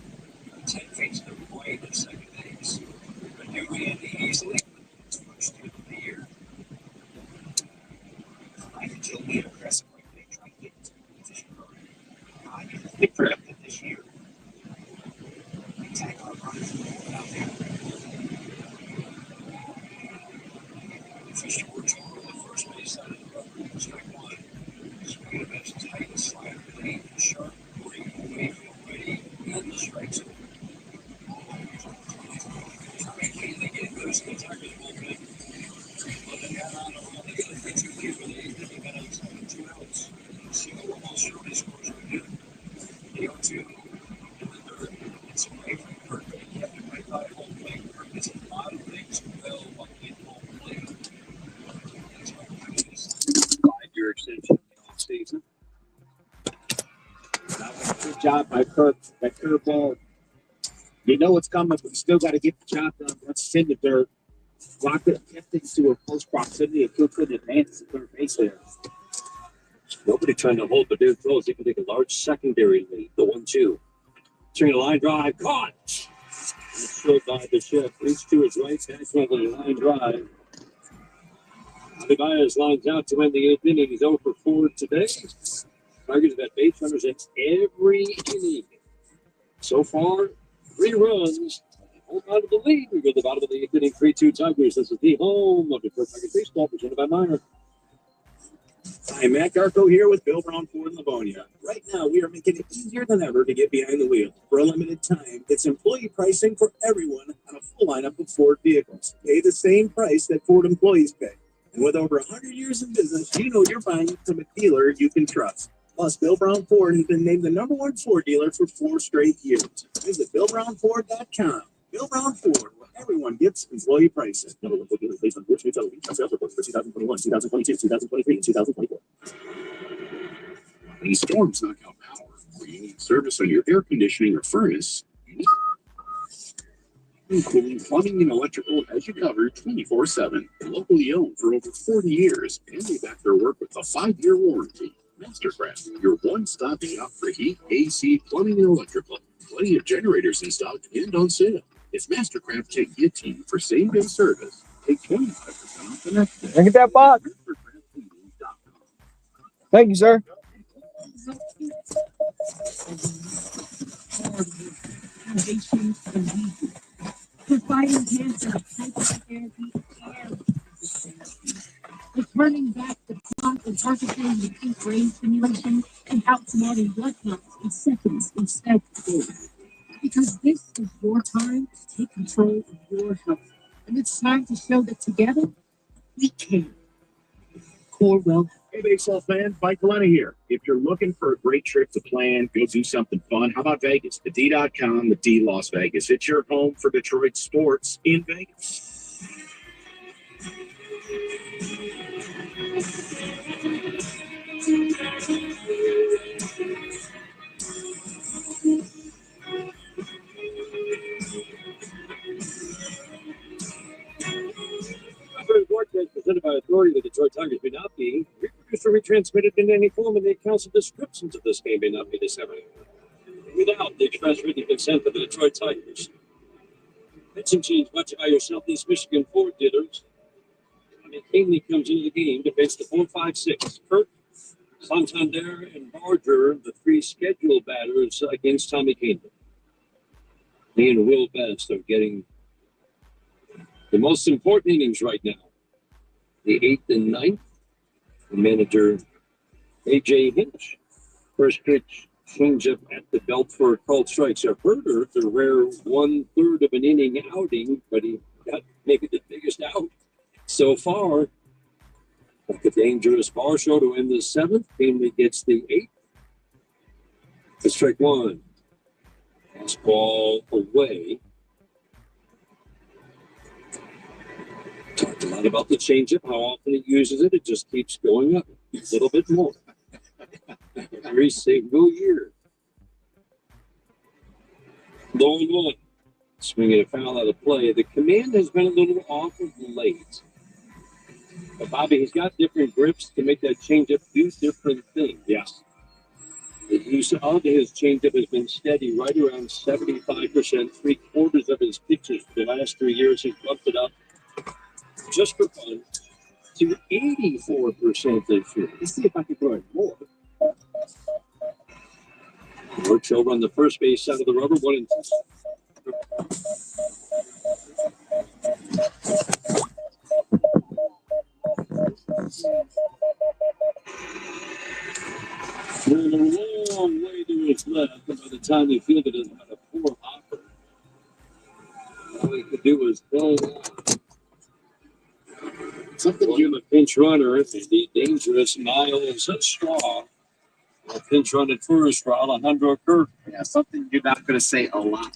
10 feet to the right at second base. But Newby and easily first hit of the year. I could still be aggressive like they try to get into the position already. I think drafted this year. They tag our runners out there. Fisher works over the first base side of the road. Strike one. Swing of his tight slider, clean, sharp, great, Mayfield ready, and the strike zone. They get loose, the target bullpen. But they got on the run, they got to get 2 feet with it. They got outside 2 outs. Single almost short his scores right now. The 0-2 in the third. It's away from Kirk. He kept it right by home plate. Kirk gets a lot of things well by in home plate. That's why we have this 5-year extension in the offseason. Good job by Kirk. That curveball. You know it's coming, but you still got to get the job done. Once it's in the dirt, locked it, kept it to a close proximity, and couldn't advance the third base there. Nobody trying to hold the dude close. He can take a large secondary lead. The 1-2. Turning a line drive. Caught. It's showed by the shift. Reach to his right. That's on the line drive. Adebayo lines out to end the 8th inning. He's 0 for 4 today. Tigers have had base runners in every inning. So far, 3 runs. Hold on to the lead. We go to the bottom of the 8th inning. 3-2 Tigers. This is the home of Detroit Tigers baseball, presented by Miner. Hi, Matt Garco here with Bill Brown Ford in Livonia. Right now, we are making it easier than ever to get behind the wheel. For a limited time, it's employee pricing for everyone on a full lineup of Ford vehicles. Pay the same price that Ford employees pay. And with over 100 years in business, you know you're buying from a dealer you can trust. Plus, Bill Brown Ford has been named the #1 Ford dealer for 4 straight years. Visit BillBrownFord.com. Bill Brown Ford, where everyone gets employee pricing. Number 1 Ford dealer based on Ford's retail sales reports for 2021, 2022, 2023, and 2024. When storms knock out power, or you need service on your air conditioning or furnace, Cooling, Plumbing, and Electrical has you covered 24/7. Locally owned for over 40 years, and they back their work with a 5-year warranty. Mastercraft, your one-stop shop for heat, AC, plumbing, and electrical. Plenty of generators in stock and on sale. If Mastercraft can get to you for same-day service, take 25% off the next day. Can I get that box? Thank you, sir. For fighting cancer, psychotherapy, and returning back the clock and targeting the pink brain stimulation and outsmarting blood counts in seconds instead of days. Because this is your time to take control of your health. And it's time to show that together, we can. Core Well. Hey, baseball fans, Mike Valena here. If you're looking for a great trip to plan, go do something fun, how about Vegas? The D.com, the D Las Vegas. It's your home for Detroit sports in Vegas. Broadcast presented by authority of the Detroit Tigers may not be reproduced or retransmitted in any form, and the accounts and descriptions of this game may not be disseminated without the express written consent of the Detroit Tigers. Pitching change brought to you by your Southeast Michigan Ford dealers. Tommy Canley comes into the game to face the 4-5-6. Kirk, Santander, and Barger, the 3 scheduled batters against Tommy Canley. He and Will Best are getting the most important innings right now. The 8th and 9th. The manager, A.J. Hinch. First pitch, changeup at the belt for a called strikes. A Herder, the rare 1/3 of an inning outing, but he got maybe the biggest out so far. Like a dangerous ball show to end the 7th. Canley gets the 8th. It's strike 1. Fastball away. Talked a lot about the changeup, how often he uses it. It just keeps going up a little bit more. Every single year. Low and 1. Swinging a foul out of play. The command has been a little off of late. But Bobby, he's got different grips to make that changeup do different things. Yeah. The use of his changeup has been steady right around 75%. Three-quarters of his pitches for the last 3 years, he's bumped it up just for fun to 84% this year. Let's see if I can throw it more. Works over on the first base side of the rubber, 1-2. Ran a long way to his left, and by the time he fielded it, had a poor hopper. All he could do was pull out. Something give a pinch runner, the dangerous Miles Straw. A pinch run at first for Alejandro Kirk. Yeah, something you're not going to say a lot.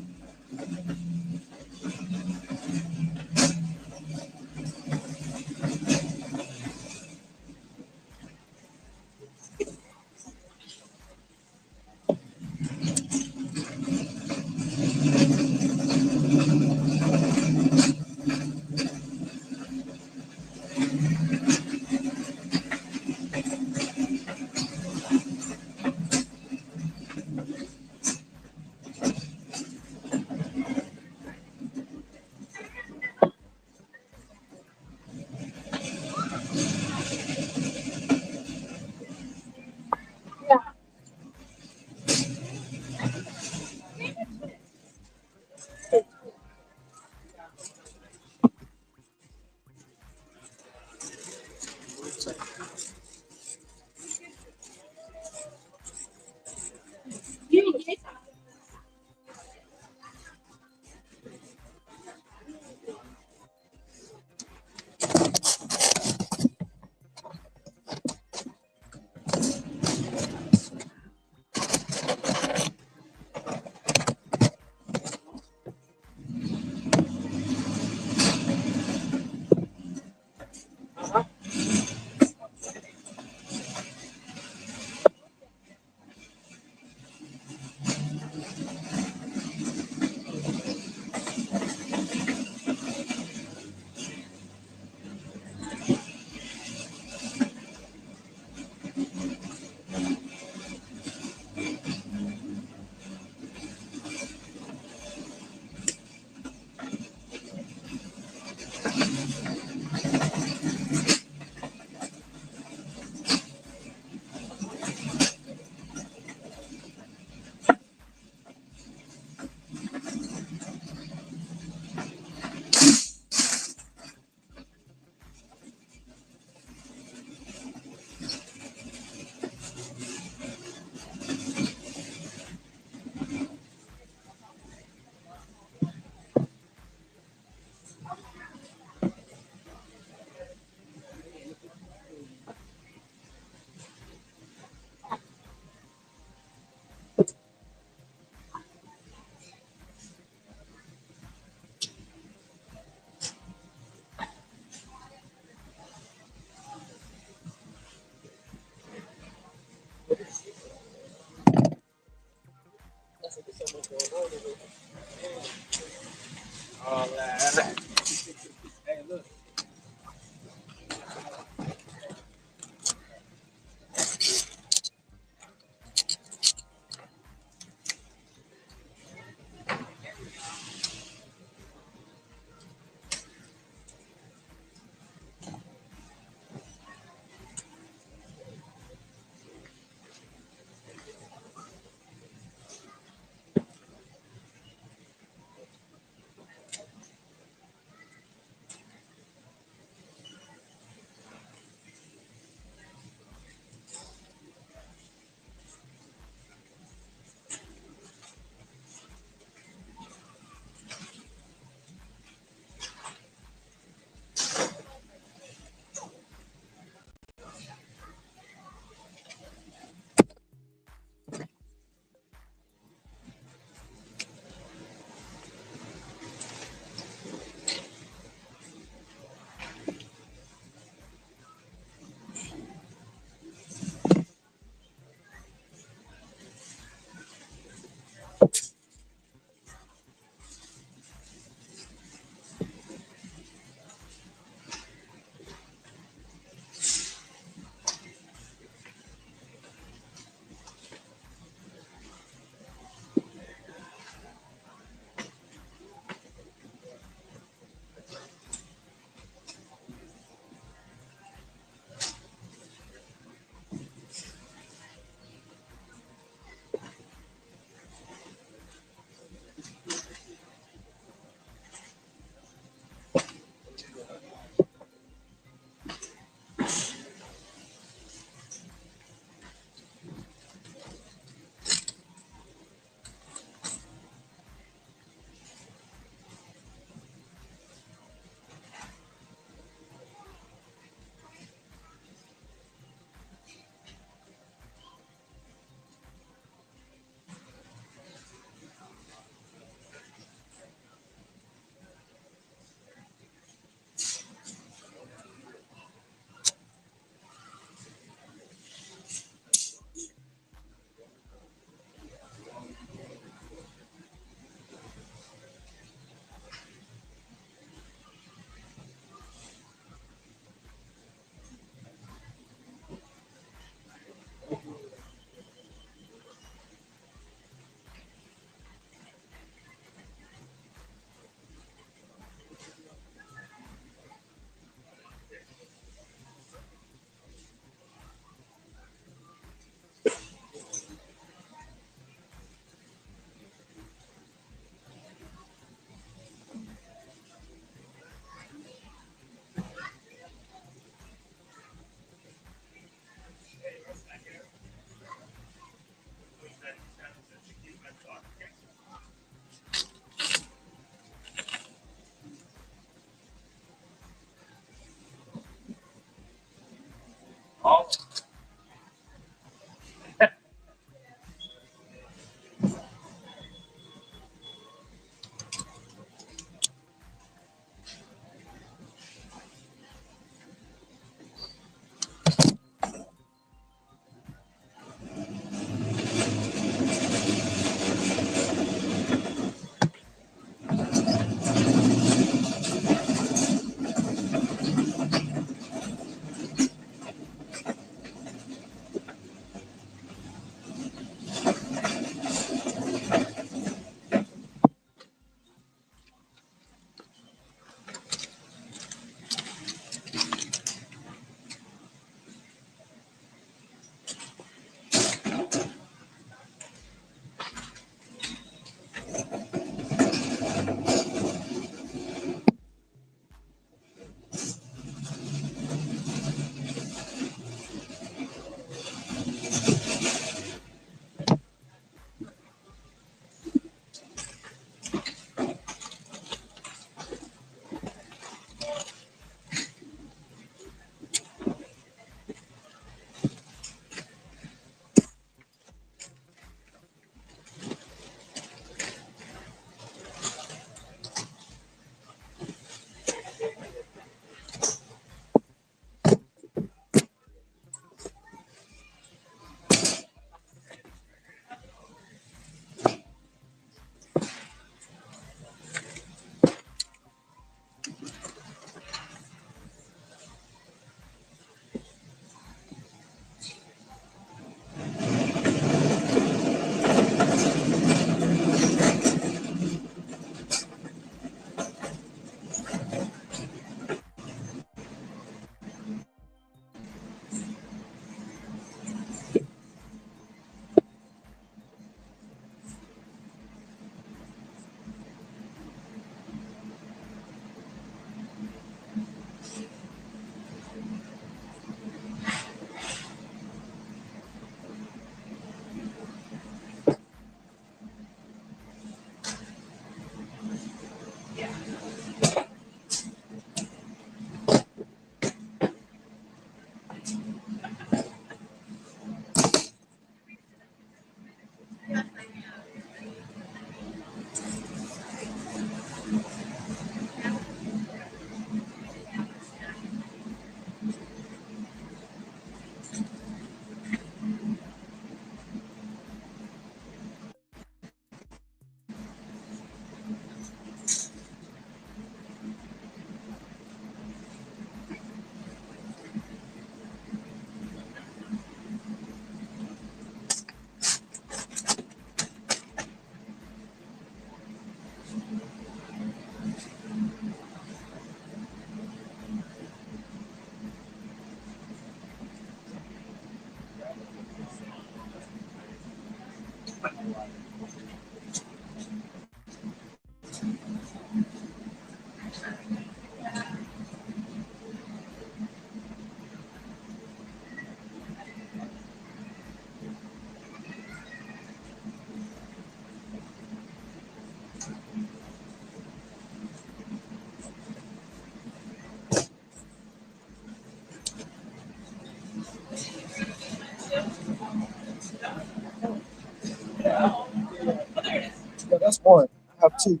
Yeah, that's one. I have two.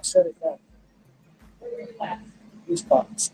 Shut it down. These box.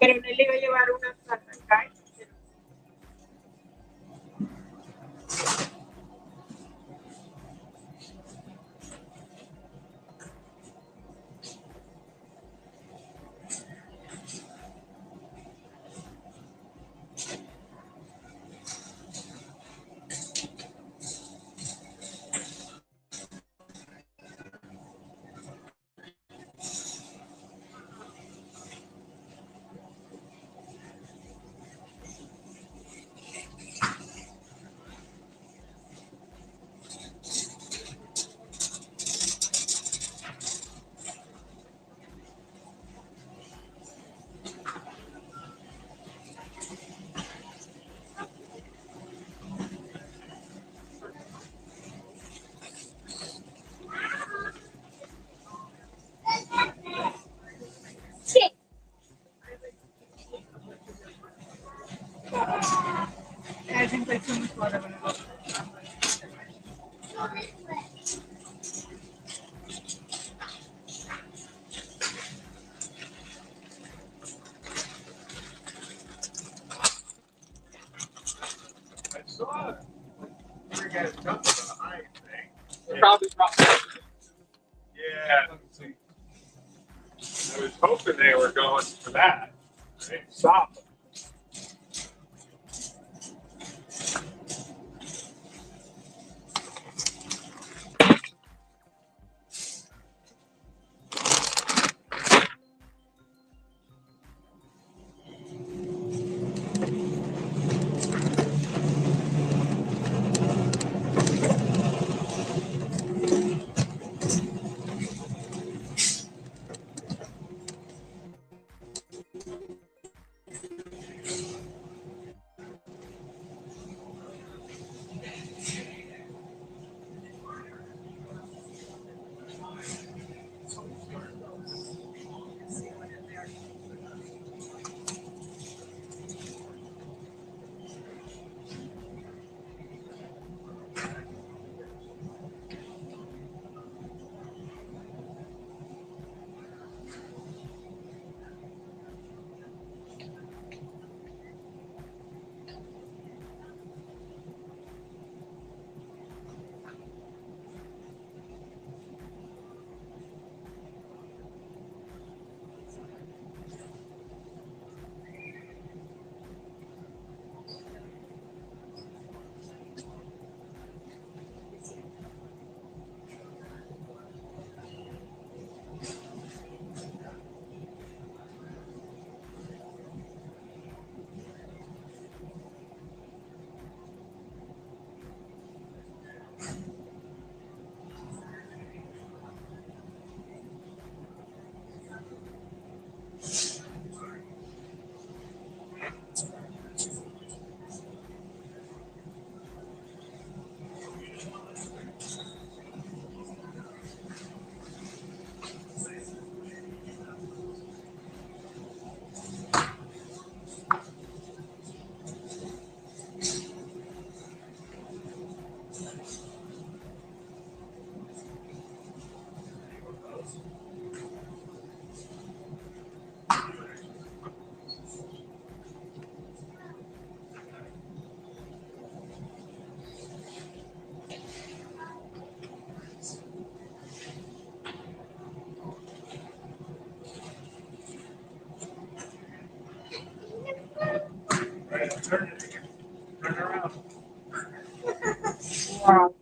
Pero no le iba a llevar una plata acá. Probably. Yeah. I was hoping they were going for that. They stopped. Turn around. Wow.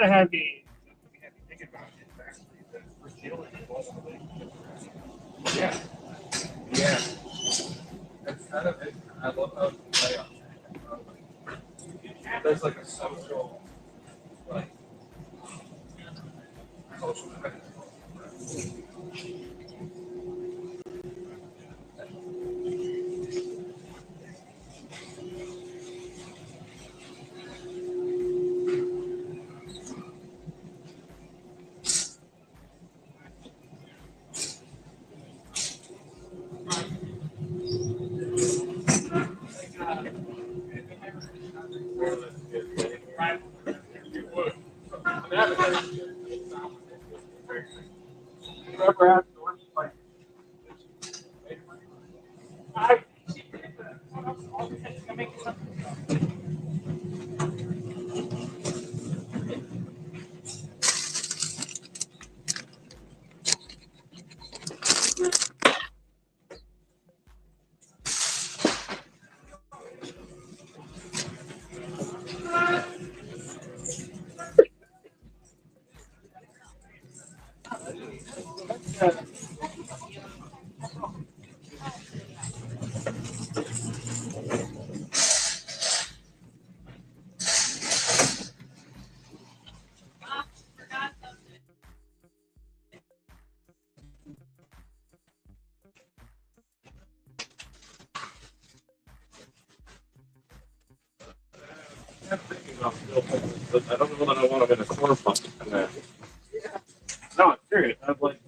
of had me thinking about it. Actually, the fragility of all the things. Yeah. Yeah. That's kind of it. I love how it's play on that. There's like a social, like, social benefit. But I don't know that I want them in a corn pump. No, I'm serious. I'm like,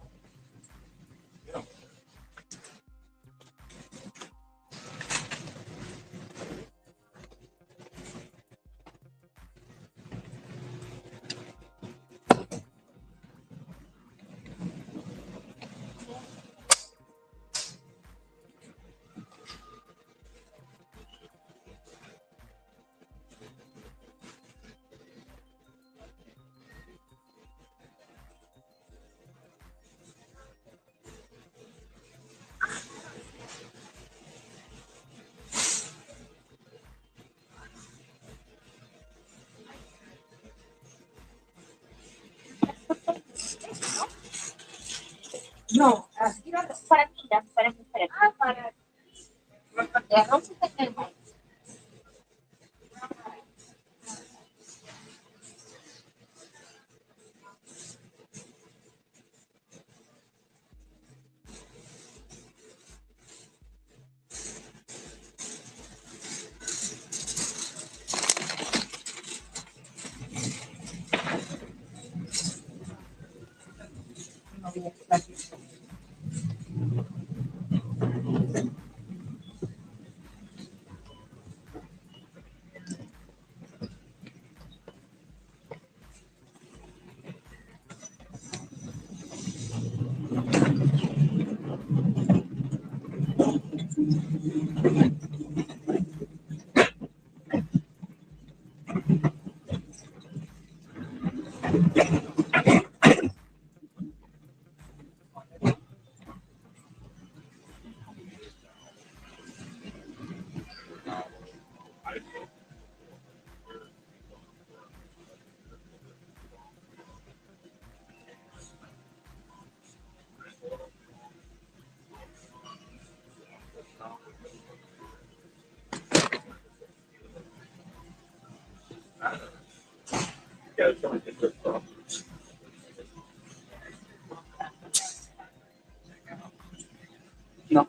No, para mí, para mujeres. Para de arroz y tenemos. yeah, it's only different problems. No.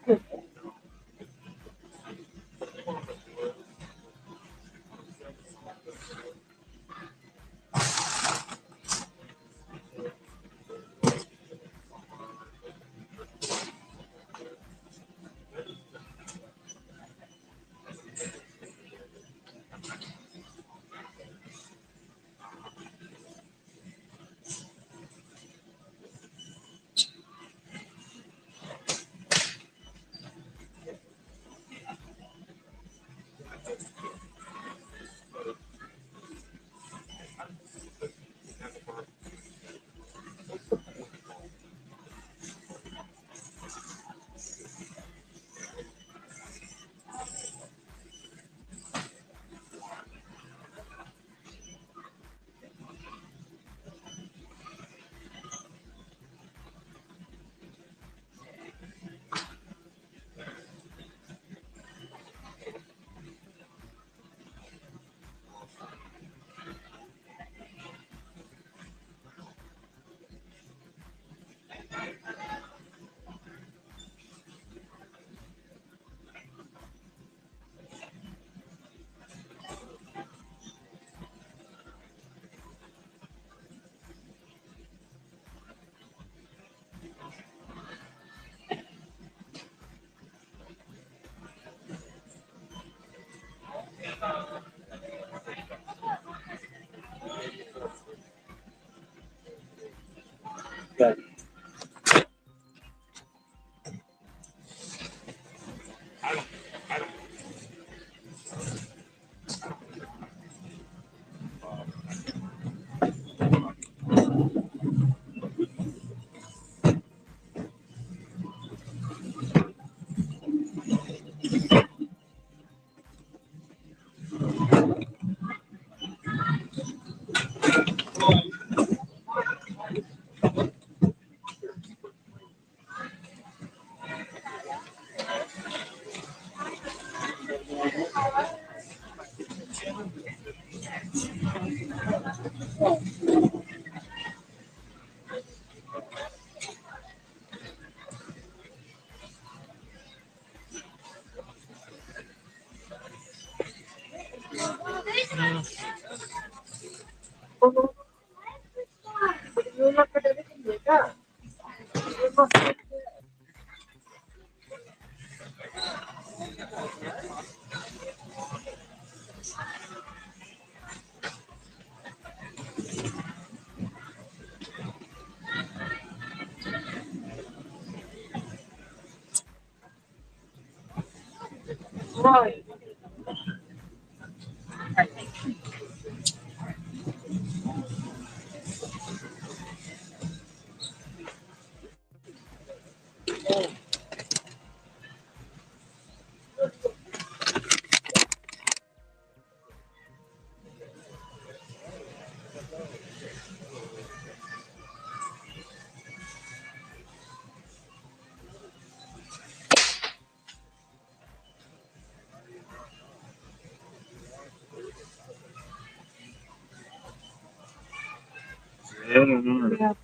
Right. I don't know. Yeah.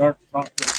dark chocolate.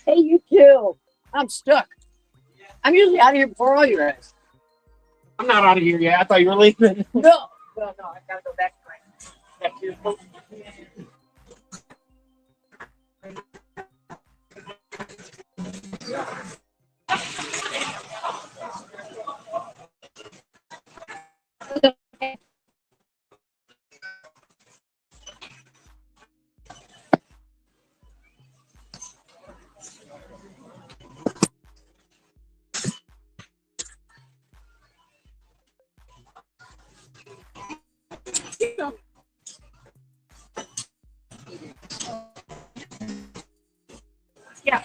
Hey, you too. I'm stuck. I'm usually out of here before all you guys. I'm not out of here yet. I thought you were leaving. No. I gotta go back to my boat. Yeah.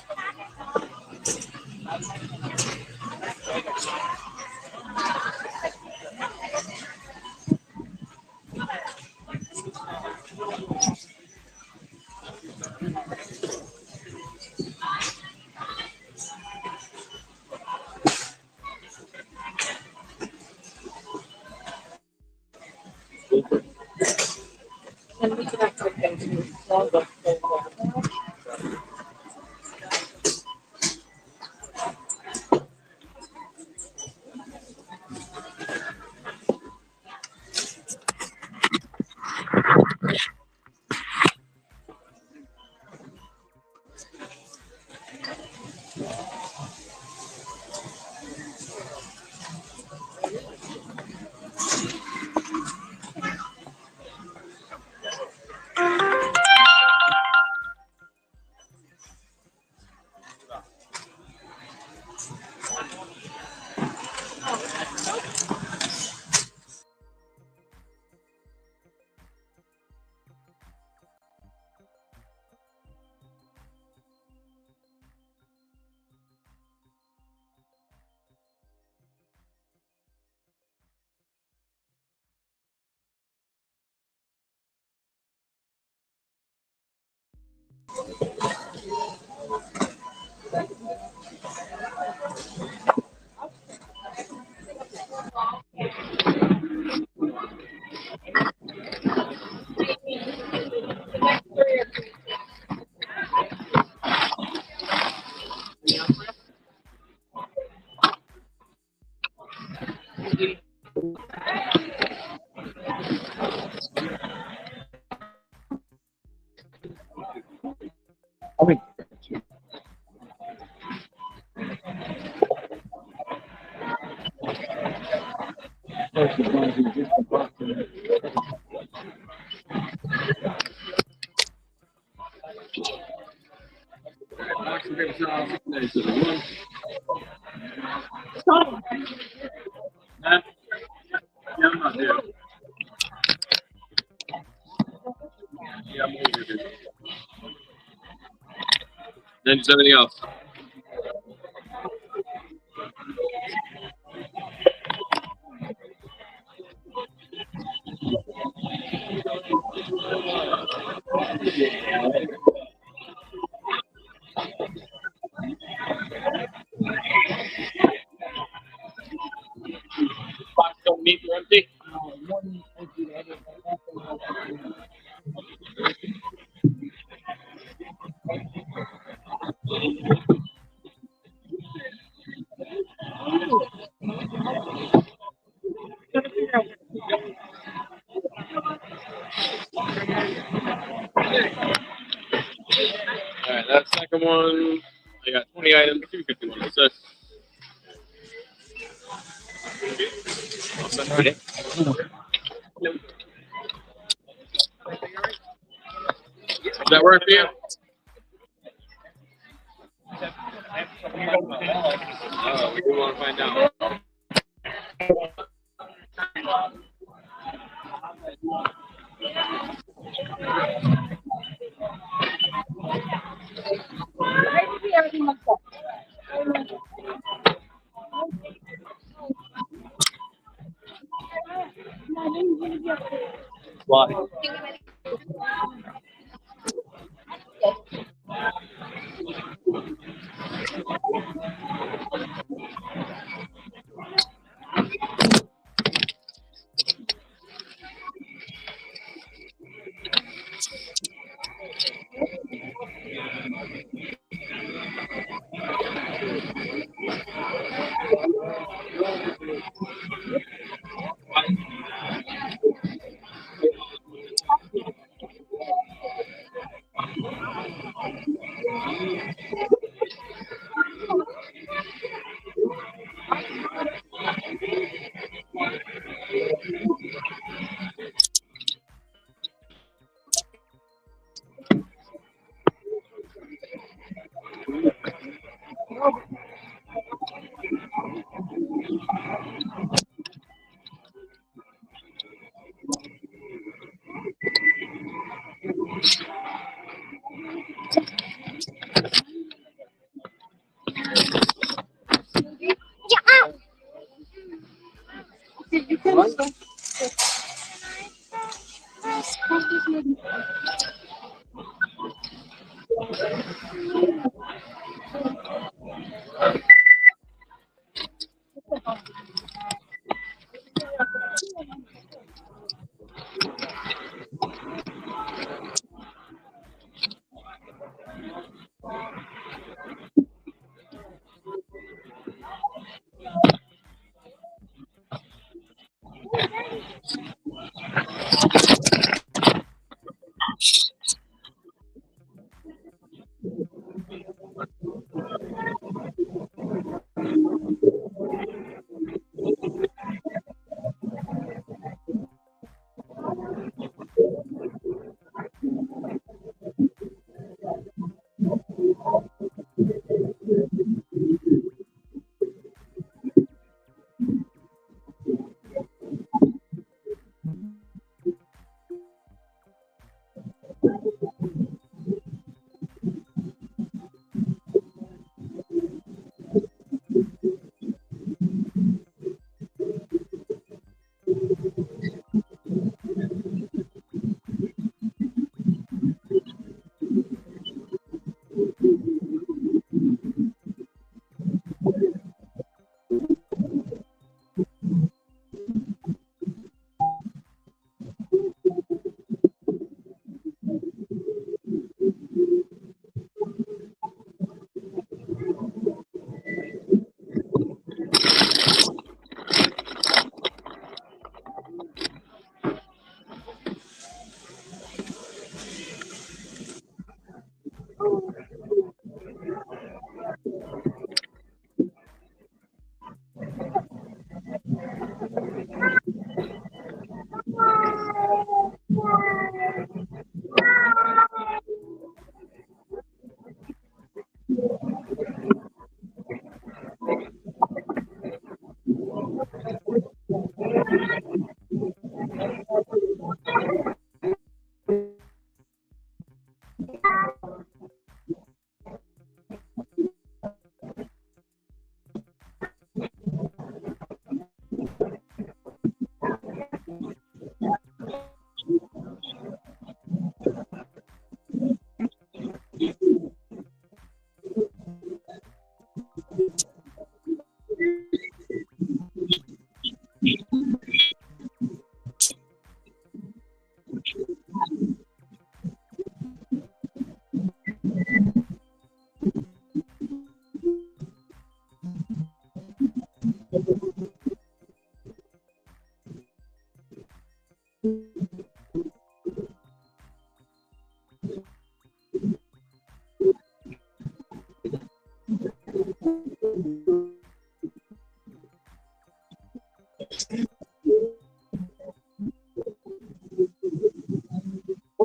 Then somebody else. Don't need to empty. Come on. I got 20 items, 251. What's this? I'll send it. Does that work for you? Oh, we do want to find out. Why?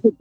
Have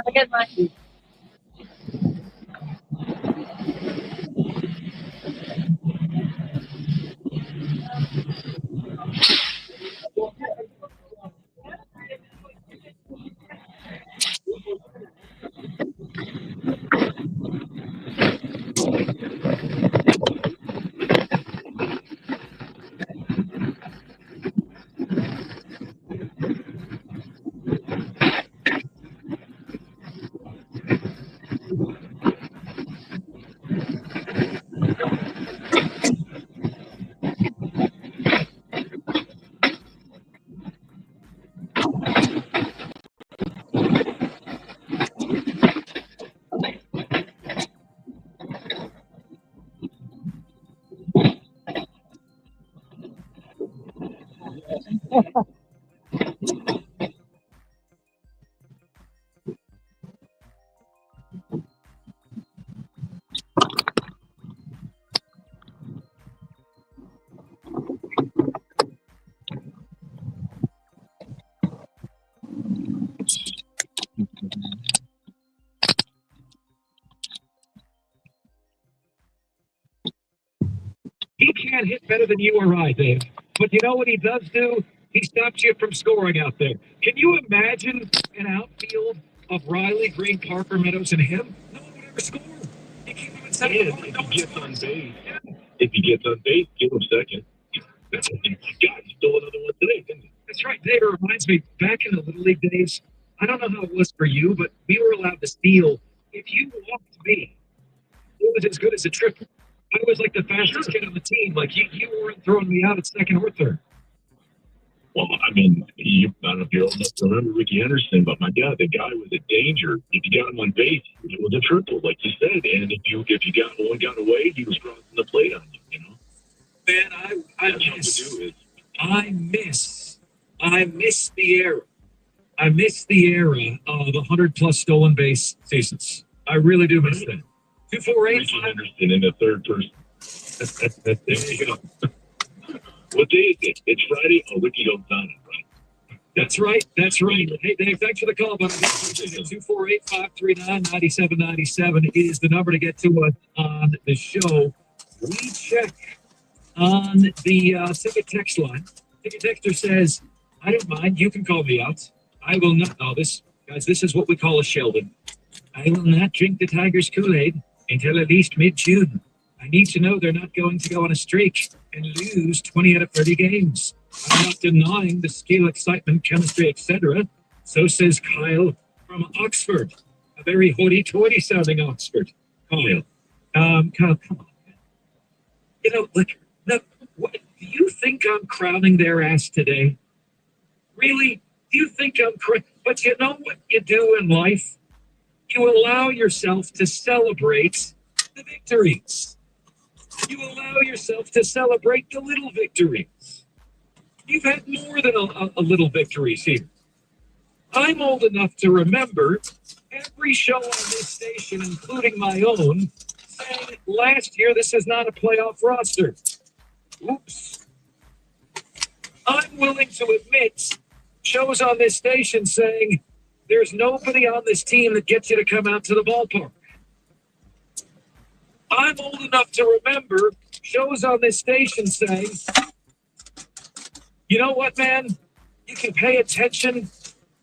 a good one. He can't hit better than you or I, Dave. But you know what he does do? He stops you from scoring out there. Can you imagine an outfield of Riley, Green, Parker, Meadows, and him? No one would ever score. You keep him in second. And if he gets on base, if he gets on base, give him second. That's what God, he stole another one today, didn't he? That's right, Dave. It reminds me, back in the Little League days, I don't know how it was for you, but we were allowed to steal. If you walked me, it was as good as a triple. I was like the fastest kid on the team. Like, you weren't throwing me out at second or third. Well, I mean, I don't know if you're old enough to remember Ricky Henderson, but my God, the guy was a danger. If you got him on base, it was a triple, like you said. And if you got one got away, he was crossing the plate on you, you know? Man, I miss the era. I miss the era of 100-plus stolen base seasons. I really do miss that. 248. Ricky Henderson in the third person. There you go. What day is it? It's Friday? Oh, Ricky don't done it, right? That's right. That's right. Hey, Dave, thanks for the call, buddy. 248-539-9797 is the number to get to us on the show. We check on the ticket text line. Ticket texter says, I don't mind. You can call me out. I will not. Oh, this is what we call a Sheldon. I will not drink the Tigers Kool-Aid until at least mid-June. I need to know they're not going to go on a streak and lose 20 out of 30 games. I'm not denying the skill, excitement, chemistry, etc. So says Kyle from Oxford. A very hoity-toity sounding Oxford. Kyle. Kyle, come on. You know, like, what, do you think I'm crowning their ass today? Really? Do you think I'm But you know what you do in life? You allow yourself to celebrate the victories. You allow yourself to celebrate the little victories. You've had more than a little victories here. I'm old enough to remember every show on this station, including my own, saying last year this is not a playoff roster. Oops. I'm willing to admit shows on this station saying there's nobody on this team that gets you to come out to the ballpark. I'm old enough to remember shows on this station saying, you know what, man? You can pay attention.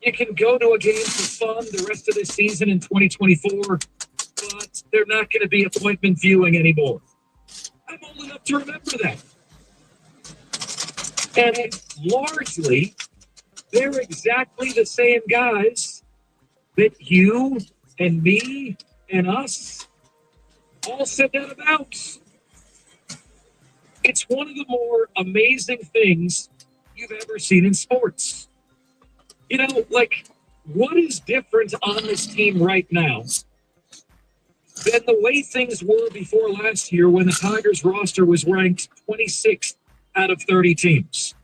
You can go to a game for fun the rest of the season in 2024, but they're not going to be appointment viewing anymore. I'm old enough to remember that. And largely, they're exactly the same guys that you and me and us all said that about. It's one of the more amazing things you've ever seen in sports. You know, like, what is different on this team right now than the way things were before last year when the Tigers roster was ranked 26th out of 30 teams?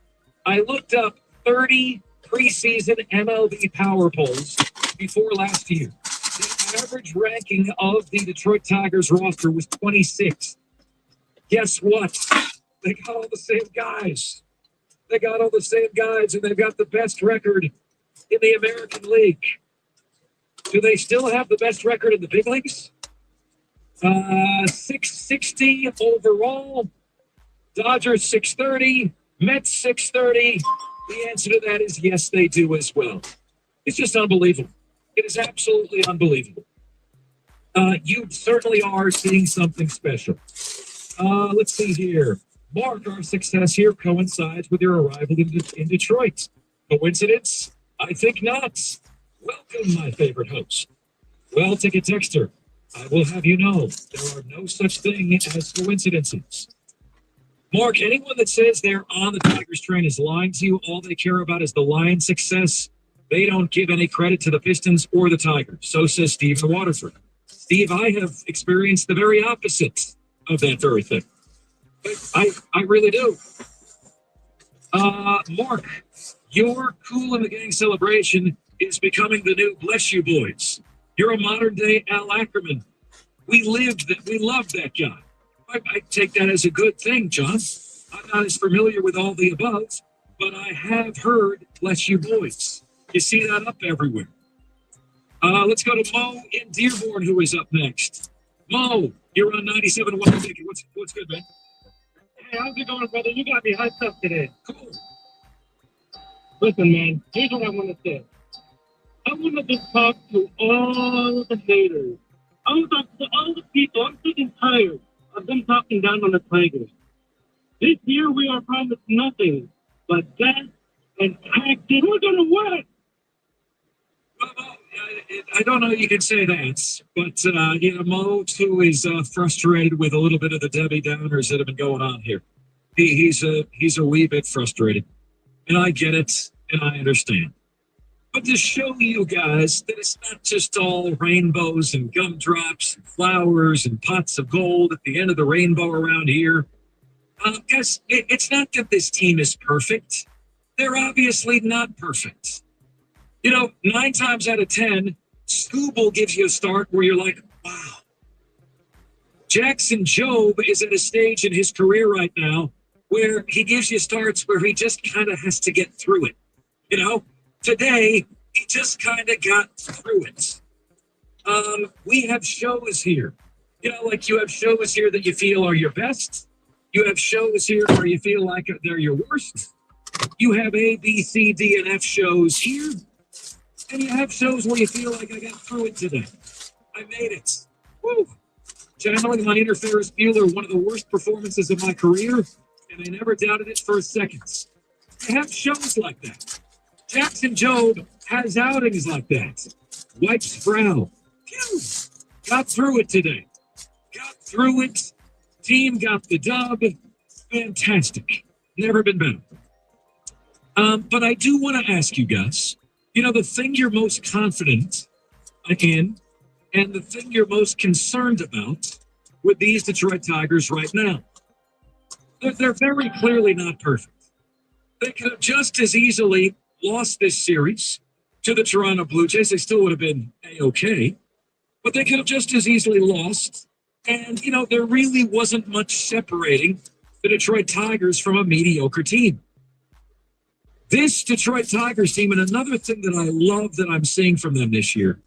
I looked up 30 preseason MLB power polls before last year. The average ranking of the Detroit Tigers roster was 26th. Guess what? They got all the same guys. They got all the same guys, and they've got the best record in the American League. Do they still have the best record in the big leagues? 660 overall. Dodgers 630. Mets 630. The answer to that is yes, they do as well. It's just unbelievable. It is absolutely unbelievable. You certainly are seeing something special. Let's see here. Mark, our success here coincides with your arrival in Detroit. Coincidence? I think not. Welcome, my favorite host. Well, Ticket Texter, I will have you know there are no such thing as coincidences. Mark, anyone that says they're on the Tigers train is lying to you. All they care about is the Lions' success. They don't give any credit to the Pistons or the Tigers. So says Steve in Waterford. Steve, I have experienced the very opposite of that very thing. I really do. Mark, your Cool in the Gang celebration is becoming the new Bless You Boys. You're a modern day Al Ackerman. We love that guy. I take that as a good thing, John. I'm not as familiar with all the above, but I have heard Bless You Boys. You see that up everywhere. Let's go to Mo in Dearborn, who is up next. Mo, you're on 97.1 Ticket. What's good, man? Hey, how's it going, brother? You got me hyped up today. Cool. Listen, man, here's what I want to say. I want to just talk to all of the haters. I want to talk to all the people. I'm sick and tired of them talking down on the Tigers. This year we are promised nothing but death and taxes. We're going to win. I don't know you can say that, but Mo too is frustrated with a little bit of the Debbie Downers that have been going on here. He's a wee bit frustrated, and I get it, and I understand. But to show you guys that it's not just all rainbows and gumdrops and flowers and pots of gold at the end of the rainbow around here, guys, it's not that this team is perfect. They're obviously not perfect. 9 times out of 10, Scooble gives you a start where you're like, wow. Jackson Jobe is at a stage in his career right now where he gives you starts where he just kind of has to get through it. Today, he just kind of got through it. We have shows here. Like you have shows here that you feel are your best. You have shows here where you feel like they're your worst. You have A, B, C, D, and F shows here. And you have shows where you feel like I got through it today. I made it. Woo! Channeling my inner Ferris Bueller, one of the worst performances of my career, and I never doubted it for a second. I have shows like that. Jackson Jobe has outings like that. Wipes brow. Phew! Got through it today. Got through it. Team got the dub. Fantastic. Never been better. But I do want to ask you guys, the thing you're most confident in and the thing you're most concerned about with these Detroit Tigers right now, they're very clearly not perfect. They could have just as easily lost this series to the Toronto Blue Jays. They still would have been A-okay, but they could have just as easily lost. And, there really wasn't much separating the Detroit Tigers from a mediocre team. This Detroit Tigers team, and another thing that I love that I'm seeing from them this year,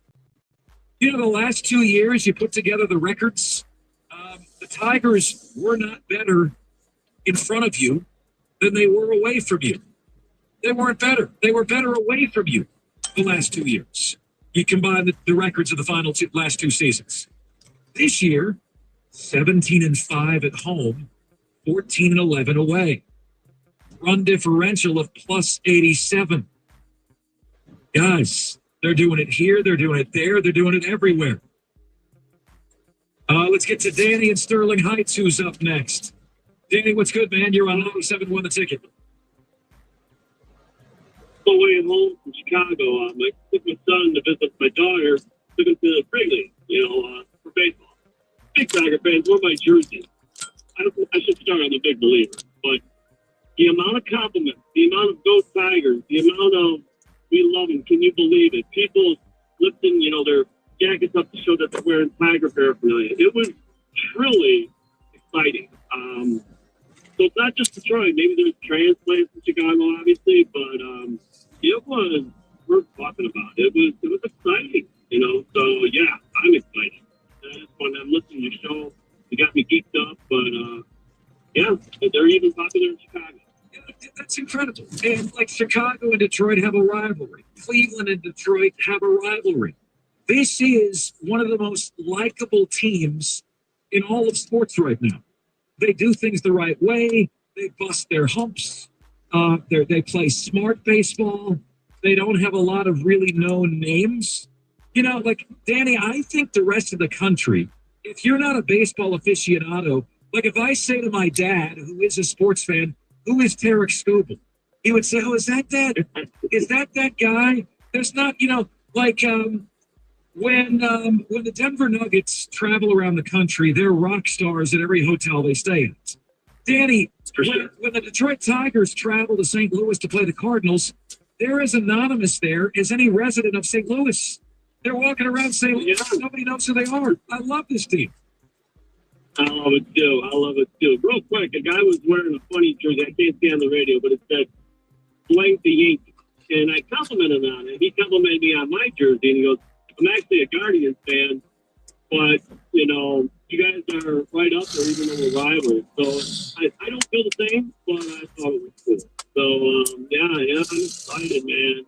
the last 2 years, you put together the records, the Tigers were not better in front of you than they were away from you. They weren't better. They were better away from you the last 2 years. You combine the records of the last 2 seasons. This year, 17-5 at home, 14-11 away. Run differential of plus 87. Guys, they're doing it here, they're doing it there, they're doing it everywhere. Let's get to Danny in Sterling Heights, who's up next. Danny, what's good, man? You're on 97.1 The Ticket. On the way home from Chicago, I took my son to visit my daughter, took him to the Wrigley, for baseball. Big Tiger fans, wear my jersey. I should start on the big believer, but the amount of compliments, the amount of Go Tigers, the amount of we love them, can you believe it? People lifting, their jackets up to show that they're wearing Tiger paraphernalia. It was truly exciting. So it's not just Detroit. Maybe there's transplants from Chicago, obviously, but it was worth talking about. It was exciting, So yeah, I'm excited. It's fun. I'm listening to your show. You got me geeked up, but yeah, they're even popular in Chicago. That's incredible. And like Chicago and Detroit have a rivalry. Cleveland and Detroit have a rivalry. This is one of the most likable teams in all of sports right now. They do things the right way. They bust their humps. They play smart baseball. They don't have a lot of really known names. Like, Danny, I think the rest of the country, if you're not a baseball aficionado, like if I say to my dad, who is a sports fan, who is Tarek Skubal? He would say, oh, is that that guy? There's not, when the Denver Nuggets travel around the country, they're rock stars at every hotel they stay at. Danny, when the Detroit Tigers travel to St. Louis to play the Cardinals, they're as anonymous there as any resident of St. Louis. They're walking around St. Louis. Nobody knows who they are. I love this team. I love it too. I love it too. Real quick, a guy was wearing a funny jersey. I can't see on the radio, but it said "Blank the Yankees," and I complimented him on it. He complimented me on my jersey, and he goes, "I'm actually a Guardians fan, but you know, you guys are right up there, even though we're rivals." So I don't feel the same, but I thought it was cool. So yeah, I'm excited, man.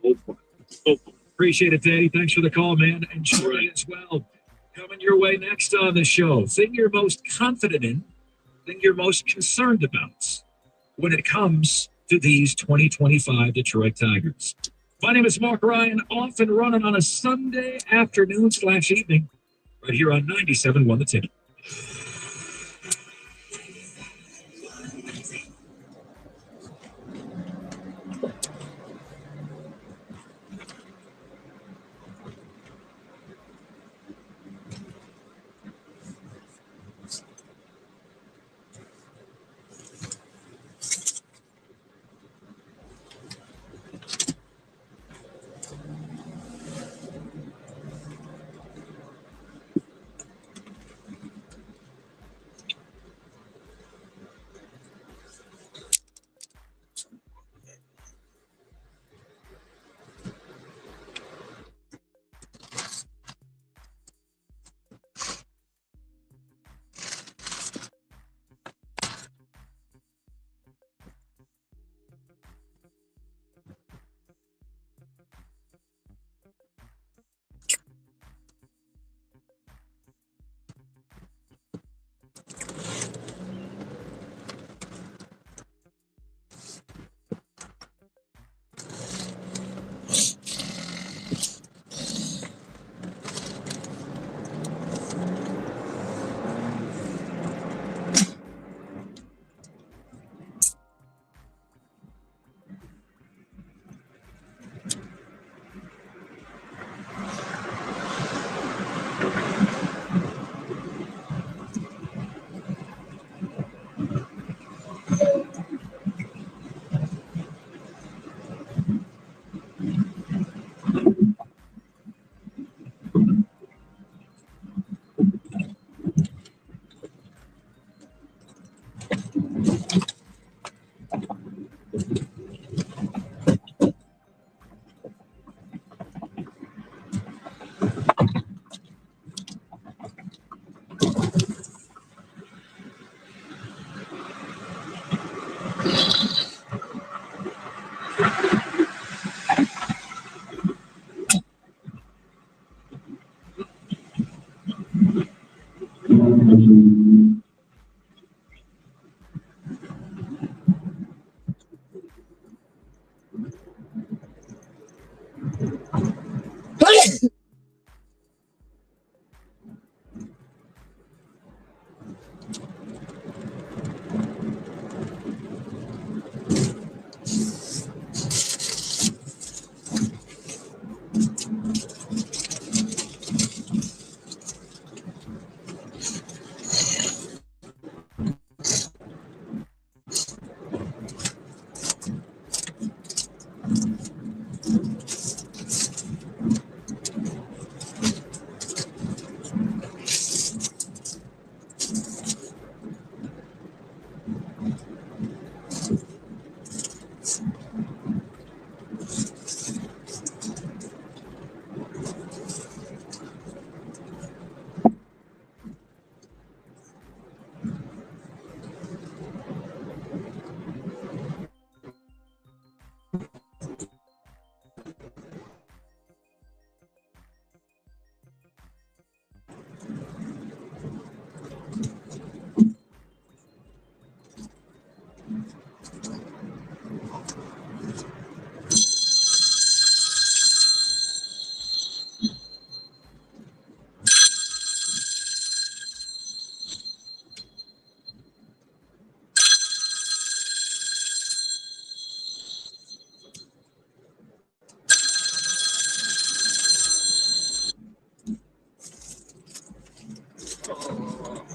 It's so fun. Appreciate it, Danny. Thanks for the call, man. Enjoy it as well. Coming your way next on the show. Thing you're most confident in, thing you're most concerned about when it comes to these 2025 Detroit Tigers. My name is Mark Ryan, off and running on a Sunday afternoon/evening, right here on 97.1 The Ticket.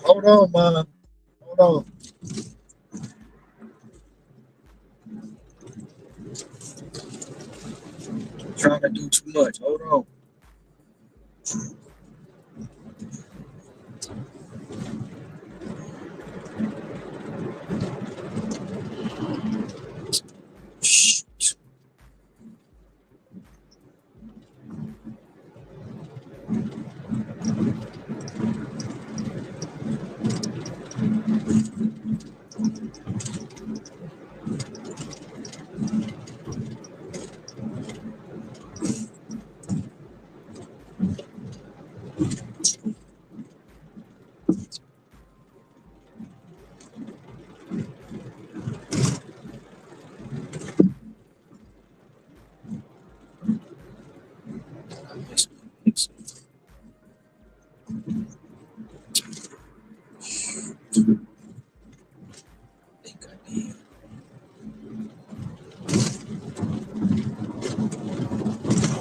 Hold on, man. Hold on. trying to do too much. Hold on. Shoot.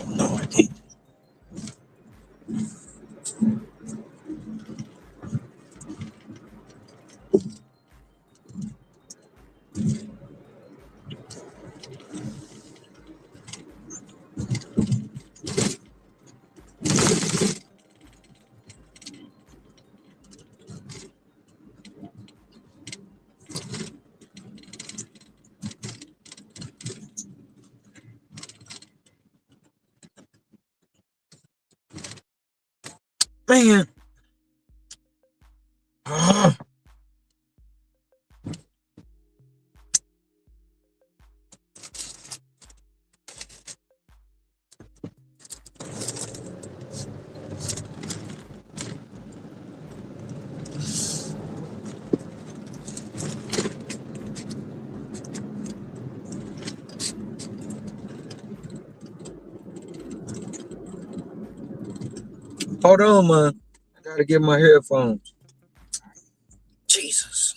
No, I didn't. Man. Hold on, man. I gotta get my headphones. Jesus.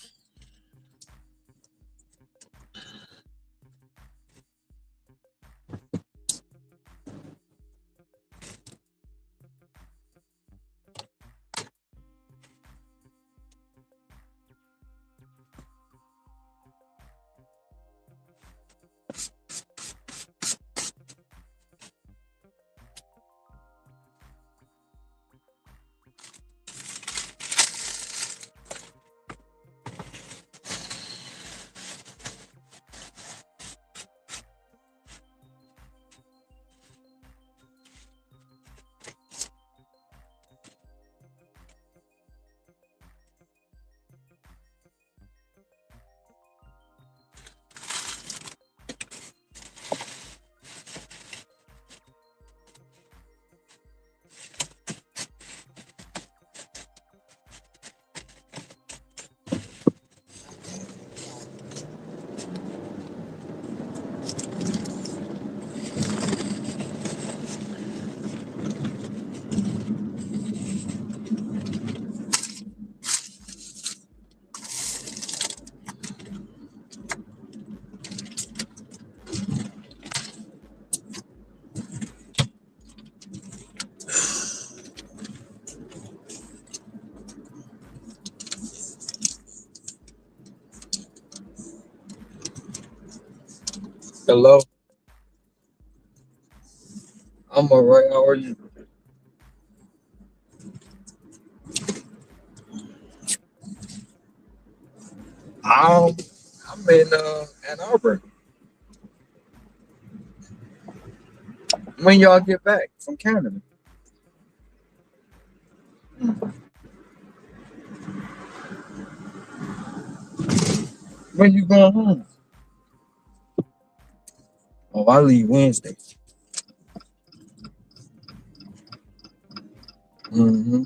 Hello. I'm alright. How are you? Um, I'm in Ann Arbor. When y'all get back from Canada? When you going home? Oh, I leave Wednesday. Mm-hmm.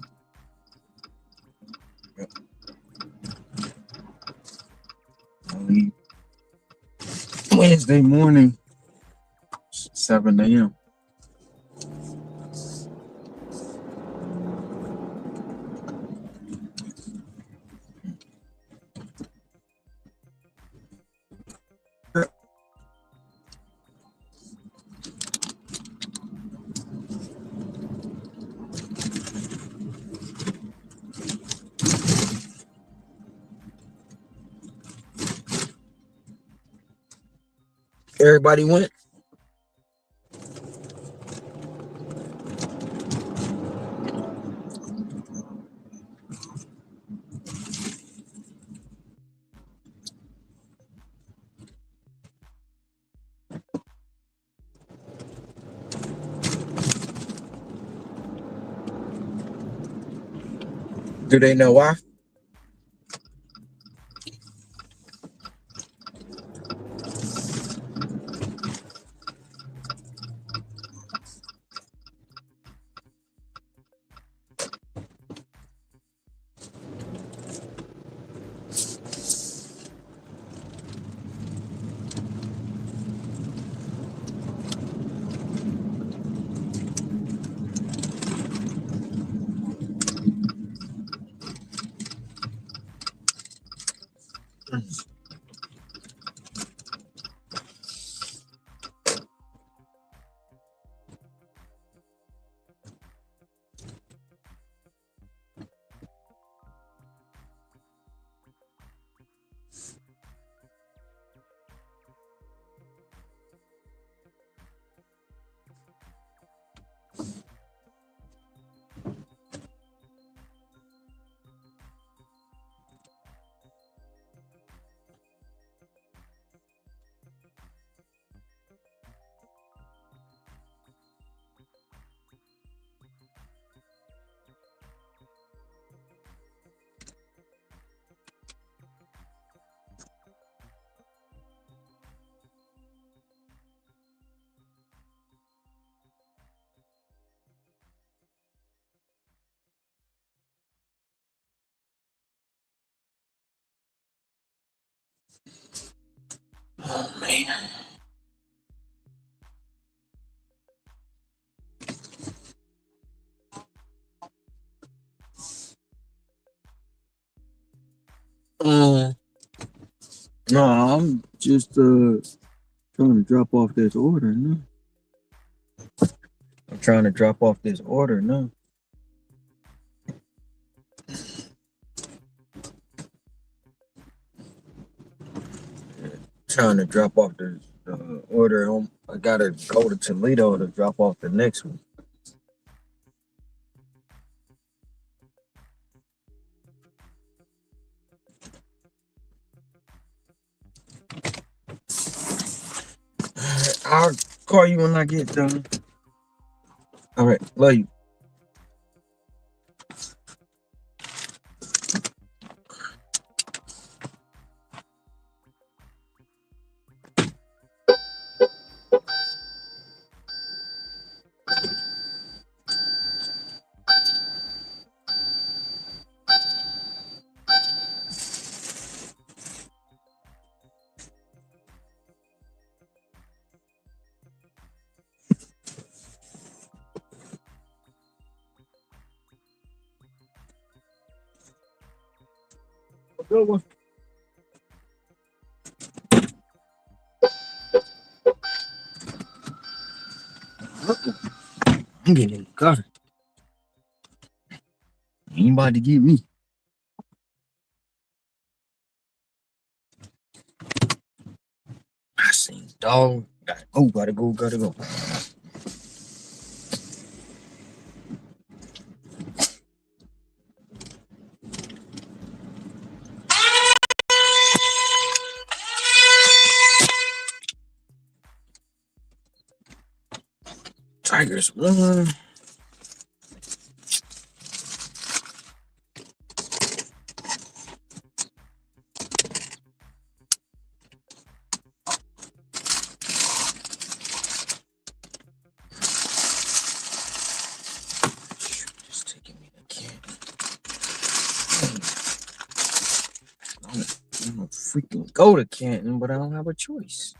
I leave Wednesday morning, 7 a.m. Everybody went. Do they know why? Oh man. No, I'm just trying to drop off this order now. I'm trying to drop off this order now. Trying to drop off the order. I gotta go to Toledo to drop off the next one. I'll call you when I get done. All right, love you. Good one. I'm getting in the gutter. Anybody get me? I seen dog. Gotta go. Tigers won. Just taking me to camp. I'm gonna freaking go to Canton, but I don't have a choice.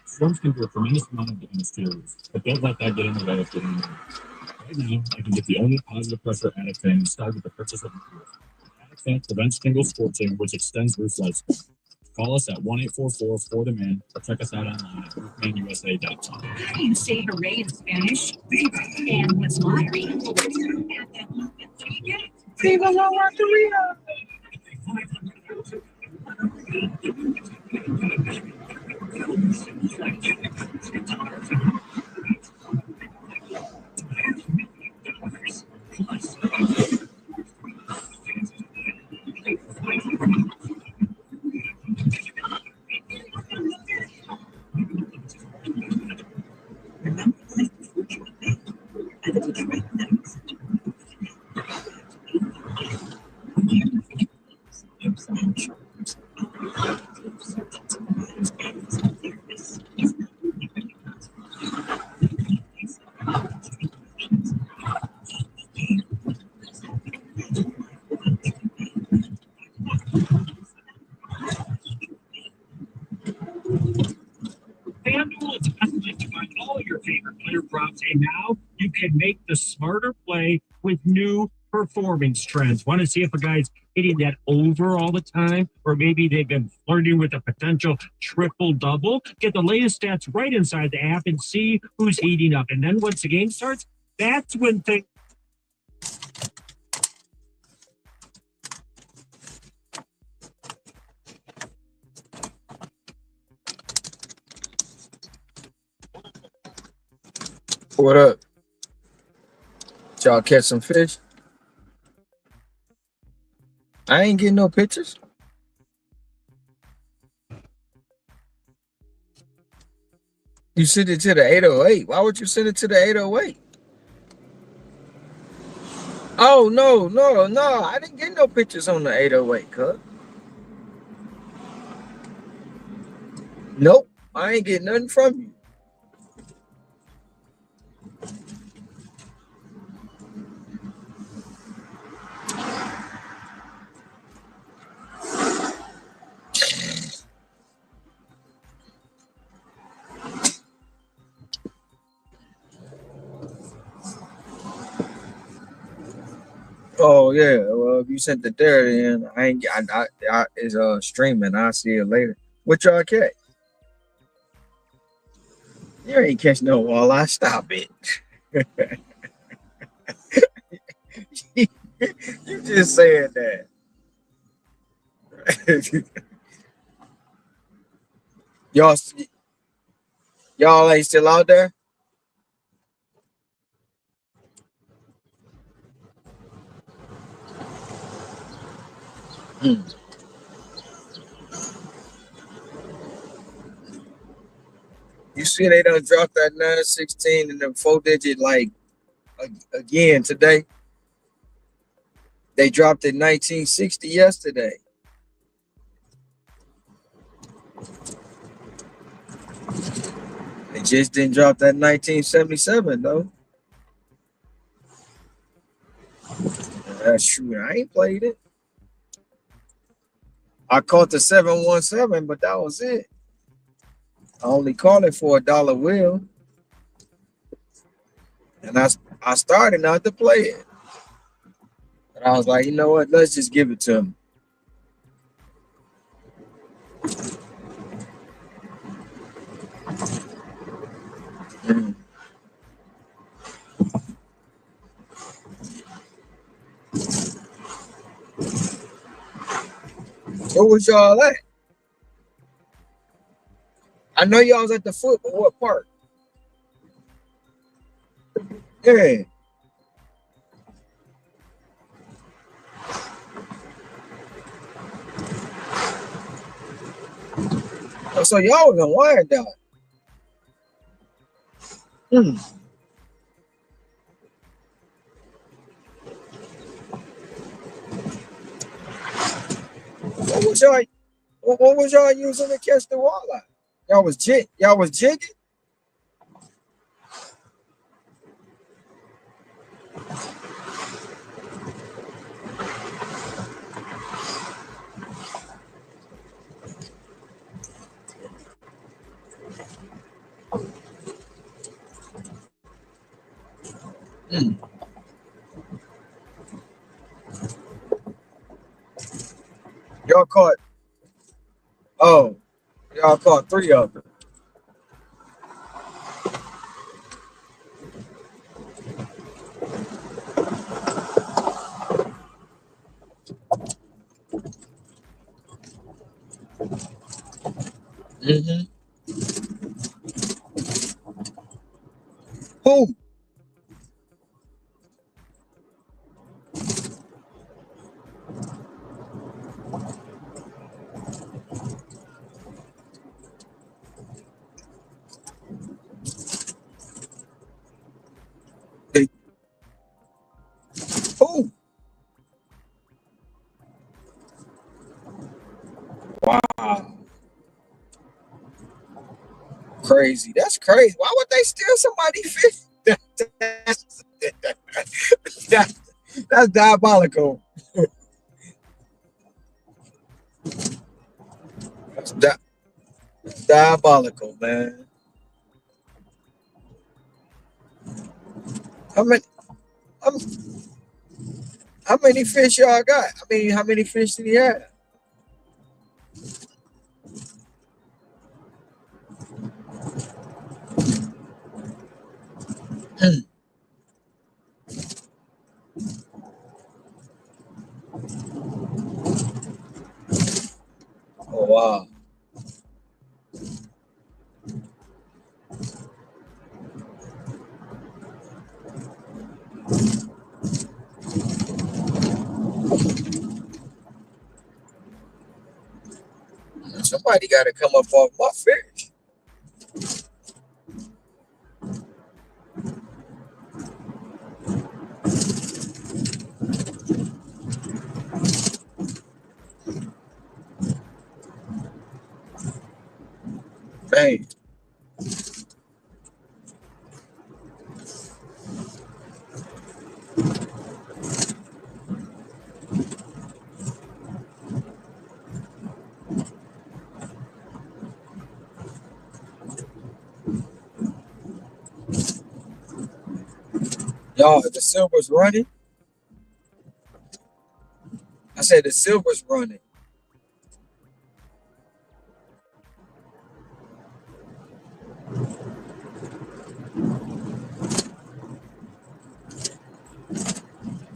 Storms can do a tremendous amount of damage to your roof, but don't let that get in the way of getting there. Right now, I can get the only positive pressure attic fan installed with the purchase of a roof. Attic fan prevents shingle scorching, which extends roof lifespan. Call us at 1-844-4-THE-MAN or check us out online at roofmanusa.com. How do you say hooray in Spanish? Viva. And what's lottery? At that moment, what do you get? Viva la loteria! FanDuel is best to find all your favorite player props, and now you can make the smarter play with new performance trends. Want to see if a guy's hitting that over all the time, or maybe they've been flirting with a potential triple double? Get the latest stats right inside the app and see who's heating up. And then once the game starts, that's when things. What up? Did y'all catch some fish? I ain't getting no pictures. You sent it to the 808. Why would you send it to the 808? Oh, no. I didn't get no pictures on the 808, cuz. Nope. I ain't getting nothing from you. Oh yeah, well if you sent it there, then I ain't. I is streaming. I'll see it later. What y'all catch? You ain't catch no walleye. Stop it. You just said that. y'all ain't still out there? Hmm. You see they done dropped that 916 and then 4-digit like again today. They dropped it 1960 yesterday. They just didn't drop that 1977 though. That's true. I ain't played it. I caught the 717, but that was it. I only caught it for $1 wheel. And I started not to play it. But I was like, you know what? Let's just give it to him. Mm. Where was y'all at? I know y'all was at the foot, but what part? Yeah. Oh, so y'all was in Wyandotte. Hmm. What was y'all using to catch the walleye? Y'all was jigging? Mm. Y'all caught, oh, y'all caught 3 of them. Mm-hmm. Who? They, who? Wow. Crazy. That's crazy. Why would they steal somebody fish? That- that's diabolical. That's diabolical, man. How many? How, how many fish y'all got? I mean, how many fish did he have? Oh wow. Somebody got to come up off my fish. Man, y'all, the silver's running. I said the silver's running.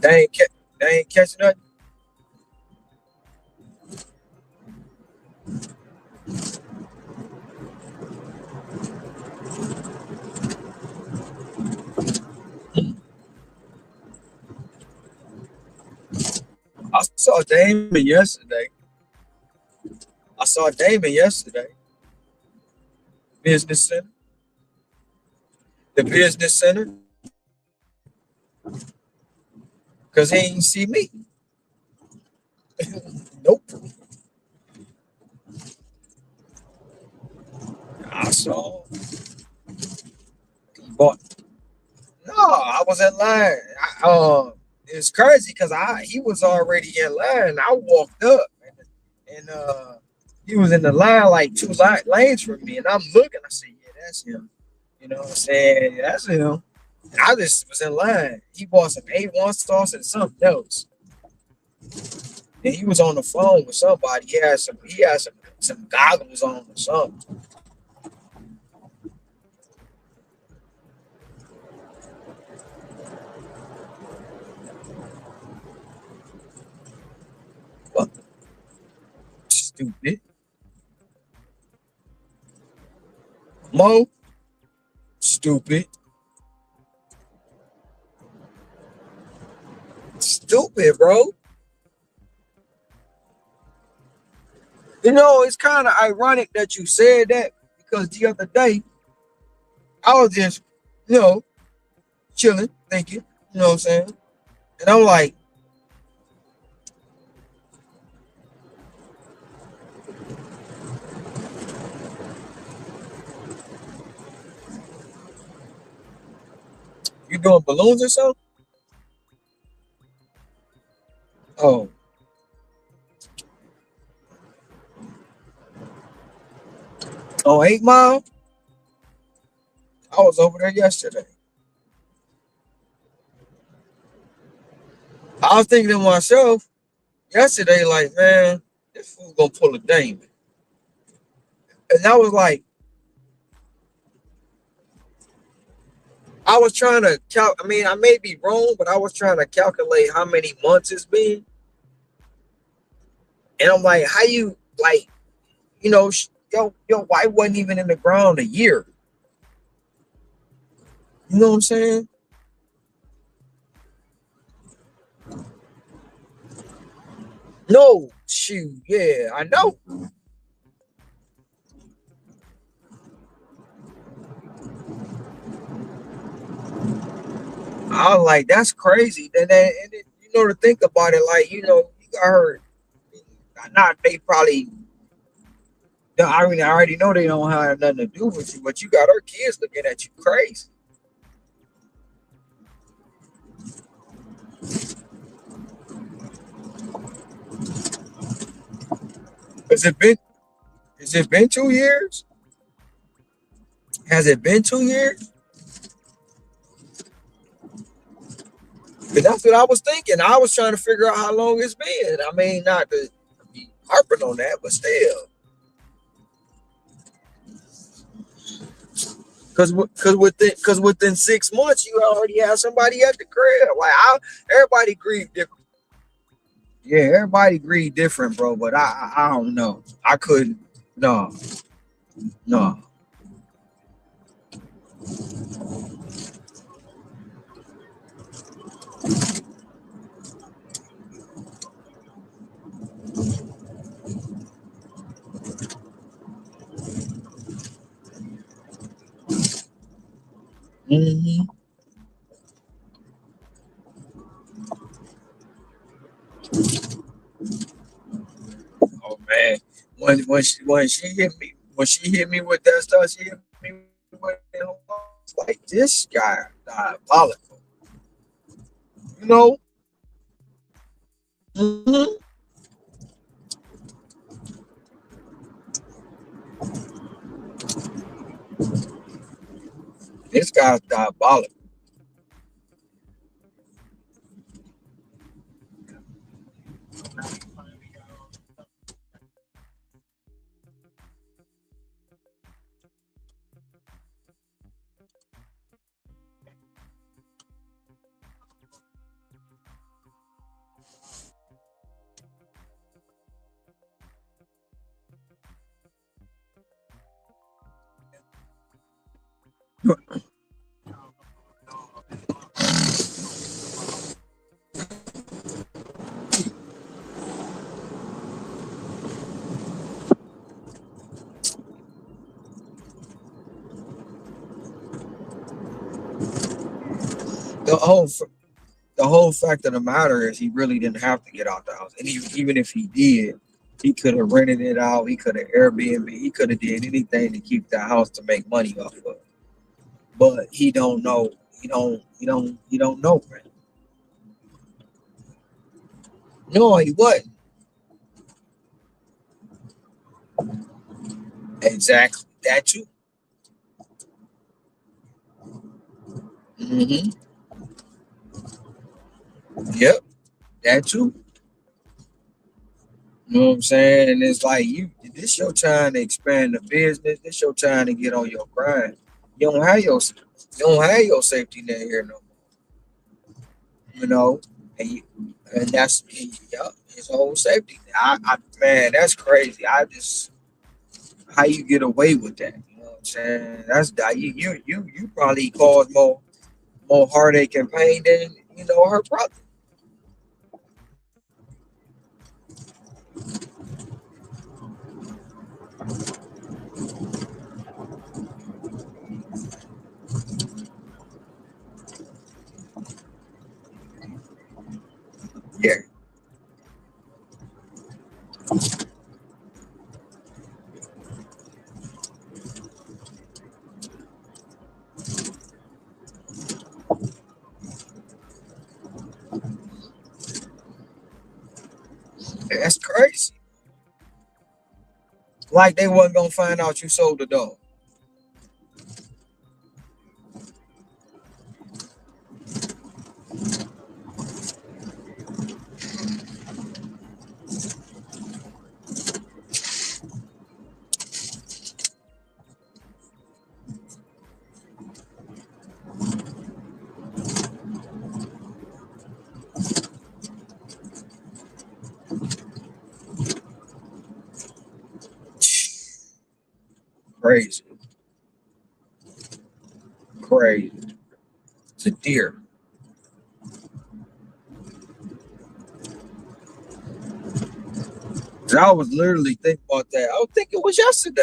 They ain't, they ain't catching nothing. I saw Damon yesterday. I saw Damon yesterday. Business center. The business center. Because he ain't see me. Nope. I saw. He bought. No, I was in line. It's crazy because he was already in line. I walked up and he was in the line like 2 lanes from me, and I'm looking. I said, "Yeah, that's him." You know what I'm saying? Yeah, that's him. And I just was in line. He bought some A1 sauce and something else, and he was on the phone with somebody. He had some goggles on or something. What? Stupid. Mo. Stupid. Stupid, bro. You know, it's kind of ironic that you said that because the other day I was just, you know, chilling, thinking, you know what I'm saying? And I'm like, you doing balloons or something? Oh, on 8 Mile? I was over there yesterday. I was thinking to myself yesterday, like, man, this fool gonna pull a Damon. And I was like, I was trying to I mean, I may be wrong, but I was trying to calculate how many months it's been. And I'm like, how you like, your wife wasn't even in the ground a year. You know what I'm saying? No, shoot, yeah, I know. I was like, that's crazy. To think about it, like, you got her. Not they probably. I mean, I already know they don't have nothing to do with you, but you got her kids looking at you crazy. Has it been? Has it been 2 years? Has it been 2 years? Because that's what I was thinking. I was trying to figure out how long it's been. I mean, not to be harping on that, but still. Because within 6 months, you already have somebody at the crib. Like, everybody grieve different. Yeah, everybody grieve different, bro. But I don't know. I couldn't. No, no. Mm-hmm. Oh man, when she hit me with that stuff, she hit me with it. I was like, this guy diabolical. You know. Mm-hmm. This guy's diabolical. The whole the whole fact of the matter is he really didn't have to get out the house, and even if he did, he could have rented it out. He could have Airbnb. He could have did anything to keep the house to make money off of. But he don't know. He don't know, man. No, he wasn't. Exactly. That too. Mm-hmm. Yep. That too. You know what I'm saying? And it's like this your time to expand the business. This your time to get on your grind. You don't have your safety net here no more. And that's his whole safety. Man, that's crazy. How you get away with that? You know what I'm saying? You probably caused more heartache and pain than her brother. Yeah, that's crazy. Like they wasn't gonna find out you sold the dog. Crazy. Crazy. It's a deer. I was literally thinking about that. I think it was yesterday.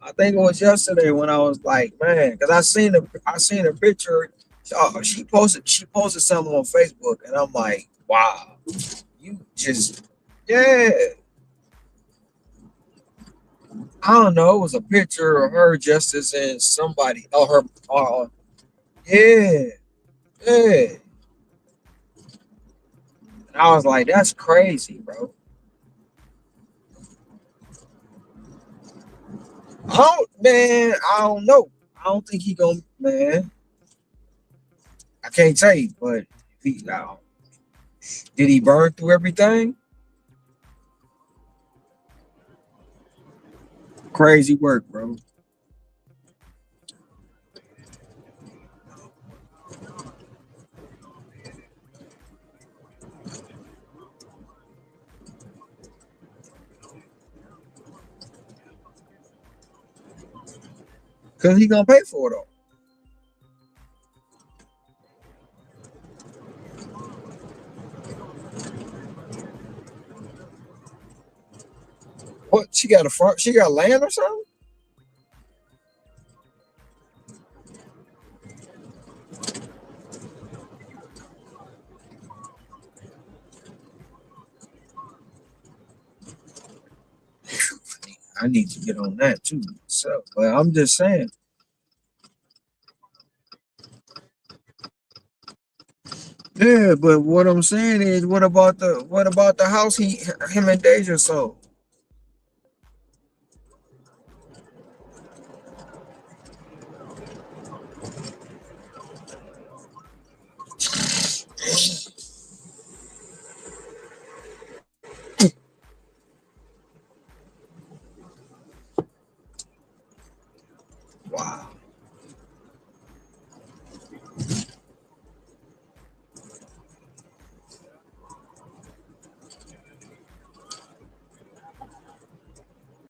I think it was yesterday when I was like, man, because I seen a picture. She posted something on Facebook, and I'm like, wow, you just, yeah. I don't know. It was a picture of her just as in somebody, or her, yeah, yeah. And I was like, that's crazy, bro. Man, I don't know. I don't think he gonna, man. I can't tell you, but if he, did he burn through everything? Crazy work, bro. Cause he gonna pay for it all. What, she got a farm? She got land or something? I need to get on that too. So, but I'm just saying. Yeah, but what I'm saying is, what about the house him and Deja sold?